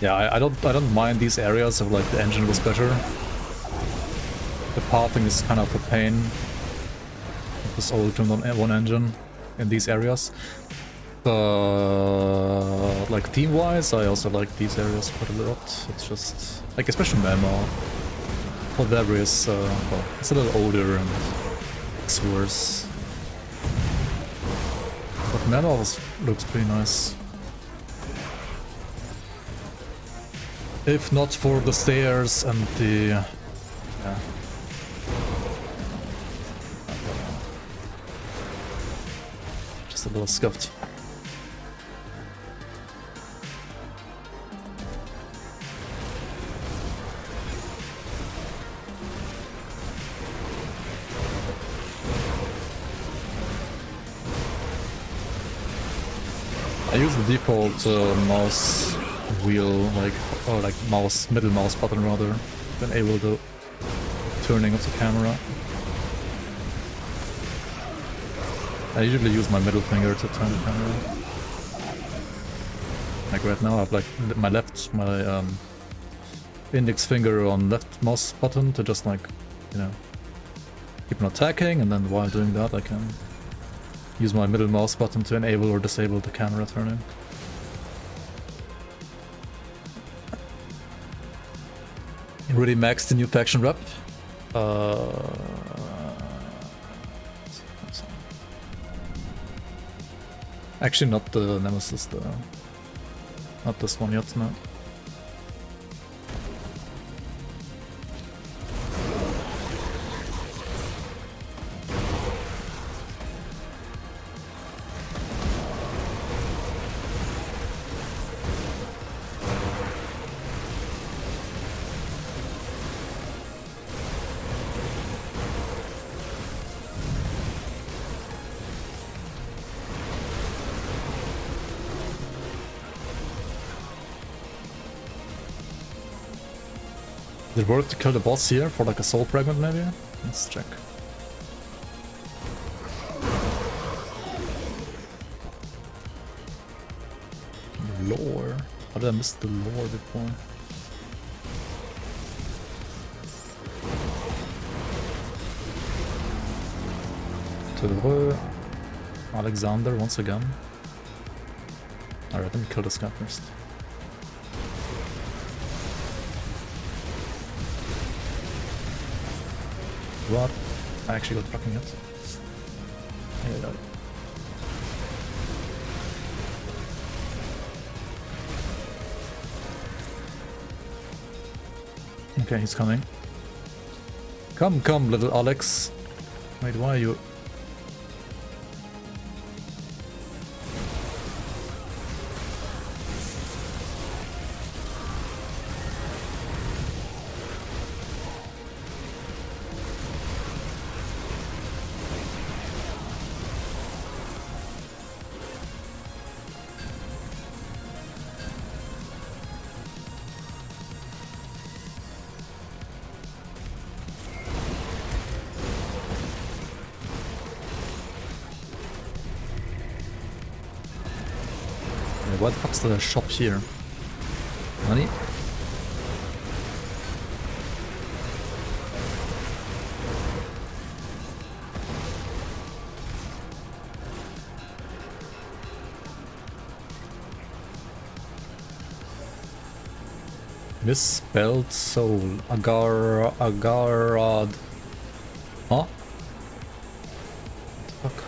Yeah, I don't mind these areas if like the engine was better. The pathing is kind of a pain. Just all turned on one engine in these areas. Like theme-wise, I also like these areas quite a lot. It's just like, especially Memo. Whatever is well, it's a little older and it's worse. But Memo looks pretty nice. If not for the stairs and the... yeah. Just a little scuffed. I use the default mouse wheel, or middle mouse button rather, to enable the turning of the camera. I usually use my middle finger to turn the camera. Like right now I have my index finger on left mouse button to just keep on attacking, and then while doing that I can use my middle mouse button to enable or disable the camera turning. Already maxed the new faction rep. Actually not the Nemesis, not this one yet, no. Did it work to kill the boss here for a soul fragment maybe? Let's check. Lore. How did I miss the lore before? Tadre. Alexander once again. Alright, let me kill this guy first. What? I actually got fucking hit. Yeah, okay, he's coming. Come, little Alex. Wait, why are you... What the fuck's the shop here? Money? Misspelled soul. Agarad. Huh? What the fuck?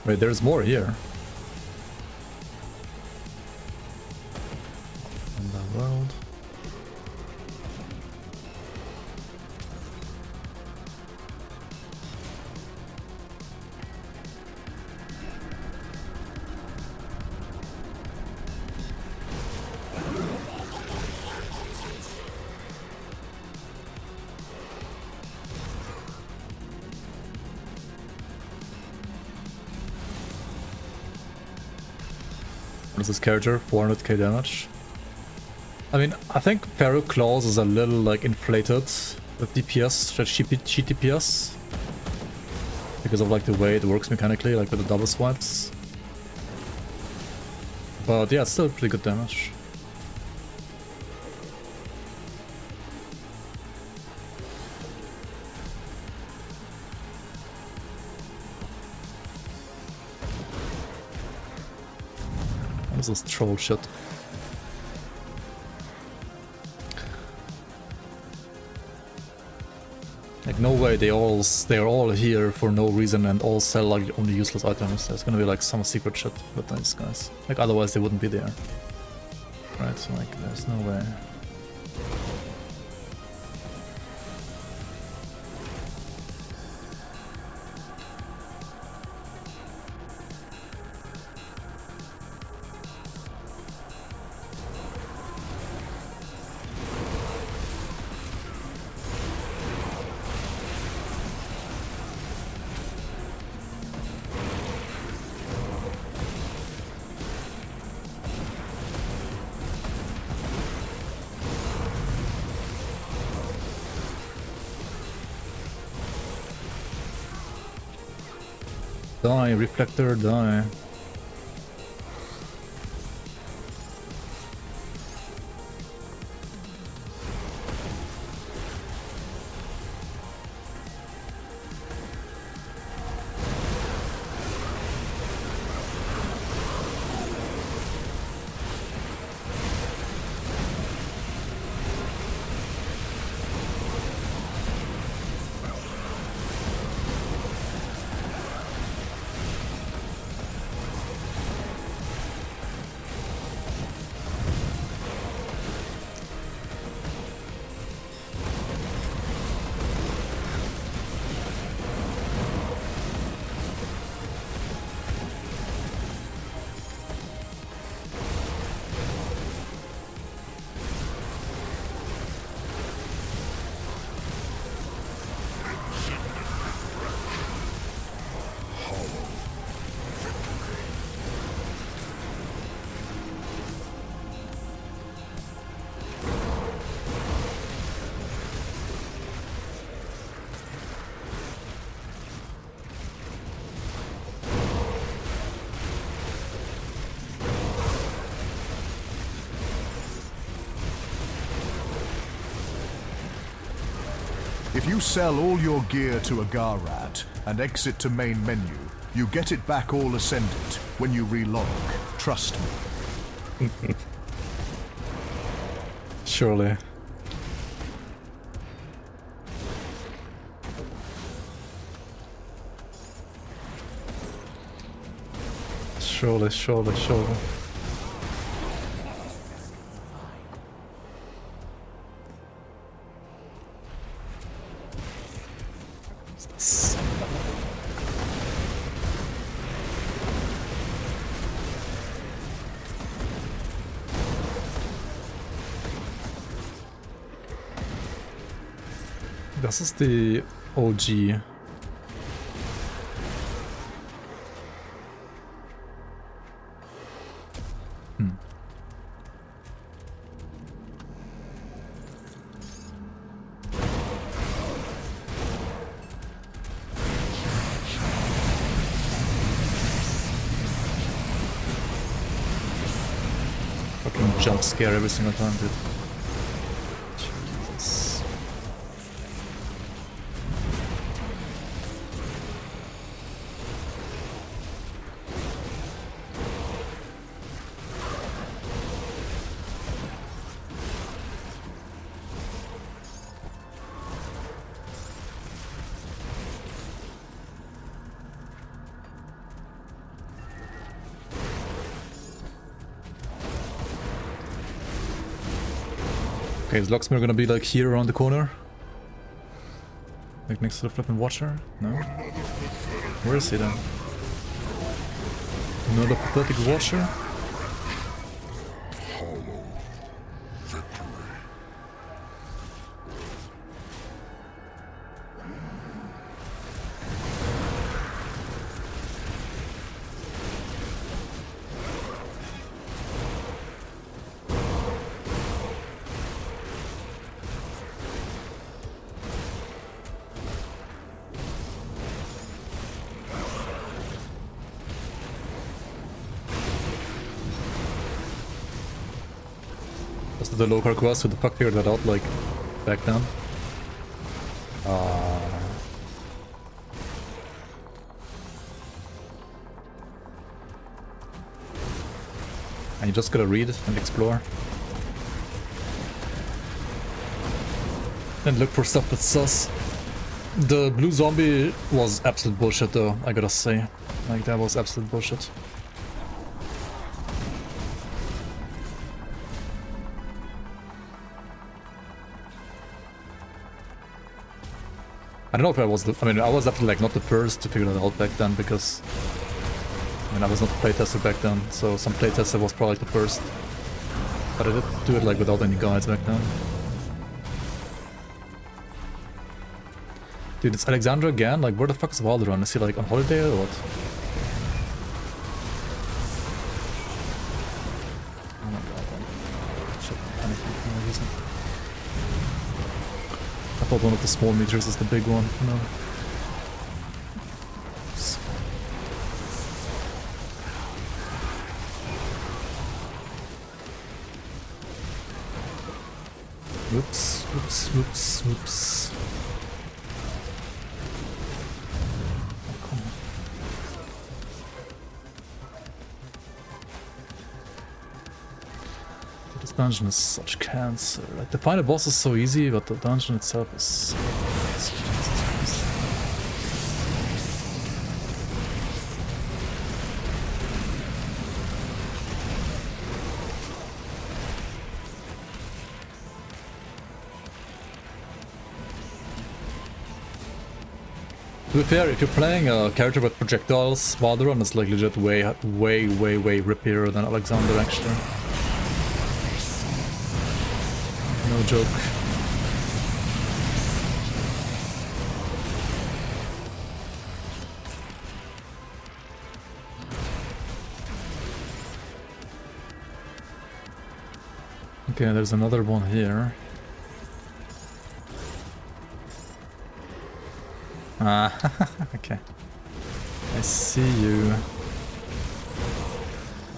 Wait, there's more here. In the world. What is this character? 400k damage. I mean, I think Pharaoh Claws is a little inflated with DPS, cheat DPS. Because of the way it works mechanically, with the double swipes. But yeah, it's still pretty good damage. What is this troll shit? Like no way they're all here for no reason and all sell like only useless items. There's gonna be like some secret shit with these guys. Like otherwise they wouldn't be there. Right, so like there's no way. Die, reflector, die.
If you sell all your gear to a Garrat and exit to main menu, you get it back all ascendant when you relog. Trust me.
Surely. Surely, surely, surely. Das ist die OG. Fucking jump scare every single time, dude. Jesus. Okay, is Locksmith gonna be like here around the corner? Like next to the flippin' Watcher? No? Where is he then? Another pathetic Watcher? The low-card quest, who the fuck figured that out, like, back then? And you just gotta read and explore. And look for stuff that's sus. The blue zombie was absolute bullshit though, I gotta say. Like, that was absolute bullshit. I don't know if I was the... I mean, I was definitely like not the first to figure that out back then, because... I mean, I was not a playtester back then, so some playtester was probably the first. But I did do it like without any guides back then. Dude, it's Alexandra again? Like, where the fuck is Valderon? Is he like on holiday or what? Oh my god, shit, I'm panicking for no reason. I thought one of the small meters is the big one, no. Whoops, whoops, whoops, whoops. Oh, come on. This dungeon is such cancer. Like, the final boss is so easy, but the dungeon itself is... Jesus Christ. To be fair, if you're playing a character with projectiles, Valderon is like legit way rippier than Alexander actually. No joke. Okay, there's another one here. Ah, okay. I see you.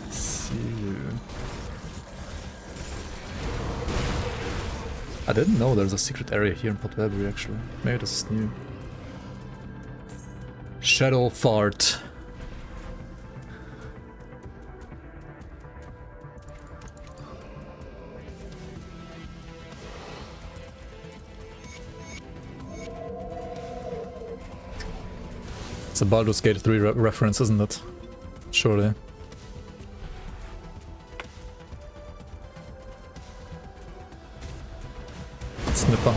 I see you. I didn't know there's a secret area here in Potwebury actually. Maybe this is new. Shadow Fart. It's a Baldur's Gate 3 reference, isn't it? Surely. Snipper.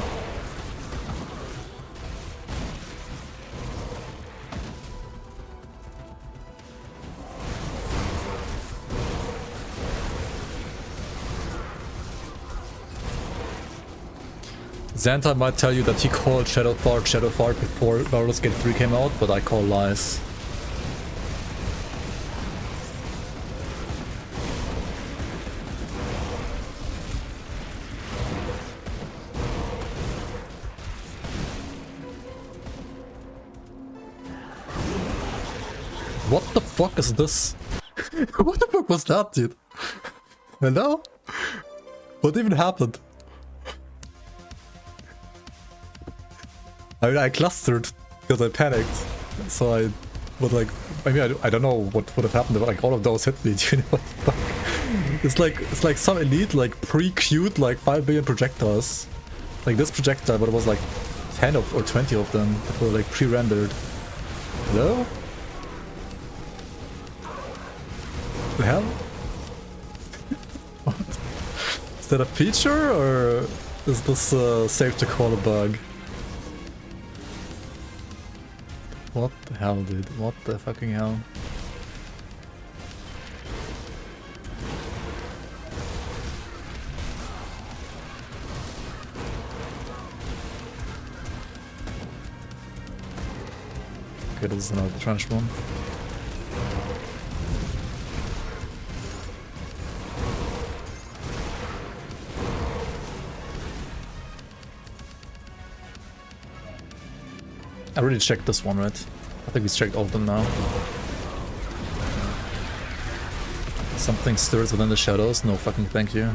Xanta might tell you that he called Shadow Fart before Baldur's Gate 3 came out, but I call lies. What the fuck is this? What the fuck was that, dude? Hello? What even happened? I mean, I clustered because I panicked, so I was like, maybe I don't know what would have happened, but like all of those hit me. Do you know what the fuck? It's like some elite, like pre-queued, like 5 billion projectiles. Like this projectile, but it was like 10 or 20 of them that were like pre-rendered. Hello? The hell? What? Is that a feature or is this safe to call a bug? What the hell, dude? What the fucking hell? Okay, this is another trench one. I already checked this one, right? I think we checked all of them now. Something stirs within the shadows? No fucking thank you.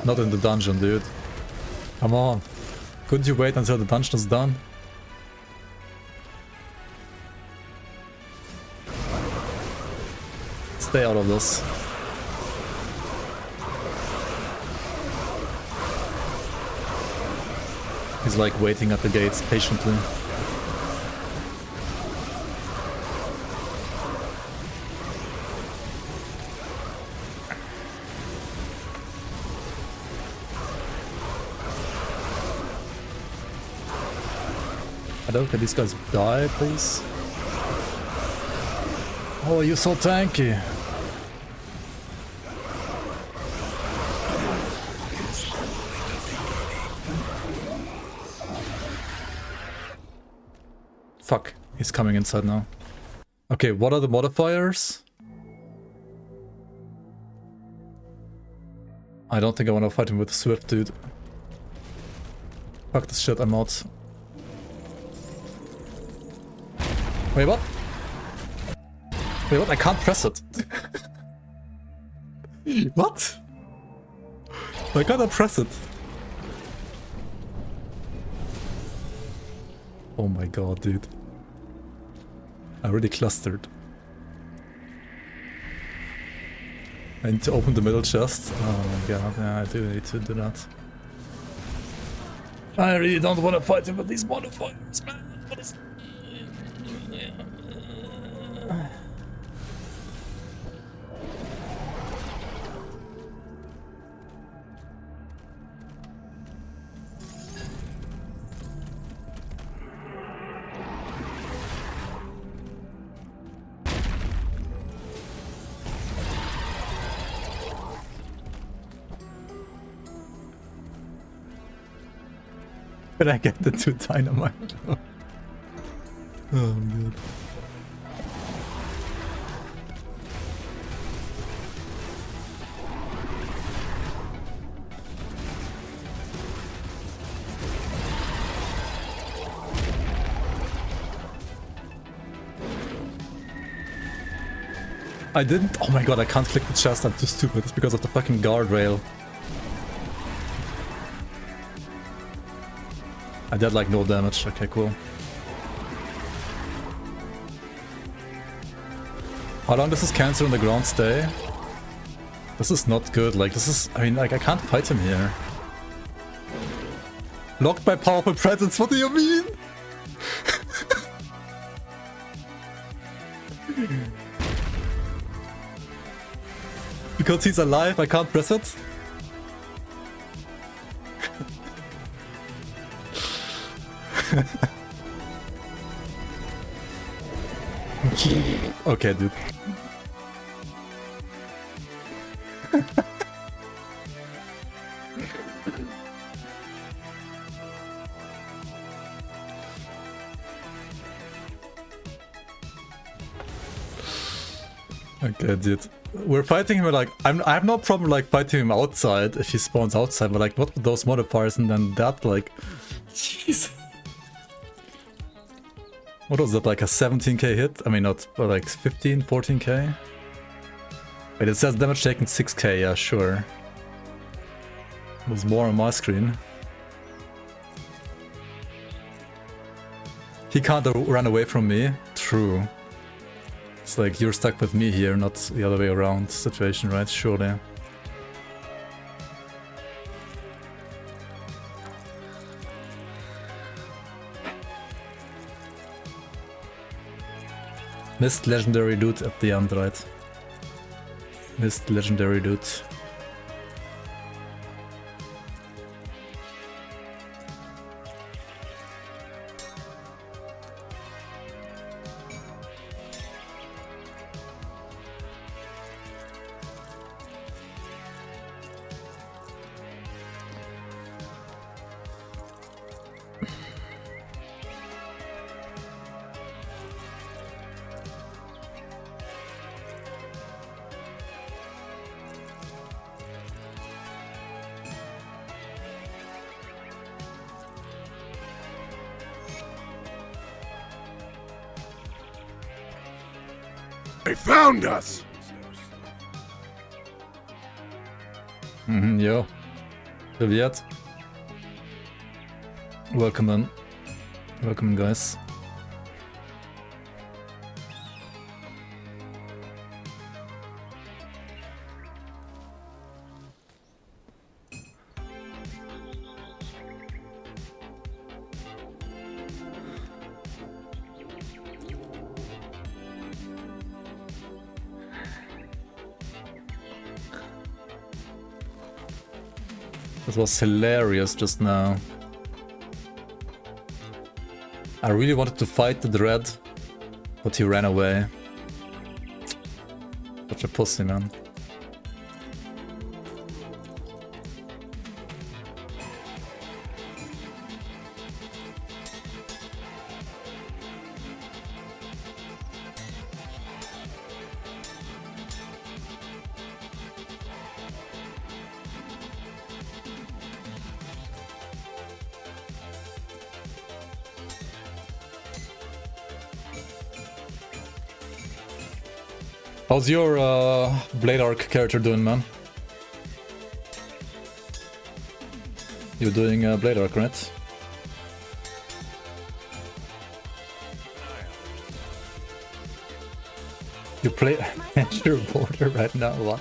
Not in the dungeon, dude. Come on. Couldn't you wait until the dungeon is done? Stay out of this. He's like waiting at the gates patiently. I don't can these guys die, please? Oh, you're so tanky. Fuck, he's coming inside now. Okay, what are the modifiers? I don't think I want to fight him with Swift, dude. Fuck this shit, I'm out. Wait, what? Wait, what? I can't press it. What? I can't press it. Oh my god, dude. I already clustered. I need to open the middle chest. Oh my god, yeah, I do need to do that. I really don't want to fight him with these modifiers, man. What is... Can I get the 2 dynamite? Oh god. I didn't. Oh my god, I can't click the chest. I'm too stupid. It's because of the fucking guardrail. I did like no damage. Okay, cool. How long does this cancer on the ground stay? This is not good. Like, this is... I mean, like, I can't fight him here. Locked by powerful presence? What do you mean? Because he's alive, I can't press it? Okay, dude. Okay, dude. We're fighting him like I have no problem like fighting him outside if he spawns outside, but like what with those modifiers and then that like jeez. What was that, like a 17k hit? I mean not, but like 15, 14k? Wait, it says damage taken 6k, yeah, sure. It was more on my screen. He can't run away from me. True. It's like you're stuck with me here, not the other way around situation, right? Surely. Missed legendary dude at the end, right? Missed legendary dude.
They found us!
Yo. Привет. Welcome in. Welcome in, guys. This was hilarious just now. I really wanted to fight the Dread, but he ran away. Such a pussy, man. How's your Blade Arc character doing, man? You're doing Blade Arc, right? You play Enter Border right now, what?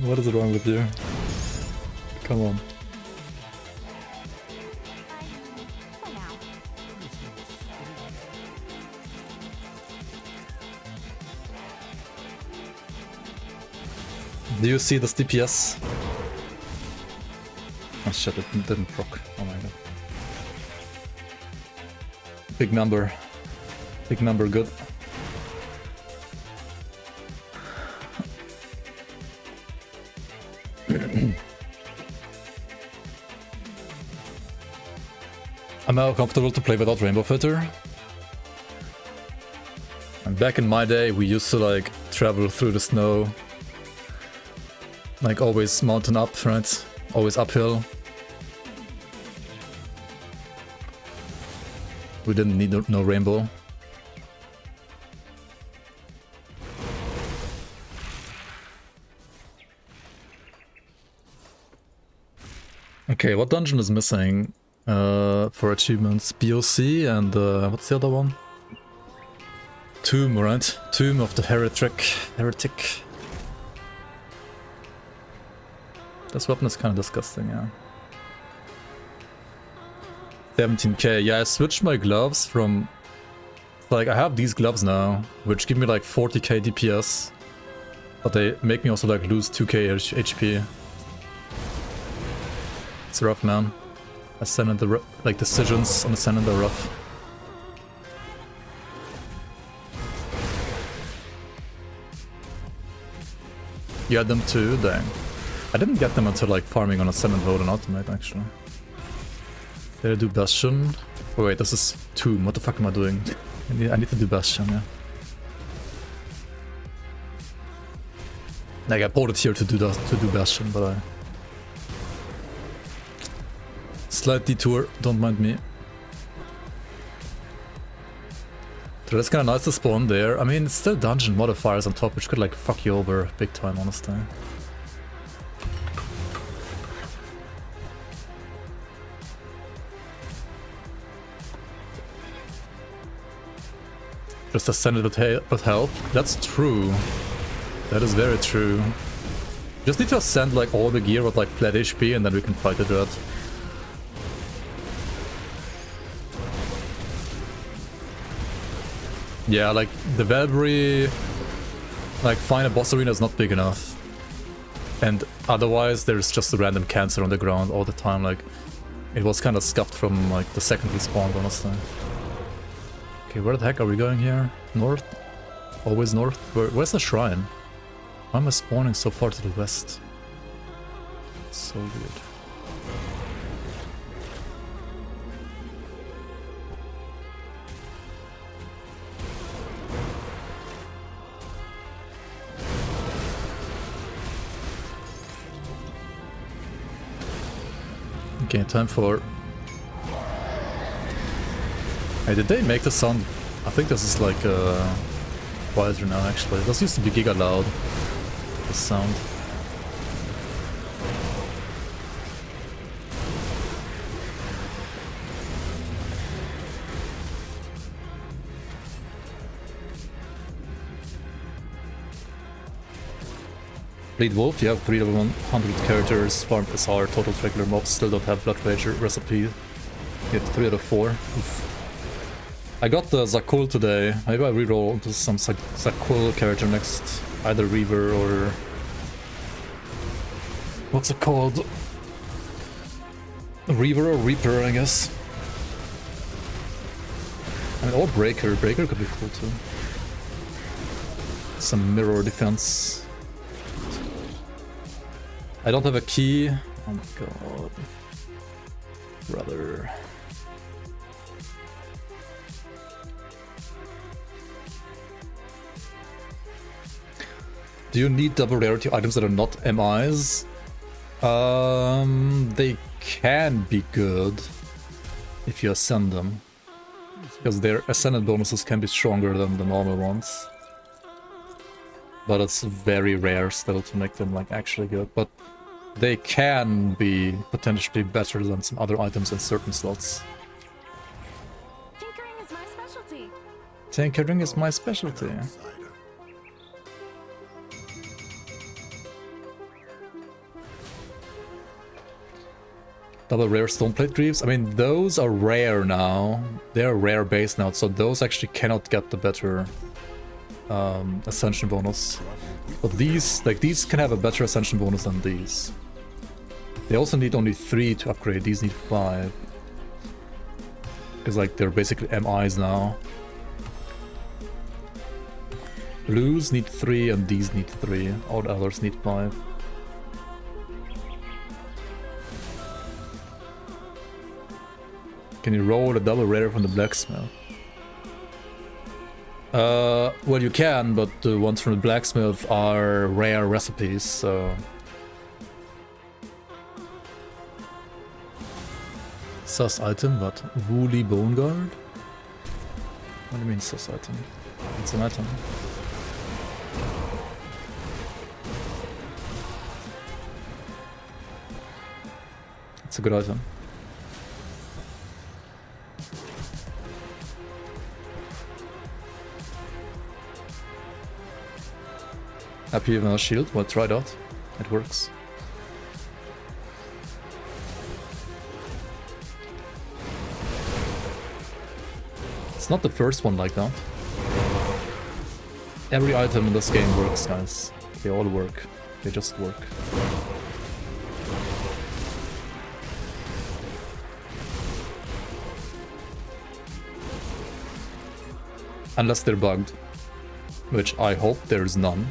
What is wrong with you? Come on. Do you see this DPS? Oh shit, it didn't proc. Oh my god. Big number. Big number, good. I'm now comfortable to play without Rainbow Fitter. And back in my day, we used to like travel through the snow. Like always mountain up, right? Always uphill. We didn't need no rainbow. Okay, what dungeon is missing for achievements? BOC and what's the other one? Tomb, right? Tomb of the Heretic. This weapon is kind of disgusting, yeah. 17k. Yeah, I switched my gloves from... Like, I have these gloves now, which give me like 40k DPS. But they make me also like lose 2k HP. It's rough, man. Ascend in the like decisions on Ascend in the rough. You had them too? Dang. I didn't get them until like farming on Ascend and Vote and Ultimate, actually. Did I do Bastion? Oh wait, this is Tomb. What the fuck am I doing? I need to do Bastion, yeah. Like, I bought it here to do Bastion, but I... Slight detour, don't mind me. So that's kinda nice to spawn there. I mean, it's still dungeon modifiers on top, which could like fuck you over big time, honestly. Just ascended with help. That's true. That is very true. Just need to ascend like all the gear with like flat HP and then we can fight the Dread. Yeah, like the Valkyrie, like final boss arena is not big enough. And otherwise there's just a random cancer on the ground all the time. Like it was kind of scuffed from like the second we spawned, honestly. Okay, where the heck are we going here? North? Always north? Where's the shrine? Why am I spawning so far to the west? It's so weird. Okay, time for... Hey, did they make the sound? I think this is like quieter now, actually. This used to be giga loud, the sound. Bleed Wolf, you have 3 of 100 characters, farmed SR, total regular mobs, still don't have Blood Rager recipe. Get 3 out of 4. Oof. I got the Zakul today. Maybe I reroll into some Zakul character next. Either Reaver or... What's it called? Reaver or Reaper, I guess. I mean, or Breaker. Breaker could be cool too. Some mirror defense. I don't have a key. Oh my god. Brother. Do you need double rarity items that are not MIs? They can be good if you ascend them. Because their ascended bonuses can be stronger than the normal ones. But it's very rare still to make them like actually good. But they can be potentially better than some other items in certain slots.
Tinkering is my specialty.
Tinkering is my specialty. Double rare stoneplate greaves. I mean, those are rare now. They're rare base now, so those actually cannot get the better ascension bonus. But these, like these, can have a better ascension bonus than these. They also need only 3 to upgrade. These need 5. Because like they're basically MIs now. Blues need 3 and these need 3. All the others need 5. Can you roll a double rare from the blacksmith? Well you can, but the ones from the blacksmith are rare recipes, so... Sus item, what? Woolly Bone Guard? What do you mean sus item? It's an item. It's a good item. Happy with a shield? Well, try it out. It works. It's not the first one like that. Every item in this game works, guys. They all work. They just work. Unless they're bugged. Which I hope there's none.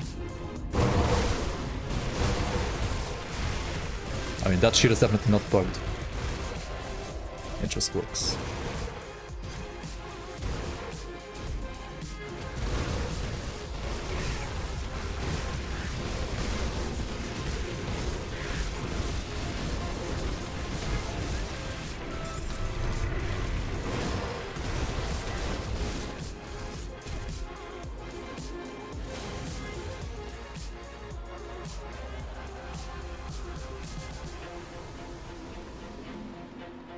I mean, that shield is definitely not bugged. It just works.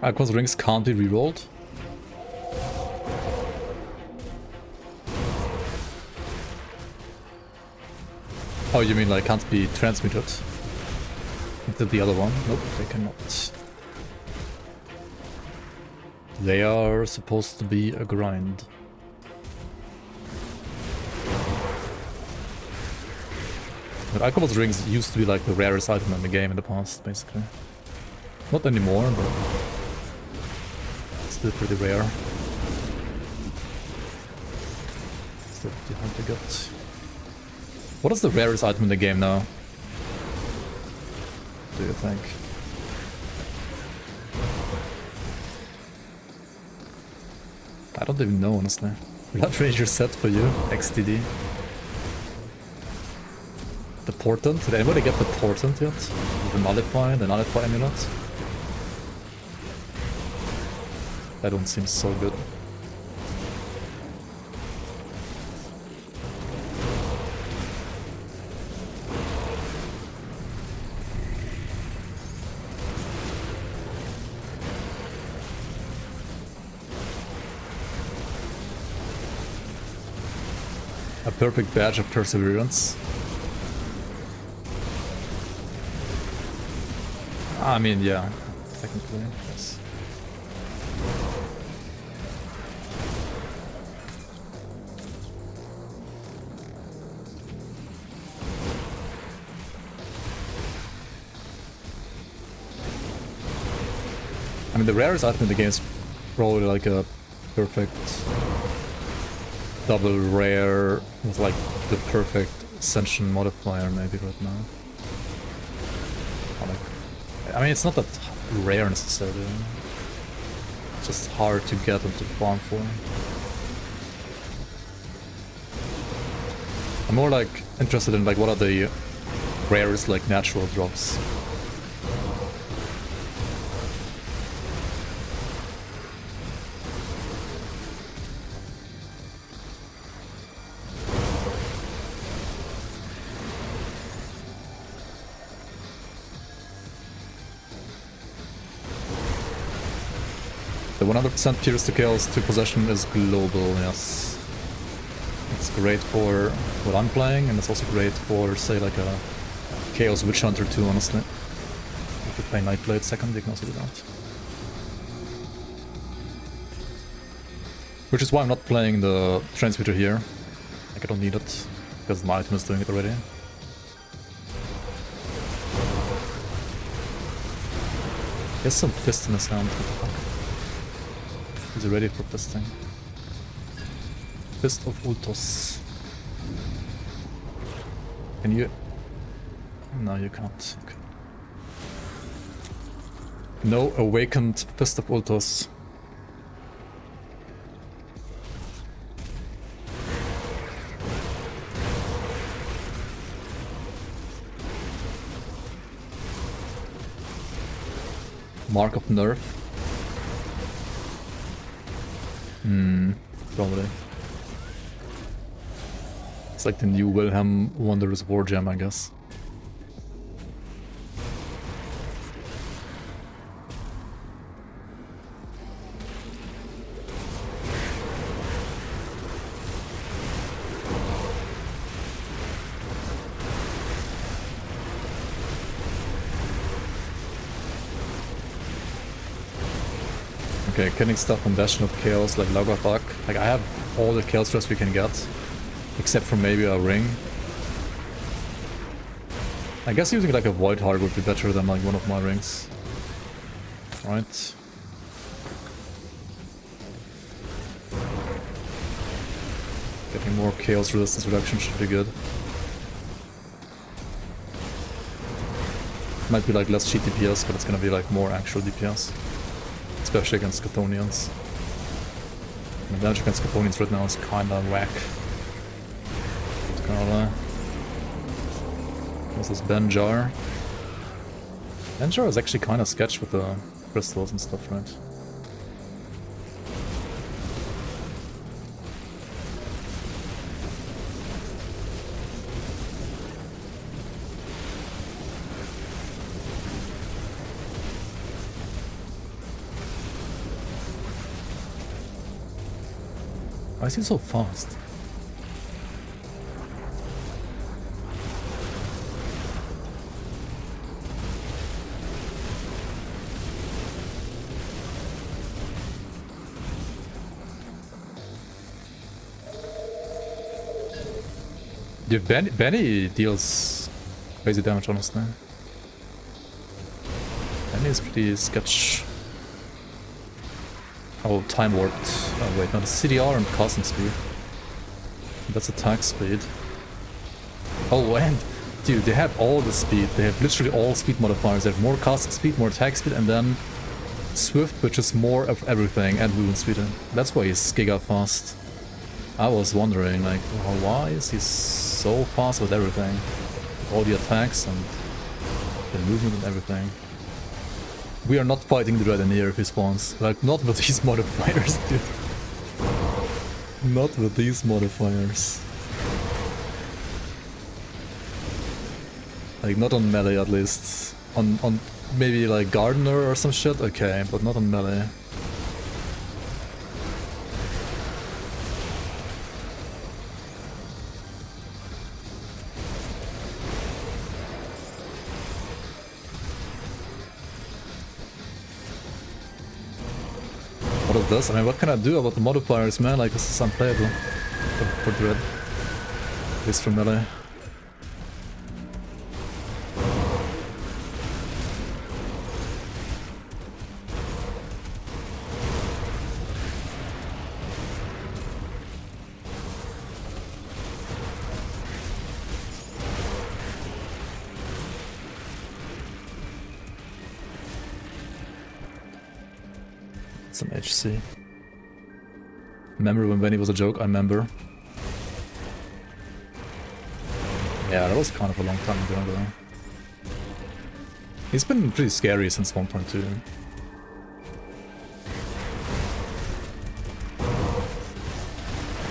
Aqua's rings can't be rerolled. Oh, you mean like can't be transmuted into the other one? Nope, they cannot. They are supposed to be a grind. But Aqua's rings used to be like the rarest item in the game in the past, basically. Not anymore, but still pretty rare. Still pretty hard to get. What is the rarest item in the game now? Do you think? I don't even know, honestly. Blood Ranger set for you, XTD. The Portent? Did anybody get the Portent yet? The Nullify amulet? That don't seem so good. A perfect badge of perseverance. I mean, yeah, technically, yes. mean, the rarest item in the game is probably like a perfect double rare with like the perfect ascension modifier maybe right now. Or like, I mean, it's not that rare necessarily. It's just hard to get and to farm for. I'm more like interested in like what are the rarest like natural drops. The 100% Pierce to Chaos to Possession is global, yes. It's great for what I'm playing, and it's also great for, say, like a Chaos Witch Hunter too, honestly. If you play Nightblade second, you can also do that. Which is why I'm not playing the Transmuter here. Like, I don't need it, because my item is doing it already. He has some fist in his hand, what the fuck. He's ready for fisting. Fist of Ultos. Can you... No, you can't. Okay. No awakened Fist of Ultos. Mark of Nerf. Probably. It's like the new Wilhelm Wondrous War Gem, I guess. Okay, killing stuff on Bastion of Chaos like Lagarbak. Like, I have all the Chaos Dress we can get, except for maybe a ring. I guess using like a Void Heart would be better than like one of my rings. Right. Getting more Chaos Resistance reduction should be good. Might be like less cheat DPS, but it's gonna be like more actual DPS. Especially against Chthonians. The damage against Chthonians right now is kinda whack. It's kinda lie. This is Benjar. Benjar is actually kinda sketch with the crystals and stuff, right? Why is he so fast? Dude, Benny deals crazy damage, honestly. Benny is pretty sketch. Oh, time warped. Oh wait, not a CDR and casting speed. That's attack speed. Oh, and dude, they have all the speed. They have literally all speed modifiers. They have more casting speed, more attack speed, and then Swift, which is more of everything, and movement speed. That's why he's giga fast. I was wondering, like, why is he so fast with everything? All the attacks and the movement and everything. We are not fighting the Dread in here if he spawns. Like, not with these modifiers, dude. Not with these modifiers. Like, not on melee at least. On maybe like Gardener or some shit, okay, but not on melee. What is this? I mean, what can I do about the modifiers, man? Like, this is unplayable for Dread. At least for melee. some HC. Remember when Benny was a joke? I remember. Yeah, that was kind of a long time ago though. He's been pretty scary since 1.2.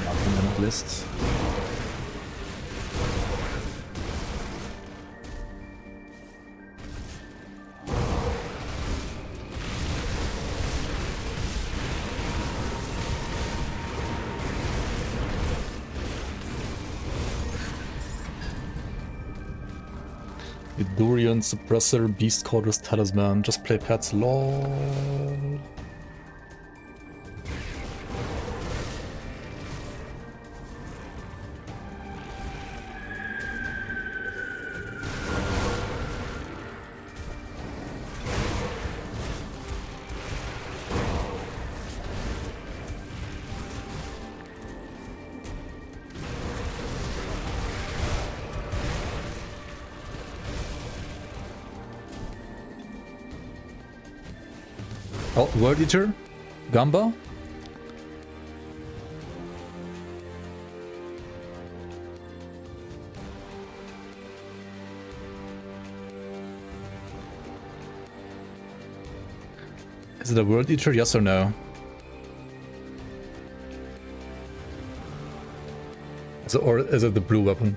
Multi-minute list. Durian, Suppressor, Beast Quarters, Talisman, just play pets, lol. Oh, Word Eater? Gamba? Is it a World Eater, yes or no? Or is it the blue weapon?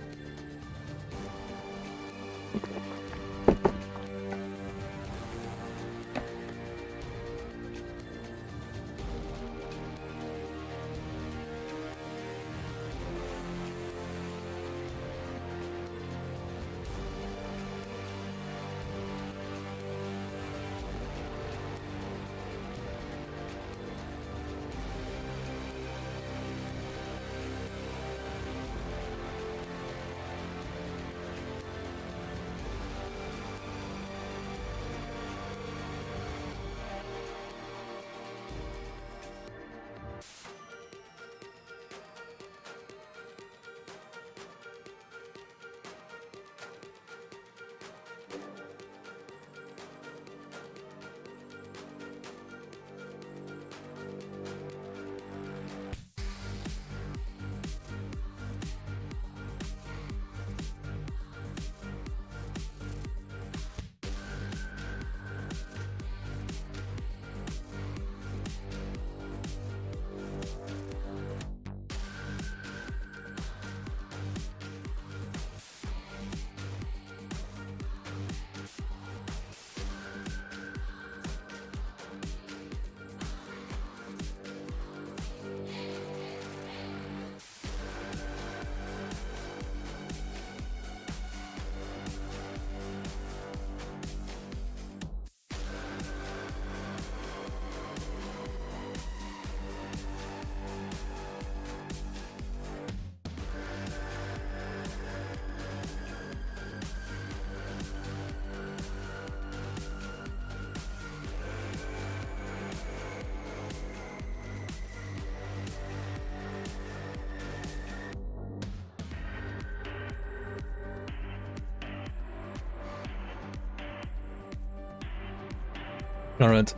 Alright.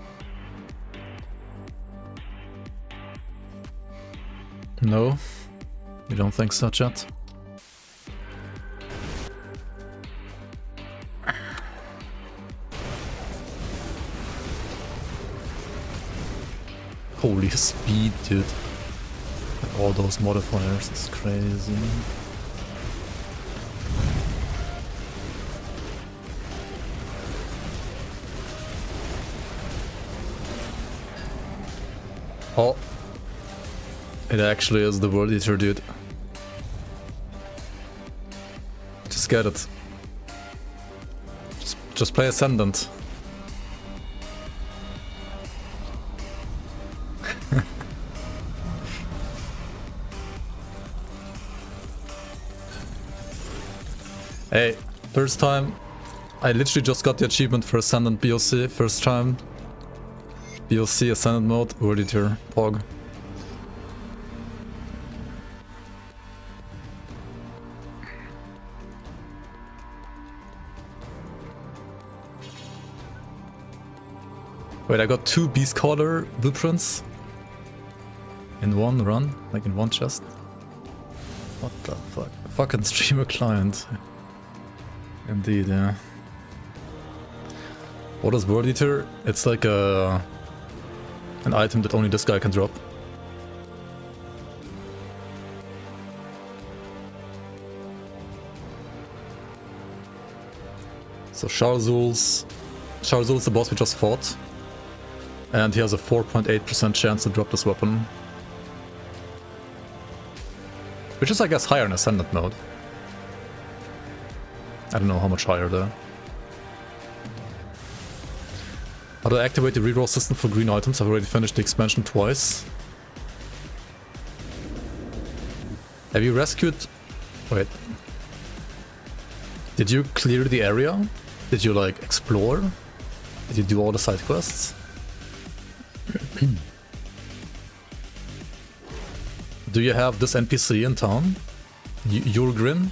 No, you don't think so, chat? Holy speed, dude. All those modifiers is crazy. Oh, it actually is the World Eater, dude. Just get it. Just play Ascendant. Hey, first time. I literally just got the achievement for Ascendant BOC, first time. BOC Ascendant mode, World Eater, Pog. Wait, I got 2 Beast Caller blueprints in one run, like in one chest. What the fuck? Fucking streamer client. Indeed, yeah. What is Word Eater? It's like an item that only this guy can drop. So Sharzul's the boss we just fought. And he has a 4.8% chance to drop this weapon. Which is, I guess, higher in Ascendant mode. I don't know how much higher though. How do I activate the reroll system for green items? I've already finished the expansion twice. Have you rescued... Wait. Did you clear the area? Did you, like, explore? Did you do all the side quests? Do you have this NPC in town? Your Grin?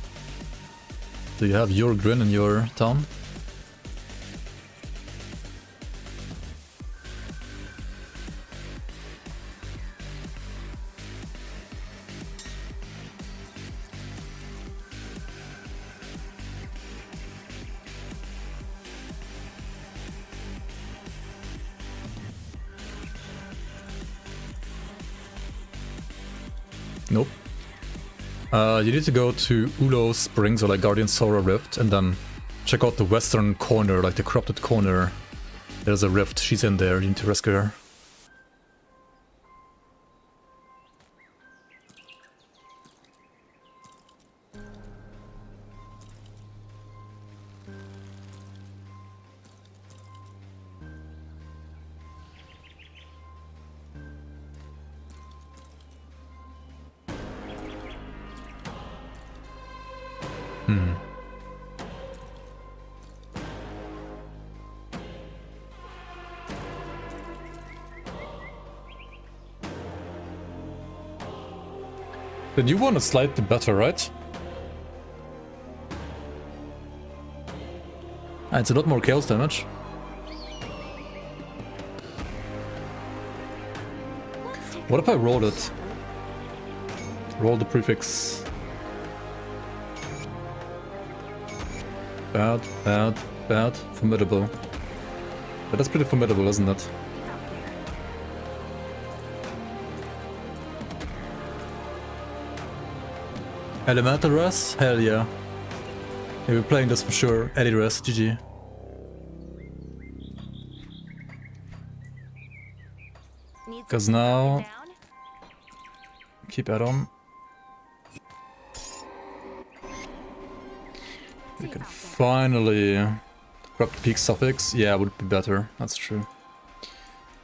Do you have your Grin in your town? Nope. You need to go to Ulo Springs or like Guardian Sora Rift and then check out the western corner, like the corrupted corner. There's a rift, she's in there, you need to rescue her. The new one is slightly better, right? It's a lot more chaos damage. What if I roll it? Roll the prefix. Bad, bad, bad, formidable. But that's pretty formidable, isn't it? Elemental Res? Hell yeah. Yeah, we're playing this for sure. Eddie Res, GG. Because now... Keep that on. We can finally grab the peak suffix. Yeah, would be better. That's true.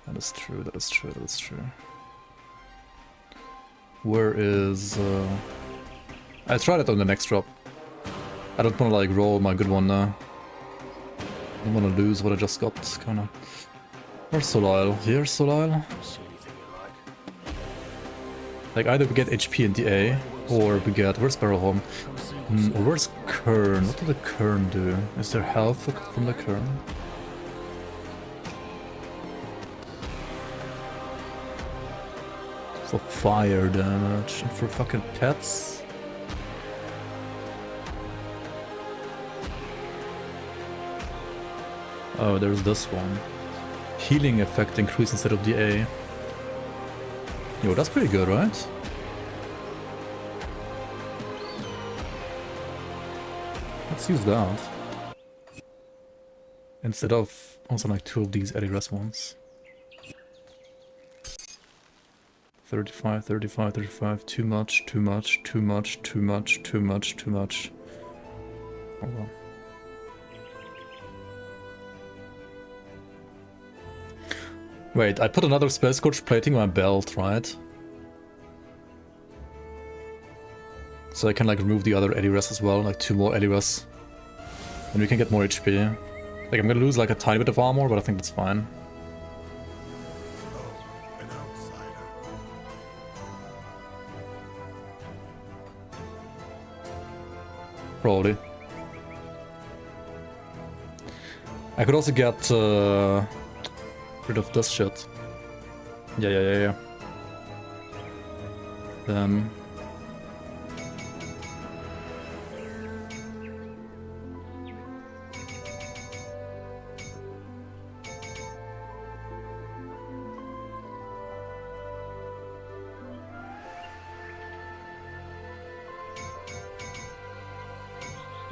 That is true, that is true, that is true. Where is... I tried it on the next drop. I don't want to like roll my good one now. I don't want to lose what I just got, kinda. Where's Solisle? Here's Solisle. Like either we get HP in DA, or we get... Where's Barrowholm? Or where's Kern? What did the Kern do? Is there health from the Kern? For fire damage and for fucking pets? Oh, there's this one. Healing effect increase instead of DA. Yo, that's pretty good, right? Let's use that. Instead of also like 2 of these Eddie Res ones. 35, 35, 35, too much, too much, too much, too much, too much, too much. Hold on. Wait, I put another Spell Scorch plating on my belt, right? So I can like remove the other Eddie Res as well, like 2 more Eddie Res. And we can get more HP. Like I'm gonna lose like a tiny bit of armor, but I think that's fine. Probably. I could also get rid of this shit. Yeah. Then...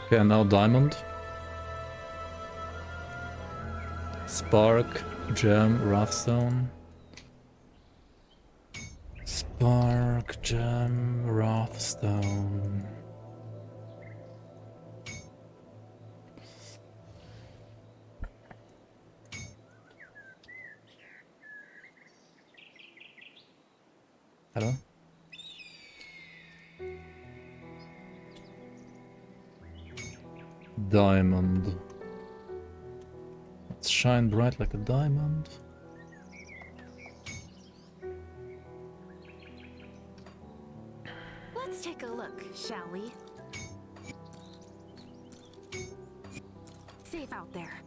Okay, now diamond. Spark, gem, wrathstone. Spark, gem, wrathstone. Hello? Diamond. Let's shine bright like a diamond.
Let's take a look, shall we? Safe out there.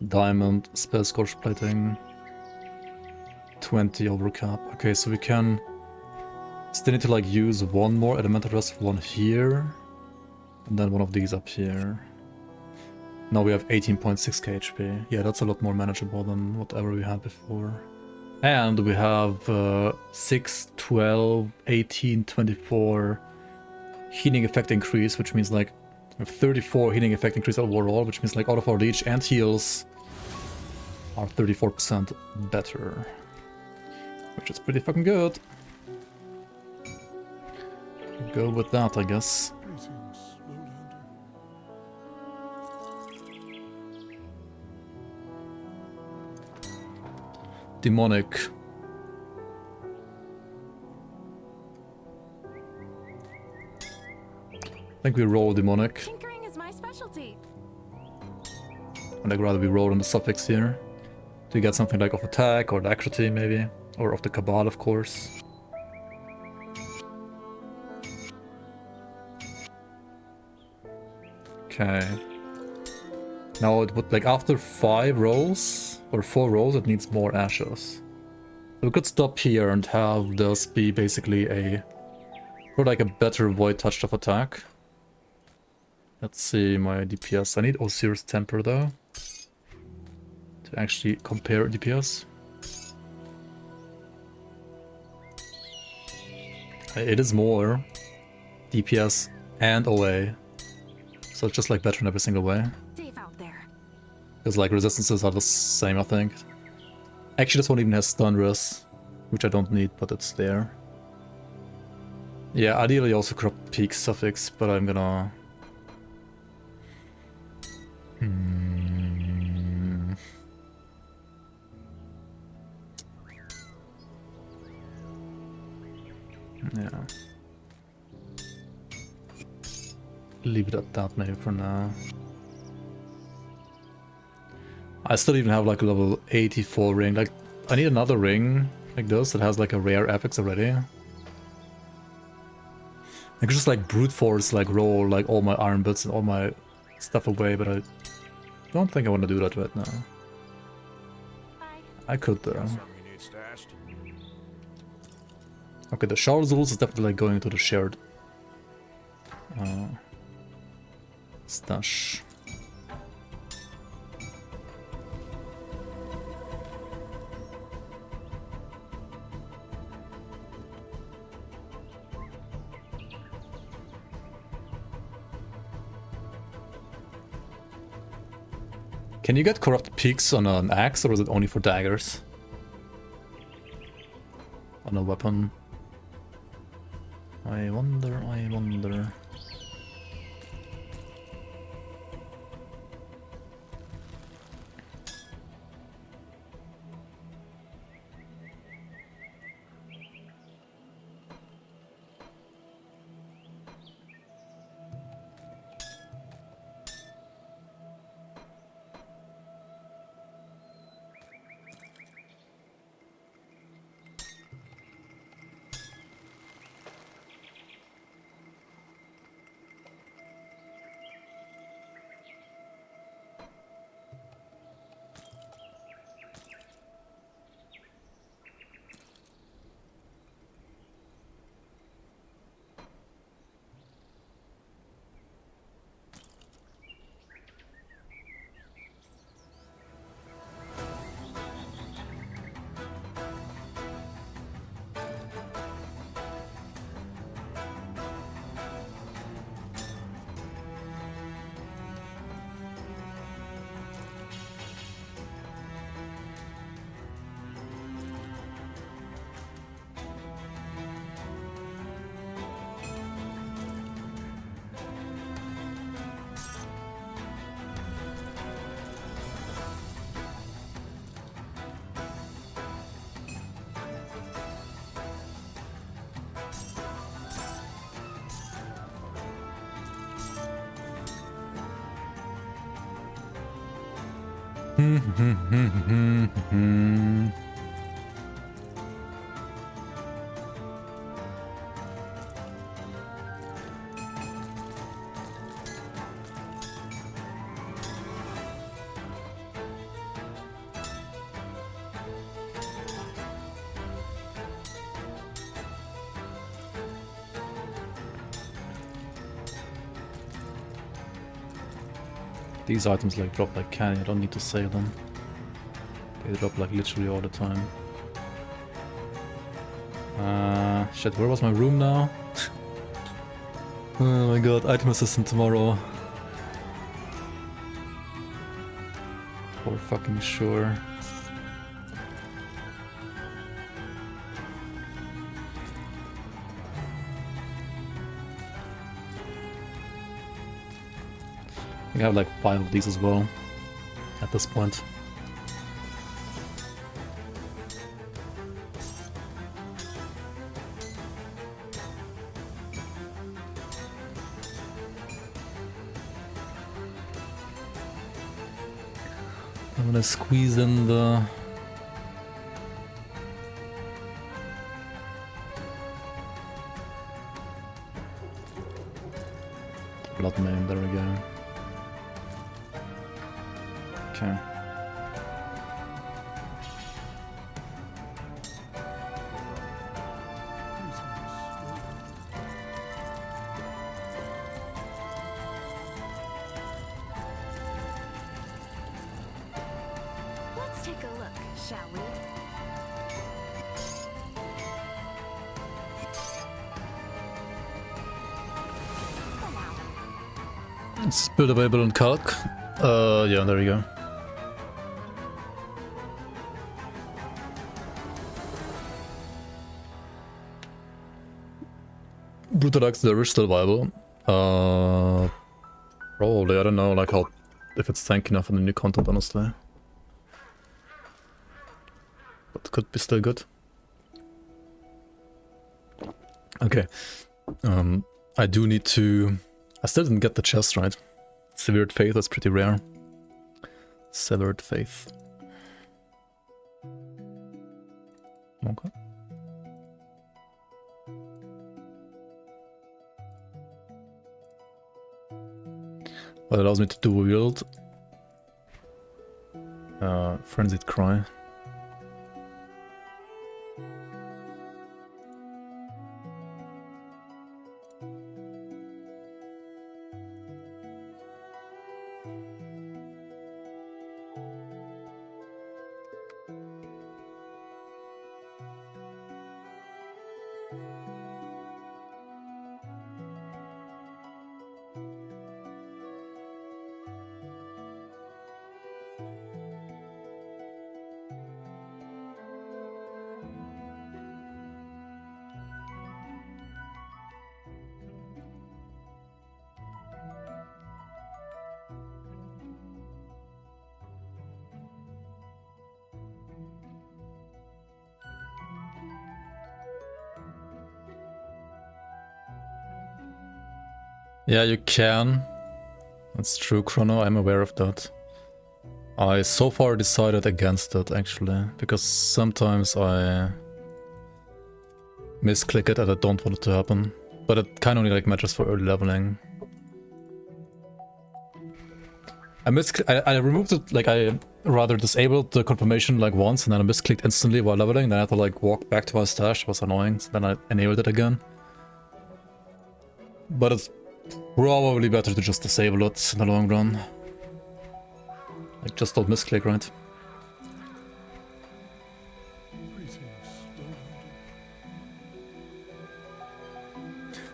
Diamond, spell scorch plating. 20 overcap. Okay, so we can still need to like use one more elemental rest, one here, and then one of these up here. Now we have 18.6k HP. Yeah, that's a lot more manageable than whatever we had before. And we have 6, 12, 18, 24 healing effect increase, which means like we have 34 healing effect increase overall, which means like all of our leech and heals are 34% better. Which is pretty fucking good. Go with that, I guess. Demonic. I think we roll demonic.
Tinkering is my specialty.
And I'd rather we roll on the suffix here. To get something like of attack or dexterity maybe. Or of the Cabal, of course. Okay. Now it would, like, after 5 rolls, or 4 rolls, it needs more ashes. So we could stop here and have this be basically a, or like a better void touch of attack. Let's see my DPS. I need Osiris Temper though, to actually compare DPS. It is more DPS and OA, so it's just like better in every single way.
Safe out there.
Because like resistances are the same, I think. Actually, this one even has stun res, which I don't need, but it's there. Yeah, ideally also corrupt peak suffix, but I'm gonna... Yeah. Leave it at that maybe for now. I still even have like a level 84 ring. Like, I need another ring like this that has like a rare affix already. I could just like brute force, like roll like all my iron bits and all my stuff away, but I don't think I want to do that right now. I could though. Okay, the Shard Rules is definitely like going to the shared stash. Can you get corrupt peaks on an axe, or is it only for daggers? On a weapon? I wonder, I wonder. These items like drop like candy, I don't need to save them. They drop like literally all the time. Shit, where was my room now? Oh my god, item assistant tomorrow. For fucking sure. I have like 5 of these as well at this point. I'm gonna squeeze in the blood main, there we go. Okay.
Let's take a look, shall we?
It's build available on Calc. Yeah, there we go. Brutalax there is still viable. Probably, I don't know like how if it's tanky enough in the new content, honestly. But could be still good. Okay. I do need to... I still didn't get the chest right. Severed Faith, that's pretty rare. Severed Faith. Okay. Well, it allows me to do wield. Frenzied Cry. Yeah, you can. That's true, Chrono, I'm aware of that. I so far decided against it, actually, because sometimes I misclick it and I don't want it to happen. But it kind of only like matters for early leveling. I removed it, like I rather disabled the confirmation like once and then I misclicked instantly while leveling, then I had to like walk back to my stash, it was annoying, so then I enabled it again. But it's probably better to just disable it in the long run. Like, just don't misclick, right?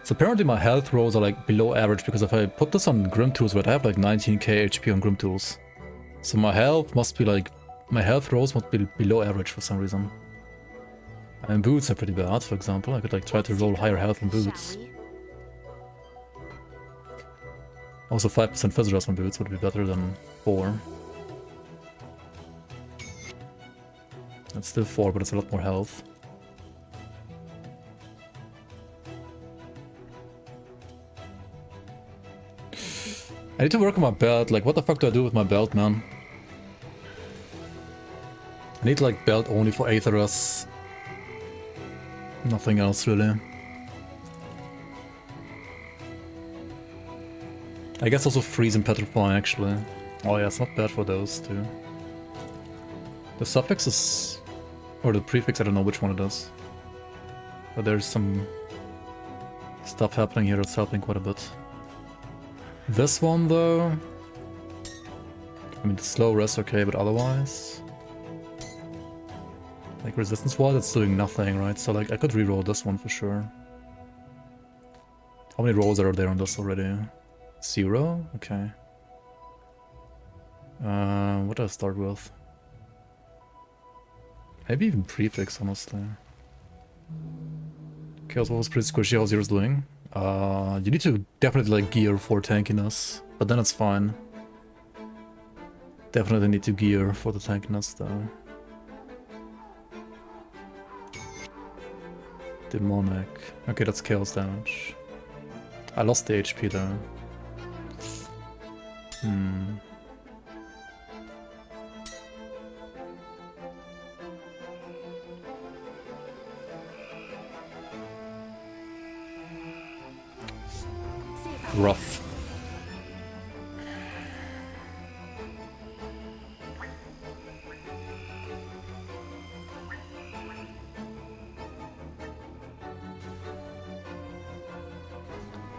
So apparently my health rolls are like below average, because if I put this on Grimtools, where I have like 19k HP on Grimtools. So my health must be like, my health rolls must be below average for some reason. And boots are pretty bad, for example. I could like try to roll higher health on boots. Also 5% Fizz on boots would be better than 4. It's still 4, but it's a lot more health. I need to work on my belt. Like, what the fuck do I do with my belt, man? I need like belt only for Aetherus. Nothing else really. I guess also freeze and petrify actually. Oh yeah, it's not bad for those too. The suffix is... or the prefix, I don't know which one it is. But there's some stuff happening here that's helping quite a bit. This one though... I mean, the slow rest okay, but otherwise... like resistance-wise, it's doing nothing, right? So like, I could reroll this one for sure. How many rolls are there on this already? 0? Okay. What do I start with? Maybe even prefix, honestly. Chaos Wolf is pretty squishy. How's yours doing? You need to definitely like gear for tankiness, but then it's fine. Definitely need to gear for the tankiness though. Demonic. Okay, that's chaos damage. I lost the HP though. Rough.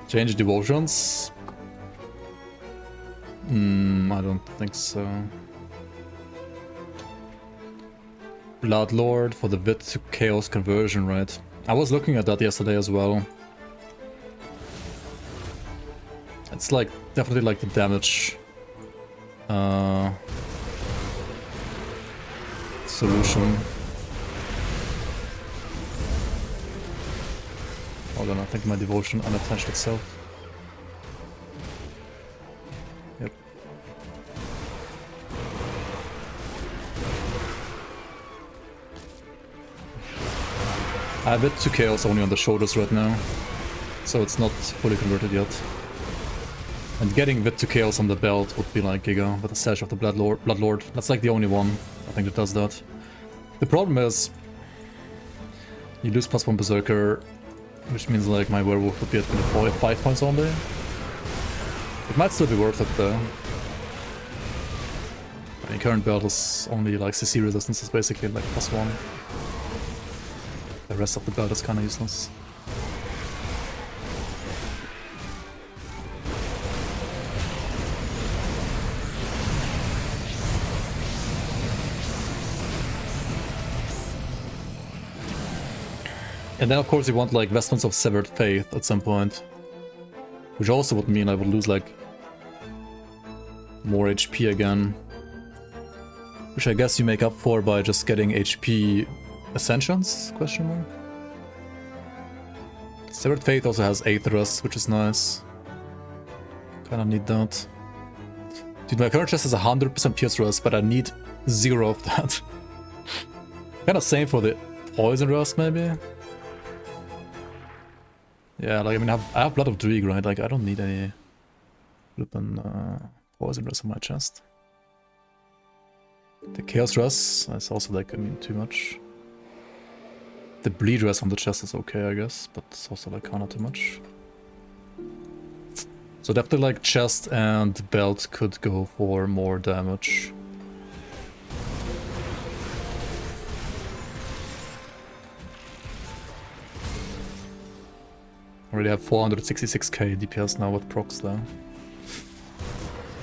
Change devotions? I don't think so. Bloodlord for the Wit to Chaos conversion, right? I was looking at that yesterday as well. It's like definitely like the damage solution. Hold on, I think my devotion unattached itself. Yep. I have it to chaos only on the shoulders right now, so it's not fully converted yet. And getting Wit to Chaos on the belt would be like Giga with the Sash of the Bloodlord. That's like the only one I think that does that. The problem is you lose +1 Berserker, which means like my Werewolf would be at 5 points only. It might still be worth it though. My current belt is only like CC resistance is basically like +1. The rest of the belt is kinda useless. And then of course you want like Vestments of Severed Faith at some point. Which also would mean I would lose like more HP again. Which I guess you make up for by just getting HP Ascensions? Question mark. Severed Faith also has Aetherus, which is nice. Kinda need that. Dude, my current chest is 100% Pierce Rust, but I need 0 of that. Kinda same for the Poison Rust maybe? Yeah, like I mean I have Blood of Dreeg, right? Like I don't need any flippin' Poison Rust on my chest. The Chaos Rust is also like, I mean, too much. The Bleed Rust on the chest is okay, I guess, but it's also like kinda too much. So definitely like chest and belt could go for more damage. Already have 466k DPS now with procs though.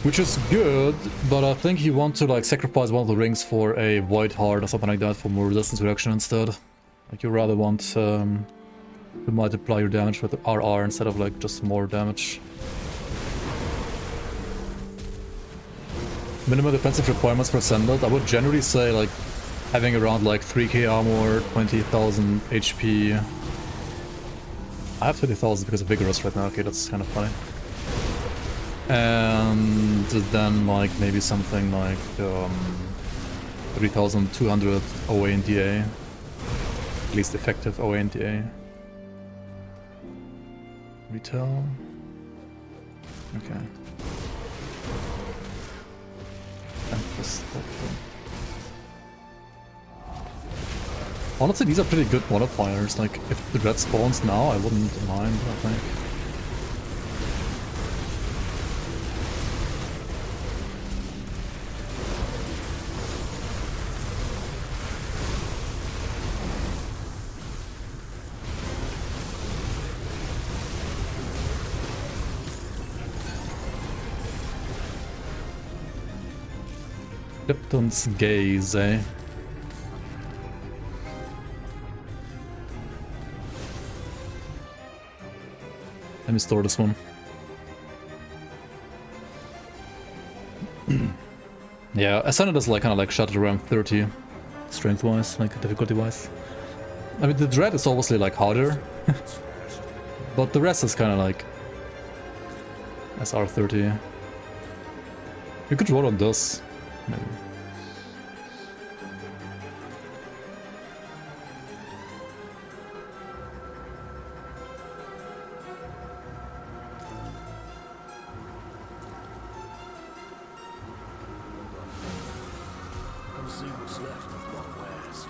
Which is good, but I think you want to like sacrifice one of the rings for a Void Heart or something like that for more resistance reduction instead. Like you rather want to multiply your damage with RR instead of like just more damage. Minimum defensive requirements for Ascended, I would generally say like having around like 3k armor, 20,000 HP. I have 20,000 because of Vigorous right now, okay, that's kind of funny. And then like maybe something like 3,200 OA and DA. At least effective OA and DA. Retail. Okay. Honestly, these are pretty good modifiers. Like, if the red spawns now, I wouldn't mind, I think. Lipton's gaze, eh? Let me store this one. Yeah, Ascended is like kind of like shot at around 30 strength-wise, like difficulty-wise. I mean, the Dread is obviously like harder, but the rest is kind of like SR30. You could roll on this, maybe.
Come see what's left of Long West.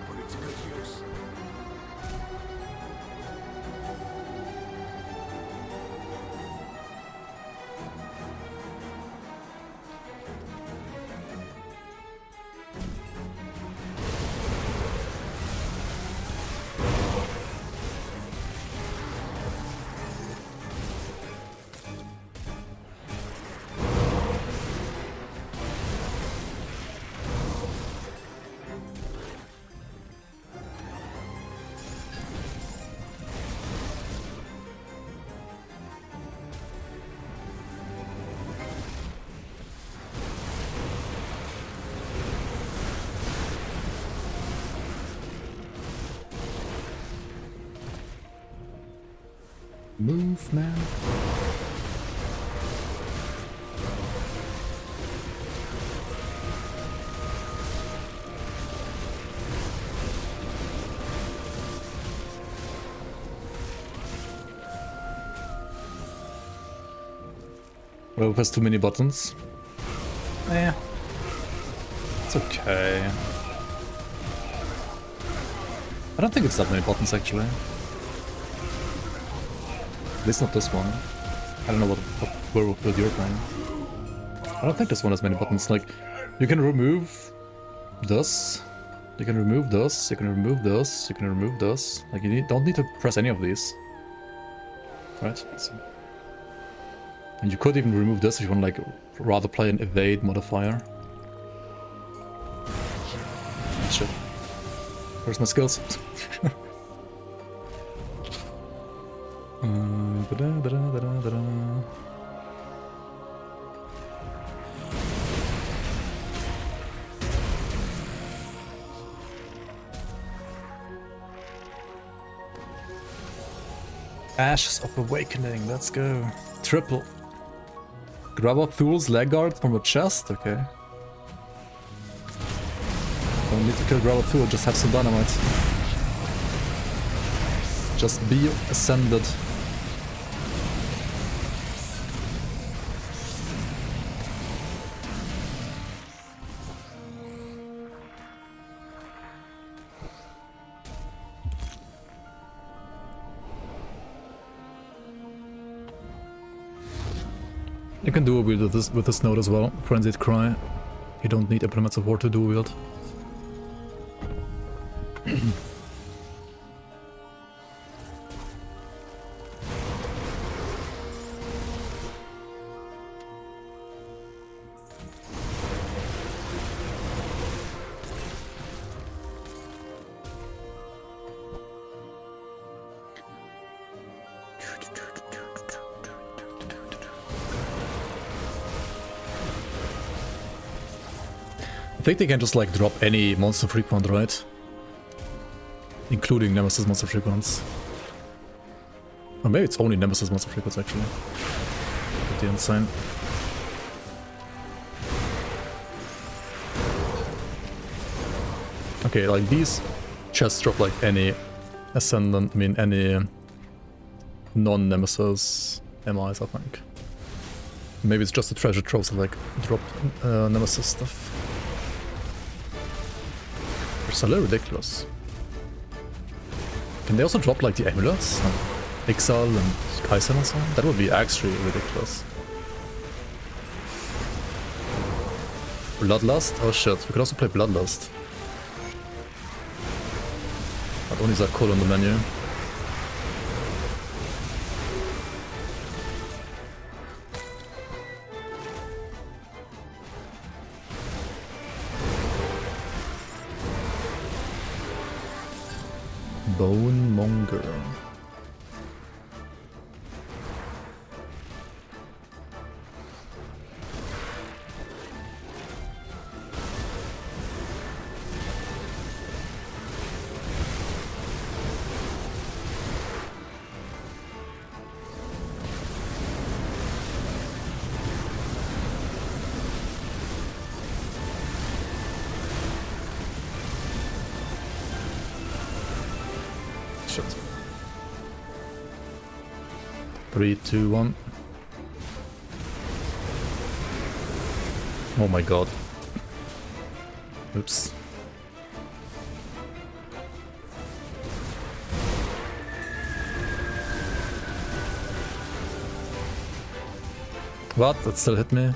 Put it to good use.
Move, man. Werewolf has too many buttons. Eh. It's okay. I don't think it's that many buttons actually. At least not this one. I don't know what Werewolf build you're playing. I don't think this one has many buttons. Like, you can remove this. You can remove this. You can remove this. You can remove this. Like, you don't need to press any of these. Right? So. And you could even remove this if you want to, like, rather play an evade modifier. Shit. Where's my skills? Ashes of Awakening, let's go. Triple. Grab up Thul's leg guard from a chest, okay. Don't need to kill Grab up Thul, just have some dynamite. Just be ascended. You can dual wield with this node as well. Frenzied Cry. You don't need Implements of War to dual wield. I think they can just like drop any monster frequent, right? Including Nemesis monster frequents. Or maybe it's only Nemesis monster frequents actually. Pretty insane. Okay, like these chests drop like any Ascendant, I mean any non-Nemesis MIs, I think. Maybe it's just the treasure troves that like drop Nemesis stuff. It's a little ridiculous. Can they also drop like the amulets? Like Ixal and Kaisen and so on? That would be actually ridiculous. Bloodlust? Oh shit, we could also play Bloodlust. But only Zakul on the menu. Bone Monger. Shit. 3, 2, 1. Oh my god. Oops. What? That still hit me?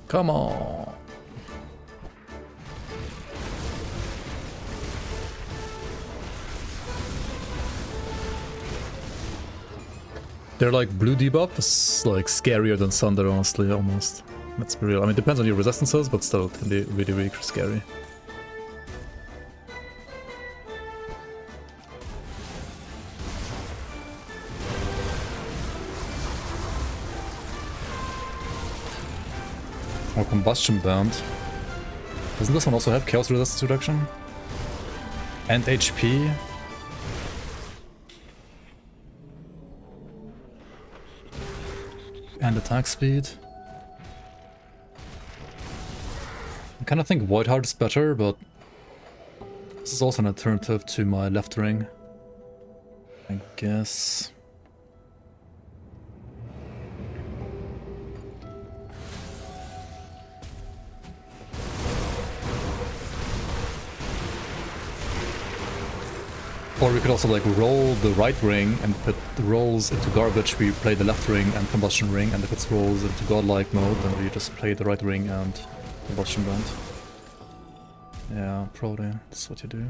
Come on. They're like blue debuff is like scarier than Sunder, honestly, almost. Let's be real. I mean, it depends on your resistances, but still, it can be really, really scary. Or Combustion Band. Doesn't this one also have Chaos Resistance Reduction? And HP? And attack speed. I kind of think Voidheart is better, but this is also an alternative to my left ring, I guess. Or we could also like roll the right ring and put the rolls into garbage, we play the left ring and combustion ring, and if it rolls into godlike mode, then we just play the right ring and combustion band. Yeah, probably that's what you do.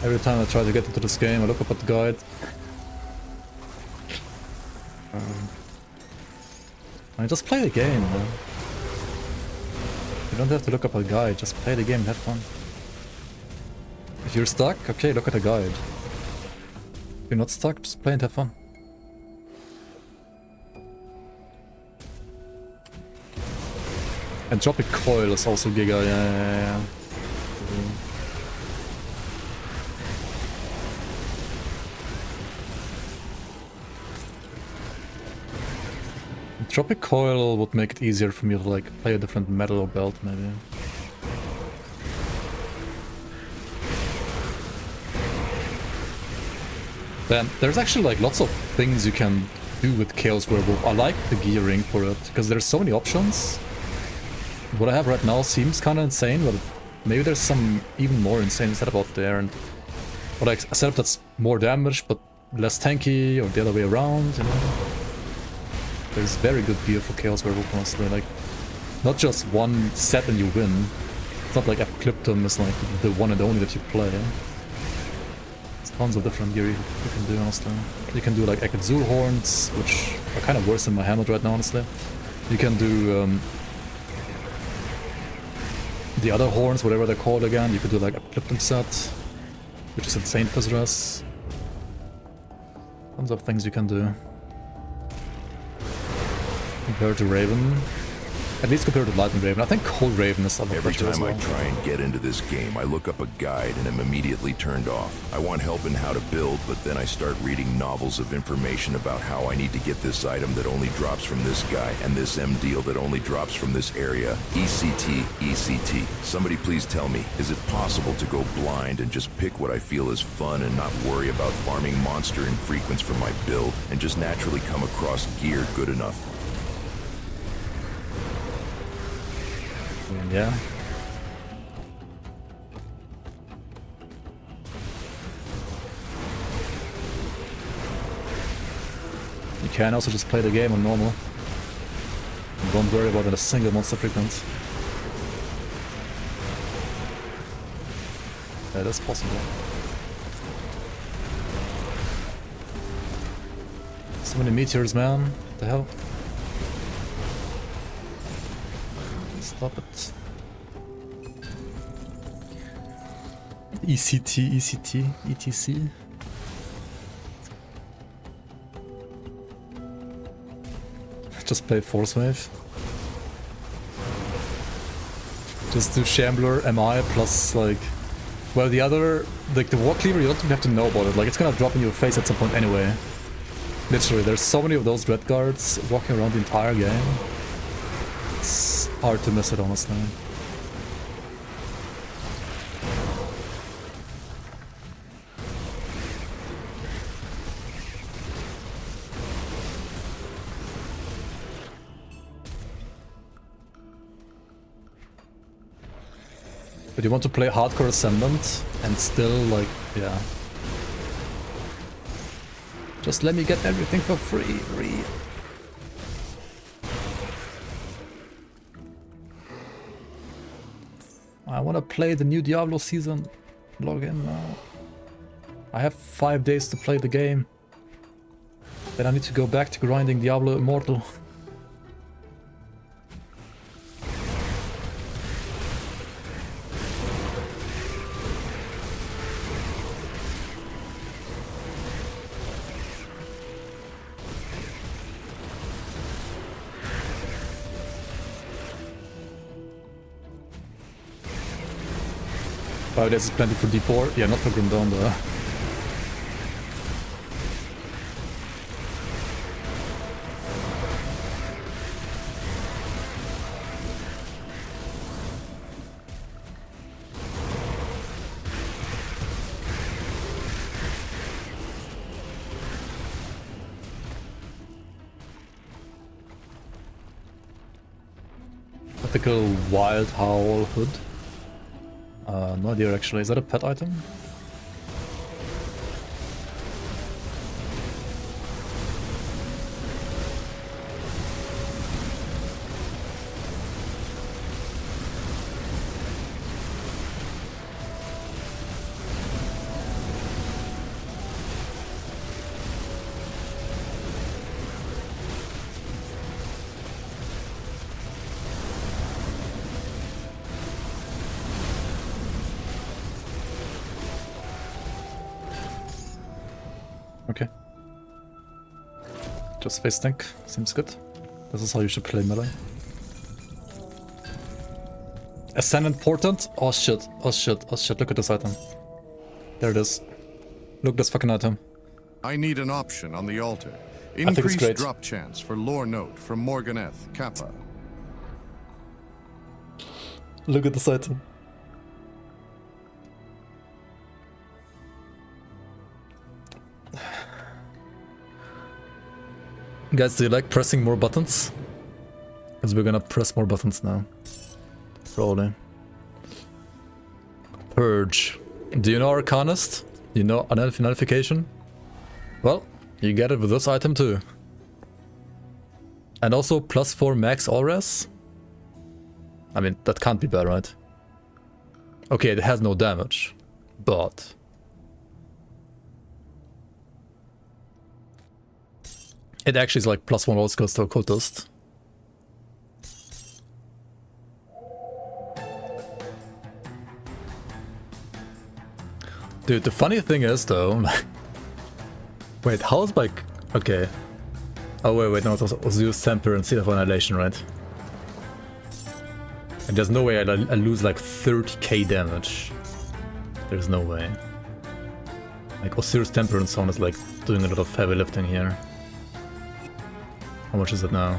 Every time I try to get into this game, I look up at the guide. I mean, just play the game, man. You don't have to look up a guide, just play the game and have fun. If you're stuck, okay, look at a guide. If you're not stuck, just play and have fun. And Tropic Coil is also Giga, yeah. Tropic Coil would make it easier for me to like play a different metal or belt, maybe. Then there's actually like lots of things you can do with Chaos Werewolf. I like the gearing for it because there's so many options. What I have right now seems kind of insane, but maybe there's some even more insane setup out there, and or like a setup that's more damage but less tanky, or the other way around, you know. There's very good gear for Chaos Werewolf, honestly. Like, not just one set and you win. It's not like Apocalyptum is like the one and only that you play. There's tons of different gear you can do, honestly. You can do like Akatsul horns, which are kind of worse than my helmet right now, honestly. You can do the other horns, whatever they're called again. You could do like Apocalyptum set, which is insane for Zres. Tons of things you can do. Compared to Raven. At least compared to Lightning Raven. I think Cold Raven is something
Every
better as
time I
well.
try and get into this game, I look up a guide and am immediately turned off. I want help in how to build, but then I start reading novels of information about how I need to get this item that only drops from this guy, and this M deal that only drops from this area. ECT, ECT. Somebody please tell me, is it possible to go blind and just pick what I feel is fun and not worry about farming monster infrequents for my build, and just naturally come across gear good enough?
Yeah. You can also just play the game on normal. And don't worry about a single monster frequency. That is possible. So many meteors, man. What the hell? Stop it. ECT, ECT, ETC. Just play Force Wave. Just do Shambler, MI, plus like... Well, the other... Like the War Cleaver, you don't even have to know about it. Like, it's gonna drop in your face at some point anyway. Literally, there's so many of those Red Guards walking around the entire game. It's hard to miss it, honestly. But you want to play Hardcore Ascendant and still, like, yeah. Just let me get everything for free. I want to play the new Diablo season. Log in now. I have 5 days to play the game. Then I need to go back to grinding Diablo Immortal. Oh, there's plenty for D4. Yeah, not for Grim Dawn though. Ethical Wild Howl Hood. No idea actually. Is that a pet item? Okay. Just face tank. Seems good. This is how you should play melee. Ascendant Portent? Oh shit, oh shit, oh shit. Look at this item. There it is. Look at this fucking item.
I need an option on the altar.
I think it's
Increased
great.
drop chance for lore note from Morganeth, Kappa.
Look at this item. Guys, do you like pressing more buttons? Because we're gonna press more buttons now. Probably. Purge. Do you know Arcanist? You know Nullification? Well, you get it with this item too. And also +4 max Ores? I mean, that can't be bad, right? Okay, it has no damage. But... it actually is like +1 all skills to Occultist. Dude, the funny thing is though... wait, how's my... okay. Oh wait, no, it was Zeus Temper and Seed of Annihilation, right? And there's no way I lose like 30k damage. There's no way. Like Osiris Temperance Zone is like doing a lot of heavy lifting here. How much is it now?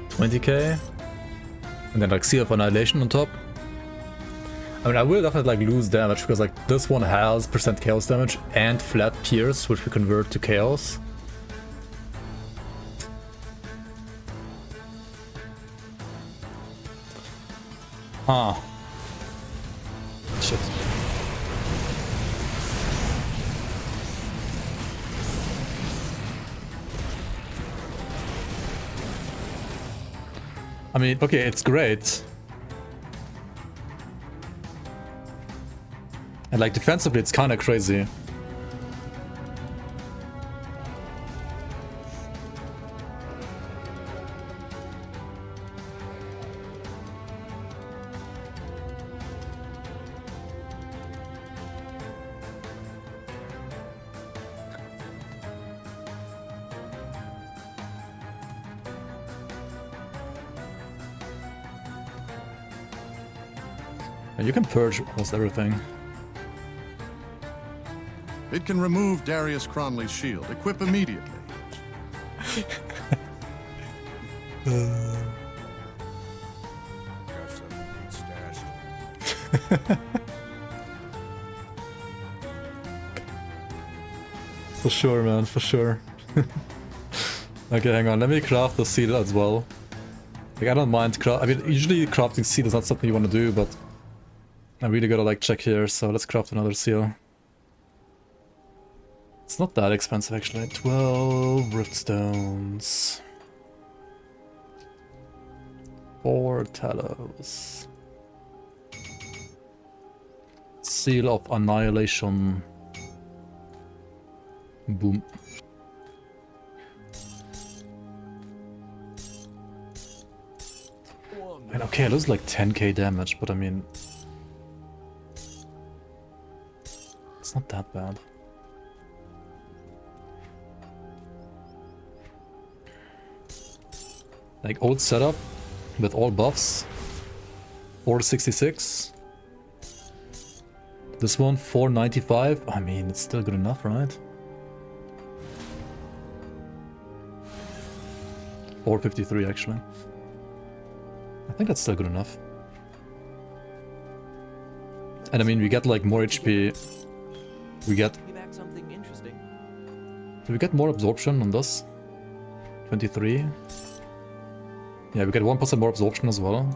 20k? And then like Seal of Annihilation on top. I mean, I will definitely like lose damage because like this one has % chaos damage and flat pierce, which we convert to chaos. Huh. Shit. I mean, okay, it's great. And like defensively, it's kind of crazy. And you can purge almost everything.
It can remove Darius Cronley's shield. Equip immediately.
Got something stashed.
For sure, man, for sure. Okay, hang on, let me craft the seal as well. Like, I don't mind I mean, usually crafting seal is not something you want to do, but I really gotta like check here, so let's craft another seal. It's not that expensive actually. 12 riftstones. 4 talos. Seal of Annihilation. Boom. And okay, I lose like 10k damage, but I mean... it's not that bad. Like old setup with all buffs. 466. This one 495. I mean, it's still good enough, right? 453 actually. I think that's still good enough. And I mean, we get like more HP. We get... do we get more absorption on this? 23. Yeah, we get 1% more absorption as well.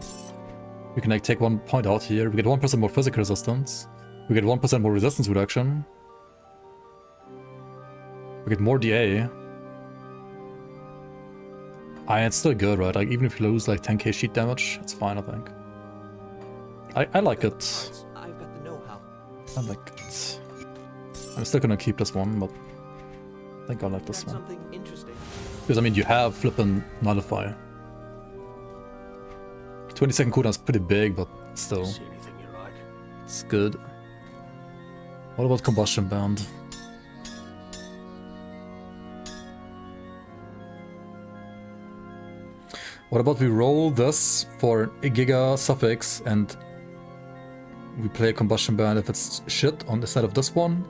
We can like take 1 point out here. We get 1% more physical resistance. We get 1% more resistance reduction. We get more DA. It's still good, right? Like even if you lose like 10k sheet damage, it's fine, I think. I like it.
I've got the know-how.
I like it. I'm still gonna keep this one, but I think I like this one.
Something interesting.
Because I mean, you have Flippin' Nullify. 20-second cooldown is pretty big, but still.
See anything you like?
It's good. What about Combustion Band? What about we roll this for a Giga suffix and we play a Combustion Band if it's shit on the side of this one,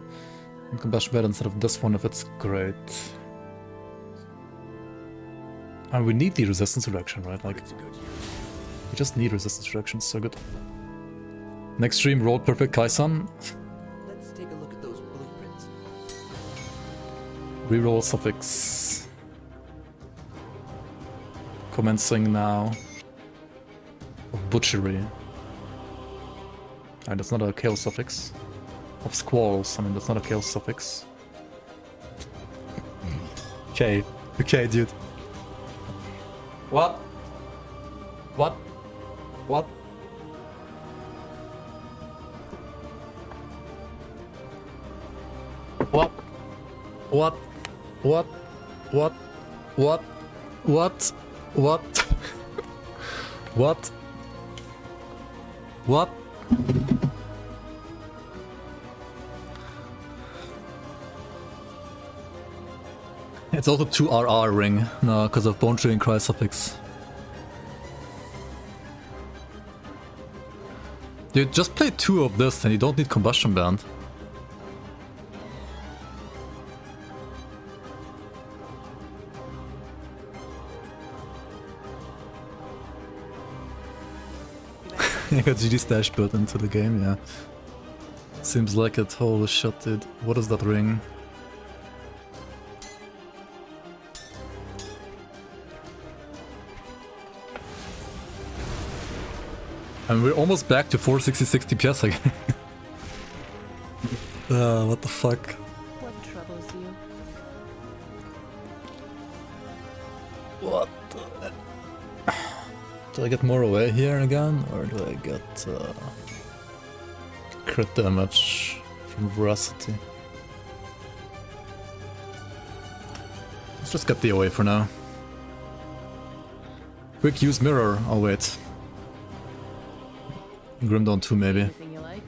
and Combustion Band instead of this one if it's great. And we need the resistance reduction, right? Like, we just need resistance reduction, so good. Next stream, roll perfect Kaisan.
Let's take a look at those blueprints.
Reroll suffix. Commencing now. Of butchery. And that's not a chaos suffix. Of squalls, I mean that's not a chaos suffix. Okay, okay dude. What? What? What? What? What? What? What? What? What? What? What? What? It's also 2RR ring, no, because of Bone Chilling Cry suffix. Dude, just play 2 of this and you don't need Combustion Band. I got GD stash built into the game, yeah. Seems like it. Holy shit, dude. What is that ring? And we're almost back to 460 DPS again. What the fuck?
What troubles you?
What the... Do I get more away here again, or do I get crit damage from Veracity? Let's just get the away for now. Quick use mirror. Oh wait. Grimdawn 2 maybe.
Anything you like?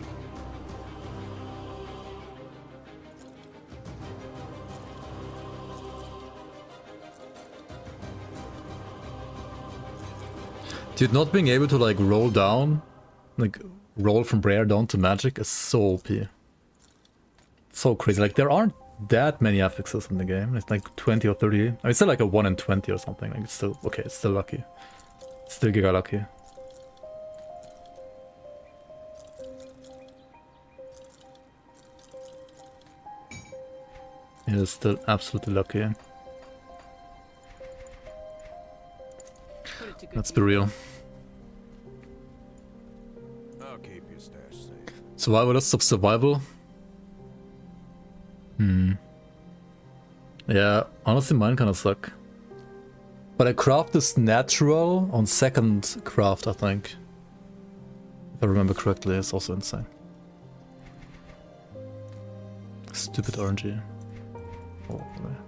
Dude, not being able to like roll down, like roll from rare down to magic is so OP. So crazy. Like there aren't that many affixes in the game. It's like 20 or 30. I mean, it's still like a 1 in 20 or something. Like it's still okay. It's still lucky. It's still giga lucky. It is still absolutely lucky. Let's be real.
I'll keep your stash safe.
Survivalists of survival. Yeah, honestly mine kinda suck. But I craft this natural on second craft, I think. If I remember correctly, it's also insane. Stupid RNG. Oh, man.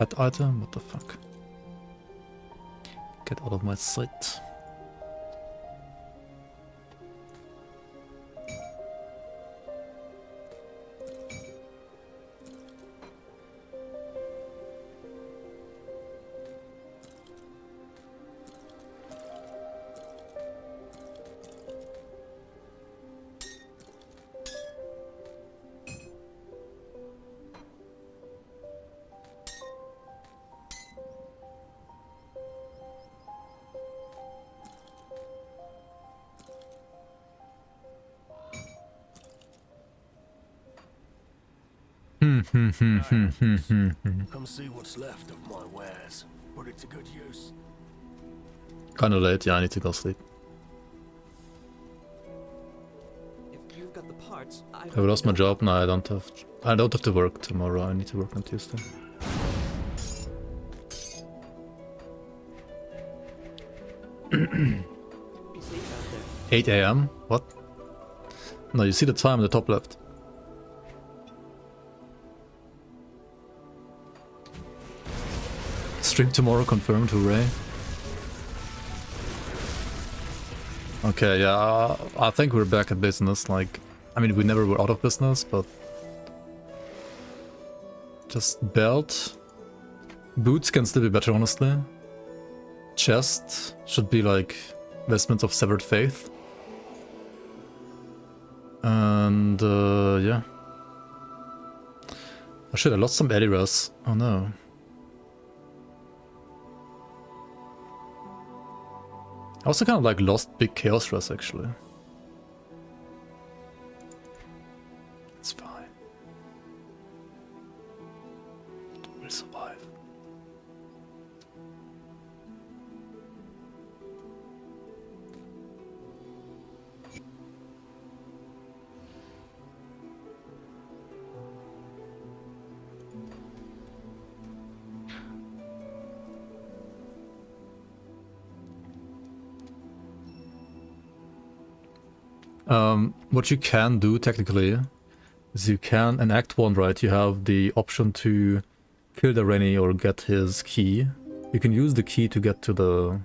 That item? What the fuck? Get out of my sight.
Come see what's left of my wares. Put it to good use.
Kinda late, yeah, I need to go sleep.
If you've got the parts,
Have I lost my job? No, I don't have to work tomorrow, I need to work on Tuesday.
Be safe out there.
8 AM? What? No, you see the time in the top left. Stream tomorrow confirmed, hooray. Okay, yeah, I think we're back at business, like... I mean, we never were out of business, but... Just belt. Boots can still be better, honestly. Chest should be like vestments of severed faith. And yeah. Oh shit, I lost some Eliras. Oh no. I also kind of like lost big Chaos Rush actually. It's fine. We'll survive. What you can do technically is you can, in Act 1, right, you have the option to kill the Rennie or get his key. You can use the key to get to the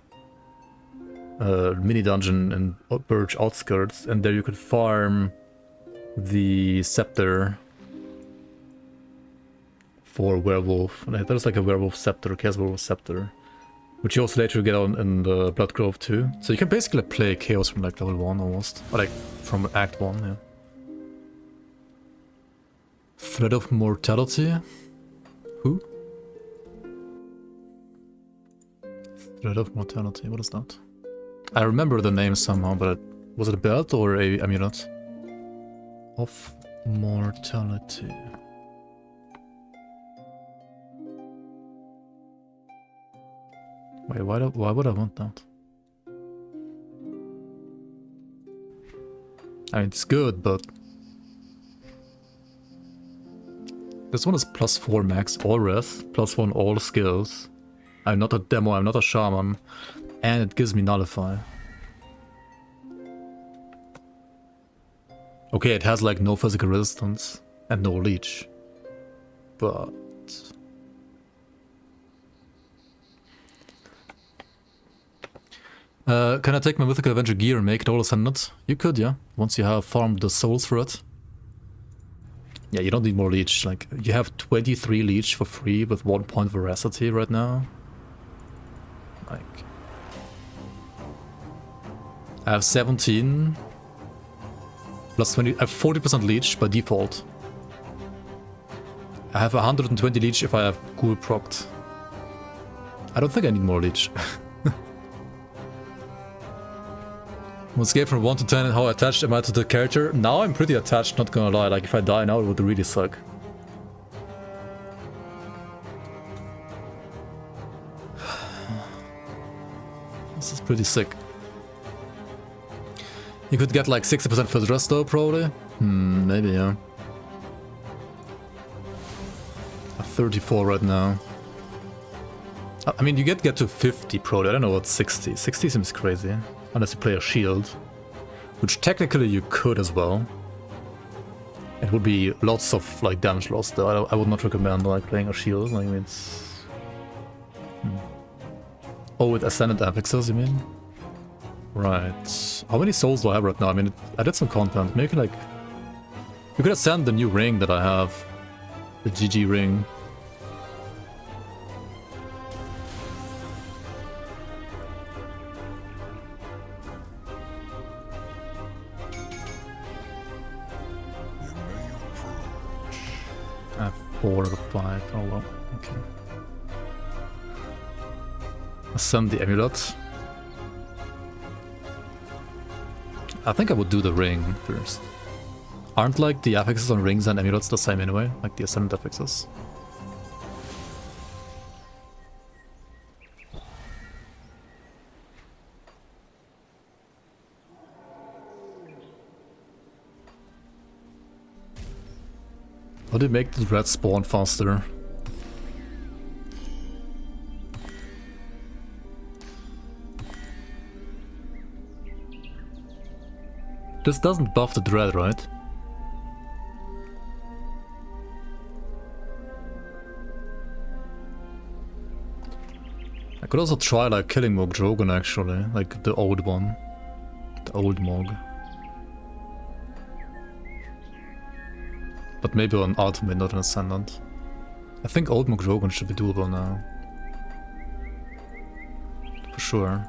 mini dungeon in Birch Outskirts, and there you could farm the scepter for Werewolf. There's like a Werewolf scepter, Chaos Werewolf scepter, which you also later get on in the Blood Grove too. So you can basically play Chaos from like level 1 almost, or like from Act 1, yeah. Thread of Mortality? Who? Thread of Mortality, what is that? I remember the name somehow, but was it a belt or a amulet? Of Mortality. Wait, why would I want that? I mean, it's good, but... This one is +4 max all res, +1 all skills. I'm not a demo, I'm not a shaman. And it gives me Nullify. Okay, it has like no physical resistance and no leech. But... can I take my Mythical Avenger gear and make it all ascendant? You could, yeah. Once you have farmed the souls for it. Yeah, you don't need more leech. Like, you have 23 leech for free with 1 point veracity right now. Like... I have 17. Plus 20. I have 40% leech by default. I have 120 leech if I have ghoul procced. I don't think I need more leech. On a scale from 1 to 10, how attached am I to the character? Now I'm pretty attached, not gonna lie. Like, if I die now, it would really suck. This is pretty sick. You could get like 60% for the rest though, probably. Maybe, yeah. I'm 34 right now. I mean, you get to 50 probably. I don't know what 60. 60 seems crazy. Unless you play a shield. Which technically you could as well. It would be lots of like damage loss though. I would not recommend like playing a shield. Like it's... Oh, with Ascendant Affixes, you mean? Right. How many souls do I have right now? I mean, I did some content. Maybe like... You could ascend the new ring that I have. The GG ring. I have 4 out of 5. Oh well. Okay. Ascend the amulet. I think I would do the ring first. Aren't like the affixes on rings and amulets the same anyway? Like the ascendant affixes? How do you make the red spawn faster? This doesn't buff the dread, right? I could also try like killing Mog Drogon actually, like the old one. The old Mog. But maybe on Ultimate, not an Ascendant. I think old Mog Drogon should be doable now. For sure.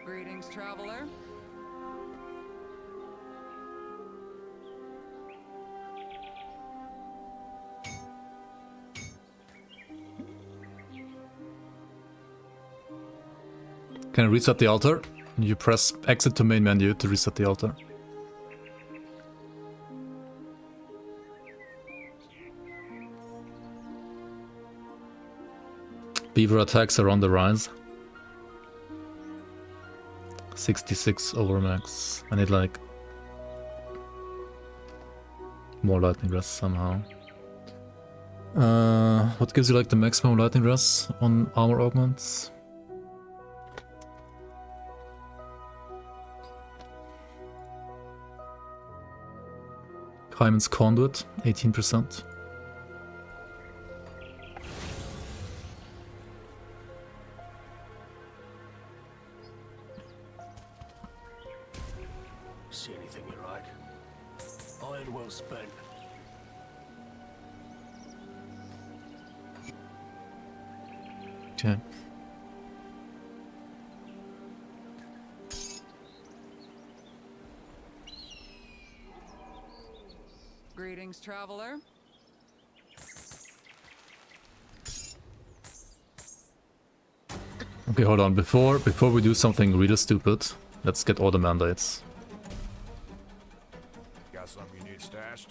Greetings, traveler.
Can I reset the altar? You press exit to main menu to reset the altar. Beaver attacks are on the rise. 66 over max. I need like more lightning breath somehow. What gives you like the maximum lightning res on armor augments? Hyman's Conduit, 18%.
See anything you like? Iron well spent.
Okay.
Greetings, traveler.
Okay, hold on. Before we do something really stupid, let's get all the mandates.
Got something you need stashed?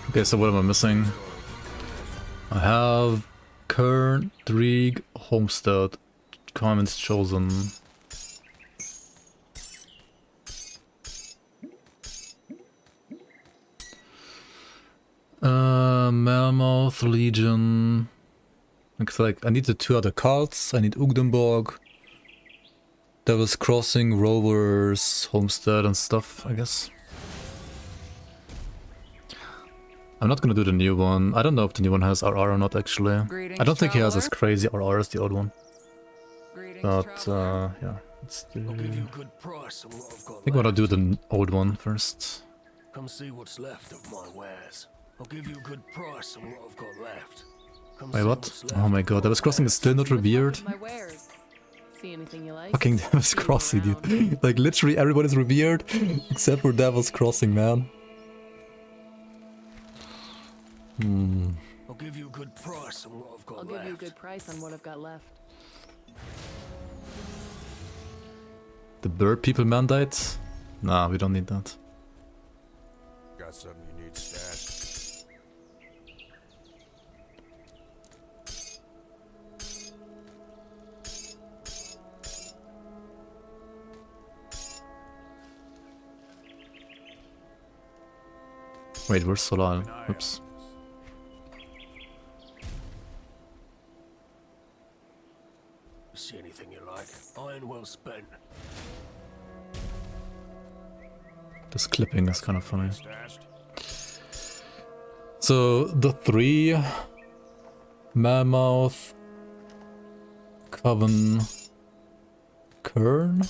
Okay, so what am I missing? I have Kern, Drieg, Homestead, Carmen's Chosen. Mammoth, Legion. Looks like I need the 2 other cards. I need Ugdenborg, Devil's Crossing, Rovers, Homestead and stuff, I guess. I'm not gonna do the new one. I don't know if the new one has RR or not, actually. I don't think he has as crazy RR as the old one. But, yeah. Let's do... I think I'm gonna do the old one first.
Come see what's left of my wares. I'll give you a good price on what I've got left. Come
Wait, what? Oh my god, Devil's Crossing is still not revered?
See anything you like?
Fucking Devil's Crossing, dude. Like, literally everybody's revered, except for Devil's Crossing, man.
I'll give you a good price on what I've got left.
I'll give you a good price on what I've got left.
The bird people mandate? Nah, we don't need that.
Got something you need stashed?
Wait, where's Solal? Oops.
See anything you like? Iron well spent.
This clipping is kind of funny. So, the 3... Mammoth... Coven... Kern...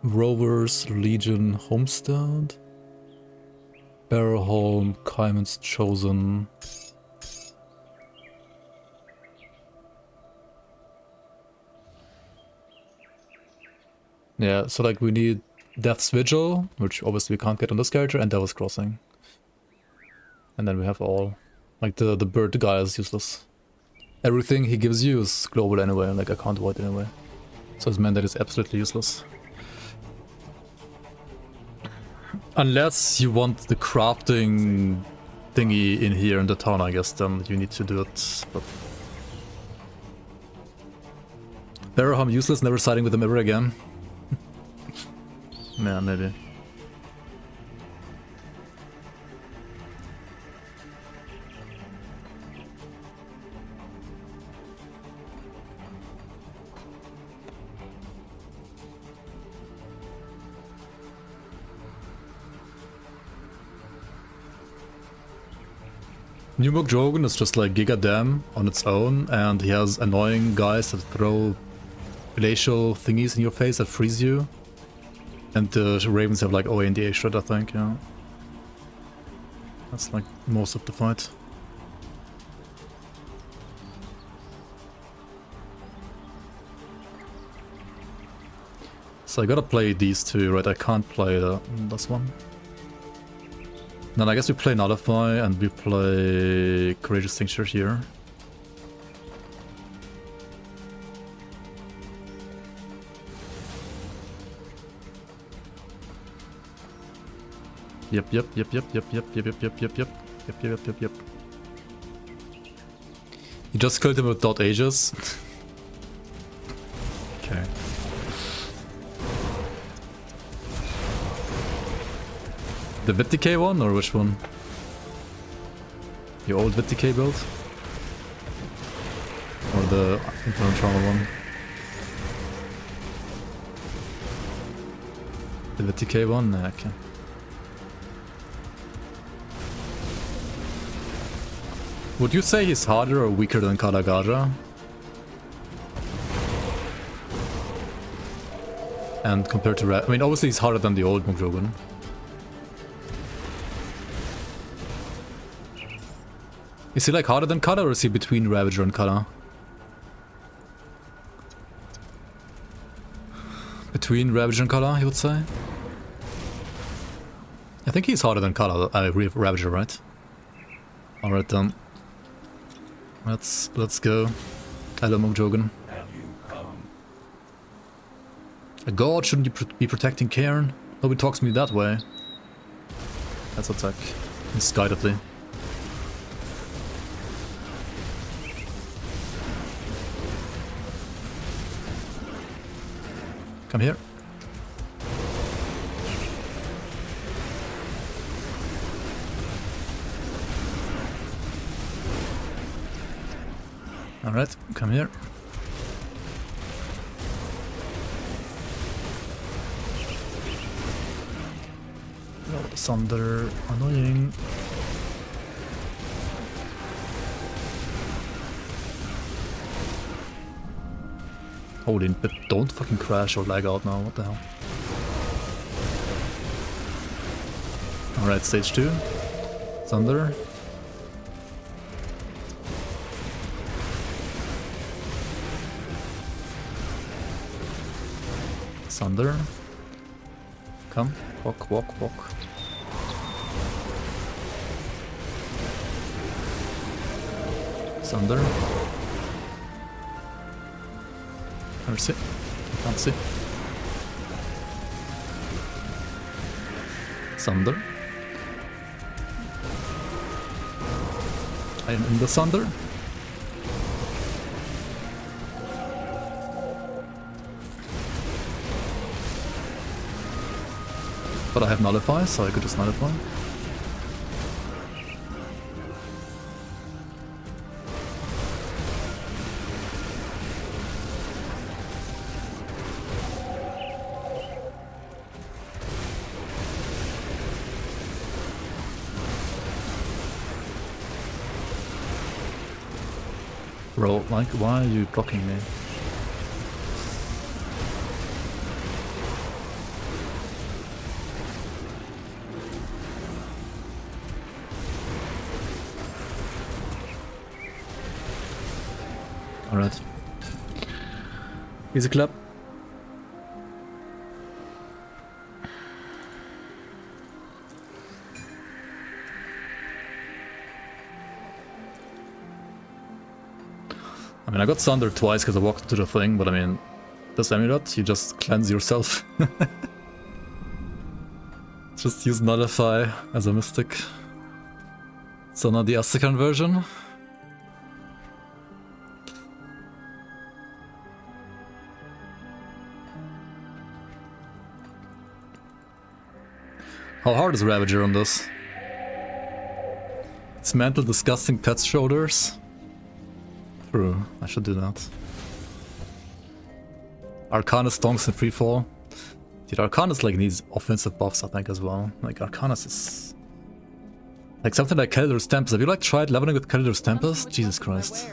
Rovers, Legion, Homestead... Barrowholm, Kaiman's Chosen... Yeah, so like we need Death's Vigil, which obviously we can't get on this character, and Devil's Crossing. And then we have all. Like the bird guy is useless. Everything he gives you is global anyway, like I can't avoid anyway. So his mandate is absolutely useless. Unless you want the crafting thingy in here in the town, I guess, then you need to do it, but... Barrowholm useless, never siding with him ever again. Yeah, maybe. New Book Drogon is just like Giga Dam on its own, and he has annoying guys that throw glacial thingies in your face that freeze you. And the Ravens have like OA and DA shred, I think, yeah. That's like most of the fight. So I gotta play these two, right? I can't play this one. Then I guess we play Nullify and we play Courageous Tincture here. Yep. You just killed him with dot ages. Okay. The VidDK one, or which one? The old VidDK build? Or the Internal Trauma one? The VidDK one? Nah, okay. Would you say he's harder or weaker than Kalagaja? And compared to I mean, obviously he's harder than the old Mugjogun. Is he like harder than Kala, or is he between Ravager and Kala? Between Ravager and Kala, he would say? I think he's harder than Kala, Ravager, right? Alright then. Let's go. Hello, Mugjogun. A god shouldn't be protecting Cairn. Nobody talks to me that way. Let's attack. Misguidedly. Come here. Alright, come here. Oh, the Thunder, annoying. Holy, but don't fucking crash or lag out now, what the hell. Alright, stage 2. Thunder. Thunder. Come, walk, walk, walk. Thunder. Mercy. Can't see. Thunder. I am in the thunder. But I have Nullify, so I could just Nullify. Bro, like, why are you blocking me? Alright. Easy clap. I mean, I got sundered twice because I walked into the thing, but I mean, this amulet, you just cleanse yourself. Just use Nullify as a mystic. So now the Asterkarn version. How hard is Ravager on this? It's mental disgusting pet's shoulders. True, I should do that. Arcanus stonks in freefall. Dude, Arcanus like needs offensive buffs I think as well. Like Arcanus is... Like something like Calidor's Tempest. Have you like tried leveling with Calidor's Tempest? Jesus Christ.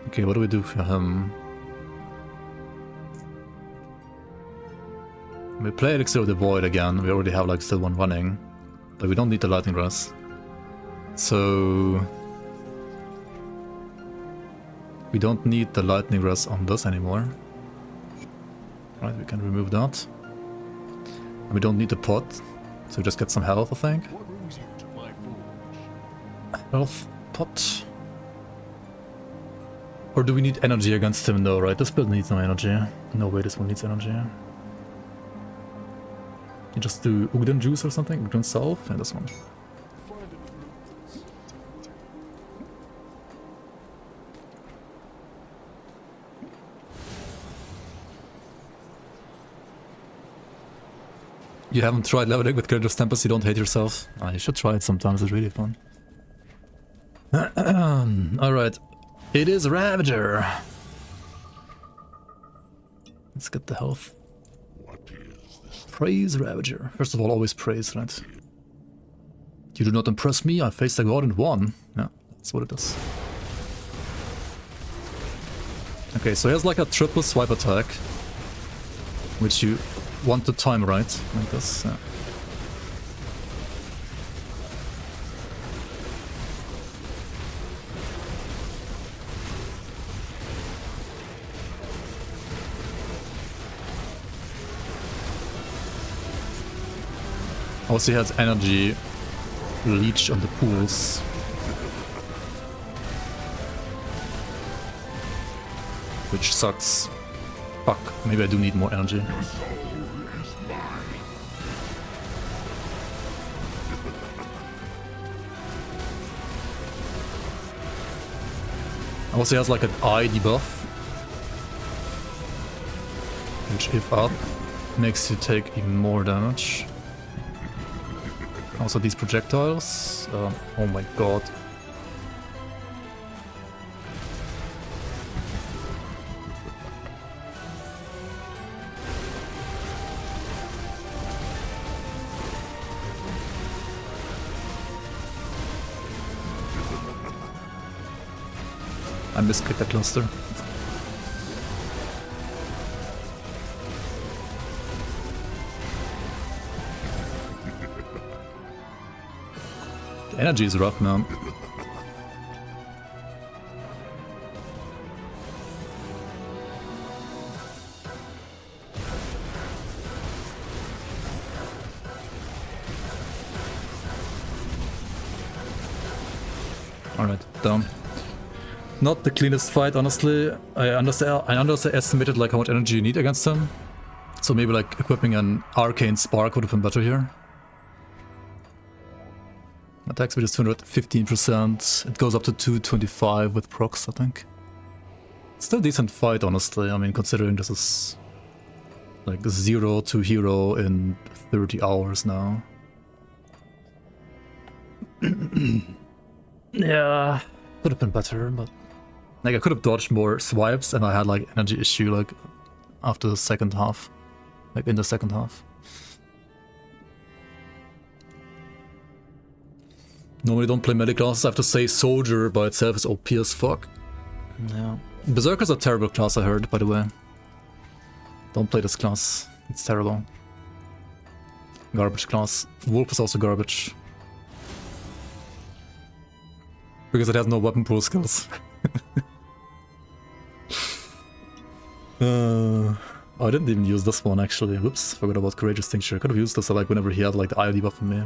Okay, what do we do for him? We play Elixir of the Void again. We already have like still one running. But we don't need the Lightning Grass. So... we don't need the Lightning Grass on this anymore. Right, we can remove that. And we don't need the pot. So we just get some health, I think. Health pot. Or do we need energy against him? No, right? This build needs no energy. No way this one needs energy. You just do Ugden Juice or something? Ugden Self? And this one. You haven't tried leveling with Calidor's Tempest, you don't hate yourself? Oh, you should try it sometimes, it's really fun. Alright. It is Ravager. Let's get the health. Praise Ravager. First of all, always praise, right? You do not impress me, I faced a god and won. Yeah, that's what it is. Okay, so here's like a triple swipe attack. Which you want to time right, like this. Yeah. Also he has energy leech on the pools. Which sucks. Fuck, maybe I do need more energy. Also he has like an eye debuff. Which if up, makes you take even more damage. Also these projectiles. Oh my god. I misclicked that cluster. The energy is rough now. Alright, down. Not the cleanest fight, honestly. I underestimated like how much energy you need against him. So maybe like equipping an Arcane Spark would have been better here. Attack speed is 215%. It goes up to 225 with procs, I think. Still a decent fight, honestly. I mean, considering this is like 0 to hero in 30 hours now. Yeah, could have been better, but like I could have dodged more swipes and I had like energy issue like after the second half, like in the second half. Normally don't play melee classes. I have to say Soldier by itself is OP as fuck. Yeah. Berserker's a terrible class, I heard, by the way. Don't play this class. It's terrible. Garbage class. Wolf is also garbage. Because it has no weapon pool skills. I didn't even use this one actually. Whoops, forgot about Courageous Tincture. I could have used this like whenever he had like the eye debuff on me.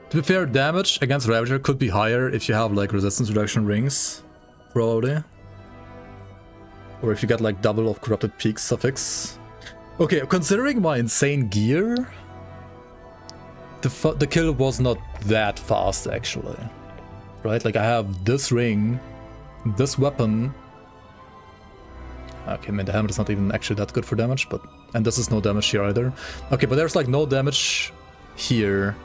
To be fair, damage against Ravager could be higher if you have like resistance reduction rings, probably. Or if you get like double of Corrupted Peaks suffix. Okay, considering my insane gear, the kill was not that fast actually, right? Like I have this ring, this weapon. Okay, man, the helmet is not even actually that good for damage, but and this is no damage here either. Okay, but there's like no damage here.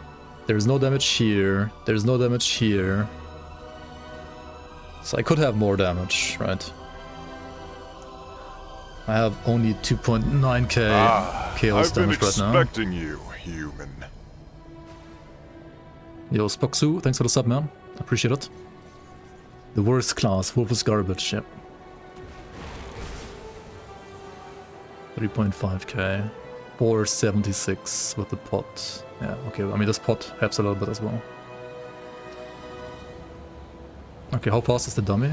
There's no damage here. There's no damage here. So I could have more damage, right? I have only 2.9k chaos damage right now.
I've been expecting you, human.
Yo, Spoxu, thanks for the sub, man. Appreciate it. The worst class, Wolf is garbage, yep. 3.5k. 476 with the pot. Yeah, okay, I mean this pot helps a little bit as well. Okay, how fast is the dummy?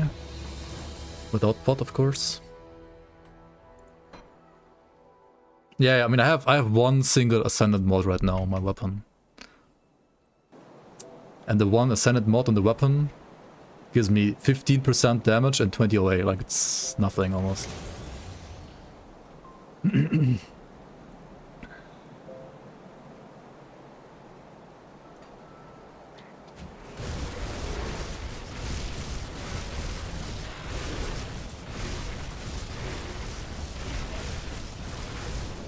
Without pot, of course. Yeah, I mean I have one single ascendant mod right now on my weapon. And the one ascendant mod on the weapon gives me 15% damage and 20 OA, like it's nothing almost. I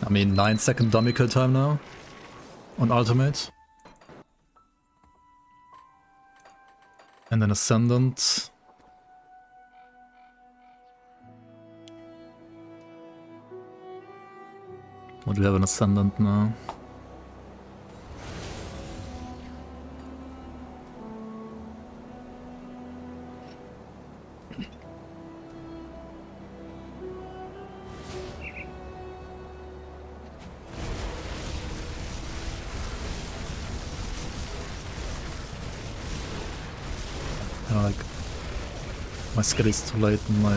mean 9-second dummy kill time now on ultimate. And then ascendant. What do we have an ascendant now? Like, my skill is too late and my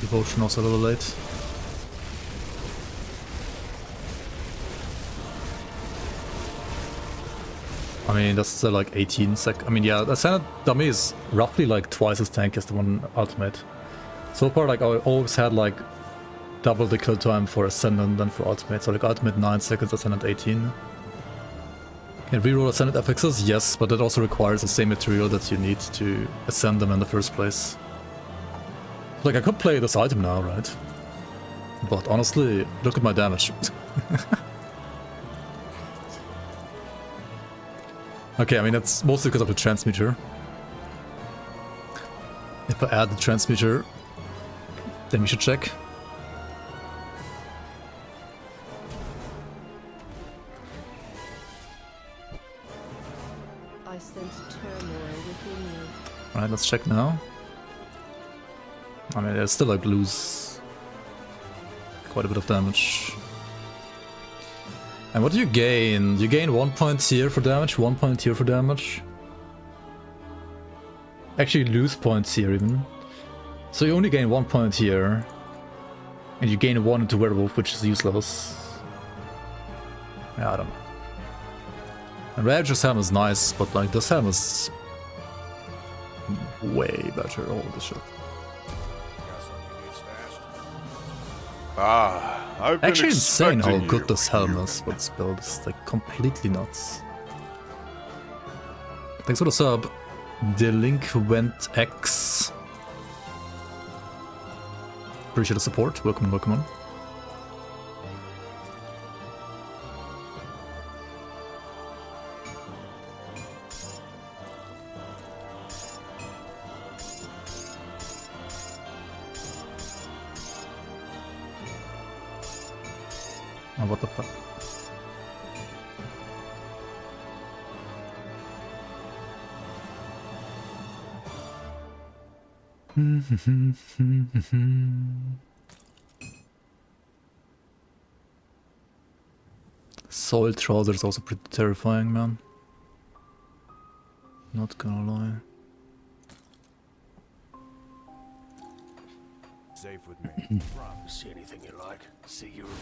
devotion also a little late. I mean, that's like 18 sec. I mean, yeah, the Ascendant dummy is roughly like twice as tanky as the one ultimate. So far, like, I always had like double the kill time for Ascendant than for ultimate. So like ultimate 9 seconds, Ascendant 18. Can reroll Ascendant affixes? Yes, but that also requires the same material that you need to ascend them in the first place. Like, I could play this item now, right? But honestly, look at my damage. Okay, I mean, that's mostly because of the transmitter. If I add the transmitter, then we should check.
I sense turmoil within you.
Alright, let's check now. I mean, I still like lose quite a bit of damage. And what do you gain? You gain 1 point here for damage, 1 point here for damage. Actually, you lose points here even. So you only gain 1 point here. And you gain 1 into Werewolf, which is useless. Yeah, I don't know. And Ravager's helm is nice, but like this helm is way better. Holy shit.
I've been
Actually insane how
expecting
good
you,
this helm
human.
is, but this build is like completely nuts. Thanks for the sub. Delinquent X. Appreciate the support. Welcome, welcome on. Oh, what the fuck? Soil Trouser is also pretty terrifying, man. Not gonna lie.
Safe with me. See anything you like. See you around.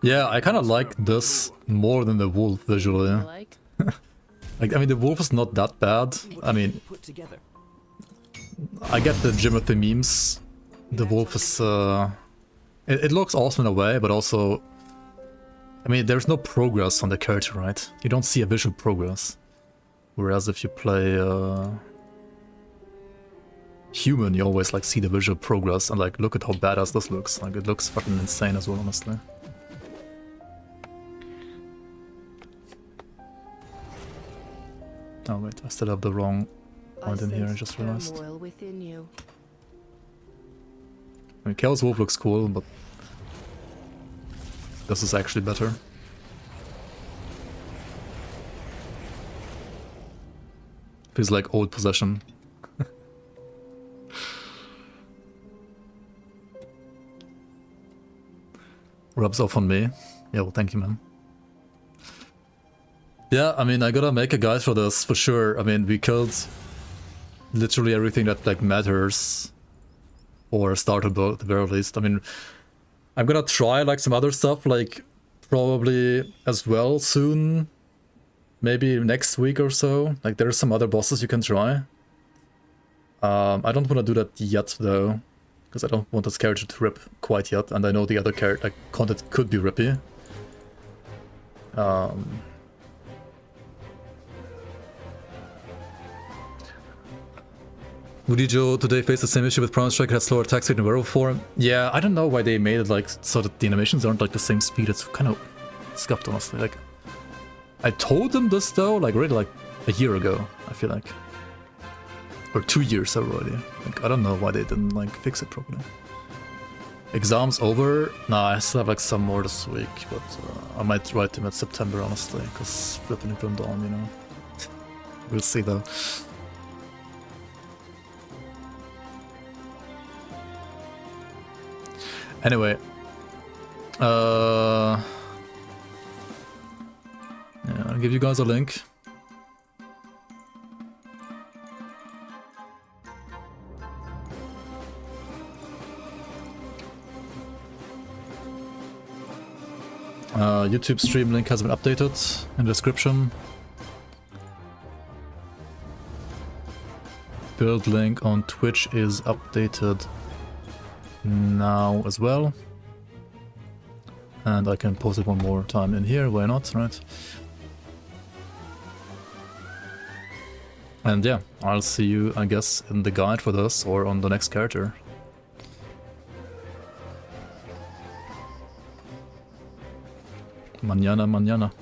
Yeah, I kind of like this more than the wolf visually. Like, I mean, the wolf is not that bad. I mean, I get the Jimothy memes. The wolf is, it looks awesome in a way, but also I mean, there's no progress on the character, right? You don't see a visual progress. Whereas if you play human, you always like see the visual progress and like look at how badass this looks. Like it looks fucking insane as well, honestly. Oh wait, I still have the wrong point in here, I just realized.
Within you.
I mean, Chaos Wolf looks cool, but this is actually better. Feels like old possession. Rubs off on me. Yeah, well, thank you, man. Yeah, I mean, I gotta make a guide for this, for sure. I mean, we killed literally everything that, like, matters. Or starter build, at the very least. I mean, I'm gonna try, like, some other stuff, like, probably as well soon. Maybe next week or so. Like, there's some other bosses you can try. I don't want to do that yet, though. Because I don't want this character to rip quite yet. And I know the other character, like, content could be rippy. Woody Joe today faced the same issue with Promise Strike, had slower attack speed in Werewolf form. Yeah, I don't know why they made it like so that the animations aren't like the same speed. It's kind of scuffed, honestly. Like, I told them this though, like really like a year ago, I feel like. Or 2 years already. Like, I don't know why they didn't like fix it properly. Exams over? Nah, I still have like some more this week, but I might write them at September, honestly, because flipping it from dawn, you know. We'll see though. Anyway, yeah, I'll give you guys a link. YouTube stream link has been updated in the description. Build link on Twitch is updated now as well. And I can post it one more time in here, why not, right? And yeah, I'll see you, I guess, in the guide for this or on the next character. Mañana, mañana.